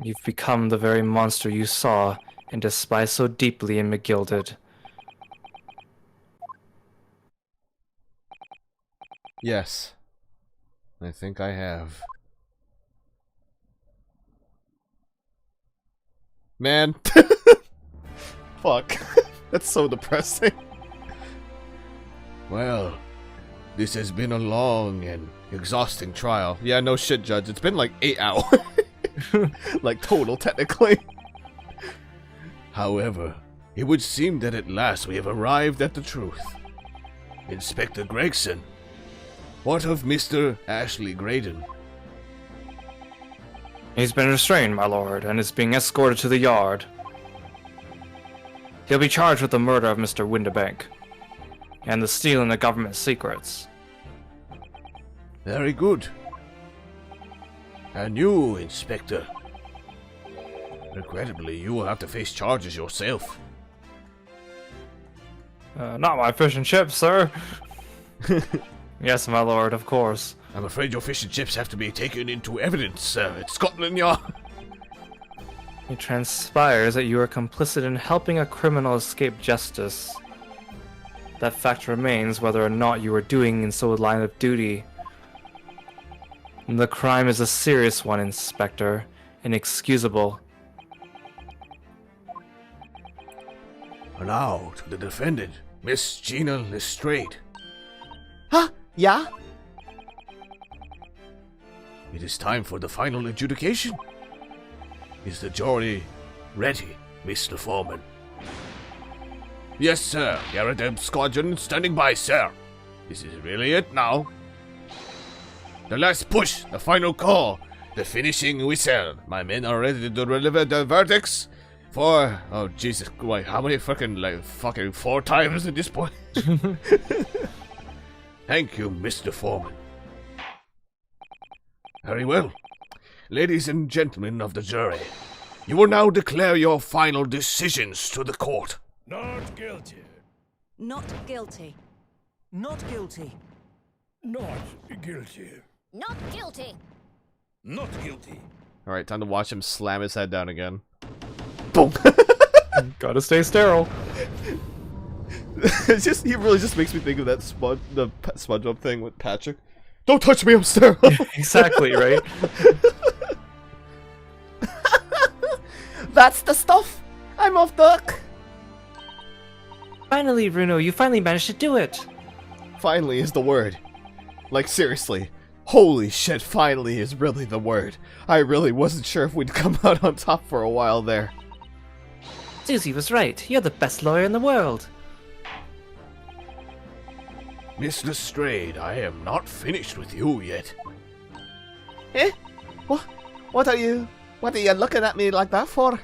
You've become the very monster you saw and despised so deeply in McGilded. Yes. I think I have. Man. Fuck. That's so depressing. Well, this has been a long and exhausting trial. Yeah, no shit, Judge. It's been like 8 hours. Like, total, technically. However, it would seem that at last we have arrived at the truth. Inspector Gregson, what of Mr. Ashley Graydon? He's been restrained, my lord, and is being escorted to the yard. He'll be charged with the murder of Mr. Windibank, and the stealing of government secrets. Very good. And you, Inspector? Regrettably, you will have to face charges yourself. Not my fish and chips, sir. Yes, my lord, of course. I'm afraid your fish and chips have to be taken into evidence, sir, at Scotland Yard. It transpires that you are complicit in helping a criminal escape justice. That fact remains whether or not you are doing in so line of duty. The crime is a serious one, Inspector. Inexcusable. And now to the defendant, Miss Gina Lestrade. Huh? Yeah? It is time for the final adjudication. Is the jury ready, Mr. Foreman? Yes, sir. Yaradeb Squadron standing by, sir. This is really it now. The last push, the final call, the finishing whistle. My men are ready to deliver the verdicts for... Oh, Jesus, wait, how many fucking 4 times at this point? Thank you, Mr. Foreman. Very well. Ladies and gentlemen of the jury, you will now declare your final decisions to the court. Not guilty. Not guilty. Not guilty. Not guilty. Not guilty. Not guilty. Alright, time to watch him slam his head down again. Boom. Gotta stay sterile. It's just, he really just makes me think of that SpongeBob thing with Patrick. Don't touch me, I'm sterile. Exactly, right? That's the stuff! I'm off duck! Finally, Bruno, you finally managed to do it! Finally is the word. Like, seriously. Holy shit, finally is really the word. I really wasn't sure if we'd come out on top for a while there. Susie was right. You're the best lawyer in the world. Miss Lestrade, I am not finished with you yet. Eh? What are you looking at me like that for?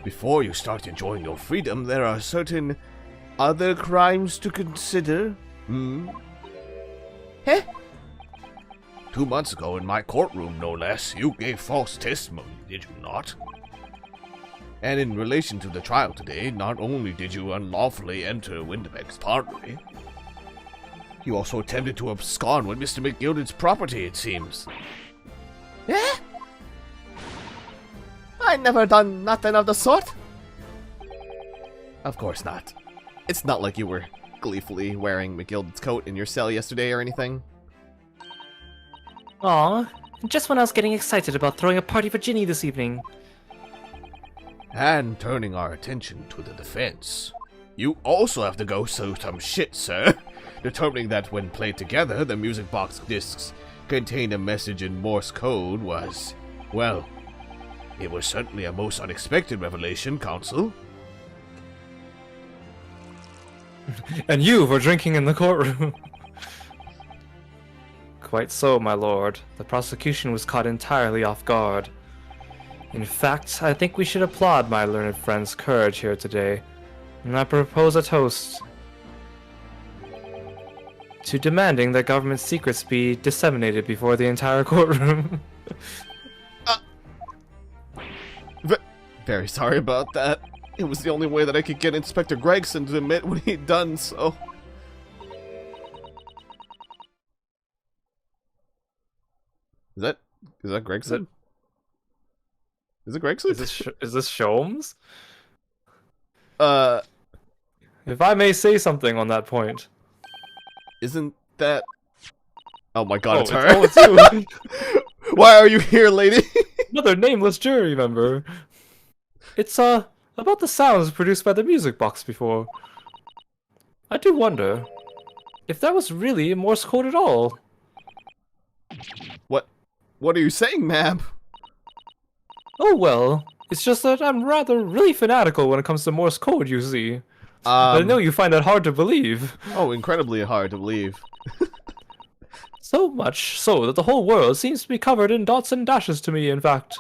Before you start enjoying your freedom, there are certain other crimes to consider. Eh? 2 months ago in my courtroom, no less, you gave false testimony, did you not? And in relation to the trial today, not only did you unlawfully enter Windebeck's party, you also attempted to abscond with Mr. McGilded's property, it seems. Eh? I never done nothing of the sort. Of course not. It's not like you were gleefully wearing McGilded's coat in your cell yesterday or anything. Aw, just when I was getting excited about throwing a party for Ginny this evening. And turning our attention to the defense, you also have to go through some shit, sir. Determining that when played together, the music box discs contained a message in Morse code was, well, it was certainly a most unexpected revelation, counsel. And you were drinking in the courtroom. Quite so, my lord. The prosecution was caught entirely off guard. In fact, I think we should applaud my learned friend's courage here today, and I propose a toast to demanding that government secrets be disseminated before the entire courtroom. Very sorry about that. It was the only way that I could get Inspector Gregson to admit what he'd done, so... Is that Gregson? Is it Gregson? Is this Sholmes? Uh, If I may say something on that point. isn't that... Oh my god, Oh, it's her! it's you! Why are you here, lady? Another nameless jury member. It's, about the sounds produced by the music box before. I do wonder if that was really Morse code at all. What are you saying, ma'am? Oh well, it's just that I'm really fanatical when it comes to Morse code, you see. I know you find that hard to believe. Oh, incredibly hard to believe. So much so that the whole world seems to be covered in dots and dashes to me, in fact.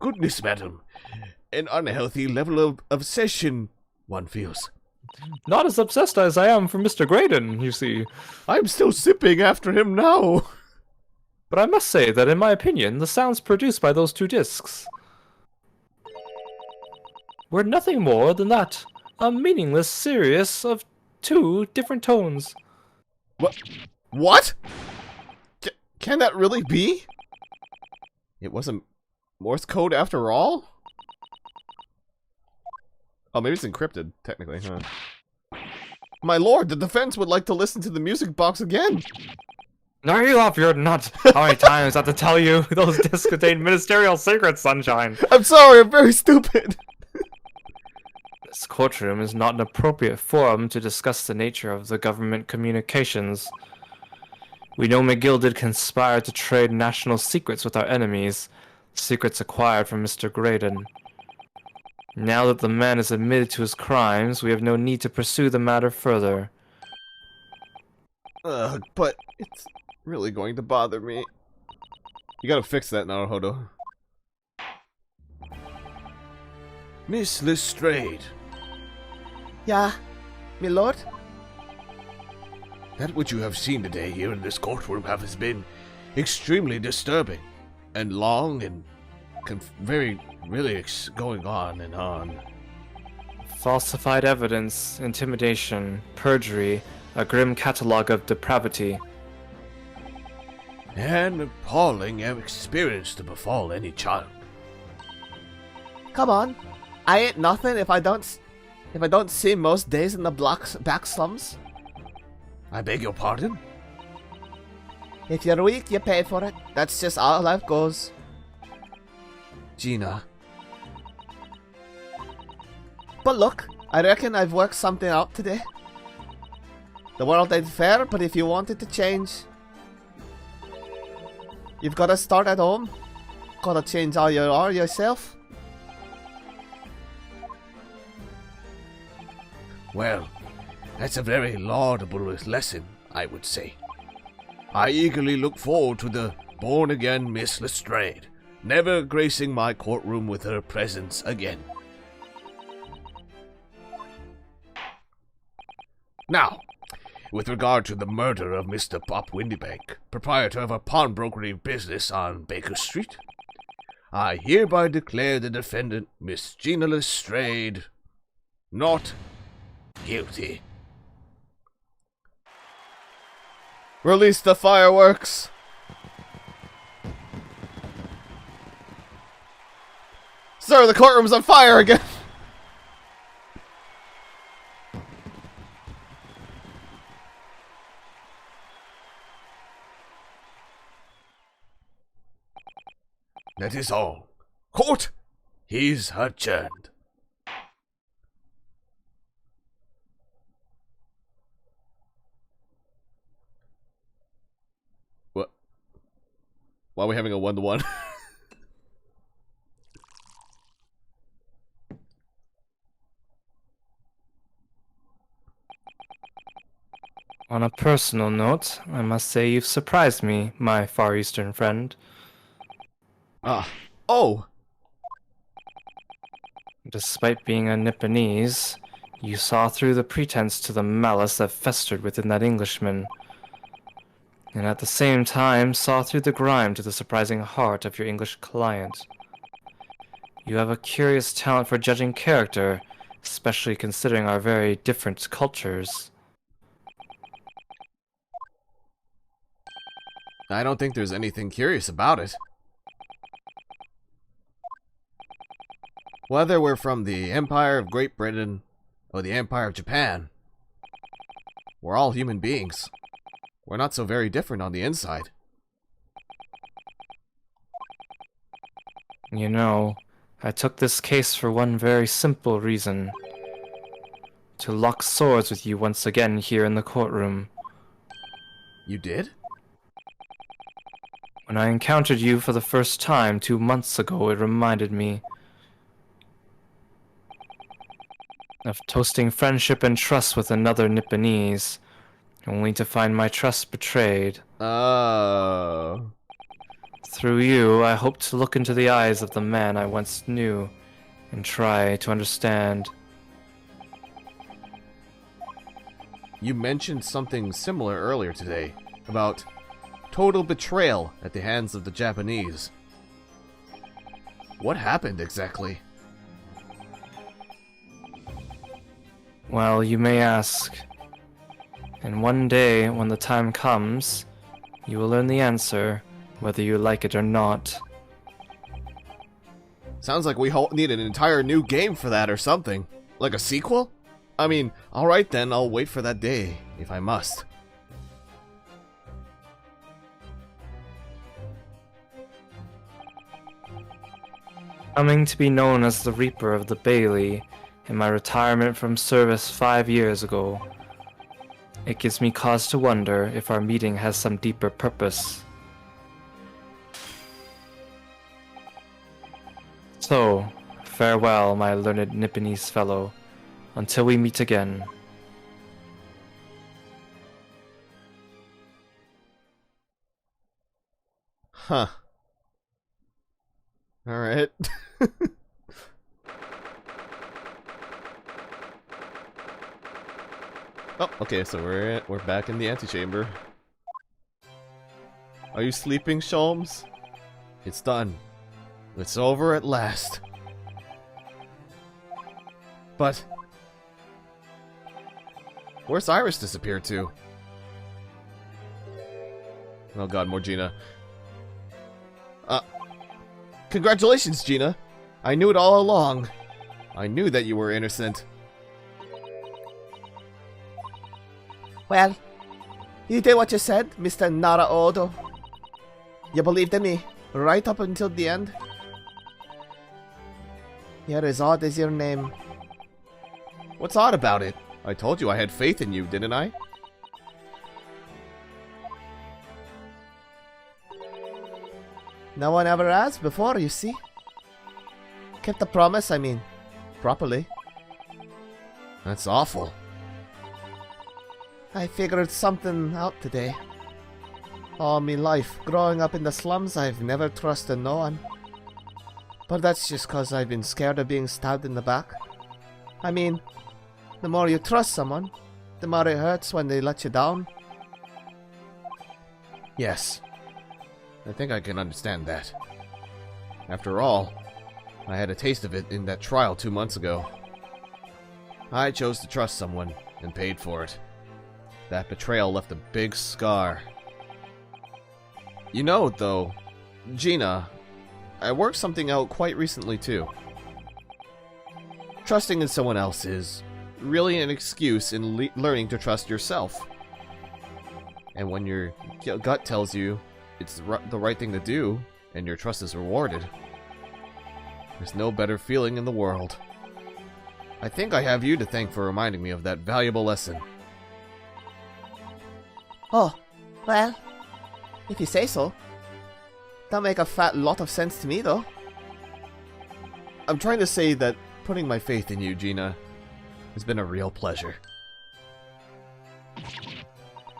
Goodness, madam. An unhealthy level of obsession, one feels. Not as obsessed as I am for Mr. Graydon, you see. I'm still sipping after him now. But I must say that in my opinion, the sounds produced by those two discs were nothing more than that. A meaningless series of two different tones. What? Can that really be? It wasn't Morse code after all? Oh, maybe it's encrypted, technically, huh? My lord, the defense would like to listen to the music box again. Are you off your nut? How many times I have to tell you those discs contain ministerial secrets, sunshine? I'm sorry, I'm very stupid. This courtroom is not an appropriate forum to discuss the nature of the government communications. We know McGilded conspired to trade national secrets with our enemies, secrets acquired from Mr. Graydon. Now that the man is admitted to his crimes, we have no need to pursue the matter further. But it's really going to bother me. You gotta fix that, Naruhodo. Miss Lestrade, Yeah, my lord? that which you have seen today here in this courtroom has been extremely disturbing, and long, and really going on and on. Falsified evidence, intimidation, perjury, a grim catalogue of depravity. An appalling experience to befall any child. Come on. I ain't nothing if I don't see most days in the back slums. I beg your pardon? If you're weak, you pay for it. That's just how life goes. Gina. But look, I reckon I've worked something out today. The world ain't fair, but if you want it to change, you've gotta start at home. Gotta change how you are yourself. Well, that's a very laudable lesson, I would say. I eagerly look forward to the born-again Miss Lestrade, never gracing my courtroom with her presence again. Now, with regard to the murder of Mr. Pop Windybank, proprietor of a pawnbrokery business on Baker Street, I hereby declare the defendant, Miss Gina Lestrade, not guilty. Release the fireworks! Sir, the courtroom's on fire again! That is all. Court is adjourned. What? Why are we having a 1-to-1? On a personal note, I must say you've surprised me, my Far Eastern friend. Oh! Despite being a Nipponese, you saw through the pretense to the malice that festered within that Englishman, and at the same time saw through the grime to the surprising heart of your English client. You have a curious talent for judging character, especially considering our very different cultures. I don't think there's anything curious about it. Whether we're from the Empire of Great Britain or the Empire of Japan, we're all human beings. We're not so very different on the inside. You know, I took this case for one very simple reason. To lock swords with you once again here in the courtroom. You did? When I encountered you for the first time 2 months ago, it reminded me of toasting friendship and trust with another Nipponese, only to find my trust betrayed. Oh. Through you, I hope to look into the eyes of the man I once knew and try to understand. You mentioned something similar earlier today about total betrayal at the hands of the Japanese. What happened exactly? Well, you may ask. And one day, when the time comes, you will learn the answer, whether you like it or not. Sounds like we need an entire new game for that or something. Like a sequel? I mean, alright then, I'll wait for that day, if I must. Coming to be known as the Reaper of the Bailey, in my retirement from service 5 years ago, it gives me cause to wonder if our meeting has some deeper purpose. So, farewell, my learned Nipponese fellow, until we meet again. Huh. Alright. Oh, okay, so we're back in the antechamber. Are you sleeping, Sholmes? It's done. It's over at last. But where's Iris disappeared to? Oh god, more Gina. Congratulations, Gina. I knew it all along. I knew that you were innocent. Well, you did what you said, Mr. Nara-Odo. You believed in me, right up until the end. You're as odd as your name. What's odd about it? I told you I had faith in you, didn't I? No one ever has before, you see. Kept the promise, I mean. Properly. That's awful. I figured something out today. All me life, growing up in the slums, I've never trusted no one. But that's just cause I've been scared of being stabbed in the back. I mean, the more you trust someone, the more it hurts when they let you down. Yes. I think I can understand that. After all, I had a taste of it in that trial 2 months ago. I chose to trust someone and paid for it. That betrayal left a big scar. You know, though, Gina, I worked something out quite recently too. Trusting in someone else is really an excuse in learning to trust yourself. And when your gut tells you it's the right thing to do, and your trust is rewarded, there's no better feeling in the world. I think I have you to thank for reminding me of that valuable lesson. Oh, well, if you say so. That make a fat lot of sense to me, though. I'm trying to say that putting my faith in you, Gina, has been a real pleasure.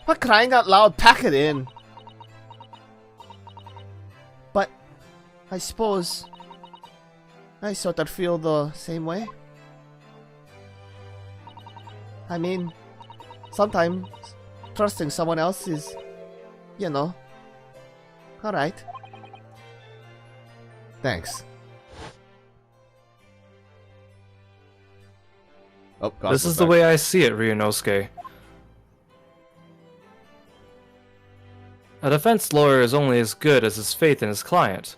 For crying out loud, pack it in. But I suppose I sort of feel the same way. I mean, sometimes trusting someone else is, you know, alright. Thanks. Oh, This is the way I see it, Ryunosuke. A defense lawyer is only as good as his faith in his client.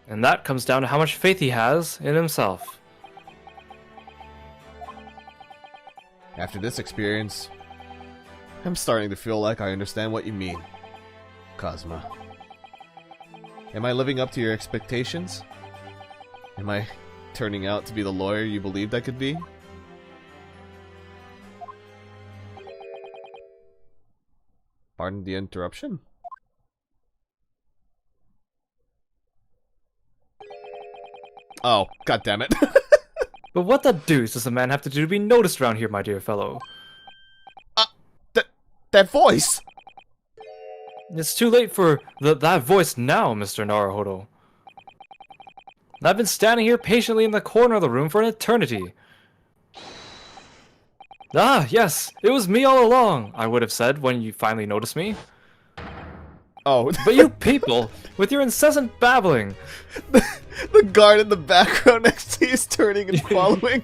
And that comes down to how much faith he has in himself. After this experience, I'm starting to feel like I understand what you mean, Cosma. Am I living up to your expectations? Am I turning out to be the lawyer you believed I could be? Pardon the interruption? Oh, goddammit. But what the deuce does a man have to do to be noticed around here, my dear fellow? That voice! It's too late for that voice now, Mr. Naruhodo. I've been standing here patiently in the corner of the room for an eternity. Ah, yes, it was me all along, I would have said when you finally noticed me. Oh. But you people, with your incessant babbling. The guard in the background next to you is turning and following.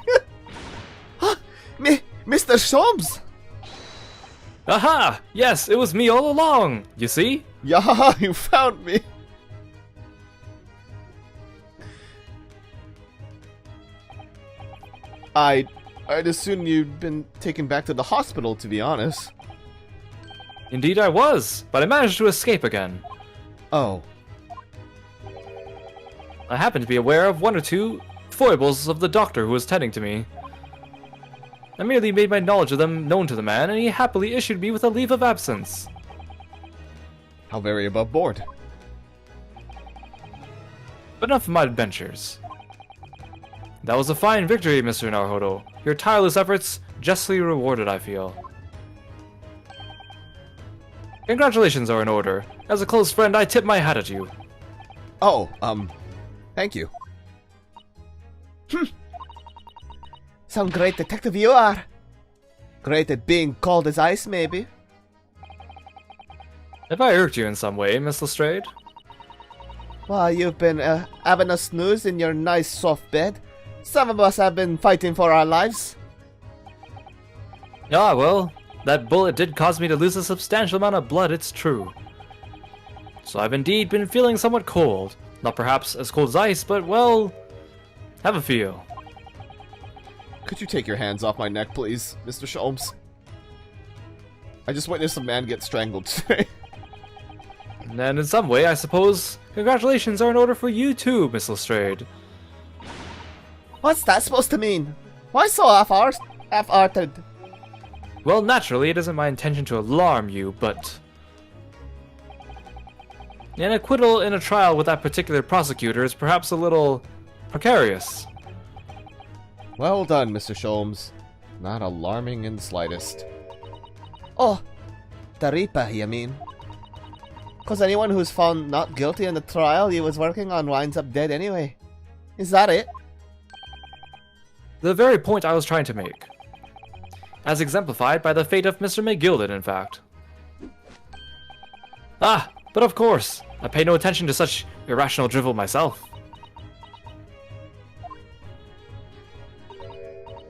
Mr. Sholmes! Aha! Yes, it was me all along, you see? Yeah, you found me. I'd assumed you'd been taken back to the hospital, to be honest. Indeed I was, but I managed to escape again. Oh. I happened to be aware of one or two foibles of the doctor who was tending to me. I merely made my knowledge of them known to the man, and he happily issued me with a leave of absence. How very above board. But enough of my adventures. That was a fine victory, Mr. Naruhodo. Your tireless efforts justly rewarded, I feel. Congratulations are in order. As a close friend, I tip my hat at you. Oh, thank you. Some great detective you are. Great at being cold as ice, maybe. Have I irked you in some way, Miss Lestrade? Well, you've been having a snooze in your nice soft bed. Some of us have been fighting for our lives. Ah, well, that bullet did cause me to lose a substantial amount of blood, it's true. So I've indeed been feeling somewhat cold. Not perhaps as cold as ice, but, well, have a feel. Could you take your hands off my neck, please, Mr. Sholmes? I just witnessed a man get strangled today. And in some way, I suppose, Congratulations are in order for you too, Miss Lestrade. What's that supposed to mean? Why so half-hearted? Well, naturally, it isn't my intention to alarm you, but an acquittal in a trial with that particular prosecutor is perhaps a little precarious. Well done, Mr. Sholmes. Not alarming in the slightest. Oh, the Reaper, you mean? Cause anyone who's found not guilty in the trial he was working on winds up dead anyway. Is that it? The very point I was trying to make. As exemplified by the fate of Mr. McGilded, in fact. Ah, but of course, I pay no attention to such irrational drivel myself.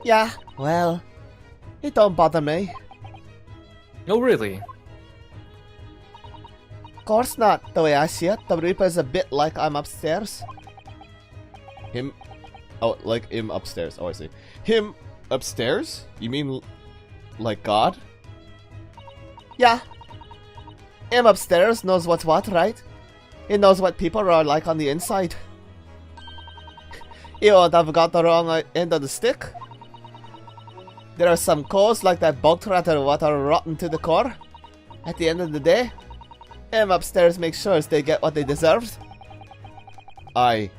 Yeah, well, it don't bother me. Oh, really? Course not, the way I see it. The Reaper's a bit like I'm upstairs. Him? Oh, like him upstairs. Oh, I see. Him upstairs? You mean like God? Yeah. Him upstairs knows what's what, right? He knows what people are like on the inside. You would have got the wrong end of the stick. There are some codes like that bug tratter what are rotten to the core. At the end of the day, him upstairs makes sure they get what they deserve. I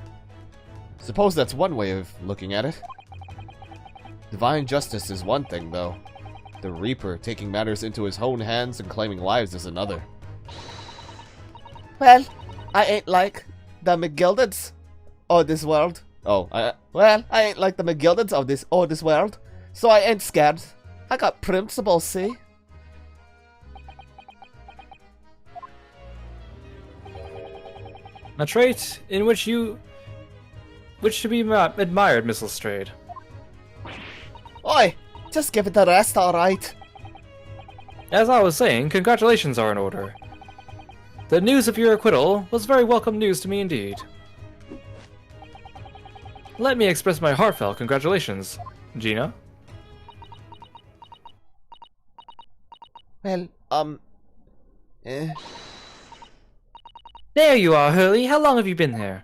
suppose that's one way of looking at it. Divine justice is one thing, though. The Reaper taking matters into his own hands and claiming lives is another. Well, I ain't like the McGildeds of this world. Oh, Well, I ain't like the McGildeds of this world, so I ain't scared. I got principles, see? A trait in which should be admired, Miss Lestrade. Oi, just give it the rest, alright? As I was saying, congratulations are in order. The news of your acquittal was very welcome news to me indeed. Let me express my heartfelt congratulations, Gina. Well, There you are, Hurley. How long have you been there?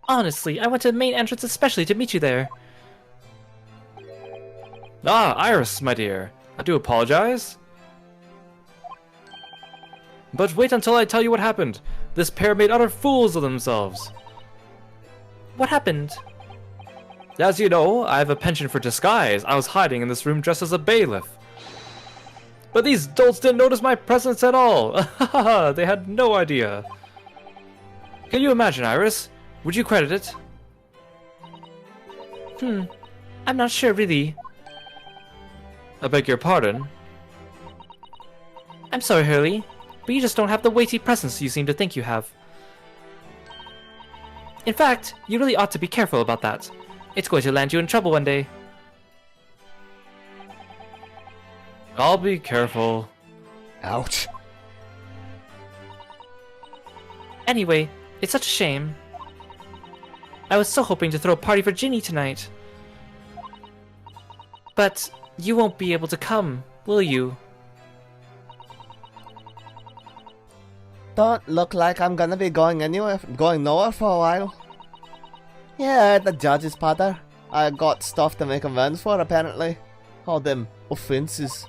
Honestly, I went to the main entrance especially to meet you there. Ah, Iris, my dear. I do apologize. But wait until I tell you what happened. This pair made utter fools of themselves. What happened? As you know, I have a penchant for disguise. I was hiding in this room dressed as a bailiff. But these dolts didn't notice my presence at all. They had no idea. Can you imagine, Iris? Would you credit it? I'm not sure, really. I beg your pardon. I'm sorry, Hurley, but you just don't have the weighty presence you seem to think you have. In fact, you really ought to be careful about that. It's going to land you in trouble one day. I'll be careful. ouch. Anyway, it's such a shame. I was so hoping to throw a party for Ginny tonight. But you won't be able to come, will you? don't look like I'm gonna be going nowhere for a while. Yeah, the judge's patter. I got stuff to make amends for, apparently. All them offenses.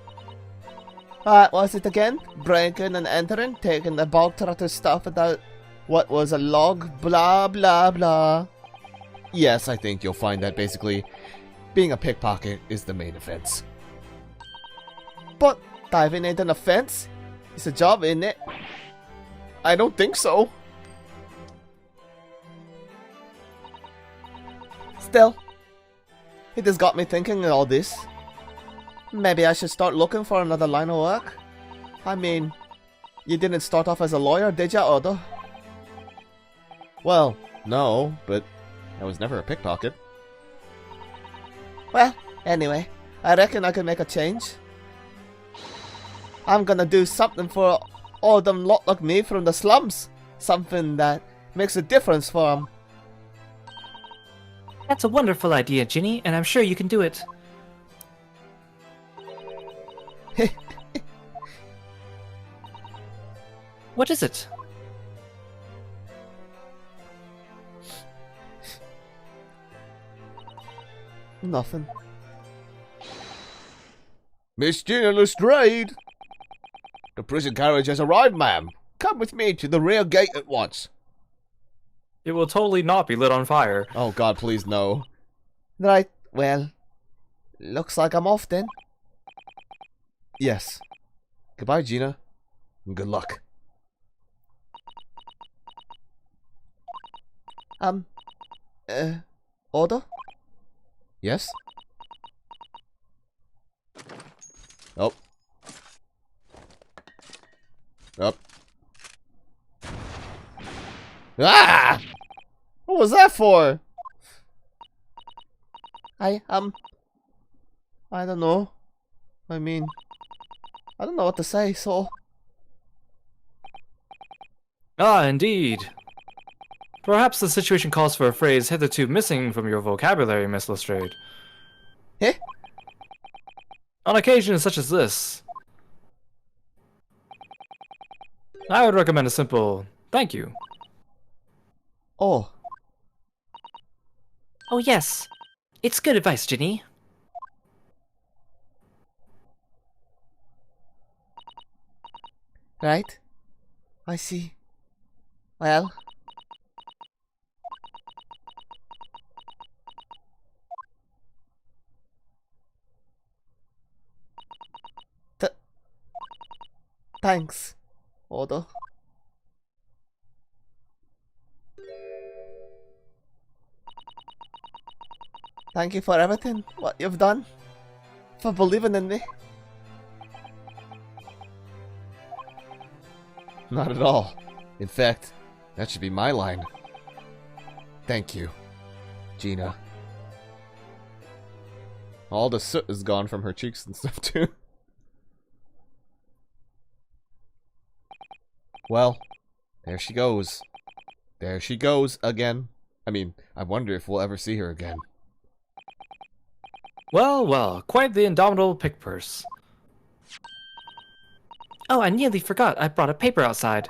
What was it again? Breaking and entering, taking the bog trotter stuff without what was a log, blah blah blah. Yes, I think you'll find that basically being a pickpocket is the main offense. But diving ain't an offense. It's a job, isn't it? I don't think so. Still, it has got me thinking of all this. Maybe I should start looking for another line of work. I mean, you didn't start off as a lawyer, did ya, Odo? Well, no, but I was never a pickpocket. Well, anyway, I reckon I can make a change. I'm gonna do something for all them lot like me from the slums. Something that makes a difference for them. That's a wonderful idea, Ginny, and I'm sure you can do it. What is it? Nothing. Miss Gina Lestrade! The prison carriage has arrived, ma'am. Come with me to the rear gate at once. It will totally not be lit on fire. Oh god, please no. Right, well, looks like I'm off then. Yes. Goodbye, Gina. And good luck. Order? Yes? Oh. Up. Ah! What was that for? I don't know. I mean, I don't know what to say, so... Ah, indeed. Perhaps the situation calls for a phrase hitherto missing from your vocabulary, Miss Lestrade. Eh? On occasions such as this, I would recommend a simple thank you. Oh. Oh yes. It's good advice, Ginny. Right? I see. Well... Thanks, Order. Thank you for everything, what you've done. For believing in me. Not at all. In fact, that should be my line. Thank you, Gina. All the soot is gone from her cheeks and stuff too. Well, there she goes. There she goes again. I mean, I wonder if we'll ever see her again. Well, well, quite the indomitable pick purse. Oh, I nearly forgot. I brought a paper outside.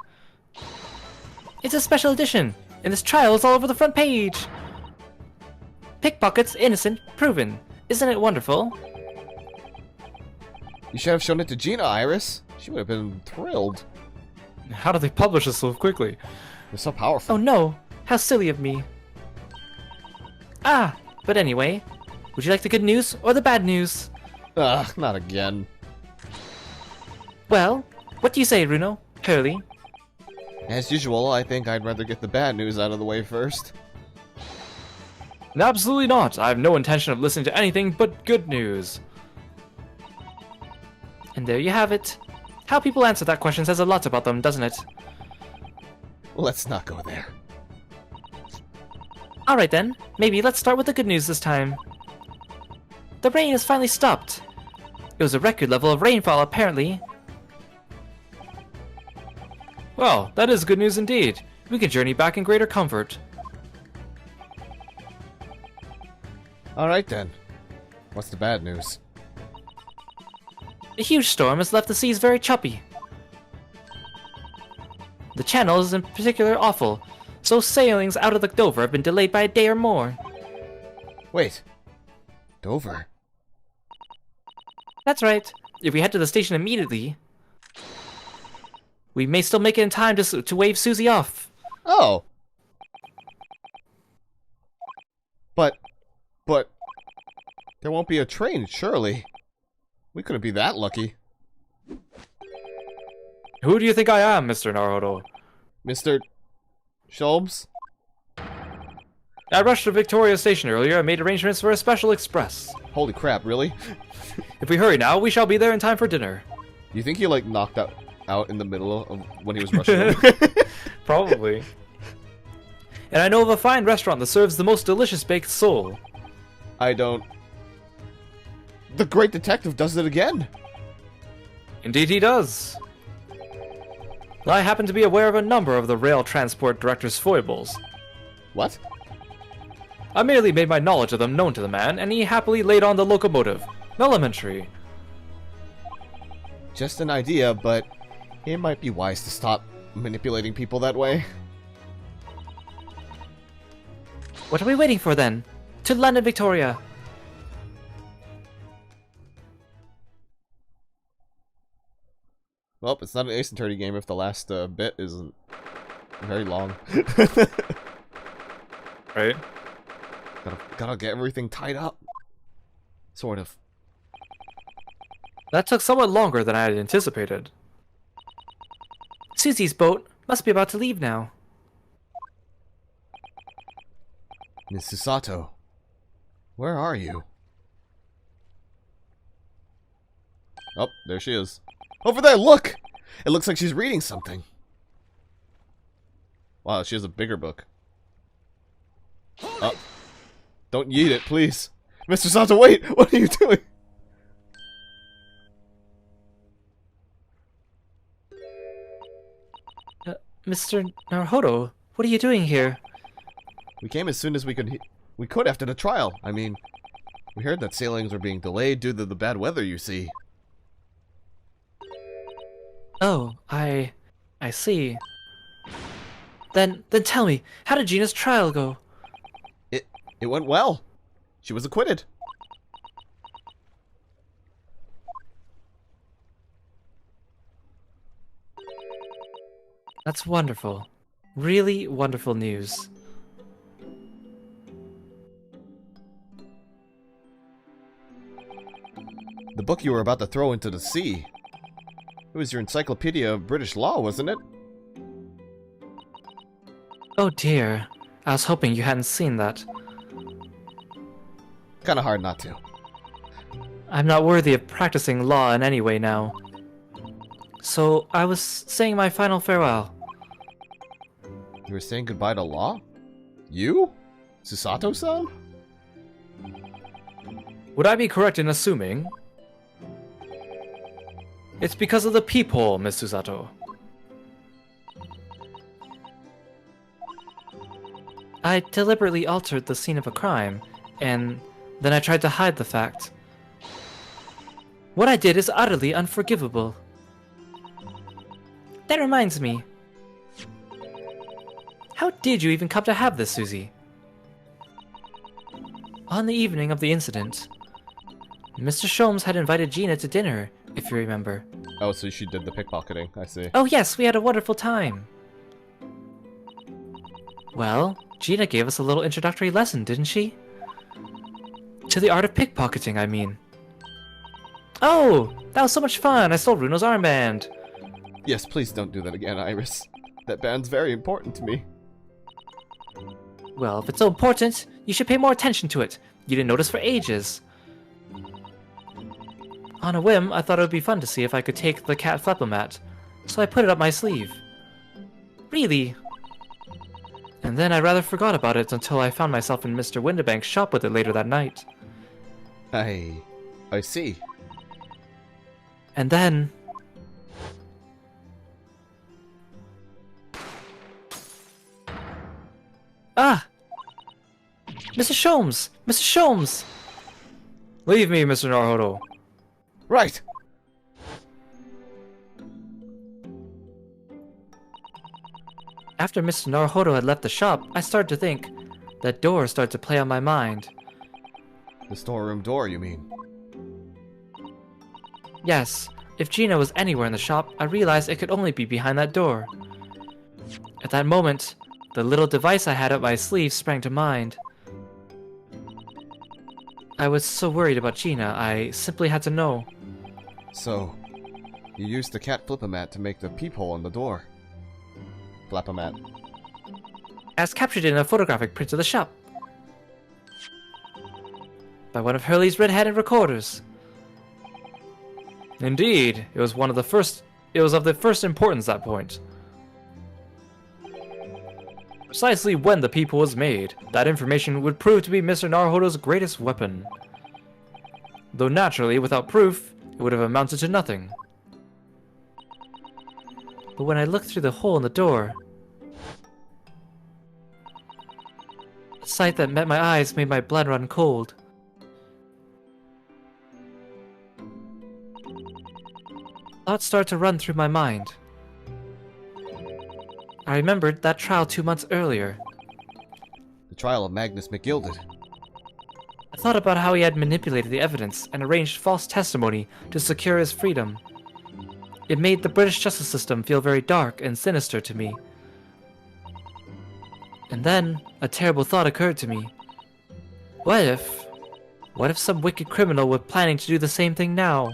It's a special edition, and this trial is all over the front page. Pickpockets, innocent, proven. Isn't it wonderful? You should have shown it to Gina, Iris. She would have been thrilled. How did they publish this so quickly? They're so powerful. Oh no, how silly of me. Ah, but anyway, would you like the good news or the bad news? Ugh, not again. Well, what do you say, Runo? Hurley? As usual, I think I'd rather get the bad news out of the way first. Absolutely not. I have no intention of listening to anything but good news. And there you have it. How people answer that question says a lot about them, doesn't it? Let's not go there. Alright then, maybe let's start with the good news this time. The rain has finally stopped. It was a record level of rainfall, apparently. Well, that is good news indeed. We can journey back in greater comfort. Alright then. What's the bad news? A huge storm has left the seas very choppy. The channel is in particular awful, so sailings out of the Dover have been delayed by a day or more. Wait. Dover? That's right. If we head to the station immediately, we may still make it in time to wave Susie off. Oh! But... There won't be a train, surely. We couldn't be that lucky. Who do you think I am, Mr. Naruto? Mr. Sholmes? I rushed to Victoria Station earlier and made arrangements for a special express. Holy crap, really? If we hurry now, we shall be there in time for dinner. You think he, like, knocked out in the middle of when he was rushing? Probably. And I know of a fine restaurant that serves the most delicious baked sole. I don't... The Great Detective does it again! Indeed he does. I happen to be aware of a number of the rail transport director's foibles. What? I merely made my knowledge of them known to the man, and he happily laid on the locomotive. Elementary. Just an idea, but it might be wise to stop manipulating people that way. What are we waiting for then? To London, Victoria! Well, it's not an Ace Attorney game if the last bit isn't very long. Right? Gotta get everything tied up. Sort of. That took somewhat longer than I had anticipated. Susie's boat must be about to leave now. Miss Susato, where are you? Oh, there she is. Over there, look! It looks like she's reading something. Wow, she has a bigger book. Oh. Don't yeet it, please. Mr. Susato, wait! What are you doing? Mr. Naruhodo, what are you doing here? We came as soon as we could after the trial. I mean, we heard that sailings were being delayed due to the bad weather, you see. Oh, I see. Then tell me, how did Gina's trial go? It went well. She was acquitted. That's wonderful. Really wonderful news. The book you were about to throw into the sea. It was your Encyclopedia of British Law, wasn't it? Oh dear. I was hoping you hadn't seen that. Kinda hard not to. I'm not worthy of practicing law in any way now. So, I was saying my final farewell. You were saying goodbye to law? You? Susato-san? Would I be correct in assuming it's because of the peephole, Miss Susato? I deliberately altered the scene of a crime, and then I tried to hide the fact. What I did is utterly unforgivable. That reminds me. How did you even come to have this, Susie? On the evening of the incident, Mr. Sholmes had invited Gina to dinner, if you remember. Oh, so she did the pickpocketing, I see. Oh yes, we had a wonderful time. Well, Gina gave us a little introductory lesson, didn't she? To the art of pickpocketing, I mean. Oh, that was so much fun! I stole Runo's armband! Yes, please don't do that again, Iris. That band's very important to me. Well, if it's so important, you should pay more attention to it. You didn't notice for ages. On a whim, I thought it would be fun to see if I could take the cat flepomat, so I put it up my sleeve. Really? And then I rather forgot about it until I found myself in Mr. Windibank's shop with it later that night. I see. And then... Ah! Mr. Sholmes! Mr. Sholmes! Leave me, Mr. Naruhodo. Right! After Mr. Naruhodo had left the shop, I started to think. That door started to play on my mind. The storeroom door, you mean? Yes, if Gina was anywhere in the shop, I realized it could only be behind that door. At that moment, the little device I had up my sleeve sprang to mind. I was so worried about Gina, I simply had to know. So, you used the cat flipomat to make the peephole on the door. Flapomat. As captured in a photographic print of the shop. By one of Hurley's red-handed recorders. Indeed, it was of the first importance at that point. Precisely when the peephole was made, that information would prove to be Mr. Naruhodo's greatest weapon. Though naturally, without proof, it would have amounted to nothing. But when I looked through the hole in the door, the sight that met my eyes made my blood run cold. Thoughts started to run through my mind. I remembered that trial 2 months earlier. The trial of Magnus McGilded. I thought about how he had manipulated the evidence and arranged false testimony to secure his freedom. It made the British justice system feel very dark and sinister to me. And then, a terrible thought occurred to me. What if some wicked criminal were planning to do the same thing now?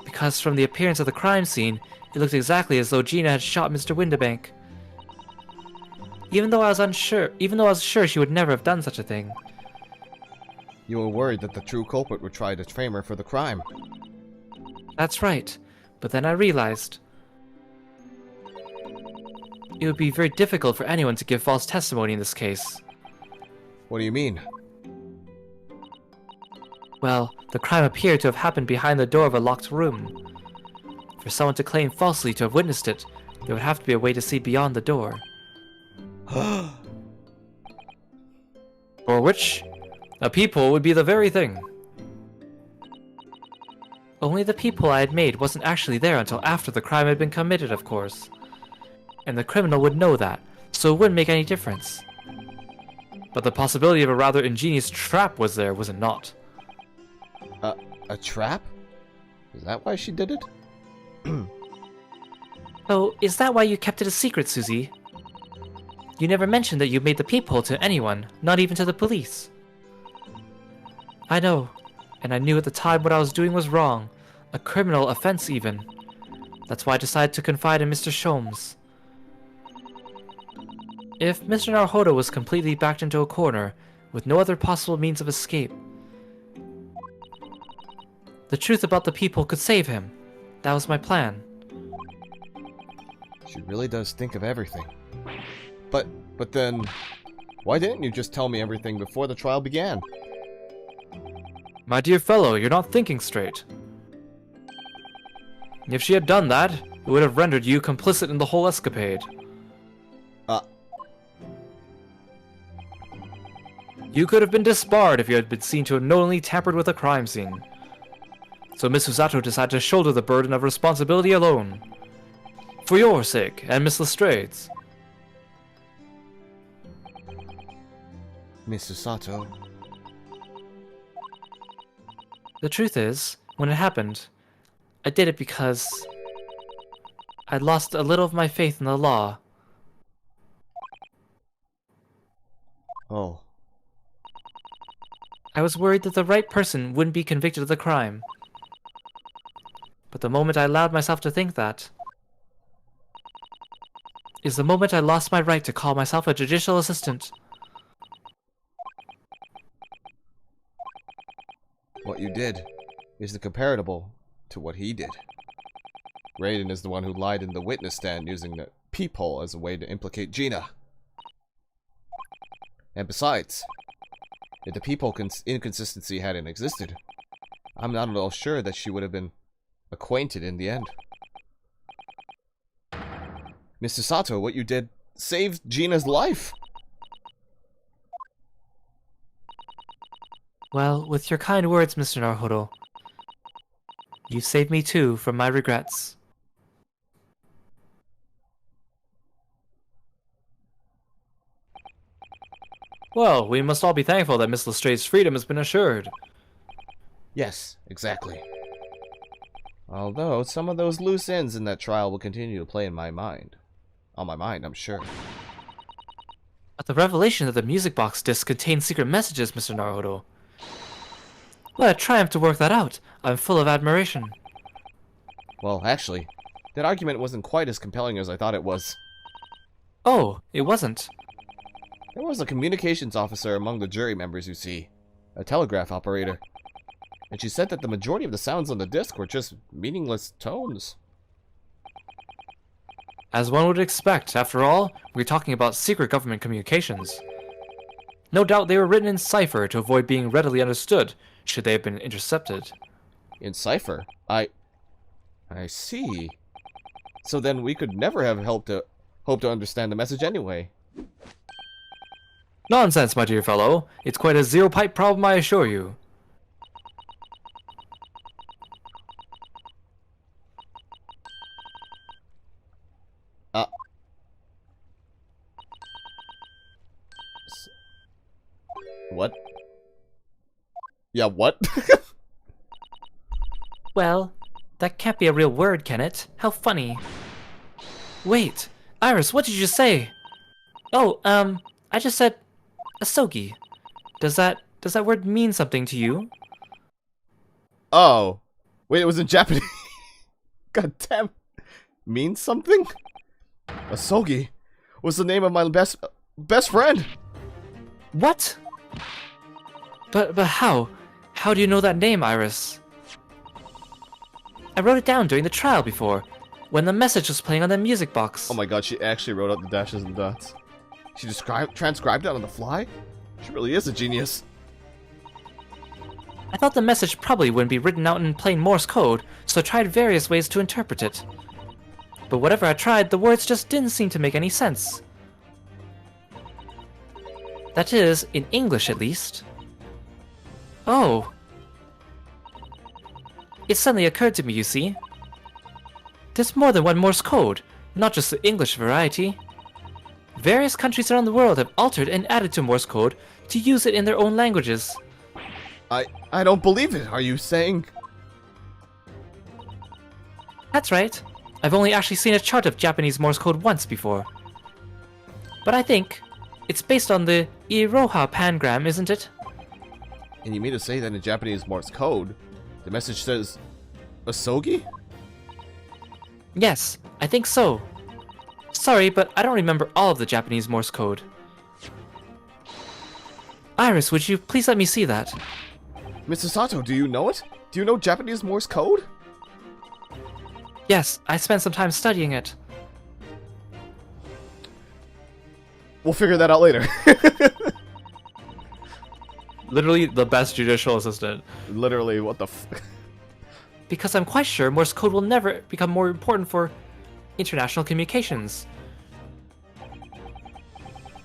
Because from the appearance of the crime scene, it looked exactly as though Gina had shot Mr. Windibank. Even though I was sure she would never have done such a thing. You were worried that the true culprit would try to frame her for the crime. That's right, but then I realized it would be very difficult for anyone to give false testimony in this case. What do you mean? Well, the crime appeared to have happened behind the door of a locked room. For someone to claim falsely to have witnessed it, there would have to be a way to see beyond the door. For which, a peephole would be the very thing. Only the peephole I had made wasn't actually there until after the crime had been committed, of course. And the criminal would know that, so it wouldn't make any difference. But the possibility of a rather ingenious trap was there, was it not? A trap? Is that why she did it? Oh, is that why you kept it a secret, Susie? You never mentioned that you made the peephole to anyone, not even to the police. I know, and I knew at the time what I was doing was wrong, a criminal offense even. That's why I decided to confide in Mr. Sholmes. If Mr. Naruhodo was completely backed into a corner, with no other possible means of escape, the truth about the peephole could save him. That was my plan. She really does think of everything. But then, why didn't you just tell me everything before the trial began? My dear fellow, you're not thinking straight. If she had done that, it would have rendered you complicit in the whole escapade. You could have been disbarred if you had been seen to have knowingly tampered with a crime scene. So Miss Usato decided to shoulder the burden of responsibility alone. For your sake, and Miss Lestrade's. Miss Usato. The truth is, when it happened, I did it because I'd lost a little of my faith in the law. Oh. I was worried that the right person wouldn't be convicted of the crime. But the moment I allowed myself to think that is the moment I lost my right to call myself a judicial assistant. What you did is the comparable to what he did. Raiden is the one who lied in the witness stand using the peephole as a way to implicate Gina. And besides, if the peephole inconsistency hadn't existed, I'm not at all sure that she would have been acquainted in the end. Mr. Sato, what you did saved Gina's life! Well, with your kind words, Mr. Naruhodo, you saved me too from my regrets. Well, we must all be thankful that Miss Lestrade's freedom has been assured. Yes, exactly. Although, some of those loose ends in that trial will continue to play in my mind. On my mind, I'm sure. But the revelation that the music box disc contained secret messages, Mr. Naruhodo. What a triumph to work that out! I'm full of admiration. Well, actually, that argument wasn't quite as compelling as I thought it was. Oh, it wasn't. There was a communications officer among the jury members, you see. A telegraph operator. And she said that the majority of the sounds on the disc were just meaningless tones. As one would expect, after all, we're talking about secret government communications. No doubt they were written in cipher to avoid being readily understood, should they have been intercepted. In cipher? I see. So then we could never have hope to understand the message anyway. Nonsense, my dear fellow. It's quite a zero-pipe problem, I assure you. What? Yeah, what? Well, that can't be a real word, can it? How funny. Wait, Iris, what did you just say? Oh, I just said asogi. Does that word mean something to you? Oh. Wait, it was in Japanese. God damn. Means something? Asogi was the name of my best friend. What? But how? How do you know that name, Iris? I wrote it down during the trial before, when the message was playing on the music box. Oh my god, she actually wrote out the dashes and dots. She transcribed it on the fly? She really is a genius. I thought the message probably wouldn't be written out in plain Morse code, so I tried various ways to interpret it. But whatever I tried, the words just didn't seem to make any sense. That is, in English at least. Oh. It suddenly occurred to me, you see. There's more than one Morse code, not just the English variety. Various countries around the world have altered and added to Morse code to use it in their own languages. I don't believe it. Are you saying? That's right. I've only actually seen a chart of Japanese Morse code once before. But I think it's based on the Iroha pangram, isn't it? And you mean to say that in Japanese Morse code, the message says asogi? Yes, I think so. Sorry, but I don't remember all of the Japanese Morse code. Iris, would you please let me see that? Mr. Sato, do you know it? Do you know Japanese Morse code? Yes, I spent some time studying it. We'll figure that out later. Literally the best judicial assistant. Literally, what the f... Because I'm quite sure Morse code will never become more important for international communications.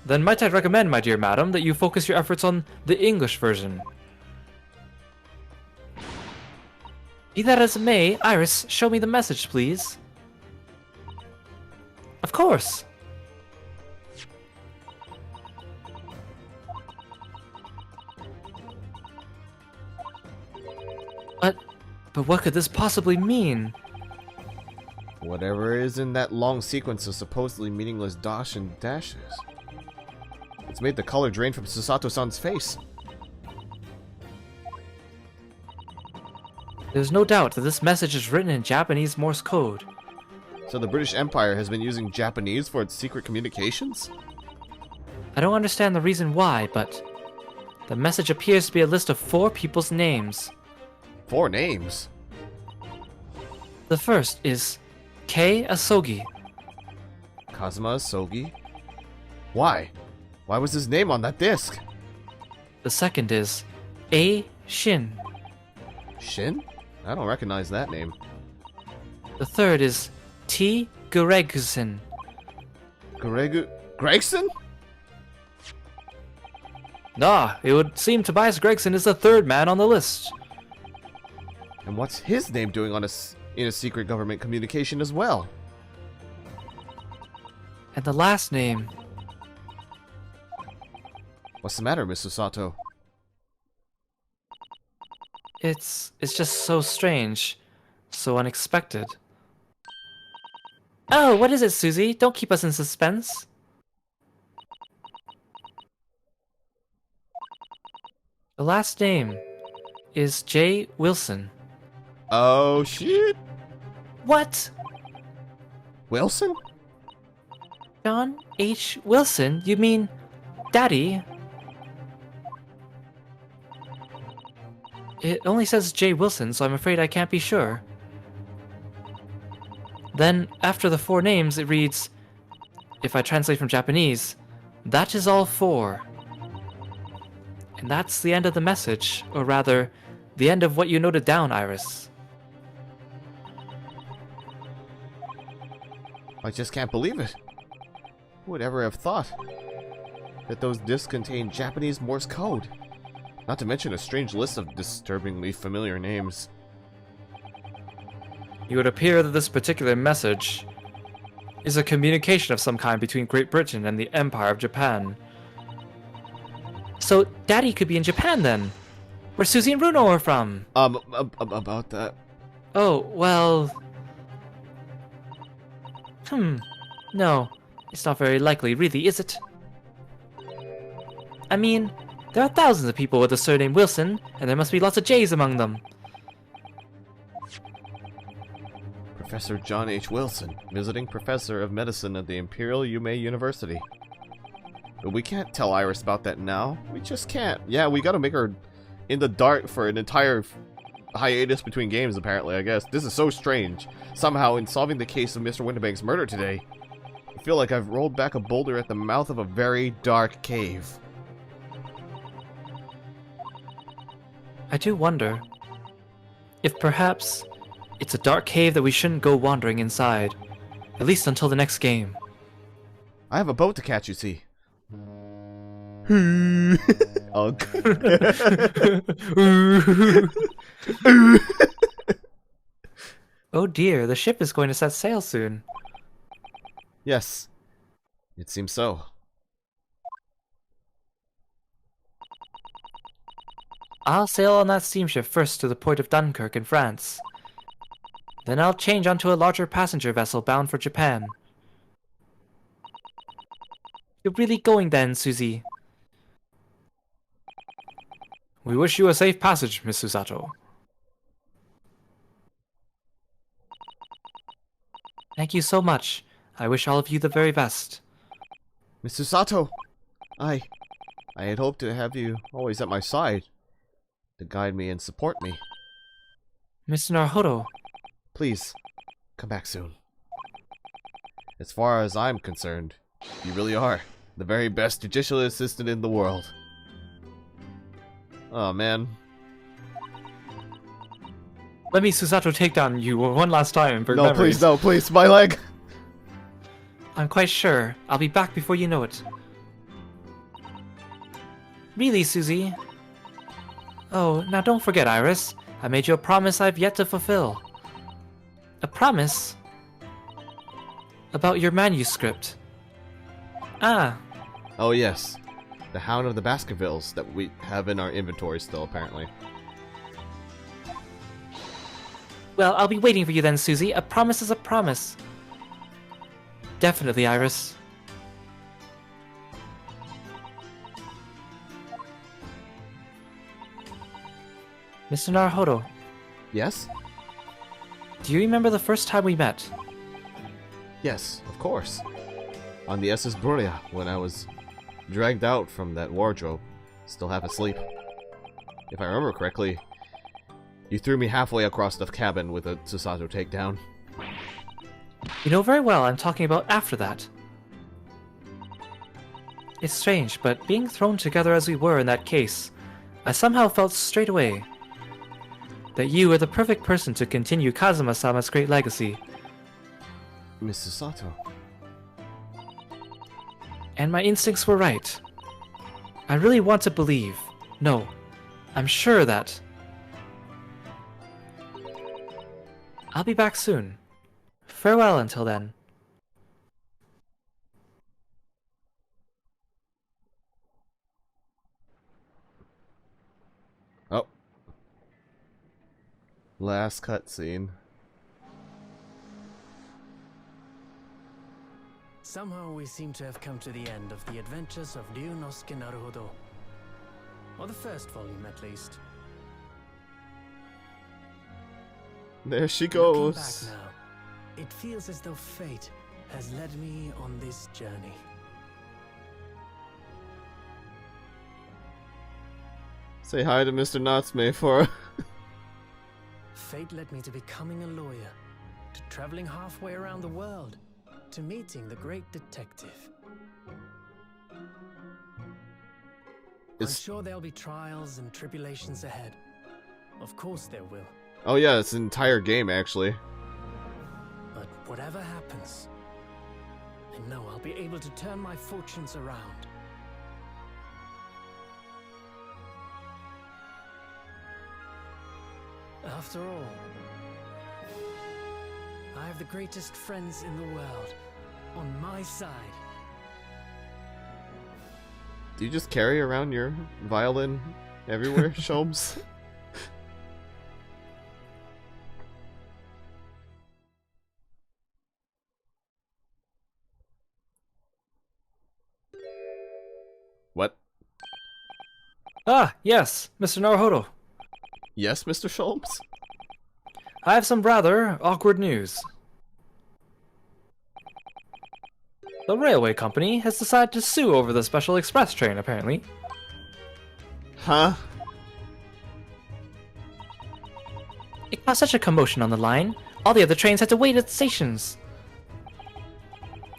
Then might I recommend, my dear madam, that you focus your efforts on the English version. Be that as it may, Iris, show me the message, please. Of course. But what could this possibly mean? Whatever is in that long sequence of supposedly meaningless dash and dashes. It's made the color drain from Susato-san's face. There's no doubt that this message is written in Japanese Morse code. So the British Empire has been using Japanese for its secret communications? I don't understand the reason why, but the message appears to be a list of 4 people's names. 4 names? The first is Kei Asogi. Kazuma Asogi? Why? Why was his name on that disc? The second is A Shin. Shin? I don't recognize that name. The third is T Gregson. Gregson? Nah, it would seem Tobias Gregson is the 3rd man on the list. And what's his name doing on in a secret government communication as well? And the last name. What's the matter, Mr. Sato? It's just so strange. So unexpected. Oh, what is it, Susie? Don't keep us in suspense. The last name is J. Wilson. Oh, shit. What? Wilson? John H. Wilson? You mean Daddy? It only says J. Wilson, so I'm afraid I can't be sure. Then, after the 4 names, it reads, if I translate from Japanese, that is all 4. And that's the end of the message, or rather, the end of what you noted down, Iris. I just can't believe it. Who would ever have thought that those discs contain Japanese Morse code? Not to mention a strange list of disturbingly familiar names. It would appear that this particular message is a communication of some kind between Great Britain and the Empire of Japan. So Daddy could be in Japan then, where Susie and Bruno are from. About that. Oh, well... No, it's not very likely, really, is it? I mean, there are thousands of people with the surname Wilson, and there must be lots of J's among them. Professor John H. Wilson, visiting professor of medicine at the Imperial Yume University. But we can't tell Iris about that now. We just can't. Yeah, we gotta make her in the dark for an entire hiatus between games, apparently, I guess. This is so strange. Somehow, in solving the case of Mr. Winterbank's murder today, I feel like I've rolled back a boulder at the mouth of a very dark cave. I do wonder if perhaps it's a dark cave that we shouldn't go wandering inside, at least until the next game. I have a boat to catch, you see. Oh. Oh dear, the ship is going to set sail soon. Yes, it seems so. I'll sail on that steamship first to the port of Dunkirk in France. Then I'll change onto a larger passenger vessel bound for Japan. You're really going then, Susie? We wish you a safe passage, Miss Susato. Thank you so much. I wish all of you the very best. Miss Susato, I had hoped to have you always at my side, to guide me and support me. Mr. Naruhodo. Please, come back soon. As far as I'm concerned, you really are the very best judicial assistant in the world. Oh man. Let me Susato take down you one last time for No, memories. please, no, please, my leg! I'm quite sure I'll be back before you know it. Really, Susie? Oh, now don't forget, Iris. I made you a promise I've yet to fulfill. A promise? About your manuscript. Ah. Oh yes, the Hound of the Baskervilles that we have in our inventory still, apparently. Well, I'll be waiting for you then, Susie. A promise is a promise. Definitely, Iris. Mr. Naruhodo, Yes? do you remember the first time we met? Yes, of course. On the SS Bruria, when I was dragged out from that wardrobe, still half asleep. If I remember correctly, you threw me halfway across the cabin with a Susato takedown. You know very well I'm talking about after that. It's strange, but being thrown together as we were in that case, I somehow felt straight away that you were the perfect person to continue Kazuma-sama's great legacy. Miss Susato. And my instincts were right. I really want to believe. No, I'm sure that... I'll be back soon. Farewell until then. Oh. Last cutscene. Somehow we seem to have come to the end of the adventures of Ryunosuke Naruhodo. Or the first volume, at least. There she Looking goes. back now, it feels as though fate has led me on this journey. Say hi to Mr. Natsume for... Fate led me to becoming a lawyer, to traveling halfway around the world, to meeting the great detective. I'm sure there'll be trials and tribulations ahead. Of course there will. Oh yeah, it's an entire game, actually. But whatever happens, I know I'll be able to turn my fortunes around. After all, I have the greatest friends in the world on my side. Do you just carry around your violin everywhere, Sholmes? What? Ah, yes, Mr. Naruhodo. Yes, Mr. Sholmes? I have some rather awkward news. The railway company has decided to sue over the special express train, apparently. Huh? It caused such a commotion on the line, all the other trains had to wait at the stations.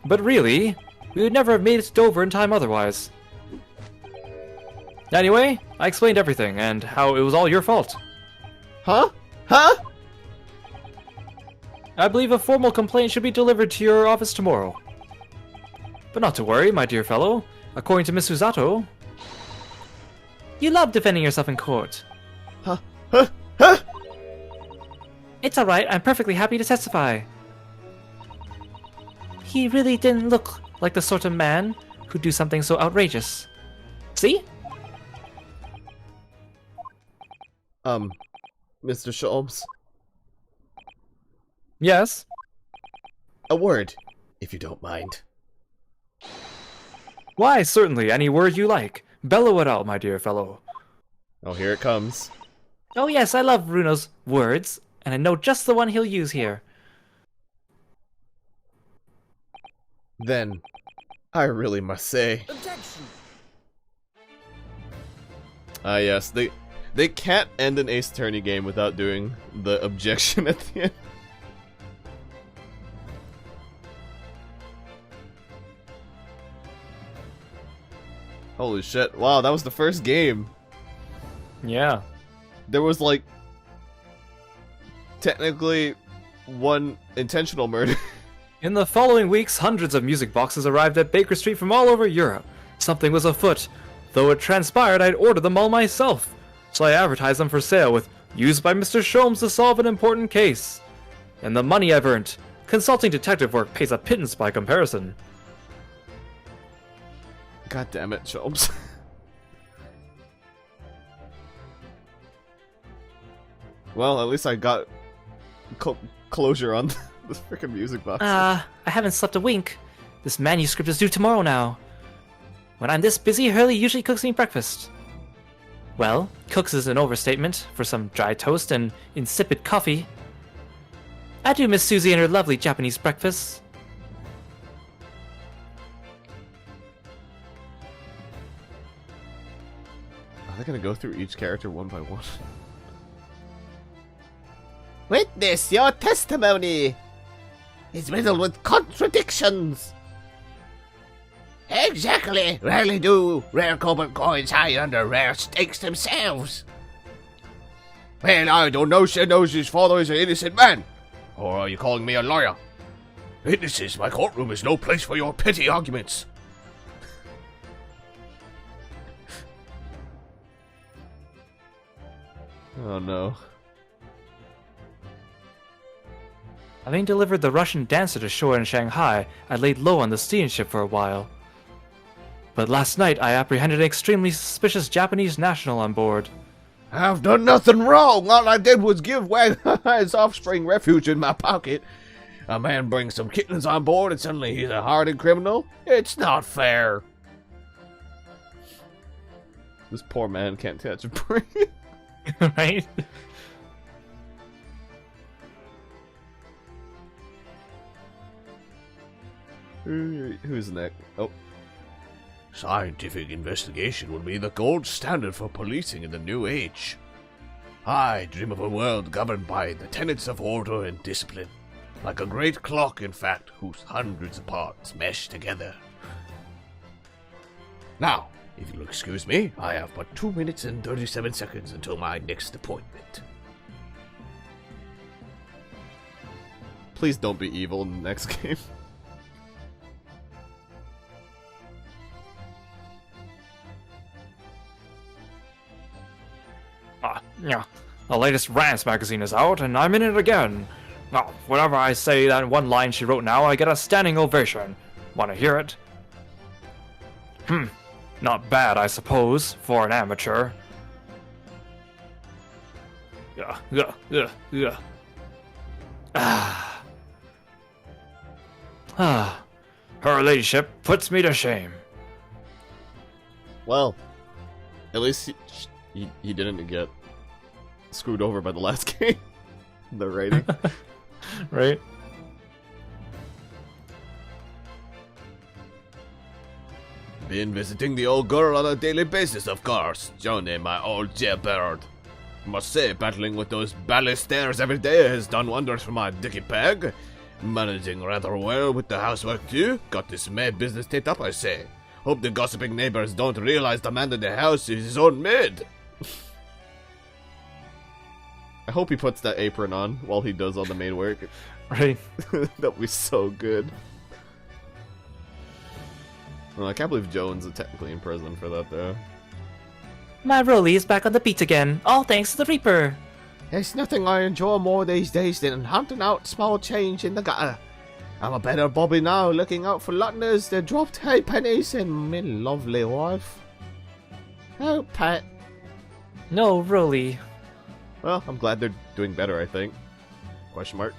But really, we would never have made it to Dover in time otherwise. Anyway, I explained everything, and how it was all your fault. Huh? Huh? I believe a formal complaint should be delivered to your office tomorrow. But not to worry, my dear fellow. According to Miss Usato, you love defending yourself in court. Huh? Huh? Huh? It's alright, I'm perfectly happy to testify. He really didn't look like the sort of man who'd do something so outrageous. See? Mr. Sholmes? Yes? A word, if you don't mind. Why, certainly, any word you like. Bellow it out, my dear fellow. Oh, here it comes. Oh yes, I love Runo's words, and I know just the one he'll use here. Then, I really must say... Objection! Ah yes, they can't end an Ace Attorney game without doing the objection at the end. Holy shit, wow, that was the first game. Yeah. There was like... technically, one intentional murder. In the following weeks, hundreds of music boxes arrived at Baker Street from all over Europe. Something was afoot, though it transpired I'd ordered them all myself. So I advertised them for sale with, used by Mr. Sholmes to solve an important case. And the money I've earned, consulting detective work pays a pittance by comparison. God damn it, Sholmes. Well, at least I got closure on the freaking music box. I haven't slept a wink. This manuscript is due tomorrow now. When I'm this busy, Hurley usually cooks me breakfast. Well, cooks is an overstatement for some dry toast and insipid coffee. I do miss Susie and her lovely Japanese breakfasts. Are they gonna go through each character one by one? Witness your testimony is riddled with contradictions. Exactly. Rarely do rare cobalt coins hide under rare stakes themselves. Well, I don't know. She knows his father is an innocent man. Or are you calling me a lawyer? Witnesses, my courtroom is no place for your petty arguments. Oh no. Having delivered the Russian dancer to shore in Shanghai, I laid low on the steamship for a while. But last night I apprehended an extremely suspicious Japanese national on board. I've done nothing wrong. All I did was give Wang his offspring refuge in my pocket. A man brings some kittens on board and suddenly he's a hardened criminal? It's not fair. This poor man can't catch a break. Right? Who's next? Oh. Scientific investigation will be the gold standard for policing in the new age. I dream of a world governed by the tenets of order and discipline. Like a great clock, in fact, whose hundreds of parts mesh together. Now, if you'll excuse me, I have but 2 minutes and 37 seconds until my next appointment. Please don't be evil in the next game. Yeah. The latest Rants magazine is out, and I'm in it again. Now, whenever I say that one line she wrote now, I get a standing ovation. Want to hear it? Not bad, I suppose, for an amateur. Her ladyship puts me to shame. Well, at least he didn't get screwed over by the last game. The rating. Right? Been visiting the old girl on a daily basis, of course. Johnny, my old jailbird. Must say, battling with those balusters every day has done wonders for my dicky peg. Managing rather well with the housework too. Got this maid business tipped up, I say. Hope the gossiping neighbors don't realize the man in the house is his own maid. I hope he puts that apron on while he does all the maid work. Right. That'd be so good. Well, I can't believe Jones is technically in prison for that, though. My Rolly is back on the beat again, all thanks to the Reaper. There's nothing I enjoy more these days than hunting out small change in the gutter. I'm a better Bobby now, looking out for luteners that dropped halfpennies and me lovely wife. Oh, Pat. No, Rolly. Well, I'm glad they're doing better, I think. Question mark.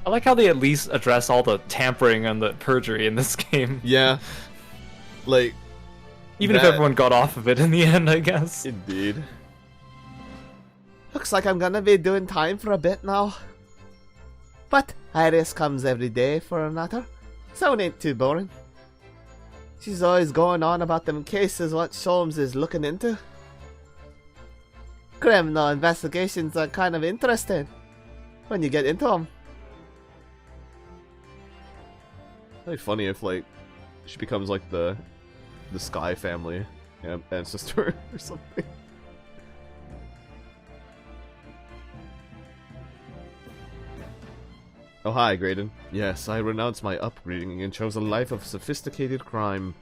I like how they at least address all the tampering and the perjury in this game. Yeah. Like... Even if everyone got off of it in the end, I guess. Indeed. Looks like I'm gonna be doing time for a bit now. But Iris comes every day for another, so it ain't too boring. She's always going on about them cases what Sholmes is looking into. Criminal investigations are kind of interesting when you get into them. It'd be funny if, like, she becomes, like, the Sky family ancestor or something. Oh, hi, Graydon. Yes, I renounced my upbringing and chose a life of sophisticated crime.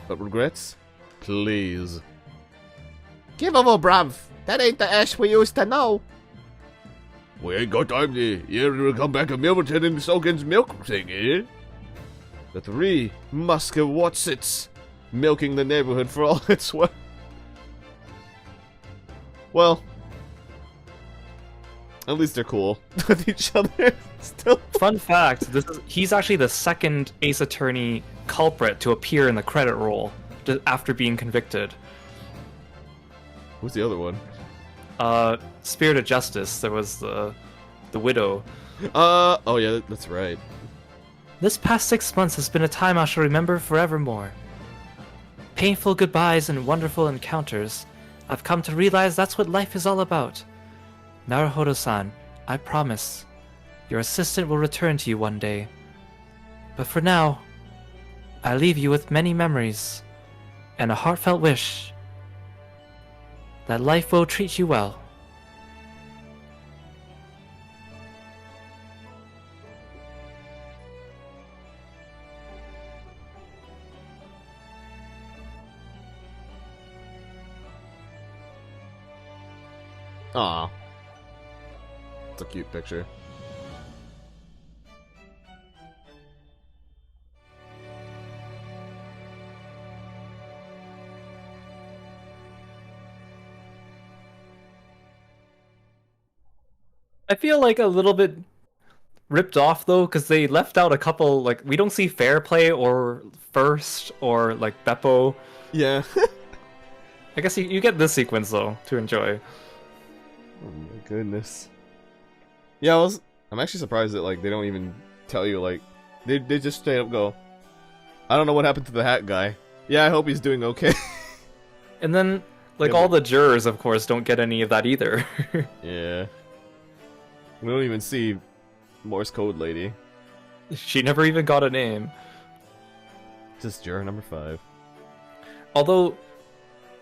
But regrets? Please. Give him a bruv. That ain't the Ash we used to know. We ain't got time to hear you come back to Milverton and Sogan's milk thing, eh? The three Muscowatsits milking the neighborhood for all it's worth. Well, at least they're cool with each other still. Fun fact, he's actually the second Ace Attorney culprit to appear in the credit roll after being convicted. Who's the other one? Spirit of Justice, there was the widow. Oh yeah, that's right. This past 6 months has been a time I shall remember forevermore. Painful goodbyes and wonderful encounters. I've come to realize that's what life is all about. Naruhodo-san, I promise, your assistant will return to you one day. But for now, I leave you with many memories and a heartfelt wish that life will treat you well. Aw. It's a cute picture. I feel like a little bit ripped off though, because they left out a couple, like, we don't see Fair Play or First or like Beppo. Yeah. I guess you get this sequence though to enjoy. Oh my goodness. Yeah, I'm actually surprised that, like, they don't even tell you, like, they just straight up go, I don't know what happened to the hat guy. Yeah, I hope he's doing okay. And then, like, Yeah, all the jurors, of course, don't get any of that either. Yeah. We don't even see Morse Code Lady. She never even got a name. Just juror number 5. Although,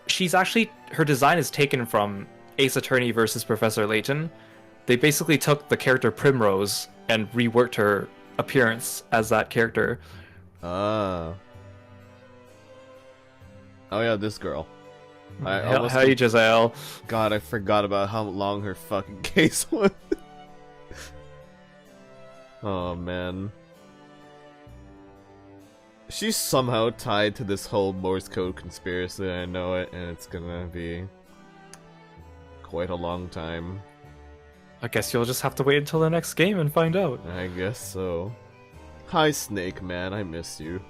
she's actually, her design is taken from Ace Attorney versus Professor Layton. They basically took the character Primrose and reworked her appearance as that character. Ah. Oh yeah, this girl. I Hey, Giselle. God, I forgot about how long her fucking case was. Oh man. she's somehow tied to this whole Morse code conspiracy. I know it, and it's gonna be quite a long time. I guess you'll just have to wait until the next game and find out. I guess so. Hi, Snake Man. I miss you.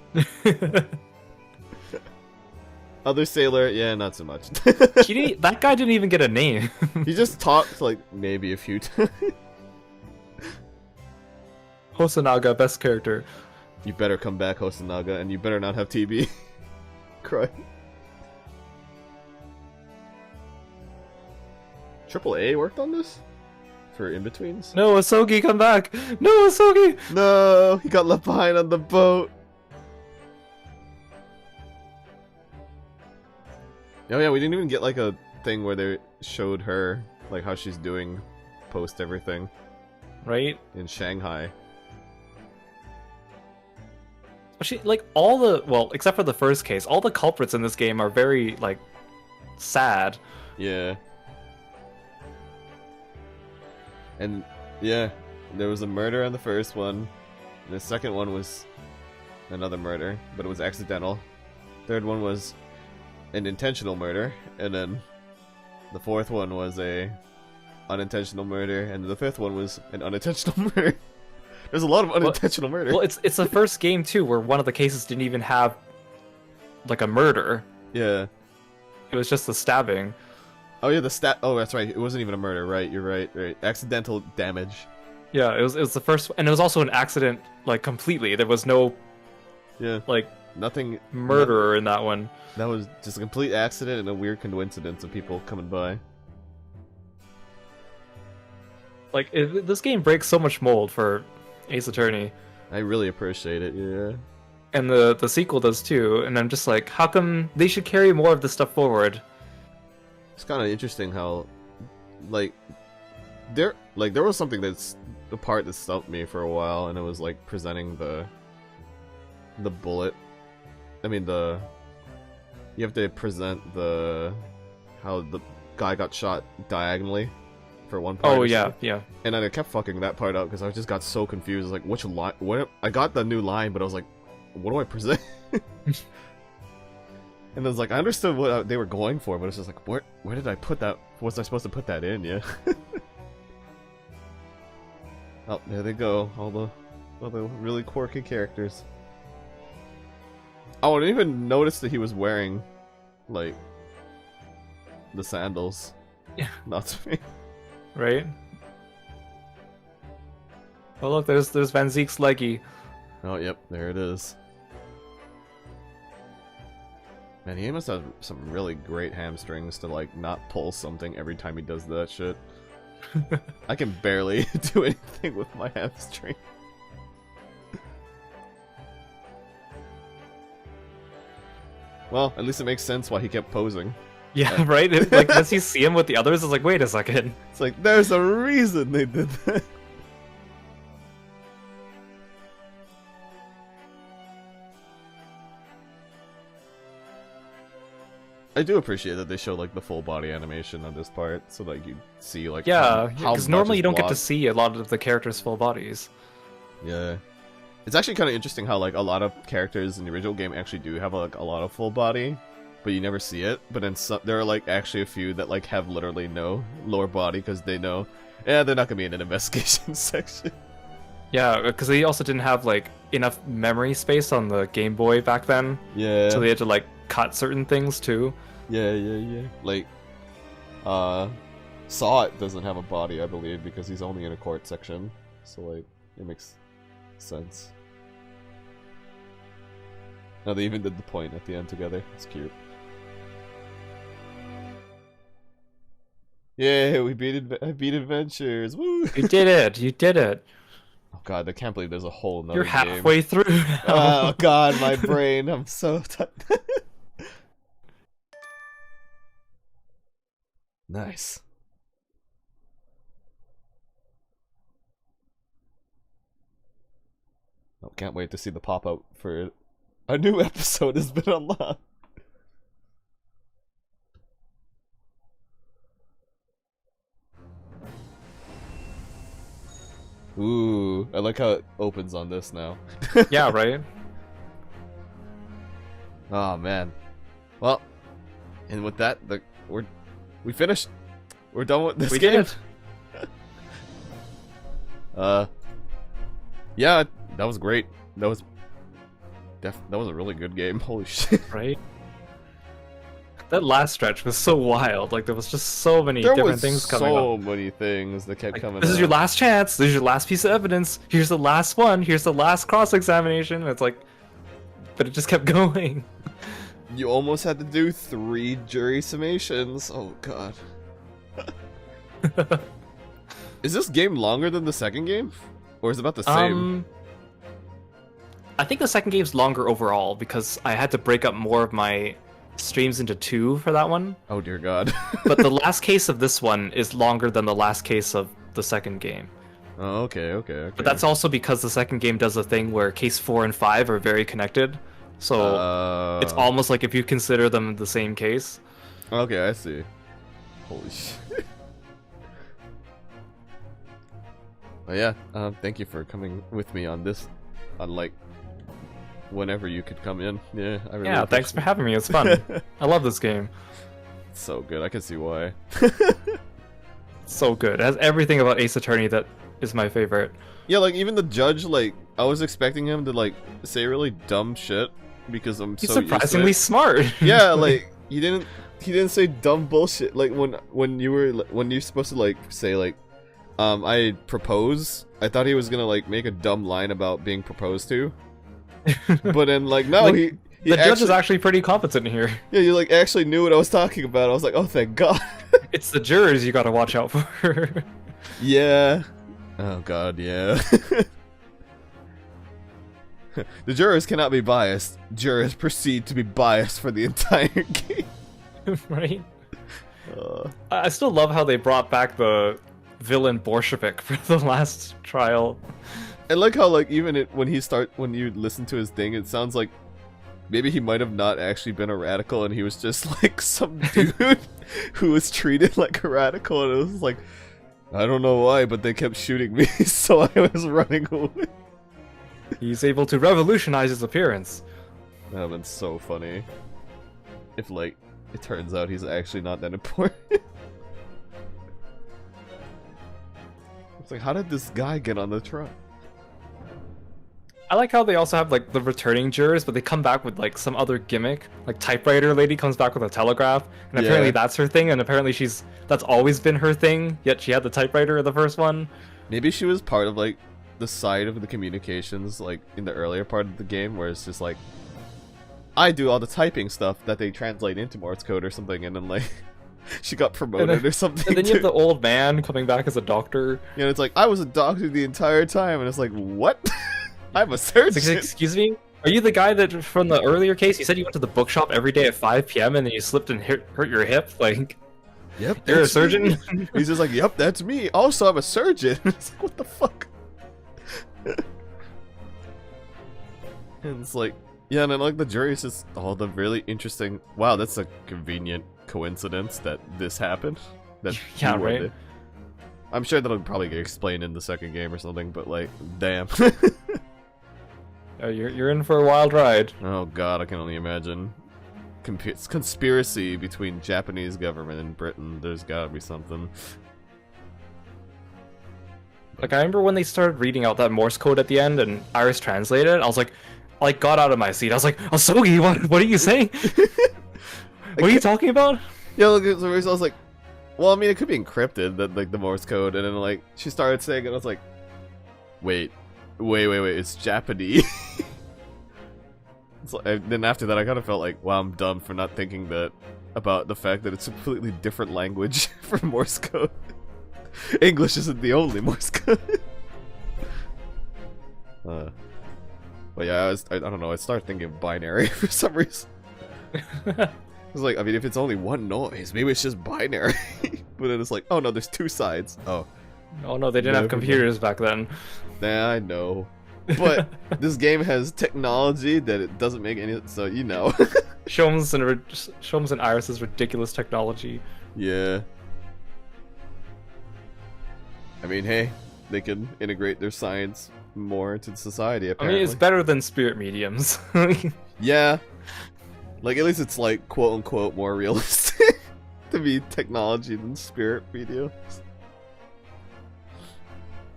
Other sailor, yeah, not so much. That guy didn't even get a name. He just talked like maybe a few times. Hosonaga, best character. You better come back, Hosonaga, and you better not have TB. Cry. AAA worked on this? For in-betweens? No, Asogi, come back! No, Asogi! No, he got left behind on the boat. Oh yeah, we didn't even get like a thing where they showed her, like how she's doing post everything. Right? In Shanghai. She, like, all the, well, except for the first case, all the culprits in this game are very, like, sad. Yeah. And, yeah, there was a murder on the first one. And the second one was another murder, but it was accidental. Third one was an intentional murder, and then the fourth one was a unintentional murder, and the fifth one was an unintentional murder. There's a lot of unintentional murder. Well, it's the first game too where one of the cases didn't even have like a murder. Yeah. It was just the stabbing. Oh yeah, oh, that's right. It wasn't even a murder, right? You're right. Right. Accidental damage. Yeah, it was the first, and it was also an accident, like, completely. There was no, like, nothing murderer in that one. That was just a complete accident and a weird coincidence of people coming by. Like, this game breaks so much mold for Ace Attorney. I really appreciate it, yeah. And the sequel does too, and I'm just like, how come they should carry more of this stuff forward? It's kind of interesting how, like, there was something that's the part that stumped me for a while, and it was like presenting the bullet. I mean, you have to present how the guy got shot diagonally for one part. Oh yeah, yeah. And then I kept fucking that part up because I just got so confused. Like, which line? I got the new line, but I was like, what do I present? And I was like, I understood what they were going for, but it's just like, where did I put that? Was I supposed to put that in? Yeah. Oh, there they go. All the really quirky characters. Oh, I didn't even notice that he was wearing, like, the sandals. Yeah. Not to me. Right? Oh look, there's Van Zeek's leggy. Oh, yep, there it is. Man, he must have some really great hamstrings to, like, not pull something every time he does that shit. I can barely do anything with my hamstring. Well, at least it makes sense why he kept posing. Yeah, right? Like, once you see him with the others, it's like, wait a second. It's like, there's a reason they did that. I do appreciate that they show, like, the full body animation on this part, so that you see, like, yeah, how because normally you don't get to blocked. see a lot of the characters' full bodies. Yeah. It's actually kind of interesting how, like, a lot of characters in the original game actually do have, like, a lot of full body, but you never see it. But then there are, like, actually a few that, like, have literally no lower body because they know, yeah, they're not gonna be in an investigation section. Yeah, because they also didn't have, like, enough memory space on the Game Boy back then. Yeah. So they had to, like, cut certain things too. Yeah. Like, Saw It doesn't have a body, I believe, because he's only in a court section. So, like, it makes sense. Now they even did the point at the end together. It's cute. Yeah, I beat Adventures. Woo! You did it. You did it. Oh god, I can't believe there's a whole nother You're game. halfway through now. Oh god, my brain. I'm so tired. Nice. Oh, can't wait to see the pop-out for a new episode has been unlocked. Ooh, I like how it opens on this now. Yeah, right? Oh man. Well, and with that, we finished. We're done with this We game. did. Yeah, that was great. That was a really good game. Holy shit. Right? That last stretch was so wild. Like, there was just so many There different was things coming up. so many things that kept Like, coming this is up. your last chance. This is your last piece of evidence. Here's the last one. Here's the last cross-examination. It's like, but it just kept going. You almost had to do 3 jury summations. Oh god. Is this game longer than the second game? Or is it about the same? I think the second game's longer overall because I had to break up more of my streams into 2 for that one. Oh dear god. But the last case of this one is longer than the last case of the second game. Oh, okay. But that's also because the second game does a thing where case 4 and 5 are very connected. So it's almost like if you consider them the same case. Okay, I see. Holy shit. Well, yeah, thank you for coming with me on this, like, whenever you could come in. Yeah, I really Yeah, thanks for having me. It's fun. I love this game. It's so good. I can see why. So good. It has everything about Ace Attorney that is my favorite. Yeah, like even the judge, like I was expecting him to like say really dumb shit because I'm He's so used to surprisingly it. smart. Yeah, like he didn't say dumb bullshit. Like when you're supposed to like say like, I propose. I thought he was gonna like make a dumb line about being proposed to, but then like no, Like, he the judge is actually pretty competent here. Yeah, you like actually knew what I was talking about. I was like, oh thank god. It's the jurors you gotta watch out for. Yeah. Oh god, yeah. The jurors cannot be biased. Jurors proceed to be biased for the entire game. Right? I still love how they brought back the villain Bolshevik for the last trial. I like how like even when you listen to his thing, it sounds like maybe he might have not actually been a radical and he was just like some dude who was treated like a radical, and it was like, I don't know why, but they kept shooting me, so I was running away. He's able to revolutionize his appearance. That would have been so funny. If, like, it turns out he's actually not that important. It's like, how did this guy get on the truck? I like how they also have like the returning jurors, but they come back with like some other gimmick. Like typewriter lady comes back with a telegraph, and apparently that's her thing, and apparently that's always been her thing, yet she had the typewriter in the first one. Maybe she was part of like the side of the communications like in the earlier part of the game where it's just like I do all the typing stuff that they translate into Morse code or something, and then like she got promoted or something. And then you have the old man coming back as a doctor. Yeah, it's like I was a doctor the entire time, and it's like, what? I'm a surgeon. Excuse me? Are you the guy that from the earlier case? You said you went to the bookshop every day at 5 p.m. and then you slipped and hurt your hip? Like, yep, you're a surgeon? Me. He's just like, yep, that's me. Also, I'm a surgeon. It's like, what the fuck? And it's like, yeah, and then like the jury's just all the really interesting. Wow, that's a convenient coincidence that this happened. That yeah, right. I'm sure that'll probably get explained in the second game or something, but like, damn. You're in for a wild ride. Oh god, I can only imagine. Conspiracy between Japanese government and Britain. There's gotta be something. Like, I remember when they started reading out that Morse code at the end and Iris translated it, I was like got out of my seat. I was like, Asogi, what are you saying? What are you talking about? Yeah, look, so I was like, well, I mean, it could be encrypted, that like the Morse code, and then like she started saying it, and I was like, wait, it's Japanese. Then after that, I kind of felt like, wow, I'm dumb for not thinking that about the fact that it's a completely different language for Morse code. English isn't the only Morse code. But yeah, I don't know, I started thinking of binary for some reason. I was like, I mean, if it's only one noise, maybe it's just binary. But then it's like, oh no, there's 2 sides. Oh no, they didn't have computers back then. Nah, I know. But this game has technology that it doesn't make any, so you know. Sholmes and Iris's ridiculous technology. Yeah. I mean, hey, they can integrate their science more into society, apparently. I mean, it's better than spirit mediums. Yeah. Like, at least it's like quote-unquote more realistic to be technology than spirit videos.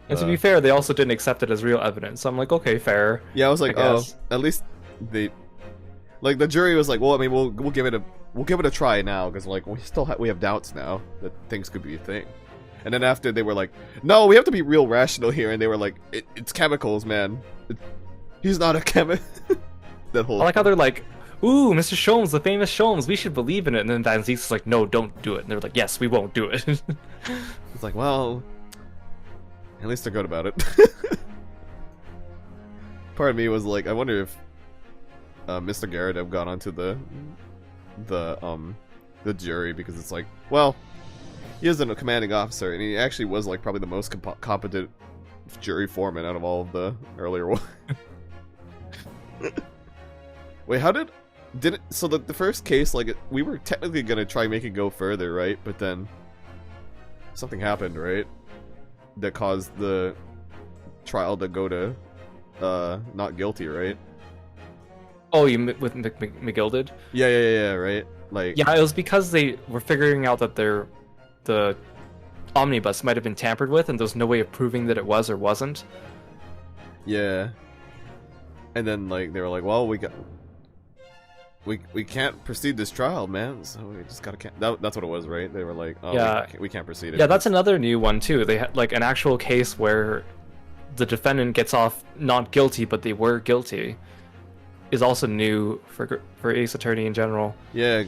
And to be fair, they also didn't accept it as real evidence. So I'm like, okay, fair. Yeah, I was like, I oh, guess. at least they, like, the jury was like, well, I mean, we'll give it a try now, because like we have doubts now that things could be a thing. And then after they were like, no, we have to be real rational here, and they were like, it's chemicals, man. He's not a chemist. That whole. I like how they're like, ooh, Mr. Sholmes, the famous Sholmes, we should believe in it. And then Van Zieks is like, no, don't do it. And they're like, yes, we won't do it. It's like, well, at least they're good about it. Part of me was like, I wonder if Mr. Garrett have gone onto the jury, because it's like, well, he is a commanding officer, and he actually was like probably the most competent jury foreman out of all of the earlier ones. Wait, how did it? So the first case, like, we were technically gonna try and make it go further, right? But then something happened, right? That caused the trial to go to not guilty, right? Oh, you with McGilded? Yeah, right? Like, Yeah, it was because they were figuring out that the omnibus might have been tampered with, and there's no way of proving that it was or wasn't. yeah. And then like they were like, well, we can't proceed this trial, man. So we just gotta that's what it was, right? They were like, oh, Yeah. we can't proceed it. Yeah, that's another new one too. They had like an actual case where the defendant gets off not guilty, but they were guilty. Is also new for Ace Attorney in general. Yeah,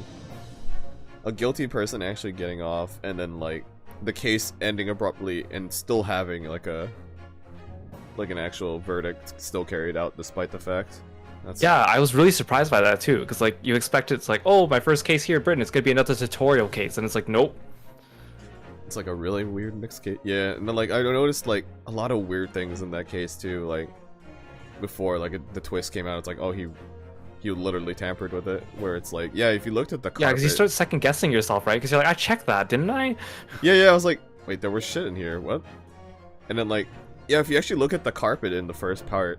a guilty person actually getting off, and then like the case ending abruptly and still having like an actual verdict still carried out despite the fact. That's... Yeah, I was really surprised by that too, because like you expect it's like, oh, my first case here in Britain, it's gonna be another tutorial case, and it's like, nope. It's like a really weird mixed case. Yeah, and then like I noticed like a lot of weird things in that case too. Like before, like the twist came out, it's like, oh, he literally tampered with it. Where it's like, yeah, if you looked at the carpet... Yeah, because you start second guessing yourself, right? Because you're like, I checked that, didn't I? Yeah, I was like, wait, there was shit in here. What? And then like, yeah, if you actually look at the carpet in the first part,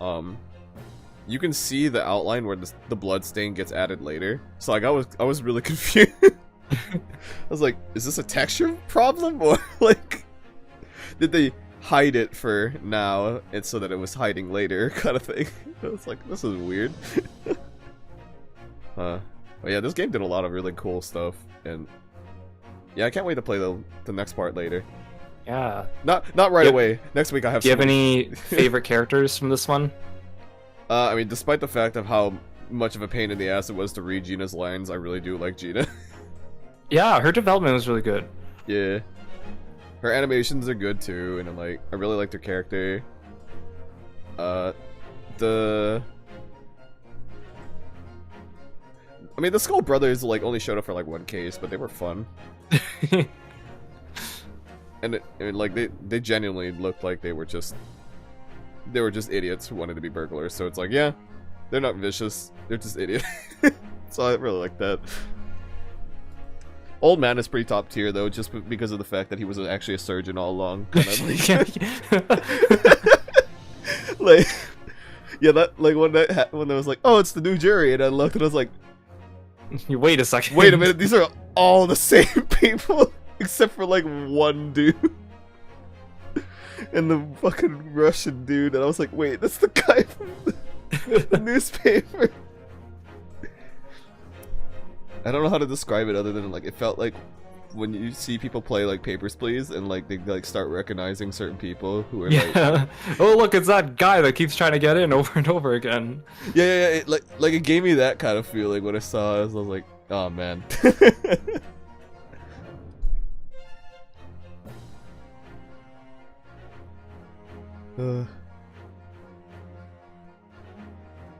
you can see the outline where the blood stain gets added later. So like, I was really confused. I was like, is this a texture problem, or like, did they hide it for now and so that it was hiding later, kind of thing? I was like, this is weird. But yeah, this game did a lot of really cool stuff, and yeah, I can't wait to play the next part later. Yeah. Not right away. Next week I have. Do you have any favorite characters from this one? I mean, despite the fact of how much of a pain in the ass it was to read Gina's lines, I really do like Gina. Yeah, her development was really good. Yeah. Her animations are good too, and I really liked her character. I mean, the Skull Brothers like only showed up for like one case, but they were fun. And like they genuinely looked like they were just idiots who wanted to be burglars. So it's like, yeah, they're not vicious, they're just idiots. So I really like that. Old Man is pretty top tier though, just because of the fact that he was actually a surgeon all along. Like, yeah, that like when there was like, oh, it's the new jury, and I looked and I was like, wait a second. Wait a minute, these are all the same people except for like one dude. And the fucking Russian dude, and I was like, wait, that's the guy from the newspaper. I don't know how to describe it other than like it felt like when you see people play like Papers, Please, and like they like start recognizing certain people who are like, oh look, it's that guy that keeps trying to get in over and over again. Yeah, it, like it gave me that kind of feeling when I saw it. I was like, oh man.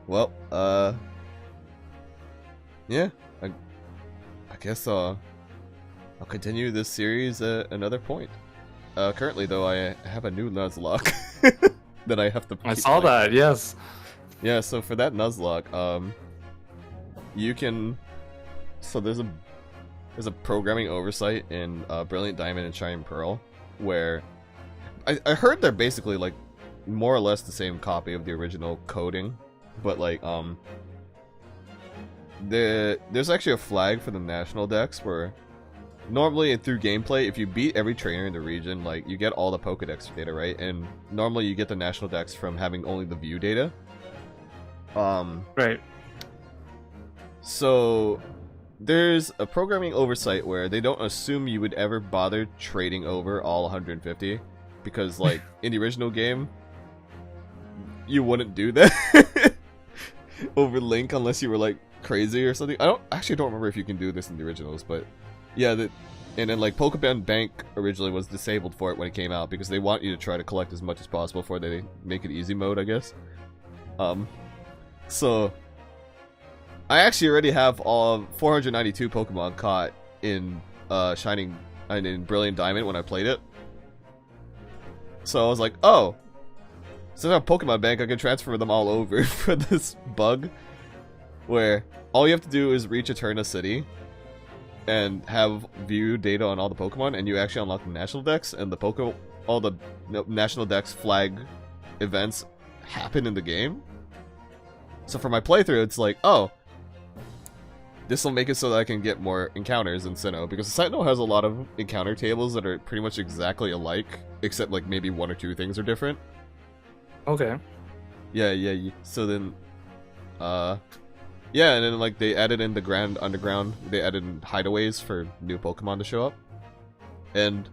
Well, yeah, I guess I'll continue this series at another point. Currently though, I have a new Nuzlocke that I have to. I saw that, yes. Yeah, so for that Nuzlocke, you can. So there's a programming oversight in Brilliant Diamond and Shining Pearl, where I heard they're basically like more or less the same copy of the original coding, but like there's actually a flag for the national decks where normally through gameplay, if you beat every trainer in the region, like you get all the Pokedex data, right? And normally you get the national decks from having only the view data. Right. So there's a programming oversight where they don't assume you would ever bother trading over all 150 because like in the original game you wouldn't do that over Link unless you were like crazy or something. I don't remember if you can do this in the originals, but yeah, and then like Pokemon Bank originally was disabled for it when it came out because they want you to try to collect as much as possible before they make it easy mode, I guess. So I actually already have all 492 Pokemon caught in Shining and in Brilliant Diamond when I played it. So I was like, oh, since I have Pokemon Bank, I can transfer them all over for this bug where all you have to do is reach Eterna City and have view data on all the Pokemon, and you actually unlock the national dex, and all the national dex flag events happen in the game. So for my playthrough, it's like, oh, this will make it so that I can get more encounters in Sinnoh, because Sinnoh has a lot of encounter tables that are pretty much exactly alike, except like maybe one or two things are different. Okay. Yeah. So then, yeah, and then like they added in the Grand Underground, they added in hideaways for new Pokemon to show up. And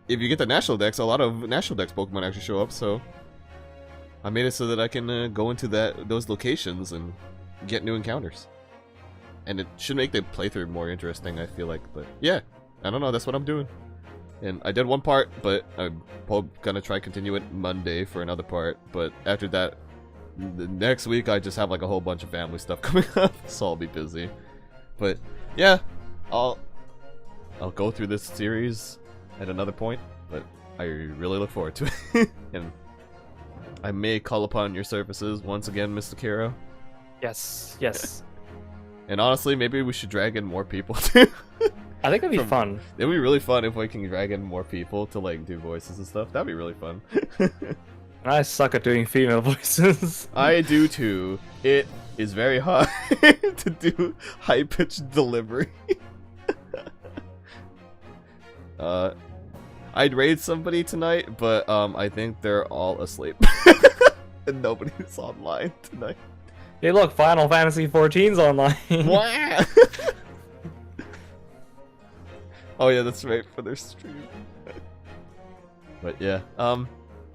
if you get the National Dex, a lot of National Dex Pokemon actually show up, so I made it so that I can go into those locations and get new encounters. And it should make the playthrough more interesting, I feel like, but yeah, I don't know, that's what I'm doing. And I did one part, but I'm gonna try continue it Monday for another part, but after that, the next week I just have like a whole bunch of family stuff coming up, so I'll be busy. But yeah, I'll go through this series at another point, but I really look forward to it. And I may call upon your services once again, Mr. Kiro. Yes. And honestly, maybe we should drag in more people too. I think it'd be fun. It'd be really fun if we can drag in more people to like do voices and stuff. That'd be really fun. I suck at doing female voices. I do too. It is very hard to do high-pitched delivery. I'd raid somebody tonight, but I think they're all asleep. And nobody's online tonight. Hey look, Final Fantasy XIV's online. Wow. Oh yeah, that's right, for their stream. But yeah,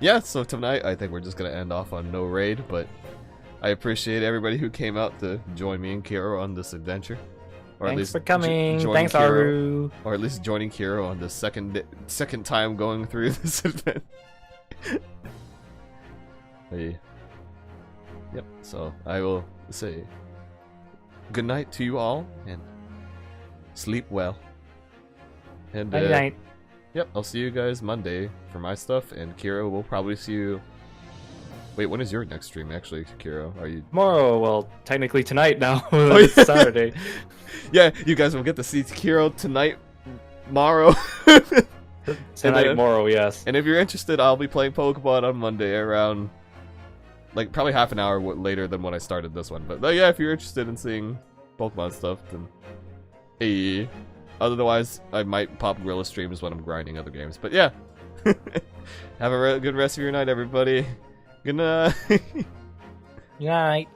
yeah, so tonight I think we're just gonna end off on no raid, but I appreciate everybody who came out to join me and Kiro on this adventure. Or Thanks at least for coming. joining Thanks, Kiro, Aru. or at least joining Kiro on the second time going through this event. Yep, so I will say good night to you all, and sleep well. And Good night. Yep, I'll see you guys Monday for my stuff, and Kiro will probably see you... Wait, when is your next stream, actually, Kiro? Are you... Tomorrow, well, technically tonight now. Oh, It's yeah. Saturday. Yeah, you guys will get to see Kiro tonight, tomorrow. Tonight, then- tomorrow, yes. And if you're interested, I'll be playing Pokemon on Monday around... like, probably half an hour later than when I started this one. But yeah, if you're interested in seeing Pokemon stuff, then... Hey. Otherwise, I might pop Gorilla streams when I'm grinding other games. But yeah. Have a good rest of your night, everybody. Good night. Good night.